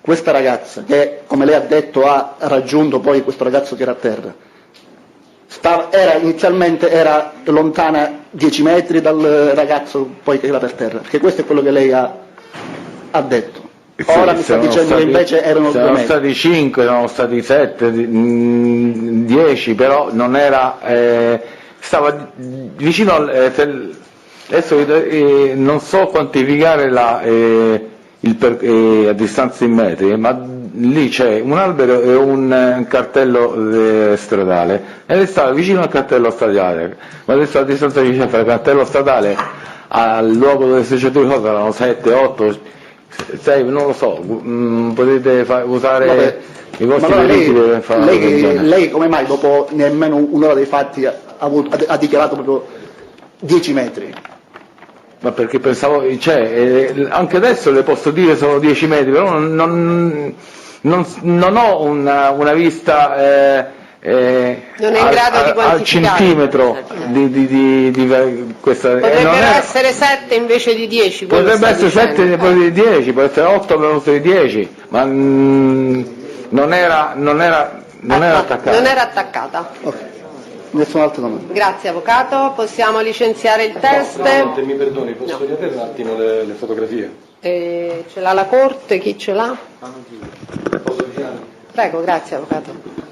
questa ragazza che, come lei ha detto, ha raggiunto poi questo ragazzo che era a terra, inizialmente era lontana 10 metri dal ragazzo poi che era per terra, perché questo è quello che lei ha detto. Ora mi sta dicendo che invece erano 2 metri. Sono stati 5, sono stati 7, 10, però non era, stava vicino adesso non so quantificare a distanza in metri, ma lì c'è un albero e un cartello stradale, e lei stava vicino al cartello stradale, ma adesso a distanza vicino al cartello stradale al luogo dove si c'è tutto erano 7, 8, 6, non lo so, potete usare i vostri periti per fare. Lei come mai dopo nemmeno un'ora dei fatti ha dichiarato proprio 10 metri? Ma perché pensavo, anche adesso le posso dire sono 10 metri, però non ho una vista non è in grado di quantificare al centimetro di questa. Potrebbero essere 7 invece di 10. Potrebbe essere 7 di 10, può essere 8 invece di 10, ma non era attaccata. Non era attaccata. Okay. Nessuna altra domanda. Grazie avvocato, possiamo licenziare il test. Mi perdoni, posso riavere un attimo le fotografie? Ce l'ha la corte, chi ce l'ha? Posso avvicinare? Prego, grazie avvocato.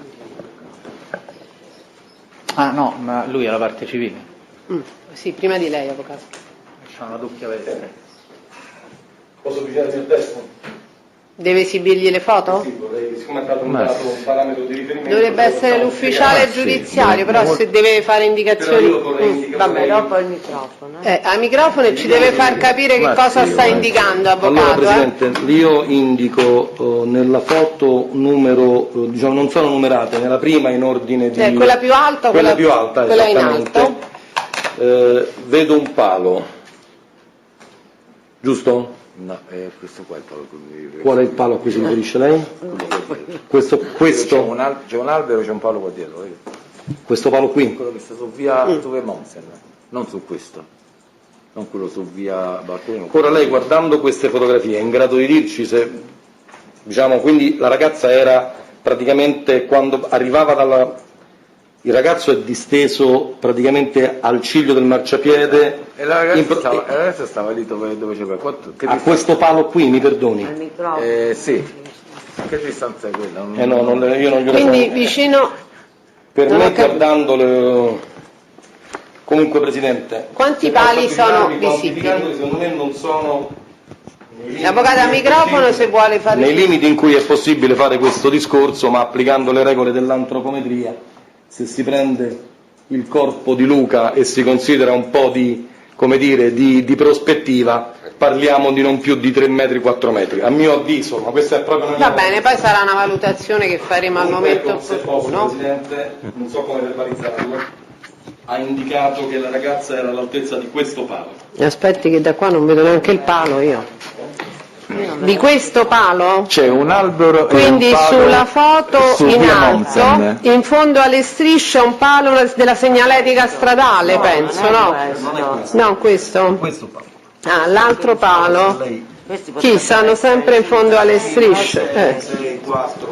Ah no, ma lui è la parte civile. Sì, prima di lei, avvocato. C'ha una doppia veste. Posso avvicinarmi al testo? Deve esibirgli le foto? Sì, vorrei, siccome è stato un parametro di riferimento. Dovrebbe essere l'ufficiale giudiziario, però se deve fare indicazioni. Vabbè, dopo il microfono. Al microfono ci deve far capire che cosa sta indicando, avvocato. Allora Presidente, io indico nella foto numero, diciamo non sono numerate, nella prima in ordine di. Quella più alta o quella più alta, quella esattamente. in alto? Vedo un palo, giusto? No, questo qua è il palo. Qual è il palo a cui si riferisce lei? Questo? C'è un albero, c'è un palo qua dietro. Questo palo qui? Quello che sta su via Monsen, non su questo, non quello su via Bartolino. Ora lei, guardando queste fotografie, è in grado di dirci se, diciamo, quindi la ragazza era praticamente, quando arrivava il ragazzo è disteso praticamente al ciglio del marciapiede. E la ragazza stava lì dove c'era. A questo palo qui, mi perdoni? Sì. Che distanza è quella? Io non glielo Quindi vicino. Per me, guardandolo. Comunque, Presidente. Quanti pali sono visibili? Secondo me non sono. L'avvocato al microfono se vuole fare. Nei limiti in cui è possibile fare questo discorso, ma applicando le regole dell'antropometria. Se si prende il corpo di Luca e si considera un po' di prospettiva, parliamo di non più di 3 metri, 4 metri, a mio avviso, ma questa è proprio una. Va bene, poi sarà una valutazione che faremo al momento opportuno. Il Presidente, non so come verbalizzarlo, ha indicato che la ragazza era all'altezza di questo palo. Aspetti che da qua non vedo neanche il palo io. Di questo palo? C'è un albero quindi e un palo sulla foto su in via alto, Mountain. in fondo alle strisce un palo della segnaletica stradale, penso, no? No, questo? Ah, l'altro palo. Chi? Stanno sempre in fondo alle strisce.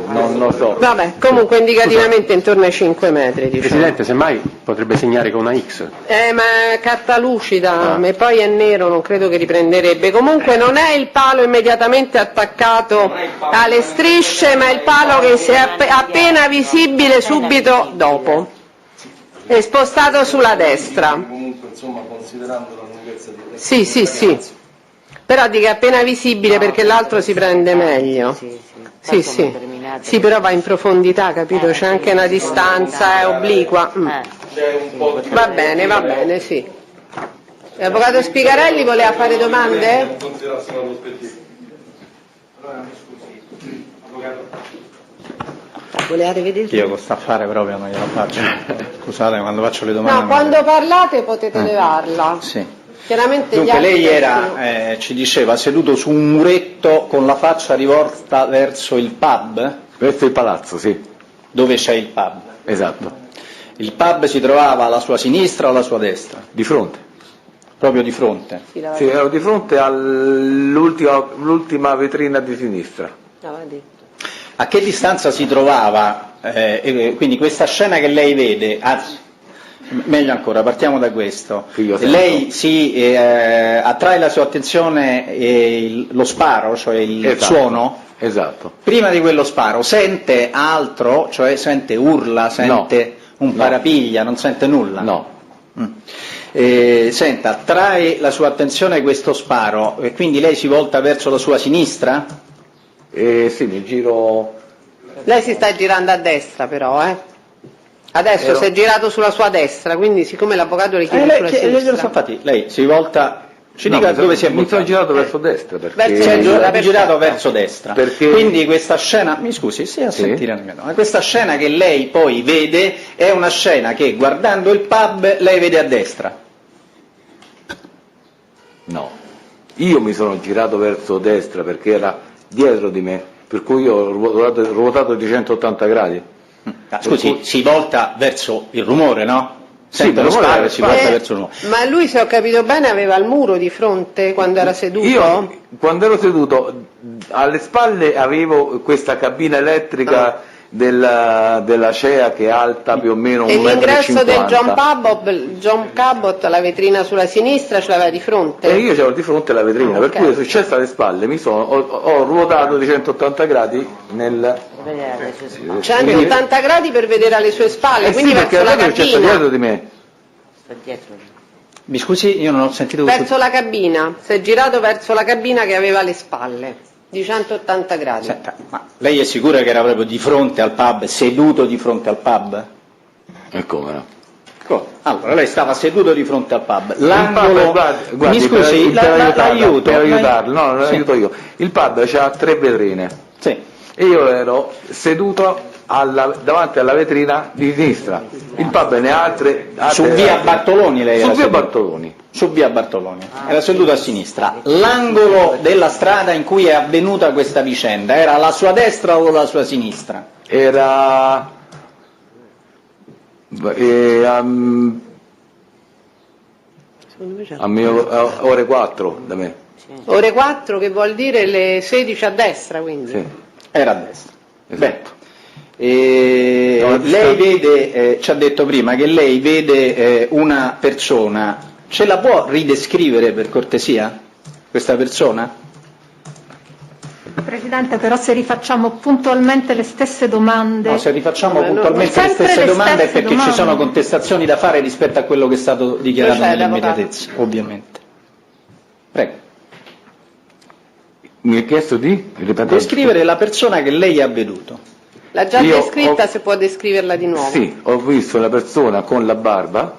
Non lo so. Vabbè, comunque indicativamente intorno ai 5 metri, diciamo. Presidente, semmai potrebbe segnare con una X. Ma è carta lucida, e poi è nero, non credo che riprenderebbe. Comunque non è il palo immediatamente attaccato alle strisce, ma è il palo che si è appena visibile subito dopo. È spostato sulla destra. Comunque, insomma, considerando la lunghezza di Sì, sì, sì. Però dico appena visibile perché l'altro si prende meglio. Sì, sì. Sì, però va in profondità, capito? C'è anche una distanza, è obliqua. Va bene, sì. L'avvocato Spigarelli voleva fare domande? Volevate vedere? Io con sta affare proprio non gliela faccio. Scusate, quando faccio le domande... No, quando parlate potete levarla. Sì. Chiaramente Dunque gli altri lei possono- era, ci diceva, seduto su un muretto con la faccia rivolta verso il pub? Verso il palazzo, sì. Dove c'è il pub? Esatto. Il pub si trovava alla sua sinistra o alla sua destra? Di fronte. Proprio di fronte? Sì, ero di fronte all'ultima vetrina di sinistra. A che distanza si trovava, quindi questa scena che lei vede, anzi, meglio ancora, partiamo da questo. Lei attrae la sua attenzione lo sparo, cioè il suono? Esatto. Prima di quello sparo sente altro, cioè sente urla, sente un parapiglia, non sente nulla? No. Senta, attrae la sua attenzione questo sparo e quindi lei si volta verso la sua sinistra? Sì, mi giro... Lei si sta girando a destra però, Adesso si è girato sulla sua destra, quindi siccome l'avvocato le chiede sulla sinistra... Infatti, lei si volta... Ci dica dove si è mi sono girato verso destra perché è girato verso destra. Perché... Quindi questa scena, mi scusi, stia a sentire la mia domanda. Questa scena che lei poi vede è una scena che guardando il pub lei vede a destra. No, io mi sono girato verso destra perché era dietro di me, per cui io ho ruotato di 180 gradi. Scusi, si volta verso il rumore, no? Sente lo rumore sparo e si volta verso il rumore. Ma lui, se ho capito bene, aveva il muro di fronte quando era seduto? Io, quando ero seduto, alle spalle avevo questa cabina elettrica della CEA che è alta più o meno 1,50 E m. l'ingresso del John Cabot, la vetrina sulla sinistra, ce l'aveva di fronte? E io c'ero di fronte alla vetrina, per cui è successo alle spalle, ho ruotato di 180 gradi nel... 180 gradi per vedere alle sue spalle, quindi sì, perché verso la c'è cabina. dietro di me. Mi scusi, io non ho sentito... Verso la cabina, si è girato verso la cabina che aveva alle spalle, di 180 gradi. Senta, ma lei è sicura che era proprio di fronte al pub, seduto di fronte al pub? E come no? Allora, lei stava seduto di fronte al pub. L'angolo... Guardi, mi scusi, l'aiuto. Per l'aiuto. aiutarlo, no, lo aiuto io. Il pub c'ha 3 vetrine. Sì. E io ero seduto davanti alla vetrina di sinistra. Il pub ne ha altre Su via Bartoloni lei era Su via seduto? Bartoloni. Su via Bartoloni. Era seduto a sinistra. L'angolo della strada in cui è avvenuta questa vicenda era alla sua destra o alla sua sinistra? Era... ore 4 da me. Ore 4 che vuol dire le 16 a destra, quindi? Sì. Era a destra. Esatto. Lei vede, ci ha detto prima che lei vede una persona, ce la può ridescrivere per cortesia questa persona? Presidente, però se rifacciamo puntualmente le stesse domande... No, se rifacciamo puntualmente le stesse domande è perché ci sono contestazioni da fare rispetto a quello che è stato dichiarato nell'immediatezza, ovviamente. Prego. Mi ha chiesto di descrivere la persona che lei ha veduto. L'ha già descritta, se può descriverla di nuovo. Sì, ho visto la persona con la barba,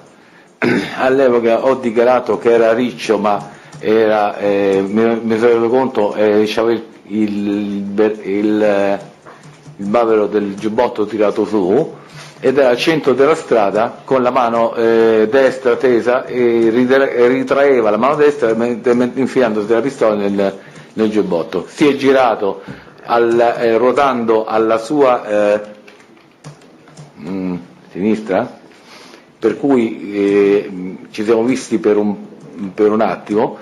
all'epoca ho dichiarato che era riccio, ma era, mi sono reso conto, c'aveva il bavero del giubbotto tirato su, ed era al centro della strada con la mano destra tesa e ritraeva la mano destra infilandosi la pistola nel giubbotto, si è girato ruotando alla sua sinistra, per cui ci siamo visti per un attimo,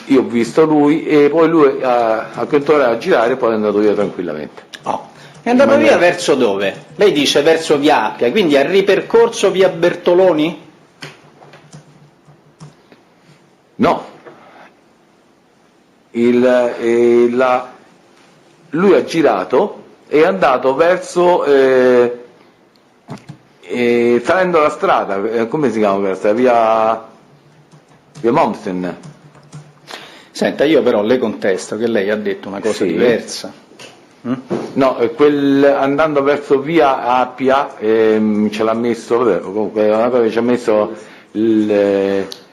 io ho visto lui e poi lui ha continuato a girare e poi è andato via tranquillamente. È andato via verso dove? Lei dice verso via Appia, quindi ha ripercorso via Bertoloni? No, lui ha girato e è andato verso, salendo la strada, come si chiama questa? Via Mommsen. Senta, io però le contesto che lei ha detto una cosa diversa. No, andando verso via Appia ce l'ha messo, comunque una cosa che ci ha messo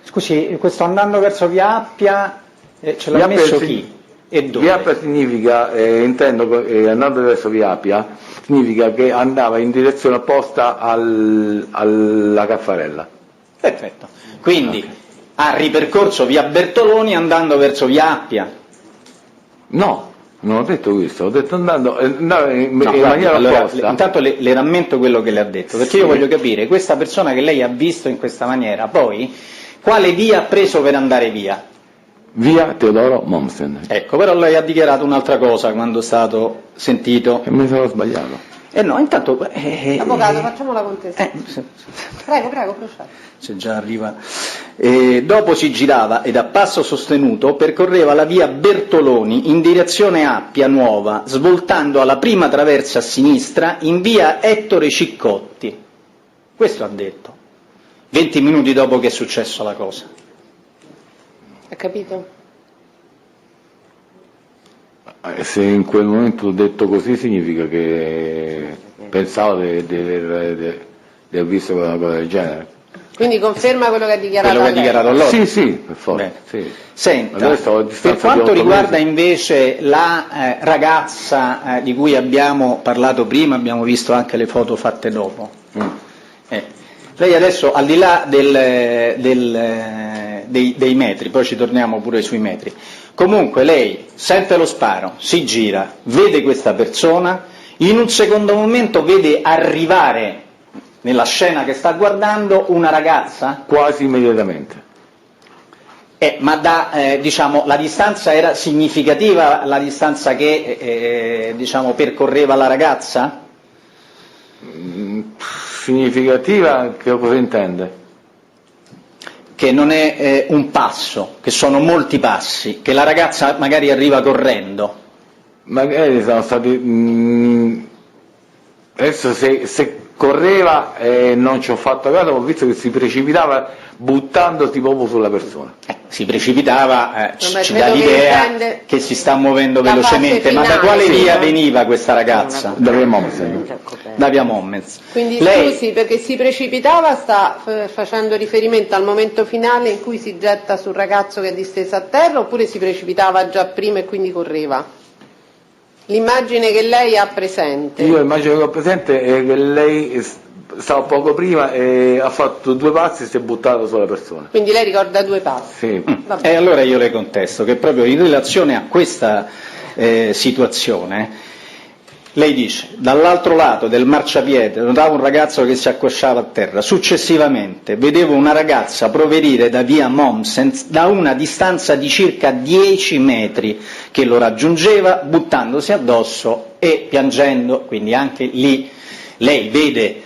Scusi, questo andando verso via Appia ce l'ha messo chi? E dove? Via Appia significa, andando verso via Appia, significa che andava in direzione opposta alla Caffarella. Perfetto, quindi ha ripercorso via Bertoloni andando verso via Appia? No. Non ho detto questo, ho detto andando in maniera opposta. Intanto le rammento quello che le ha detto, perché io voglio capire, questa persona che lei ha visto in questa maniera, poi quale via ha preso per andare via? Via Teodoro Mommsen. Ecco, però lei ha dichiarato un'altra cosa quando è stato sentito. E mi sono sbagliato. No, intanto... Avvocato, facciamo la contestazione. Prego, proceda. Se già arriva. Dopo si girava ed a passo sostenuto percorreva la via Bertoloni in direzione Appia Nuova, svoltando alla prima traversa a sinistra in via Ettore Ciccotti. Questo ha detto, 20 minuti dopo che è successo la cosa. Ha capito? Se in quel momento ho detto così significa che pensavo di aver visto una cosa del genere. Quindi conferma quello che ha dichiarato loro? Sì, per forza. Sì. Senta, per quanto riguarda invece la ragazza di cui abbiamo parlato prima, abbiamo visto anche le foto fatte dopo. Lei adesso, al di là dei metri, poi ci torniamo pure sui metri, comunque lei sente lo sparo, si gira, vede questa persona, in un secondo momento vede arrivare nella scena che sta guardando una ragazza? Quasi immediatamente. Ma diciamo, la distanza era significativa, la distanza che diciamo, percorreva la ragazza? Significativa, che cosa intende? Che non è un passo, che sono molti passi, che la ragazza magari arriva correndo. Magari sono stati... Adesso se correva e non ci ho fatto caso, ho visto che si precipitava buttandosi proprio sulla persona. Si precipitava, ci dà l'idea che si sta muovendo velocemente, ma da quale via veniva questa ragazza? Da via Mommsen. Da via Mommens. Quindi lei... scusi, perché si precipitava sta facendo riferimento al momento finale in cui si getta sul ragazzo che è disteso a terra, oppure si precipitava già prima e quindi correva? L'immagine che lei ha presente? Io l'immagine che ho presente è che lei stava poco prima e ha fatto 2 passi e si è buttato sulla persona. Quindi lei ricorda 2 passi? Sì. E allora io le contesto che proprio in relazione a questa situazione, lei dice, dall'altro lato del marciapiede notavo un ragazzo che si accosciava a terra, successivamente vedevo una ragazza provenire da via Mommsen da una distanza di circa 10 metri che lo raggiungeva buttandosi addosso e piangendo, quindi anche lì lei vede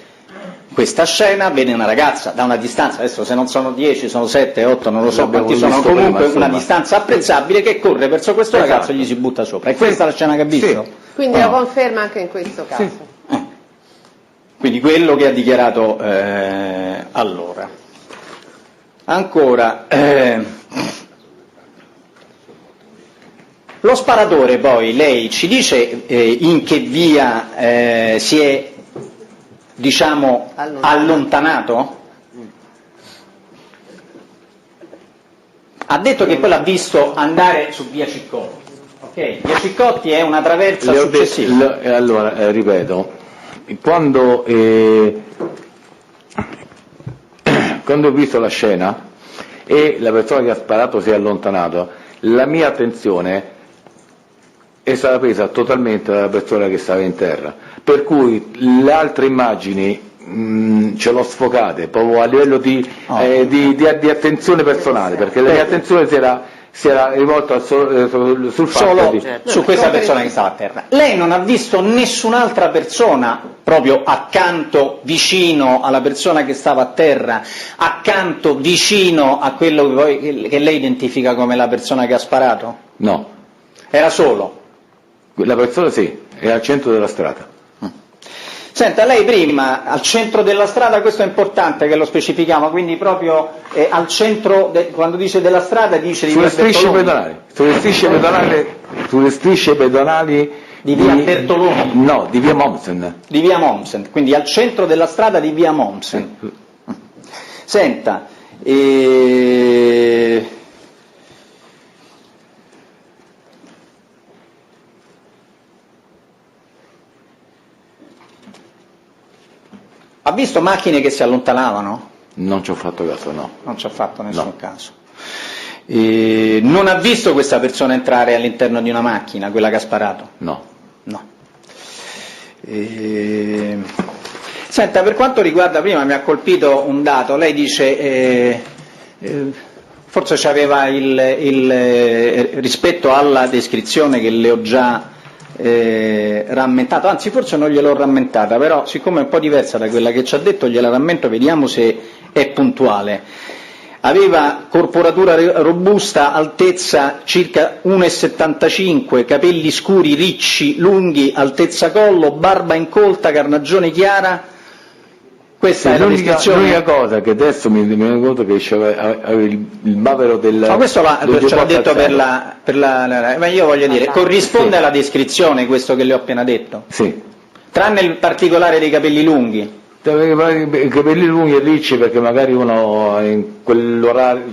questa scena, vede una ragazza da una distanza, adesso se non sono 10, sono 7, 8, non lo so quanti sono, comunque una distanza apprezzabile, che corre verso questo ragazzo e gli si butta sopra. È questa la scena che ha visto? Sì. Quindi la conferma anche in questo caso? Sì. Quindi quello che ha dichiarato allora. Ancora, lo sparatore poi, lei ci dice in che via si è, diciamo, allontanato? Ha detto che poi l'ha visto andare su via Ciccotti. Okay. Via Ciccotti è una traversa successiva. Allora, ripeto, quando ho visto la scena e la persona che ha sparato si è allontanato, la mia attenzione è stata presa totalmente dalla persona che stava in terra, per cui le altre immagini ce l'ho sfocate proprio a livello di attenzione personale, perché la mia attenzione si era rivolta sul fatto su questa persona che stava a terra. Lei non ha visto nessun'altra persona proprio accanto, vicino alla persona che stava a terra, accanto, vicino a quello che lei identifica come la persona che ha sparato? No. Era solo? La persona sì, è al centro della strada. Senta, lei prima, al centro della strada, questo è importante che lo specifichiamo, quindi proprio al centro, quando dice della strada dice di sulle strisce pedonali di via Bertoloni? No, di via Mommsen. Di via Mommsen, quindi al centro della strada di via Mommsen. Senta, ha visto macchine che si allontanavano? Non ci ho fatto caso, no. Non ci ha fatto nessun caso. Non ha visto questa persona entrare all'interno di una macchina, quella che ha sparato? No. No. Senta, per quanto riguarda, prima mi ha colpito un dato, lei dice, forse c'aveva rispetto alla descrizione che le ho già rammentato, anzi forse non gliel'ho rammentata, però siccome è un po' diversa da quella che ci ha detto gliela rammento, vediamo se è puntuale. Aveva corporatura robusta, altezza circa 1,75, capelli scuri, ricci, lunghi, altezza collo, barba incolta, carnagione chiara. Questa è la descrizione. L'unica cosa che adesso mi rendo conto che aveva il bavero del... Ma questo ce l'ha detto ma io voglio dire, corrisponde alla descrizione questo che le ho appena detto? Sì. Tranne il particolare dei capelli lunghi? I capelli lunghi e ricci, perché magari uno in quell'orario...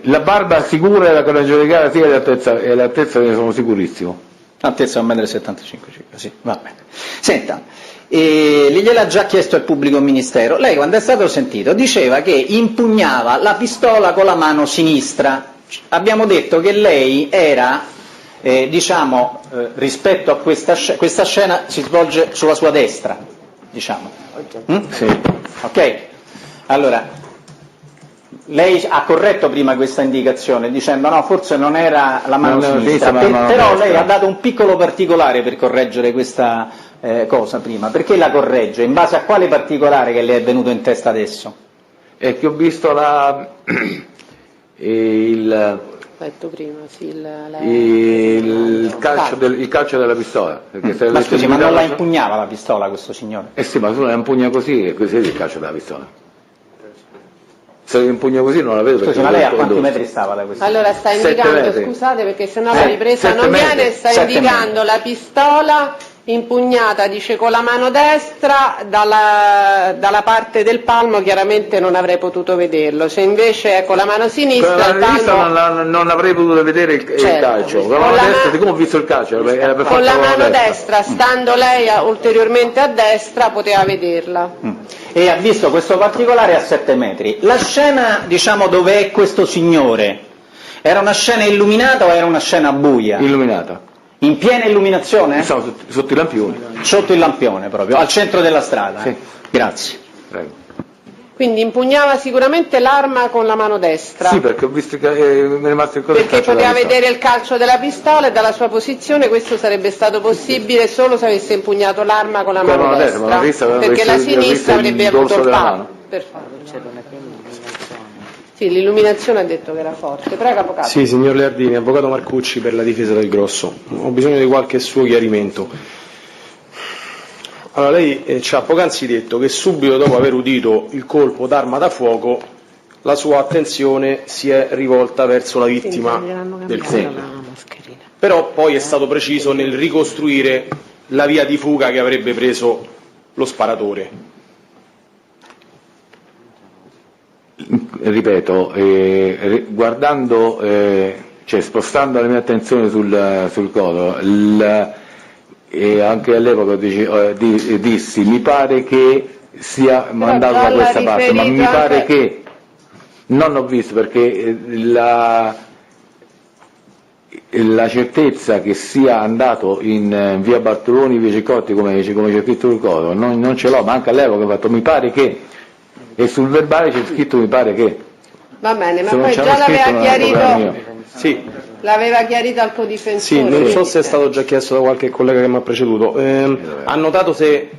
la barba sicura e la carnagione chiara sì, e l'altezza ne sono sicurissimo. Altezza 1,75 m circa, sì, va bene. Senta, gliel'ha già chiesto il pubblico ministero, lei quando è stato sentito diceva che impugnava la pistola con la mano sinistra, abbiamo detto che lei era, rispetto a questa scena si svolge sulla sua destra, diciamo. Sì. Ok? Allora, lei ha corretto prima questa indicazione dicendo no, forse non era la mano sinistra, però lei ha dato un piccolo particolare per correggere questa cosa prima. Perché la corregge? In base a quale particolare che le è venuto in testa adesso? È che ho visto il calcio della pistola. Ma scusi, ma non la impugnava la pistola questo signore? Sì, ma tu la impugna così e così è il calcio della pistola. Se lo impugno così non la vedo. Scusi, ma lei a quanti metri stava da questa? Allora sta indicando, scusate perché sennò la ripresa non viene, sta indicando la pistola impugnata, dice con la mano destra dalla parte del palmo, chiaramente non avrei potuto vederlo, se invece è con la mano sinistra non avrei potuto vedere il calcio, con la mano destra, siccome ho visto il calcio era per con la mano destra, stando lei ulteriormente a destra, poteva vederla. E ha visto questo particolare a 7 metri. La scena, diciamo, dove è questo signore, era una scena illuminata o era una scena buia? Illuminata. In piena illuminazione? Sotto i lampioni. Sotto il lampione proprio, al centro della strada? Sì. Grazie. Prego. Quindi impugnava sicuramente l'arma con la mano destra. Sì, perché ho visto che mi è rimasto il calcio. Perché poteva vedere il calcio della pistola e dalla sua posizione questo sarebbe stato possibile solo se avesse impugnato l'arma con la mano destra. Perché la sinistra avrebbe avuto il palo. Per favore. Sì, l'illuminazione ha detto che era forte. Prego, avvocato. Sì, signor Leardini, avvocato Marcucci per la difesa del Grosso. Ho bisogno di qualche suo chiarimento. Allora, lei ci ha poc'anzi detto che subito dopo aver udito il colpo d'arma da fuoco la sua attenzione si è rivolta verso la vittima del colpo. Però poi è stato preciso nel ricostruire la via di fuga che avrebbe preso lo sparatore. Ripeto, guardando, spostando la mia attenzione sul codo, e anche all'epoca dissi mi pare che sia mandato da questa parte, ma mi pare che non ho visto perché la certezza che sia andato in via Bartoloni, via Ceccotti, come c'è scritto sul codo, non ce l'ho, ma anche all'epoca ho fatto mi pare che, e sul verbale c'è scritto mi pare che. Va bene, ma poi già l'aveva chiarito, Sì. l'aveva chiarito al codifensore. Sì, non so se è stato già chiesto da qualche collega che mi ha preceduto. Ha notato se...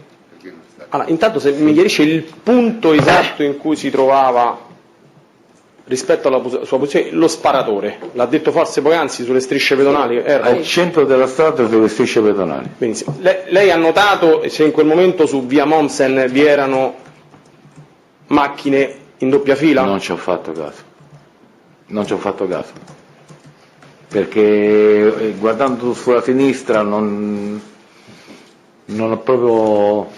Allora, intanto se mi chiarisce il punto esatto in cui si trovava rispetto alla sua posizione, lo sparatore. L'ha detto forse poc'anzi sulle strisce pedonali? Al centro della strada sulle strisce pedonali. Benissimo. Lei ha notato se in quel momento su via Mommsen vi erano macchine in doppia fila? Non ci ho fatto caso. Non ci ho fatto caso. Perché guardando sulla sinistra non ho proprio...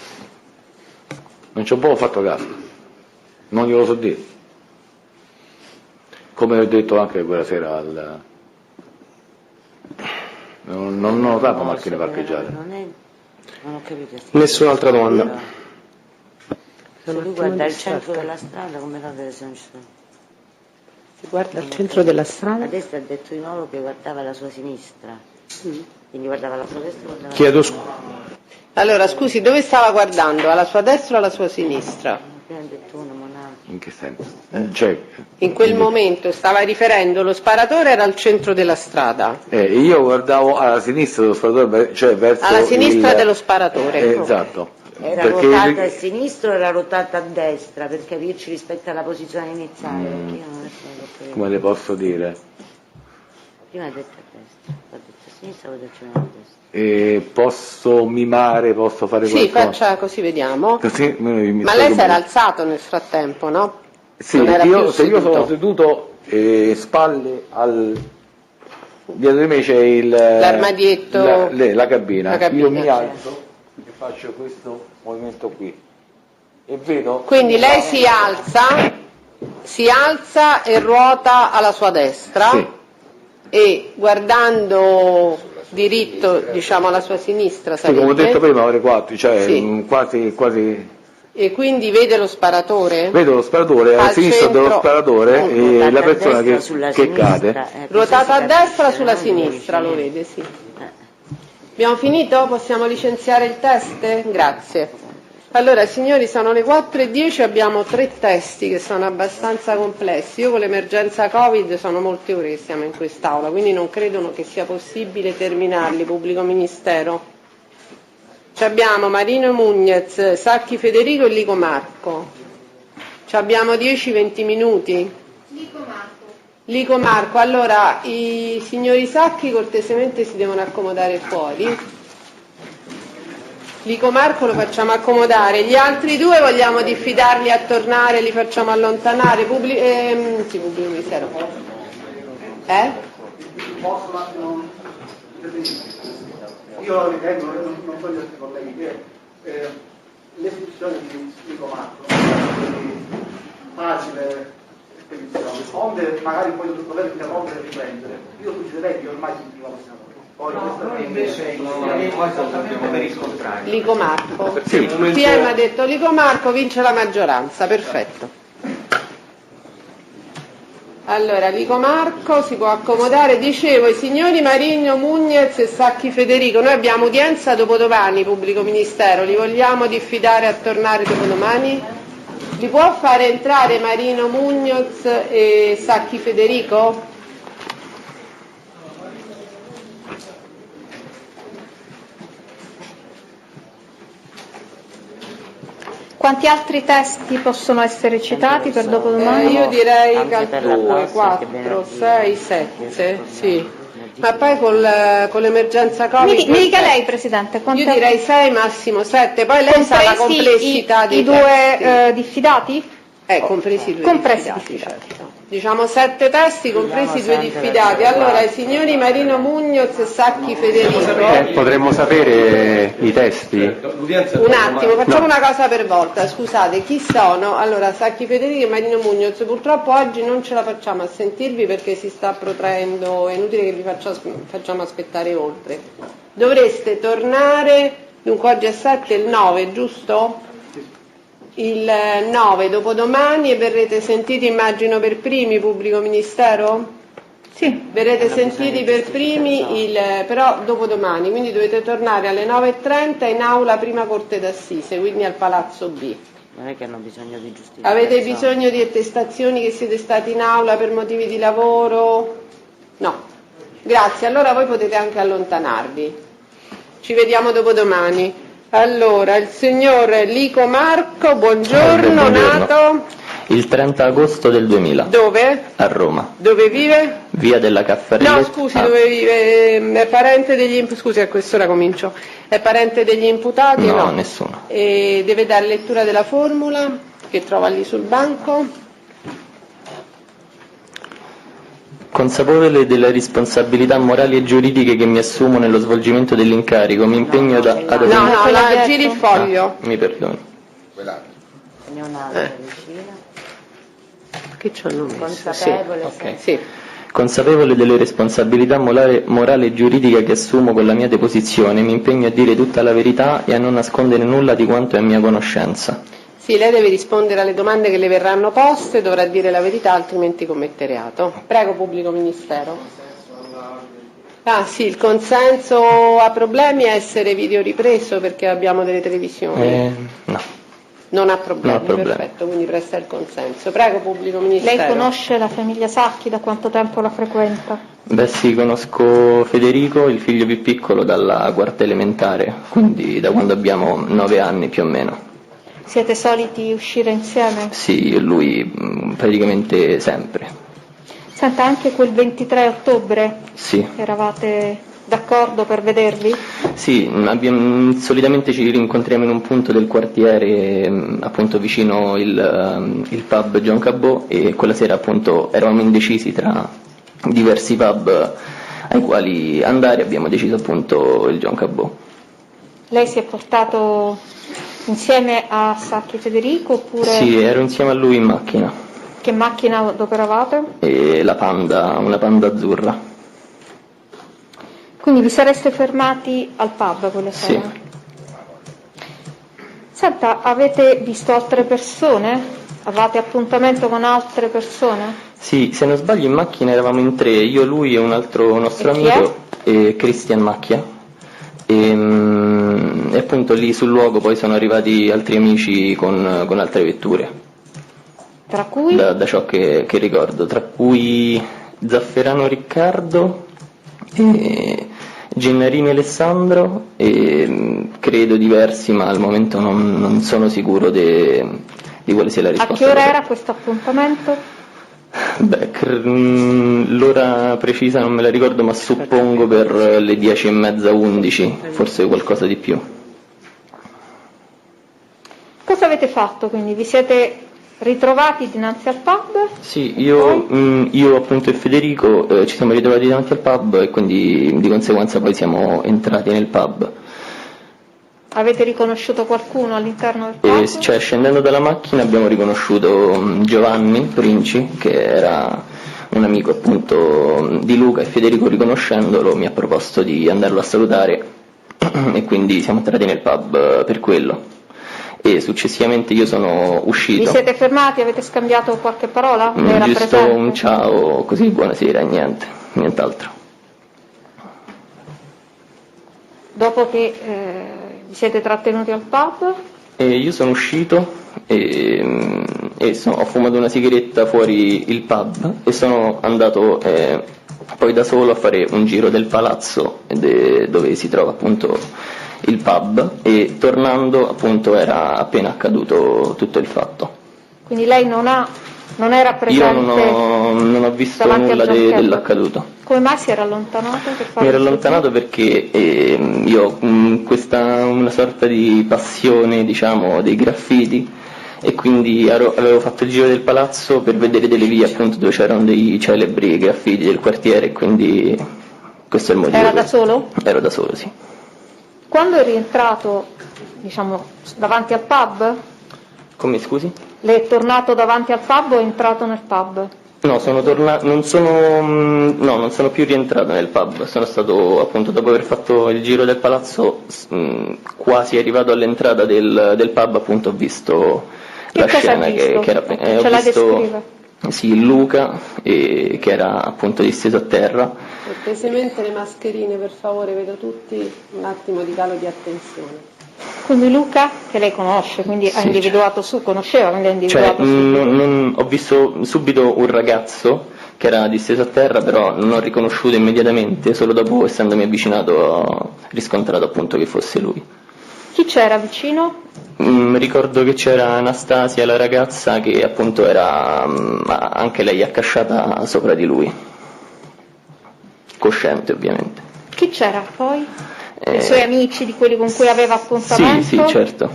non ci ho proprio fatto caso. Non glielo so dire. Come ho detto anche quella sera non ho notato macchine parcheggiate. Non ho capito. Nessun'altra domanda. Se lui guarda il centro della strada, come fate se non ci sono? Si guarda al centro della strada? Adesso ha detto di nuovo che guardava la sua sinistra. Quindi guardava la sua destra e guardava Chiedo la sua scusa. Allora, scusi, dove stava guardando? Alla sua destra o alla sua sinistra? Prima ha detto uno, ma un altro. In che senso? Cioè, In quel momento stava riferendo, lo sparatore era al centro della strada. io guardavo alla sinistra dello sparatore, cioè verso Alla sinistra dello sparatore. esatto. Era Perché ruotata a sinistra o era ruotata a destra, per capirci rispetto alla posizione iniziale? Perché io non riesco a come le posso dire? Prima ha detto a destra, poi ha detto a sinistra, poi ha detto a destra. Posso mimare, posso fare Sì, qualcosa? faccia così, vediamo. Così, Ma lei si era alzato nel frattempo, no? Sì, Non era più se io seduto. sono seduto spalle al... dietro di me c'è l'armadietto, la cabina. La cabina, Io mi certo. alzo e faccio questo movimento qui e vedo... Quindi lei si alza e ruota alla sua destra, Sì. e guardando diritto, diciamo, alla sua sinistra Sì, come ho sarebbe, detto prima, ore 4, cioè Sì. quasi... e quindi vede lo sparatore? Vedo lo sparatore, a Al sinistra dello centro, sparatore e la persona che cade. Ruotato a destra sulla sinistra, lo vede, sì. Abbiamo finito? Possiamo licenziare il test? Grazie. Allora, signori, sono le 4:10, abbiamo 3 testi che sono abbastanza complessi. Io con l'emergenza Covid sono molte ore che siamo in quest'Aula, quindi non credo che sia possibile terminarli, Pubblico Ministero. Ci abbiamo Marino Mugnez, Sacchi Federico e Lico Marco. Ci abbiamo 10-20 minuti? Lico Marco, allora i signori Sacchi cortesemente si devono accomodare fuori. Lico Marco lo facciamo accomodare, gli altri due vogliamo diffidarli a tornare, li facciamo allontanare, pubblico ministero. Posso un attimo intervenire? Io ritengo, non so gli altri colleghi, che l'espulsione di Lico Marco è facile spedizione, onde magari poi dover interrompere e riprendere. Io suggerirei che ormai si prima possiamo. Noi invece esattamente per il contrario. Lico Marco. Sì, PM ha detto Lico Marco, vince la maggioranza, perfetto. Allora, Lico Marco si può accomodare, dicevo, i signori Marino Mugnez e Sacchi Federico, noi abbiamo udienza dopodomani, Pubblico Ministero, li vogliamo diffidare a tornare dopodomani? Li può fare entrare Marino Mugnez e Sacchi Federico? Quanti altri testi possono essere citati per dopodomani? Io direi 2, 4, 6, 7, sì. Ma poi con l'emergenza Covid... Mi dica lei, Presidente. Io direi 6, massimo 7, poi lei sa la complessità dei i due diffidati? Compresi i due diffidati. Certo. Diciamo 7 testi, compresi i 2 diffidati. Allora, i signori Marino Mugnez e Sacchi Federico... Potremmo sapere i testi? Un attimo, facciamo una cosa per volta, scusate, chi sono? Allora, Sacchi Federico e Marino Mugnez, purtroppo oggi non ce la facciamo a sentirvi perché si sta protraendo, è inutile che vi facciamo aspettare oltre. Dovreste tornare, dunque oggi è 7, il 9, giusto? Il 9 dopodomani e verrete sentiti, immagino, per primi, Pubblico Ministero? Sì. Verrete sentiti per primi però dopodomani, quindi dovete tornare alle 9:30 in aula prima Corte d'Assise, quindi al Palazzo B. Non è che hanno bisogno di giustificazione. Avete bisogno di attestazioni che siete stati in aula per motivi di lavoro? No. Grazie, allora voi potete anche allontanarvi. Ci vediamo dopodomani. Allora, il signor Lico Marco, buongiorno, nato il 30 agosto del 2000. Dove? A Roma. Dove vive? Via della Caffarelletta. No, scusi, dove vive? È parente degli scusi, a quest'ora comincio. È parente degli imputati? No, nessuno. E deve dare lettura della formula che trova lì sul banco. Consapevole delle responsabilità morali e giuridiche che mi assumo nello svolgimento dell'incarico, mi impegno giri il foglio. Mi perdoni. Che ci hanno messo? Consapevole. Sì. Consapevole delle responsabilità morali e giuridiche che assumo con la mia deposizione, mi impegno a dire tutta la verità e a non nascondere nulla di quanto è a mia conoscenza. Sì, lei deve rispondere alle domande che le verranno poste, dovrà dire la verità, altrimenti commette reato. Prego, pubblico ministero. Ah sì, il consenso ha problemi a essere videoripreso perché abbiamo delle televisioni? No. Non ha problemi, Non ha problemi. Perfetto, quindi presta il consenso. Prego, pubblico ministero. Lei conosce la famiglia Sacchi, da quanto tempo la frequenta? Beh sì, conosco Federico, il figlio più piccolo, dalla quarta elementare, quindi da quando abbiamo 9 anni più o meno. Siete soliti uscire insieme? Sì, io e lui praticamente sempre. Senta, anche quel 23 ottobre Sì. eravate d'accordo per vedervi? Sì, solitamente ci rincontriamo in un punto del quartiere, appunto vicino il pub John Cabot, e quella sera appunto eravamo indecisi tra diversi pub ai quali andare, abbiamo deciso appunto il John Cabot. Lei si è portato insieme a Sacchi Federico oppure? Sì, ero insieme a lui in macchina. Che macchina adoperavate? E una Panda azzurra. Quindi vi sareste fermati al pub quella sera? Sì. Senta, avete visto altre persone? Avevate appuntamento con altre persone? Sì, se non sbaglio in macchina eravamo in 3, io, lui e un altro nostro amico, Christian Macchia. E appunto lì sul luogo poi sono arrivati altri amici con altre vetture. Tra cui? Da ciò che ricordo, tra cui Zafferano Riccardo, Gennarini Alessandro e credo diversi, ma al momento non sono sicuro di quale sia la risposta. A che ora era questo appuntamento? Beh, l'ora precisa non me la ricordo, ma suppongo per le 10:30, 11, forse qualcosa di più. Cosa avete fatto quindi? Vi siete ritrovati dinanzi al pub? Sì, io appunto e Federico ci siamo ritrovati davanti al pub e quindi di conseguenza poi siamo entrati nel pub. Avete riconosciuto qualcuno all'interno del pub? Cioè, scendendo dalla macchina abbiamo riconosciuto Giovanni Princi, che era un amico appunto di Luca, e Federico, riconoscendolo, mi ha proposto di andarlo a salutare e quindi siamo entrati nel pub per quello. E successivamente io sono uscito. Vi siete fermati? Avete scambiato qualche parola? Era Giusto presente? un ciao, così, buonasera, nient'altro. Dopo che vi siete trattenuti al pub? Io sono uscito e ho fumato una sigaretta fuori il pub e sono andato poi da solo a fare un giro del palazzo dove si trova appunto il pub, e tornando appunto era appena accaduto tutto il fatto. Quindi lei non era presente? Io non ho visto nulla dell'accaduto. Come mai si era allontanato? Mi ero allontanato perché io ho una sorta di passione, diciamo, dei graffiti, e quindi avevo fatto il giro del palazzo per vedere delle vie appunto dove c'erano dei celebri graffiti del quartiere, e quindi questo è il motivo. Era da solo? Ero da solo, sì. Quando è rientrato, diciamo, davanti al pub? Come, scusi? Lei è tornato davanti al pub o è entrato nel pub? No, non sono più rientrato nel pub, sono stato appunto, dopo aver fatto il giro del palazzo, quasi arrivato all'entrata del pub, appunto ho visto la scena che era appena. Ce la descrive? Sì, Luca, che era appunto disteso a terra. Cortesemente le mascherine, per favore, vedo tutti un attimo di calo di attenzione. Quindi Luca, che lei conosce, quindi ha individuato conosceva, quindi ha individuato subito. Ho visto subito un ragazzo che era disteso a terra, però non ho riconosciuto immediatamente, solo dopo, essendomi avvicinato, ho riscontrato appunto che fosse lui. Chi c'era vicino? Ricordo che c'era Anastasia, la ragazza, che appunto era anche lei accasciata sopra di lui, cosciente ovviamente. Chi c'era poi? I suoi amici, di quelli con cui aveva appuntamento? Sì, certo.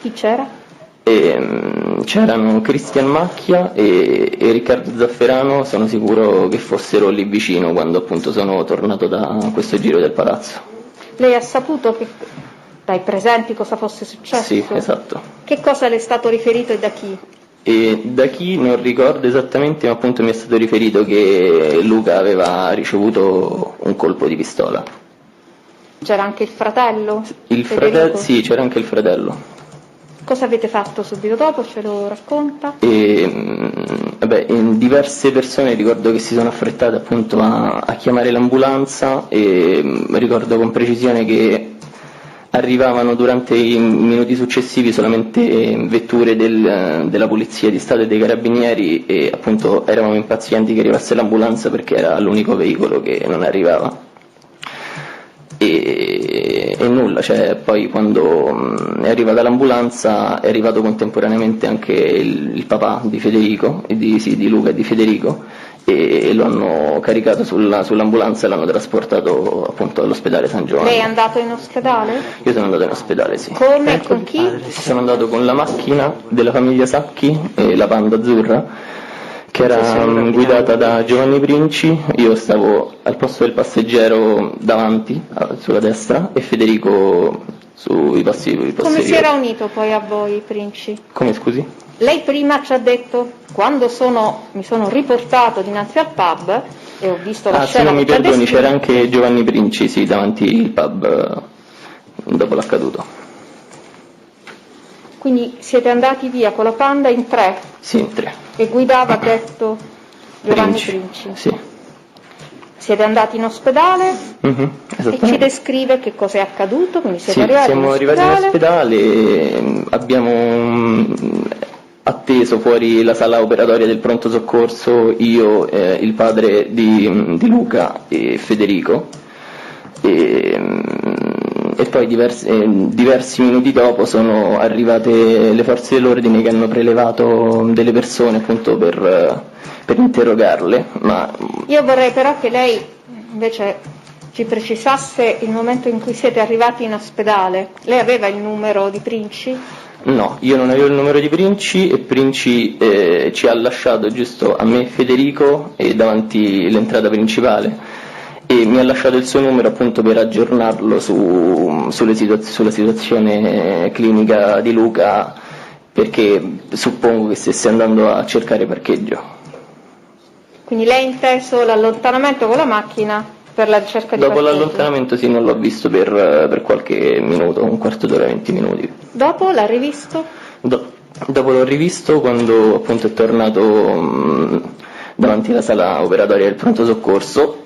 Chi c'era? C'erano Cristian Macchia e Riccardo Zafferano, sono sicuro che fossero lì vicino quando appunto sono tornato da questo giro del palazzo. Lei ha saputo dai presenti cosa fosse successo? Sì, esatto. Che cosa le è stato riferito e da chi? E da chi non ricordo esattamente, ma appunto mi è stato riferito che Luca aveva ricevuto un colpo di pistola. C'era anche il fratello? Sì, c'era anche il fratello. Cosa avete fatto subito dopo? Ce lo racconta? In diverse persone ricordo che si sono affrettate appunto a chiamare l'ambulanza e ricordo con precisione che arrivavano durante i minuti successivi solamente vetture della Polizia di Stato e dei Carabinieri e appunto eravamo impazienti che arrivasse l'ambulanza perché era l'unico veicolo che non arrivava. E nulla, cioè poi quando è arrivata l'ambulanza è arrivato contemporaneamente anche il papà di Federico, di Luca e di Federico, e lo hanno caricato sull'ambulanza e l'hanno trasportato appunto all'ospedale San Giovanni. Lei è andato in ospedale? Io sono andato in ospedale, sì. Come e con chi? Sono andato con la macchina della famiglia Sacchi, la Panda Azzurra, che era guidata da Giovanni Princi. Io stavo al posto del passeggero davanti, sulla destra, e Federico sui passi posteriori. Come si era unito poi a voi, Princi? Come, scusi? Lei prima ci ha detto, quando mi sono riportato dinanzi al pub e ho visto la scena... se non mi perdoni, c'era anche Giovanni Princi, sì, davanti il pub dopo l'accaduto. Quindi siete andati via con la Panda in 3? Sì, in 3. E guidava, detto, Giovanni Princi? Sì. Siete andati in ospedale e ci descrive che cosa è accaduto, quindi siete arrivati siamo arrivati in ospedale e abbiamo atteso fuori la sala operatoria del pronto soccorso io, il padre di Luca e Federico e poi diversi minuti dopo sono arrivate le forze dell'ordine che hanno prelevato delle persone appunto per interrogarle. Io vorrei però che lei invece ci precisasse il momento in cui siete arrivati in ospedale. Lei aveva il numero di Princi? No, io non avevo il numero di Princi e Princi ci ha lasciato giusto a me e Federico davanti l'entrata principale e mi ha lasciato il suo numero appunto per aggiornarlo sulla situazione clinica di Luca, perché suppongo che stesse andando a cercare parcheggio. Quindi lei ha inteso l'allontanamento con la macchina per la ricerca di parcheggio? Dopo l'allontanamento sì, non l'ho visto per qualche minuto, un quarto d'ora, 20 minuti. Dopo l'ha rivisto? Dopo l'ho rivisto quando appunto è tornato davanti alla sala operatoria del pronto soccorso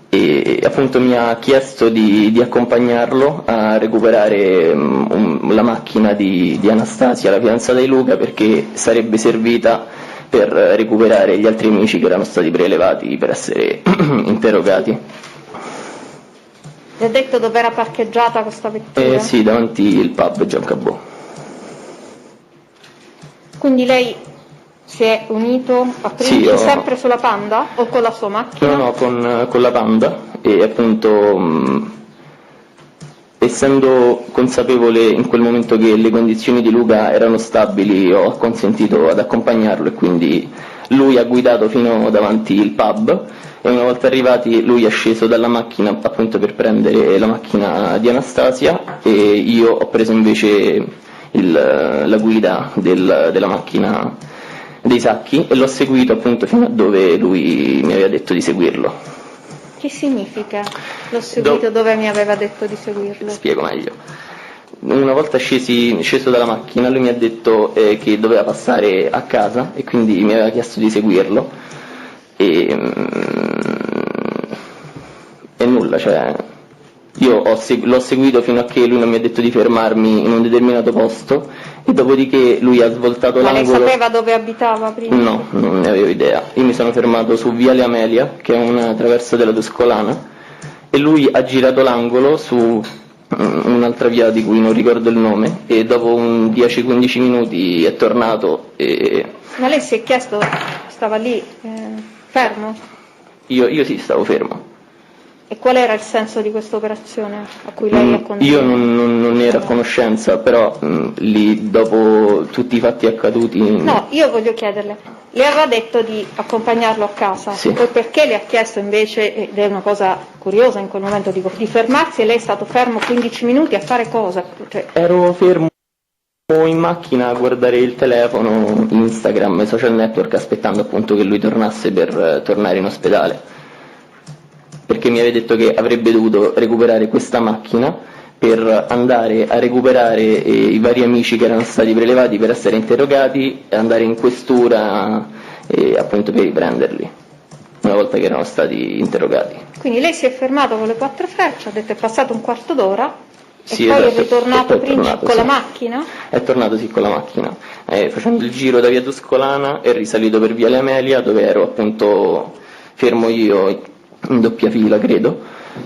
e appunto mi ha chiesto di accompagnarlo a recuperare la macchina di Anastasia, la fidanzata di Luca, perché sarebbe servita per recuperare gli altri amici che erano stati prelevati per essere interrogati. Le ha detto dove era parcheggiata questa vettura? Sì, davanti il pub Giancabò. Quindi lei si è unito a Princi sempre sulla Panda o con la sua macchina? No, con la Panda e appunto essendo consapevole in quel momento che le condizioni di Luca erano stabili ho consentito ad accompagnarlo e quindi lui ha guidato fino davanti il pub e una volta arrivati lui è sceso dalla macchina appunto per prendere la macchina di Anastasia e io ho preso invece la guida della macchina dei Sacchi e l'ho seguito appunto fino a dove lui mi aveva detto di seguirlo. Che significa? L'ho seguito dove mi aveva detto di seguirlo? Spiego meglio. una volta sceso dalla macchina, lui mi ha detto che doveva passare a casa e quindi mi aveva chiesto di seguirlo e nulla, cioè io l'ho seguito fino a che lui non mi ha detto di fermarmi in un determinato posto e dopodiché lui ha svoltato Ma lei l'angolo. sapeva dove abitava prima? No, non ne avevo idea. Io mi sono fermato su Viale Amelia, che è una traversa della Tuscolana, e lui ha girato l'angolo su un'altra via di cui non ricordo il nome e dopo un 10-15 minuti è tornato e... Ma lei si è chiesto, stava lì fermo? Io sì, stavo fermo. E qual era il senso di questa operazione a cui lei ha condotto? Io non ero a conoscenza, però lì dopo tutti i fatti accaduti... No, io voglio chiederle, le aveva detto di accompagnarlo a casa, Sì. poi perché le ha chiesto invece, ed è una cosa curiosa in quel momento, dico, di fermarsi e lei è stato fermo 15 minuti a fare cosa? Cioè... Ero fermo in macchina a guardare il telefono, Instagram, i social network, aspettando appunto che lui tornasse per tornare in ospedale. Perché mi aveva detto che avrebbe dovuto recuperare questa macchina per andare a recuperare i vari amici che erano stati prelevati per essere interrogati e andare in questura appunto per riprenderli una volta che erano stati interrogati. Quindi lei si è fermato con le 4 frecce, ha detto è passato un quarto d'ora Sì, e poi esatto. è ritornato E poi è tornato, con la sì. macchina? È tornato sì con la macchina, facendo il giro da via Tuscolana è risalito per Viale Amelia dove ero appunto fermo io in doppia fila credo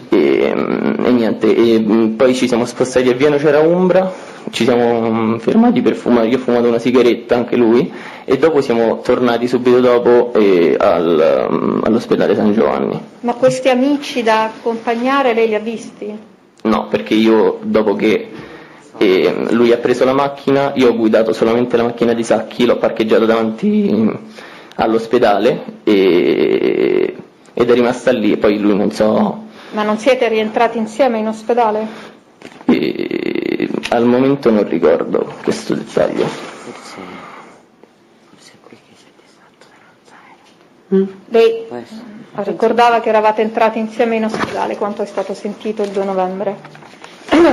e niente, e poi ci siamo spostati a Via Nocera Umbra, ci siamo fermati per fumare, io ho fumato una sigaretta anche lui e dopo siamo tornati subito dopo all'ospedale San Giovanni. Ma questi amici da accompagnare lei li ha visti? No, perché io dopo che lui ha preso la macchina, io ho guidato solamente la macchina di Sacchi, l'ho parcheggiata davanti all'ospedale ed è rimasta lì e poi lui non so... Ma non siete rientrati insieme in ospedale? Al momento non ricordo questo dettaglio. Lei ricordava che eravate entrati insieme in ospedale quando è stato sentito il 2 novembre?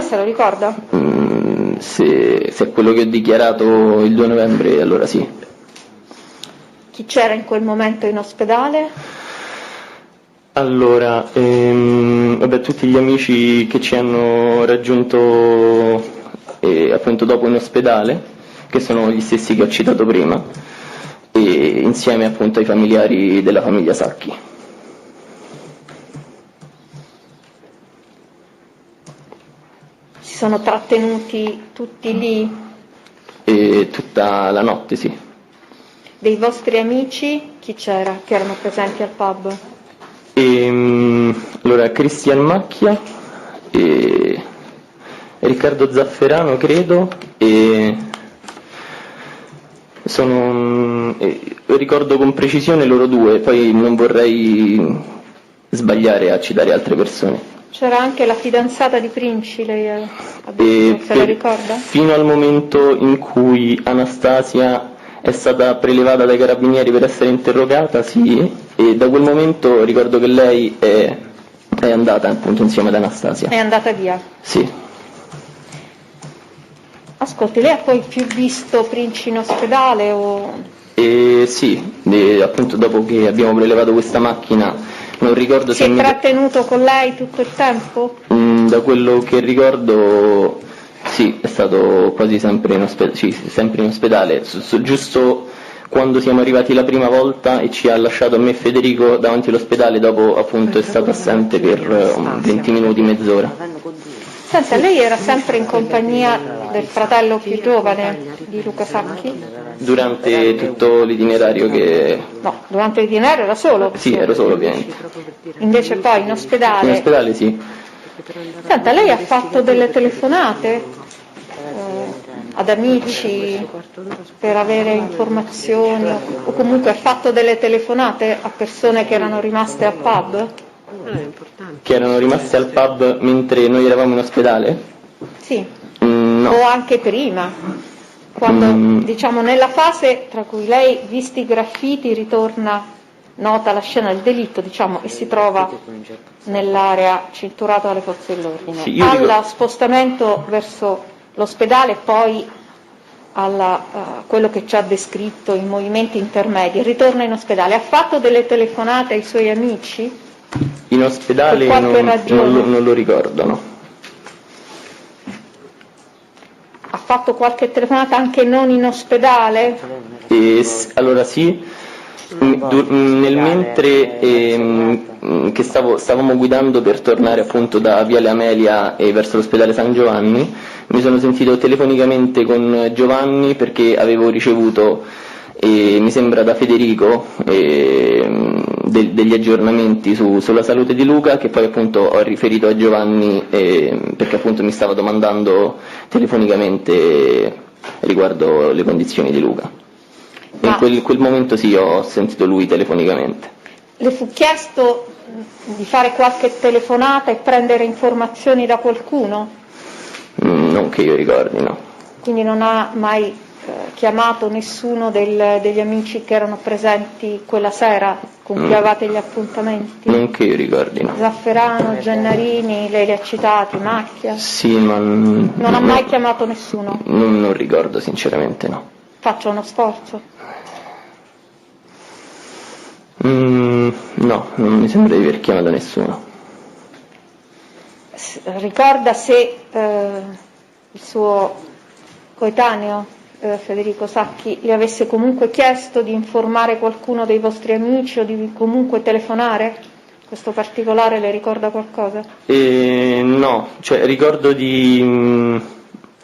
Se lo ricorda? Se è quello che ho dichiarato il 2 novembre, allora sì. Chi c'era in quel momento in ospedale? Allora, tutti gli amici che ci hanno raggiunto appunto dopo in ospedale, che sono gli stessi che ho citato prima, e insieme appunto ai familiari della famiglia Sacchi. Si sono trattenuti tutti lì? Tutta la notte, sì. Dei vostri amici chi c'era che erano presenti al pub? Allora, Cristian Macchia, Riccardo Zafferano credo, e ricordo con precisione loro due, poi non vorrei sbagliare a citare altre persone. C'era anche la fidanzata di Princi, lei ha detto, se la ricorda? Fino al momento in cui Anastasia è stata prelevata dai carabinieri per essere interrogata, sì, e da quel momento ricordo che lei è andata appunto insieme ad Anastasia. È andata via? Sì. Ascolti, lei ha poi più visto Princi in ospedale o... Sì, appunto dopo che abbiamo prelevato questa macchina, non ricordo se... Si è trattenuto con lei tutto il tempo? Da quello che ricordo... Sì, è stato quasi sempre in ospedale, sì, sempre in ospedale, giusto quando siamo arrivati la prima volta e ci ha lasciato a me e Federico davanti all'ospedale, dopo appunto è stato assente per 20 minuti, mezz'ora. Senta, lei era sempre in compagnia del fratello più giovane di Luca Sacchi? Durante tutto l'itinerario che... No, durante l'itinerario era solo? Sì, ero solo ovviamente. Invece poi in ospedale? In ospedale sì. Senta, lei ha fatto delle telefonate ad amici per avere informazioni o comunque ha fatto delle telefonate a persone che erano rimaste al pub? Che erano rimaste al pub mentre noi eravamo in ospedale? Sì. No. O anche prima, quando diciamo nella fase tra cui lei, visti i graffiti, ritorna, nota la scena del delitto, diciamo, e si trova nell'area cinturata dalle forze dell'ordine. Sì, Al spostamento verso l'ospedale, poi a quello che ci ha descritto, i movimenti intermedi, ritorna in ospedale. Ha fatto delle telefonate ai suoi amici? In ospedale Per qualche ragione? non lo ricordo, no. Ha fatto qualche telefonata anche non in ospedale? Allora sì, nel mentre che stavamo guidando per tornare appunto da Viale Amelia e verso l'ospedale San Giovanni, mi sono sentito telefonicamente con Giovanni perché avevo ricevuto, mi sembra da Federico, degli aggiornamenti sulla salute di Luca, che poi appunto ho riferito a Giovanni perché appunto mi stava domandando telefonicamente riguardo le condizioni di Luca. In quel momento sì, ho sentito lui telefonicamente. Le fu chiesto di fare qualche telefonata e prendere informazioni da qualcuno? Non che io ricordi, no. Quindi non ha mai chiamato nessuno degli amici che erano presenti quella sera con cui avevate gli appuntamenti? Non che io ricordi, no. Zafferano, Gennarini, lei li ha citati, Macchia? Sì, ma non ha mai chiamato nessuno? Non ricordo sinceramente, no. Faccia uno sforzo. No, non mi sembra di aver chiamato nessuno. Ricorda se il suo coetaneo Federico Sacchi le avesse comunque chiesto di informare qualcuno dei vostri amici o di comunque telefonare? Questo particolare le ricorda qualcosa? No, cioè ricordo di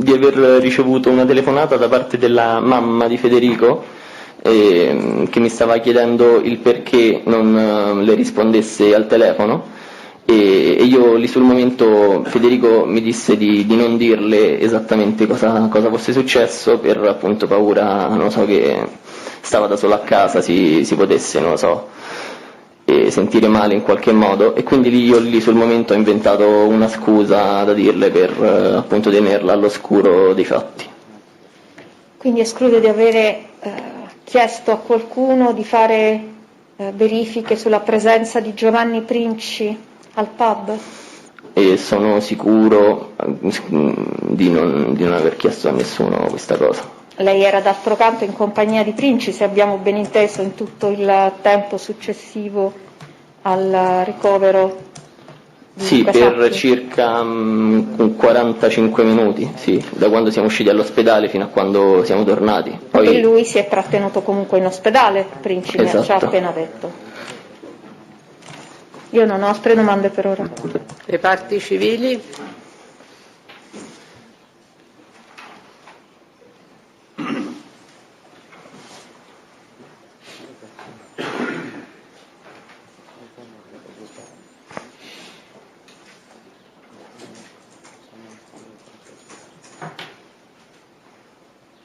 aver ricevuto una telefonata da parte della mamma di Federico che mi stava chiedendo il perché non le rispondesse al telefono, e io lì sul momento Federico mi disse di non dirle esattamente cosa fosse successo, per appunto paura, non so, che stava da sola a casa si potesse, non lo so, sentire male in qualche modo, e quindi io lì sul momento ho inventato una scusa da dirle per appunto tenerla all'oscuro dei fatti. Quindi esclude di avere chiesto a qualcuno di fare verifiche sulla presenza di Giovanni Princi al pub? E sono sicuro di non aver chiesto a nessuno questa cosa. Lei era d'altro canto in compagnia di Princi, se abbiamo ben inteso, in tutto il tempo successivo al ricovero di Sì, Luca per Sacchi? circa 45 minuti, sì, da quando siamo usciti dall'ospedale fino a quando siamo tornati. Poi... E lui si è trattenuto comunque in ospedale, Princi mi ha già appena detto. Io non ho altre domande per ora. Le parti civili?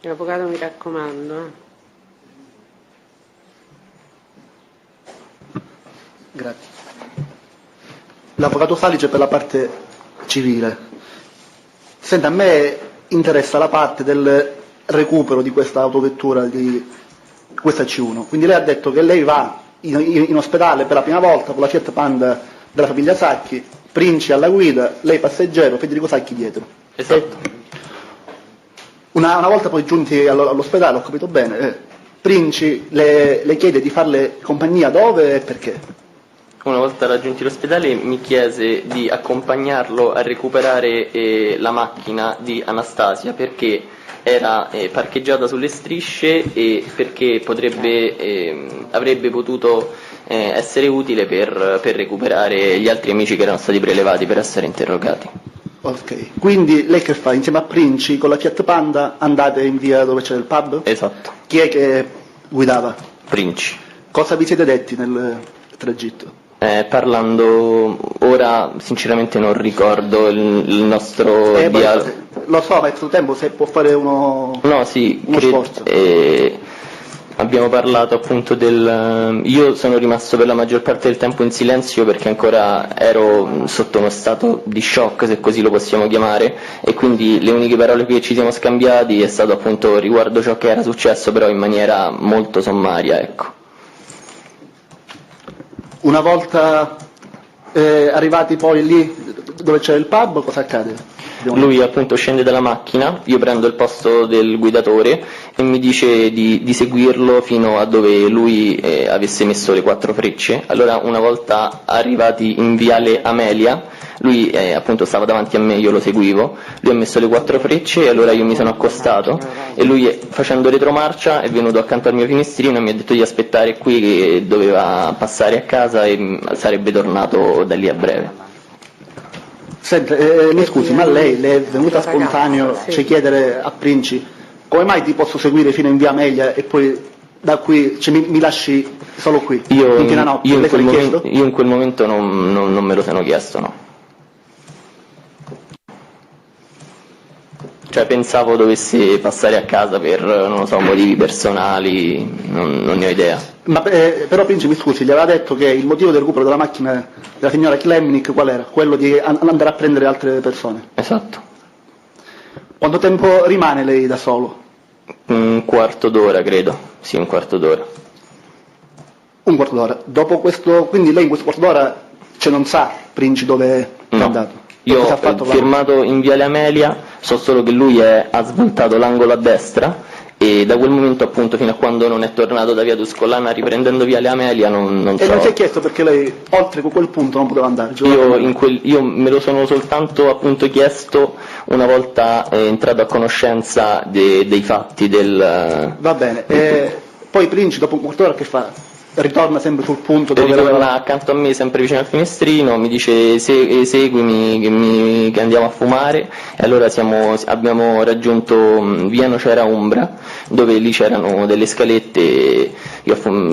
Avvocato, mi raccomando. Grazie. L'avvocato Salice per la parte civile. Senta, a me interessa la parte del recupero di questa autovettura, di questa C1. Quindi lei ha detto che lei va in ospedale per la prima volta con la Fiat Panda della famiglia Sacchi, Princi alla guida, lei passeggero, Federico Sacchi dietro. Esatto. Una volta poi giunti all'ospedale, ho capito bene, Princi le chiede di farle compagnia dove e perché? Una volta raggiunti l'ospedale mi chiese di accompagnarlo a recuperare la macchina di Anastasia, perché era parcheggiata sulle strisce e perché avrebbe potuto essere utile per recuperare gli altri amici che erano stati prelevati per essere interrogati. Ok, quindi lei che fa? Insieme a Princi con la Fiat Panda andate in via dove c'è il pub? Esatto. Chi è che guidava? Princi. Cosa vi siete detti nel tragitto? Parlando ora sinceramente non ricordo il nostro dialogo. Lo so, ma è tutto tempo, se può fare uno sforzo. Abbiamo parlato appunto io sono rimasto per la maggior parte del tempo in silenzio perché ancora ero sotto uno stato di shock, se così lo possiamo chiamare, e quindi le uniche parole che ci siamo scambiati è stato appunto riguardo ciò che era successo, però in maniera molto sommaria, ecco. Una volta arrivati poi lì dove c'è il pub, cosa accade? Lui appunto scende dalla macchina, io prendo il posto del guidatore e mi dice di seguirlo fino a dove lui avesse messo le 4 frecce. Allora una volta arrivati in viale Amelia, lui appunto stava davanti a me, io lo seguivo, lui ha messo le 4 frecce e allora io mi sono accostato e lui facendo retromarcia è venuto accanto al mio finestrino e mi ha detto di aspettare qui che doveva passare a casa e sarebbe tornato da lì a breve. Senta, mi scusi, ma lei le è venuta spontaneo chiedere a Princi come mai ti posso seguire fino in via Amelia e poi da qui mi lasci solo qui, in piena notte? Io in quel momento non me lo sono chiesto, no. Cioè pensavo dovesse passare a casa per, non lo so, motivi personali, non ne ho idea. Ma però Princi, mi scusi, gli aveva detto che il motivo del recupero della macchina della signora Klemnik qual era? Quello di andare a prendere altre persone? Esatto. Quanto tempo rimane lei da solo? Un quarto d'ora credo, sì, un quarto d'ora. Un quarto d'ora. Dopo questo, quindi lei in questo quarto d'ora non sa Princi dove è andato? Io ho firmato in viale Amelia, so solo che lui ha svoltato l'angolo a destra e da quel momento appunto fino a quando non è tornato da via Tuscolana riprendendo viale Amelia non so. E non si è chiesto perché lei oltre quel punto non poteva andare? Io me lo sono soltanto appunto chiesto una volta entrato a conoscenza dei fatti del... Va bene, poi Princi dopo un quarto d'ora che fa? Ritorna sempre sul punto dove ritorna accanto a me, sempre vicino al finestrino, mi dice seguimi che andiamo a fumare e allora abbiamo raggiunto via Nocera Umbra dove lì c'erano delle scalette e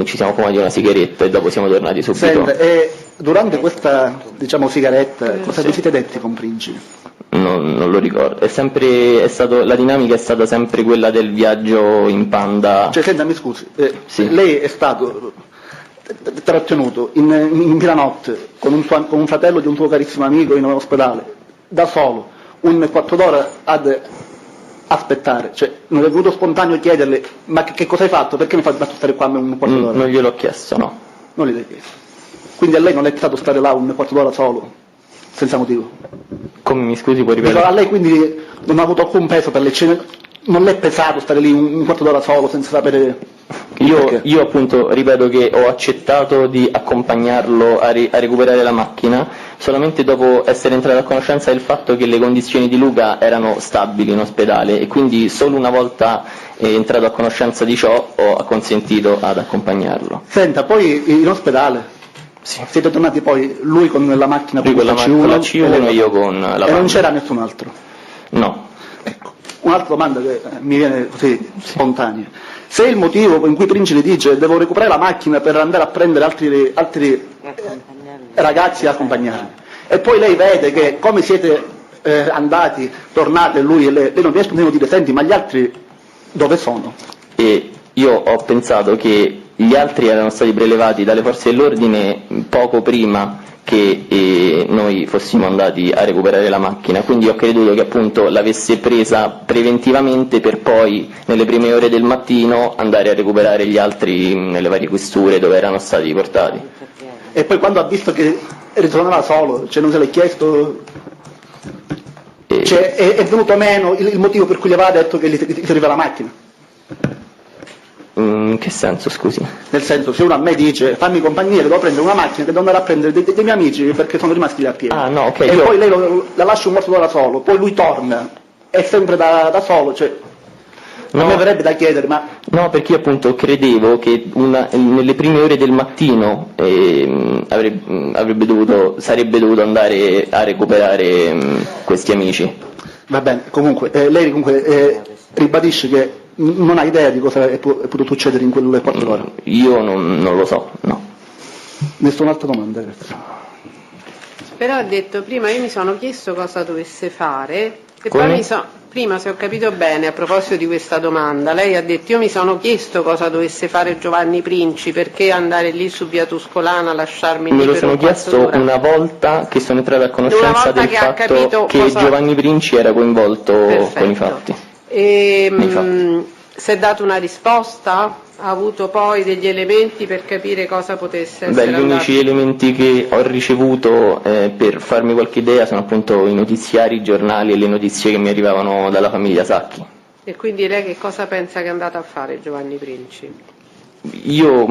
ci siamo fumati una sigaretta e dopo siamo tornati subito. Senta, e durante questa sigaretta cosa vi siete detti con Princi? Non lo ricordo, la dinamica è stata sempre quella del viaggio in Panda. Senta, mi scusi, lei è stato trattenuto in piena notte con un fratello di un suo carissimo amico in un ospedale, da solo, un quarto d'ora ad aspettare, non è venuto spontaneo chiederle ma che cosa hai fatto, perché mi fai stare qua un quarto d'ora? Non gliel'ho chiesto, no. Non gliel'hai chiesto. Quindi a lei non è stato stare là un quarto d'ora solo, senza motivo? Come, mi scusi, puoi ripetere? A lei quindi non ha avuto alcun peso per le cene, non le è pesato stare lì un quarto d'ora solo senza sapere... Io appunto ripeto che ho accettato di accompagnarlo a recuperare la macchina solamente dopo essere entrato a conoscenza del fatto che le condizioni di Luca erano stabili in ospedale e quindi solo una volta entrato a conoscenza di ciò ho consentito ad accompagnarlo. Senta, poi in ospedale? Sì. Siete tornati poi lui con la macchina con la C1 e io con la Panda. E non c'era nessun altro? No. Ecco, un'altra domanda che mi viene così spontanea. Se il motivo in cui Princi le dice devo recuperare la macchina per andare a prendere altri ragazzi a accompagnarmi, e poi lei vede che come siete andati, tornate lui e lei non riesce a dire senti ma gli altri dove sono? E io ho pensato che gli altri erano stati prelevati dalle forze dell'ordine poco prima che noi fossimo andati a recuperare la macchina, quindi ho creduto che appunto l'avesse presa preventivamente per poi nelle prime ore del mattino andare a recuperare gli altri nelle varie questure dove erano stati portati. E poi quando ha visto che ritornava solo, non se l'è chiesto? È venuto meno il motivo per cui gli aveva detto che gli serviva la macchina? In che senso, scusi? Nel senso, se uno a me dice fammi compagnia, devo prendere una macchina, devo andare a prendere dei miei amici perché sono rimasti lì a piedi. Ah, no, ok. E poi lei la lascia un quarto d'ora solo, poi lui torna, è sempre da solo, a me verrebbe da chiedere, ma... No, perché io appunto credevo che nelle prime ore del mattino sarebbe dovuto andare a recuperare questi amici. Va bene, comunque, lei ribadisce che non ha idea di cosa è potuto succedere in quelle 4 ore? Io non lo so, no. Nessun'altra domanda, grazie. Però ha detto, prima io mi sono chiesto cosa dovesse fare, e poi prima, se ho capito bene, a proposito di questa domanda, lei ha detto io mi sono chiesto cosa dovesse fare Giovanni Princi, perché andare lì su via Tuscolana, lasciarmi lì per un quarto d'ora. Me lo sono chiesto una volta che sono entrato a conoscenza del fatto che Giovanni Princi era coinvolto con i fatti. Si è dato una risposta? ha avuto poi degli elementi per capire cosa potesse essere Gli unici elementi che ho ricevuto per farmi qualche idea sono appunto i notiziari, i giornali e le notizie che mi arrivavano dalla famiglia Sacchi. E quindi lei che cosa pensa che è andata a fare Giovanni Princi? Io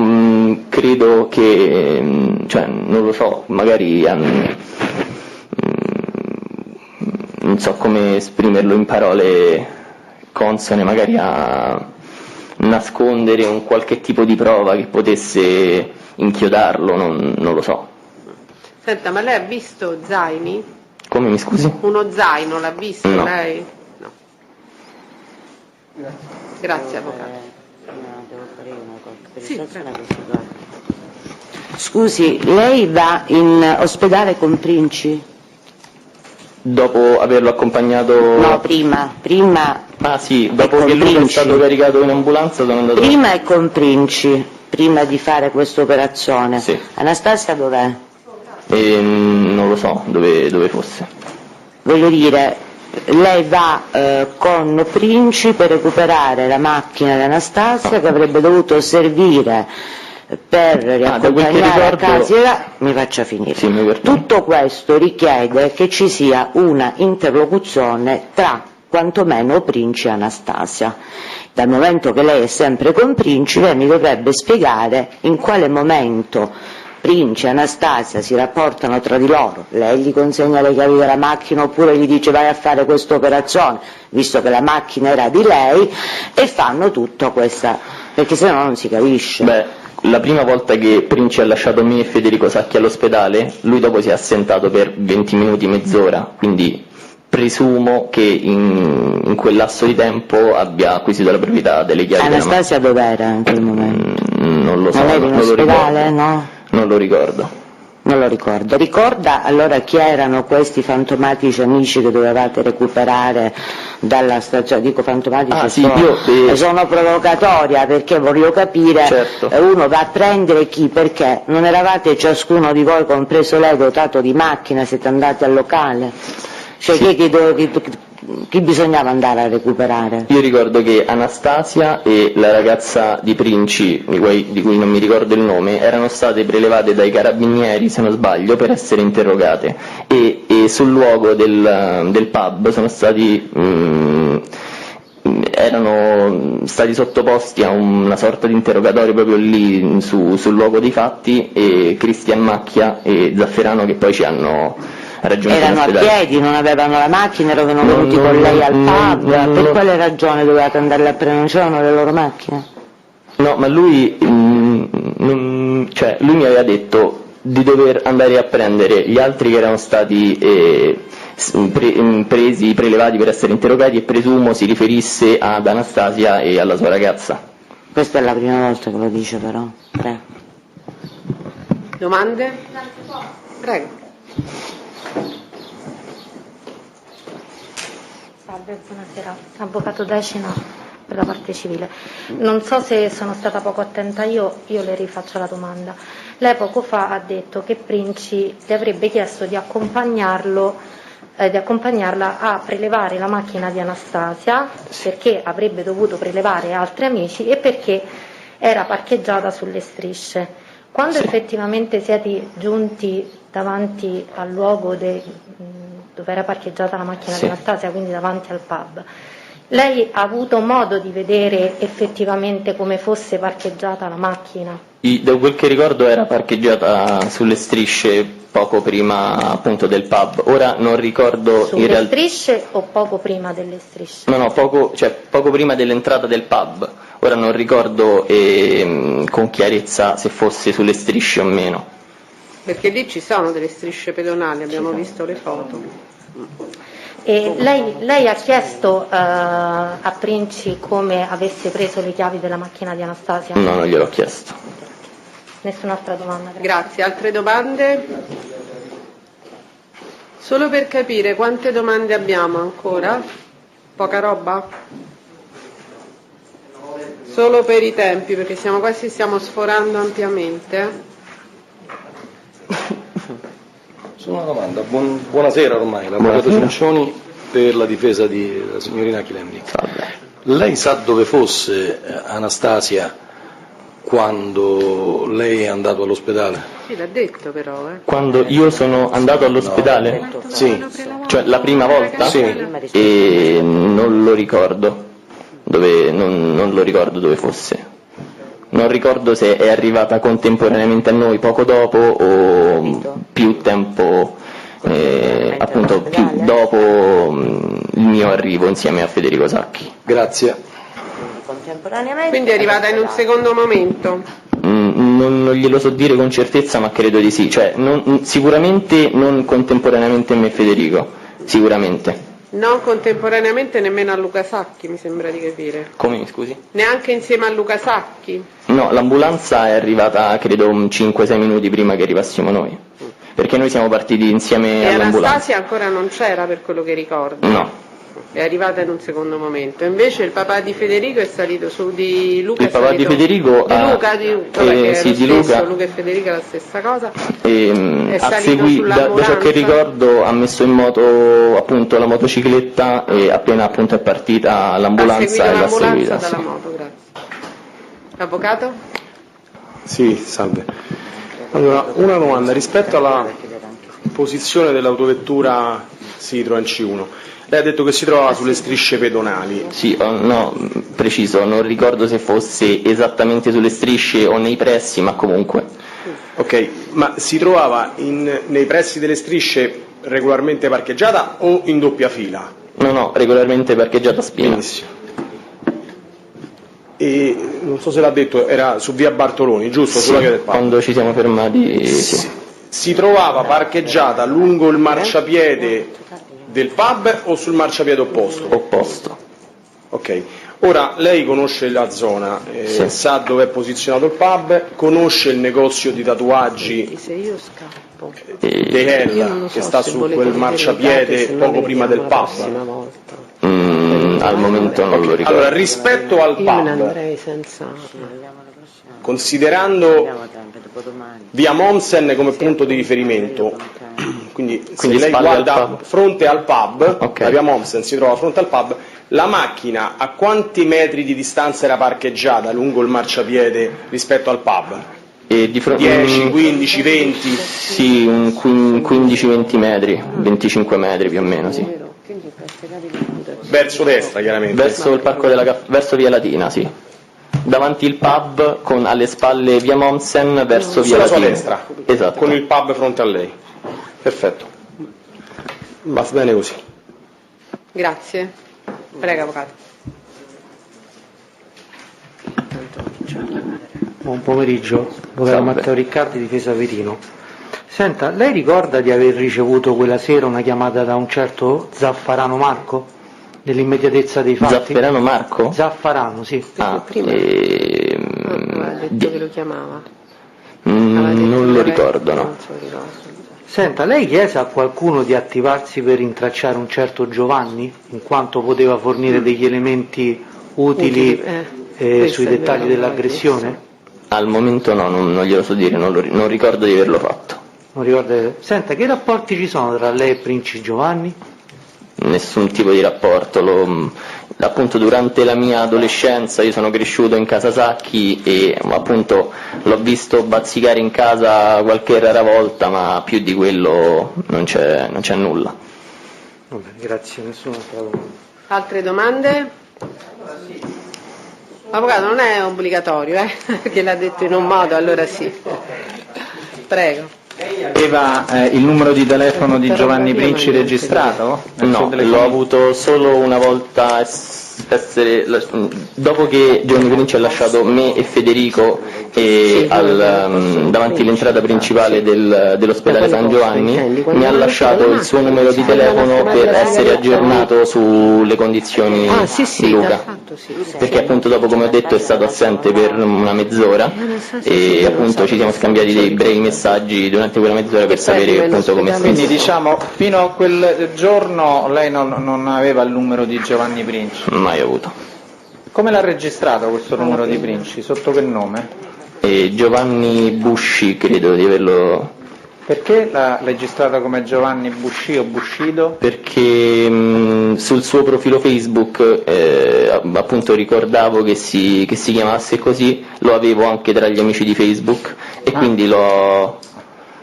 credo che, non lo so, magari non so come esprimerlo in parole consone, magari a nascondere un qualche tipo di prova che potesse inchiodarlo, non lo so. Senta, ma lei ha visto zaini? Come, mi scusi? Uno zaino l'ha visto No. lei? No. Grazie avvocato. Sì, Scusi, lei va in ospedale con Princi? Dopo averlo accompagnato... No, prima. Ah sì, dopo con che lui è Princi. stato caricato in ambulanza sono andato... Prima è con Princi, prima di fare questa operazione. Sì. Anastasia dov'è? Non lo so dove fosse. Voglio dire, lei va con Princi per recuperare la macchina di Anastasia che avrebbe dovuto servire per riaccompagnare a casa. Mi faccia finire. Sì, Tutto questo richiede che ci sia una interlocuzione tra quantomeno Princi e Anastasia. Dal momento che lei è sempre con Princi, lei mi dovrebbe spiegare in quale momento Princi e Anastasia si rapportano tra di loro, lei gli consegna le chiavi della macchina oppure gli dice vai a fare questa operazione, visto che la macchina era di lei, e fanno tutta questa, perché se no non si capisce. La prima volta che Princi ha lasciato me e Federico Sacchi all'ospedale, lui dopo si è assentato per 20 minuti, mezz'ora, quindi presumo che in quel lasso di tempo abbia acquisito la proprietà delle chiavi della macchina. Anastasia dov'era in quel momento? Non lo so, Non era in non lo ospedale, ricordo. no? Non lo ricordo. Non lo ricordo. Ricorda allora chi erano questi fantomatici amici che dovevate recuperare dalla stazione? Dico fantomatici, sono provocatoria perché voglio capire, Certo. Uno va a prendere chi, perché non eravate ciascuno di voi, compreso lei, dotato di macchina, siete andati al locale? Cioè chi bisognava andare a recuperare? Io ricordo che Anastasia e la ragazza di Princi, di cui non mi ricordo il nome, erano state prelevate dai carabinieri, se non sbaglio, per essere interrogate e sul luogo del pub erano stati sottoposti a una sorta di interrogatorio proprio lì sul luogo dei fatti, e Cristian Macchia e Zafferano che poi ci hanno raggiunto Erano a piedi, non avevano la macchina, erano venuti con lei al pub, per quale ragione dovevate andarle a prendere? Non c'erano le loro macchine? No, ma lui mi aveva detto di dover andare a prendere gli altri che erano stati prelevati per essere interrogati, e presumo si riferisse ad Anastasia e alla sua ragazza. Questa è la prima volta che lo dice però. Prego. Domande? Prego. Salve, buonasera. Avvocato Decina per la parte civile. Non so se sono stata poco attenta io le rifaccio la domanda. Lei poco fa ha detto che Princi le avrebbe chiesto di accompagnarla a prelevare la macchina di Anastasia perché avrebbe dovuto prelevare altri amici e perché era parcheggiata sulle strisce. Quando effettivamente siete giunti davanti al luogo dove era parcheggiata la macchina di Anastasia, quindi davanti al pub, lei ha avuto modo di vedere effettivamente come fosse parcheggiata la macchina? Da quel che ricordo era parcheggiata sulle strisce poco prima appunto del pub. Ora non ricordo Sulle strisce o poco prima delle strisce? No, poco prima dell'entrata del pub. Ora non ricordo con chiarezza se fosse sulle strisce o meno. Perché lì ci sono delle strisce pedonali, abbiamo visto le foto. E lei ha chiesto a Princi come avesse preso le chiavi della macchina di Anastasia? No, non gliel'ho chiesto. Nessun'altra domanda? Grazie. Altre domande? Solo per capire quante domande abbiamo ancora? Poca roba? Solo per i tempi, perché stiamo sforando ampiamente. Solo una domanda. Buonasera ormai, l'avvocato Cincioni per la difesa della signorina Chilemnik. Lei sa dove fosse Anastasia quando lei è andato all'ospedale? Sì, l'ha detto però. Quando io sono andato all'ospedale? Sì. Cioè la prima volta? Sì. E non lo ricordo non lo ricordo dove fosse. Non ricordo se è arrivata contemporaneamente a noi poco dopo o più tempo, appunto più dopo il mio arrivo insieme a Federico Sacchi. Grazie. Quindi è arrivata in un secondo momento? Non glielo so dire con certezza, ma credo di sì. Cioè, sicuramente non contemporaneamente a me e Federico, sicuramente. Non contemporaneamente nemmeno a Luca Sacchi, mi sembra di capire. Come, mi scusi? Neanche insieme a Luca Sacchi? No, l'ambulanza è arrivata credo 5-6 minuti prima che arrivassimo noi, perché noi siamo partiti insieme e all'ambulanza. Anastasia ancora non c'era, per quello che ricordo? No. È arrivata in un secondo momento. Invece il papà di Federico è salito su di Luca. Il papà di Federico di Luca. Luca e Federico è la stessa cosa. Da ciò che ricordo ha messo in moto appunto la motocicletta e appena appunto è partita l'ambulanza e l'ha seguita. Dalla moto, grazie. Avvocato? Sì, salve. Allora, una domanda rispetto alla posizione dell'autovettura Citroen C1. Lei ha detto che si trovava sulle strisce pedonali. Sì, no, preciso, non ricordo se fosse esattamente sulle strisce o nei pressi, ma comunque. Ok, ma si trovava nei pressi delle strisce regolarmente parcheggiata o in doppia fila? No, regolarmente parcheggiata a spiena. Benissimo. E non so se l'ha detto, era su via Bartoloni, giusto? Sì, sulla via del Papa. quando ci siamo fermati, sì. Si trovava parcheggiata lungo il marciapiede del pub o sul marciapiede opposto? Opposto. Ok, ora lei conosce la zona, sì. Sa dove è posizionato il pub, conosce il negozio di tatuaggi Se io scappo. De Hell che sta su quel marciapiede poco prima del pub? Al momento non lo ricordo. Allora, rispetto al Io me ne pub, andrei senza. considerando via Mommsen come punto di riferimento, quindi se lei guarda fronte al pub, Ok. la via Mommsen si trova fronte al pub, la macchina a quanti metri di distanza era parcheggiata lungo il marciapiede rispetto al pub? E di 10, 15, 20? Sì, un 15-20 metri, 25 metri più o meno, sì. Verso destra, chiaramente. Verso il parco verso via Latina, sì. Davanti il pub, con alle spalle via Mommsen, verso via Sulla sua Latina. destra, Esatto. con il pub fronte a lei. Perfetto. Va bene così. Grazie. Prego, avvocato. Buon pomeriggio, avvocato Salve. Matteo Riccardi, difesa Vetino. Senta, lei ricorda di aver ricevuto quella sera una chiamata da un certo Zaffarano Marco? Nell'immediatezza dei fatti? Zafferano Marco? Zaffarano, sì. Aveva detto che lo chiamava. Non lo ricordo, no. Non se lo ricordo. Senta, lei chiese a qualcuno di attivarsi per intracciare un certo Giovanni, in quanto poteva fornire degli elementi utili sui dettagli dell'aggressione? Al momento no, non glielo so dire, non ricordo di averlo fatto. Non ricorda? Senta, che rapporti ci sono tra lei e Princi Giovanni? Nessun tipo di rapporto, appunto durante la mia adolescenza io sono cresciuto in casa Sacchi e appunto l'ho visto bazzicare in casa qualche rara volta, ma più di quello non c'è nulla. Vabbè, grazie, nessuna altra domanda. Altre domande? Avvocato, non è obbligatorio, perché l'ha detto in un modo, allora sì. Prego. Aveva il numero di telefono di Giovanni Princi registrato? No, l'ho avuto solo una volta dopo che Giovanni Princi ha lasciato me e Federico davanti all'entrata principale dell'ospedale San Giovanni, mi ha lasciato il suo numero di telefono per essere aggiornato sulle condizioni di Luca, perché appunto dopo, come ho detto, è stato assente per una mezz'ora e appunto ci siamo scambiati dei brevi messaggi durante quella mezz'ora per sapere appunto come stava. Quindi diciamo fino a quel giorno lei non aveva il numero di Giovanni Princi? Mai avuto. Come l'ha registrato questo numero di Princi? Sotto che nome? Giovanni Busci, credo di averlo. Perché l'ha registrato come Giovanni Busci o Buscido? Perché sul suo profilo Facebook appunto ricordavo che si chiamasse così, lo avevo anche tra gli amici di Facebook e quindi l'ho...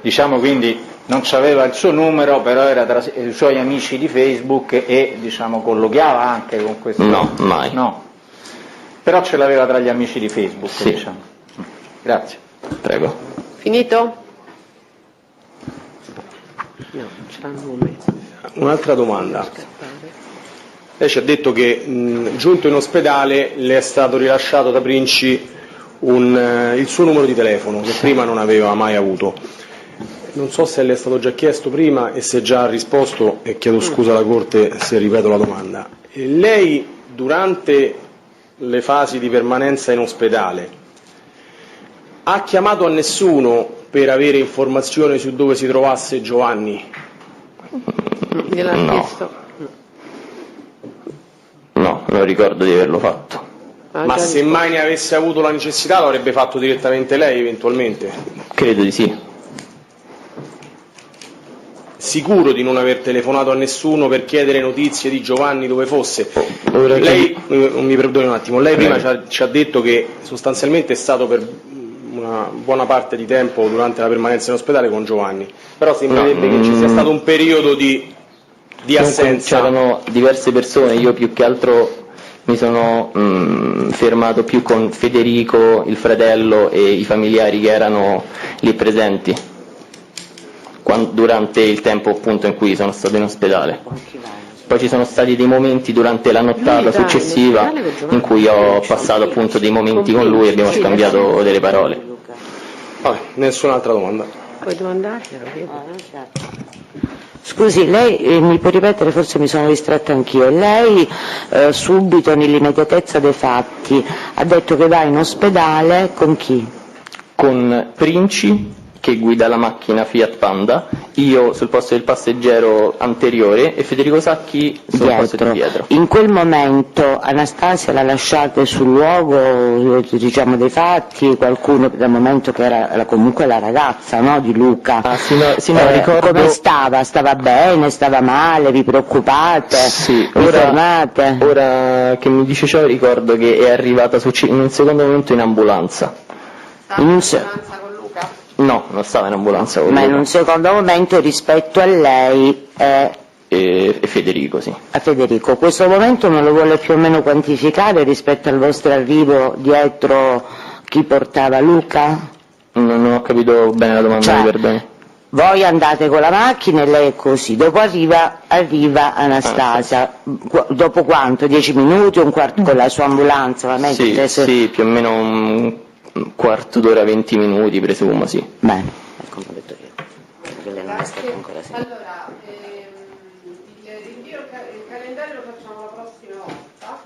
Diciamo quindi non c'aveva il suo numero, però era tra i suoi amici di Facebook e diciamo colloquiava anche con questo? No, mai. No. Però ce l'aveva tra gli amici di Facebook, sì. Diciamo. Grazie. Prego. Finito? Un'altra domanda. Lei ci ha detto che giunto in ospedale le è stato rilasciato da Princi il suo numero di telefono, che prima non aveva mai avuto. Non so se le è stato già chiesto prima e se già ha risposto, e chiedo scusa alla Corte se ripeto la domanda. Lei durante le fasi di permanenza in ospedale ha chiamato a nessuno per avere informazioni su dove si trovasse Giovanni? Gliel'ha chiesto? No, non ricordo di averlo fatto. Ma se mai ne avesse avuto la necessità lo avrebbe fatto direttamente lei eventualmente? Credo di sì. Sicuro di non aver telefonato a nessuno per chiedere notizie di Giovanni dove fosse? Lei, mi perdoni un attimo, lei prima ci ha detto che sostanzialmente è stato per una buona parte di tempo durante la permanenza in ospedale con Giovanni, però sembrerebbe che ci sia stato un periodo di assenza. C'erano diverse persone, io più che altro mi sono fermato più con Federico, il fratello e i familiari che erano lì presenti durante il tempo appunto in cui sono stato in ospedale. Poi ci sono stati dei momenti durante la nottata successiva in cui ho passato appunto dei momenti con lui e abbiamo scambiato delle parole. Vabbè, nessun'altra domanda. Puoi domandare? Scusi, lei mi può ripetere, forse mi sono distratta anch'io, lei subito nell'immediatezza dei fatti ha detto che va in ospedale con chi? Con Princi, che guida la macchina Fiat Panda, io sul posto del passeggero anteriore e Federico Sacchi sul posto di dietro. In quel momento Anastasia la lasciate sul luogo, diciamo, dei fatti, qualcuno, dal momento che era comunque la ragazza, no, di Luca. Ricordo... Come stava? Stava bene? Stava male? Vi preoccupate? Sì, vi fermate? Ora che mi dice ciò ricordo che è arrivata in un secondo momento in ambulanza. No, non stava in ambulanza con Ma Luca. in un secondo momento rispetto a lei e Federico, sì. A Federico. Questo momento non lo vuole più o meno quantificare rispetto al vostro arrivo dietro chi portava Luca? Non ho capito bene la domanda, mi perdoni. Voi andate con la macchina e lei è così, dopo arriva Anastasia, dopo quanto? 10 minuti, un quarto con la sua ambulanza? Sì, più o meno un quarto d'ora, 20 minuti presumo, sì. Bene, come ho detto io. Non è stato ancora allora, il calendario lo facciamo la prossima volta,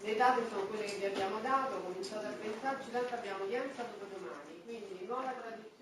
le date sono quelle che vi abbiamo dato, cominciate a pensarci, tanto abbiamo udienza dopodomani, quindi nuova tradizione.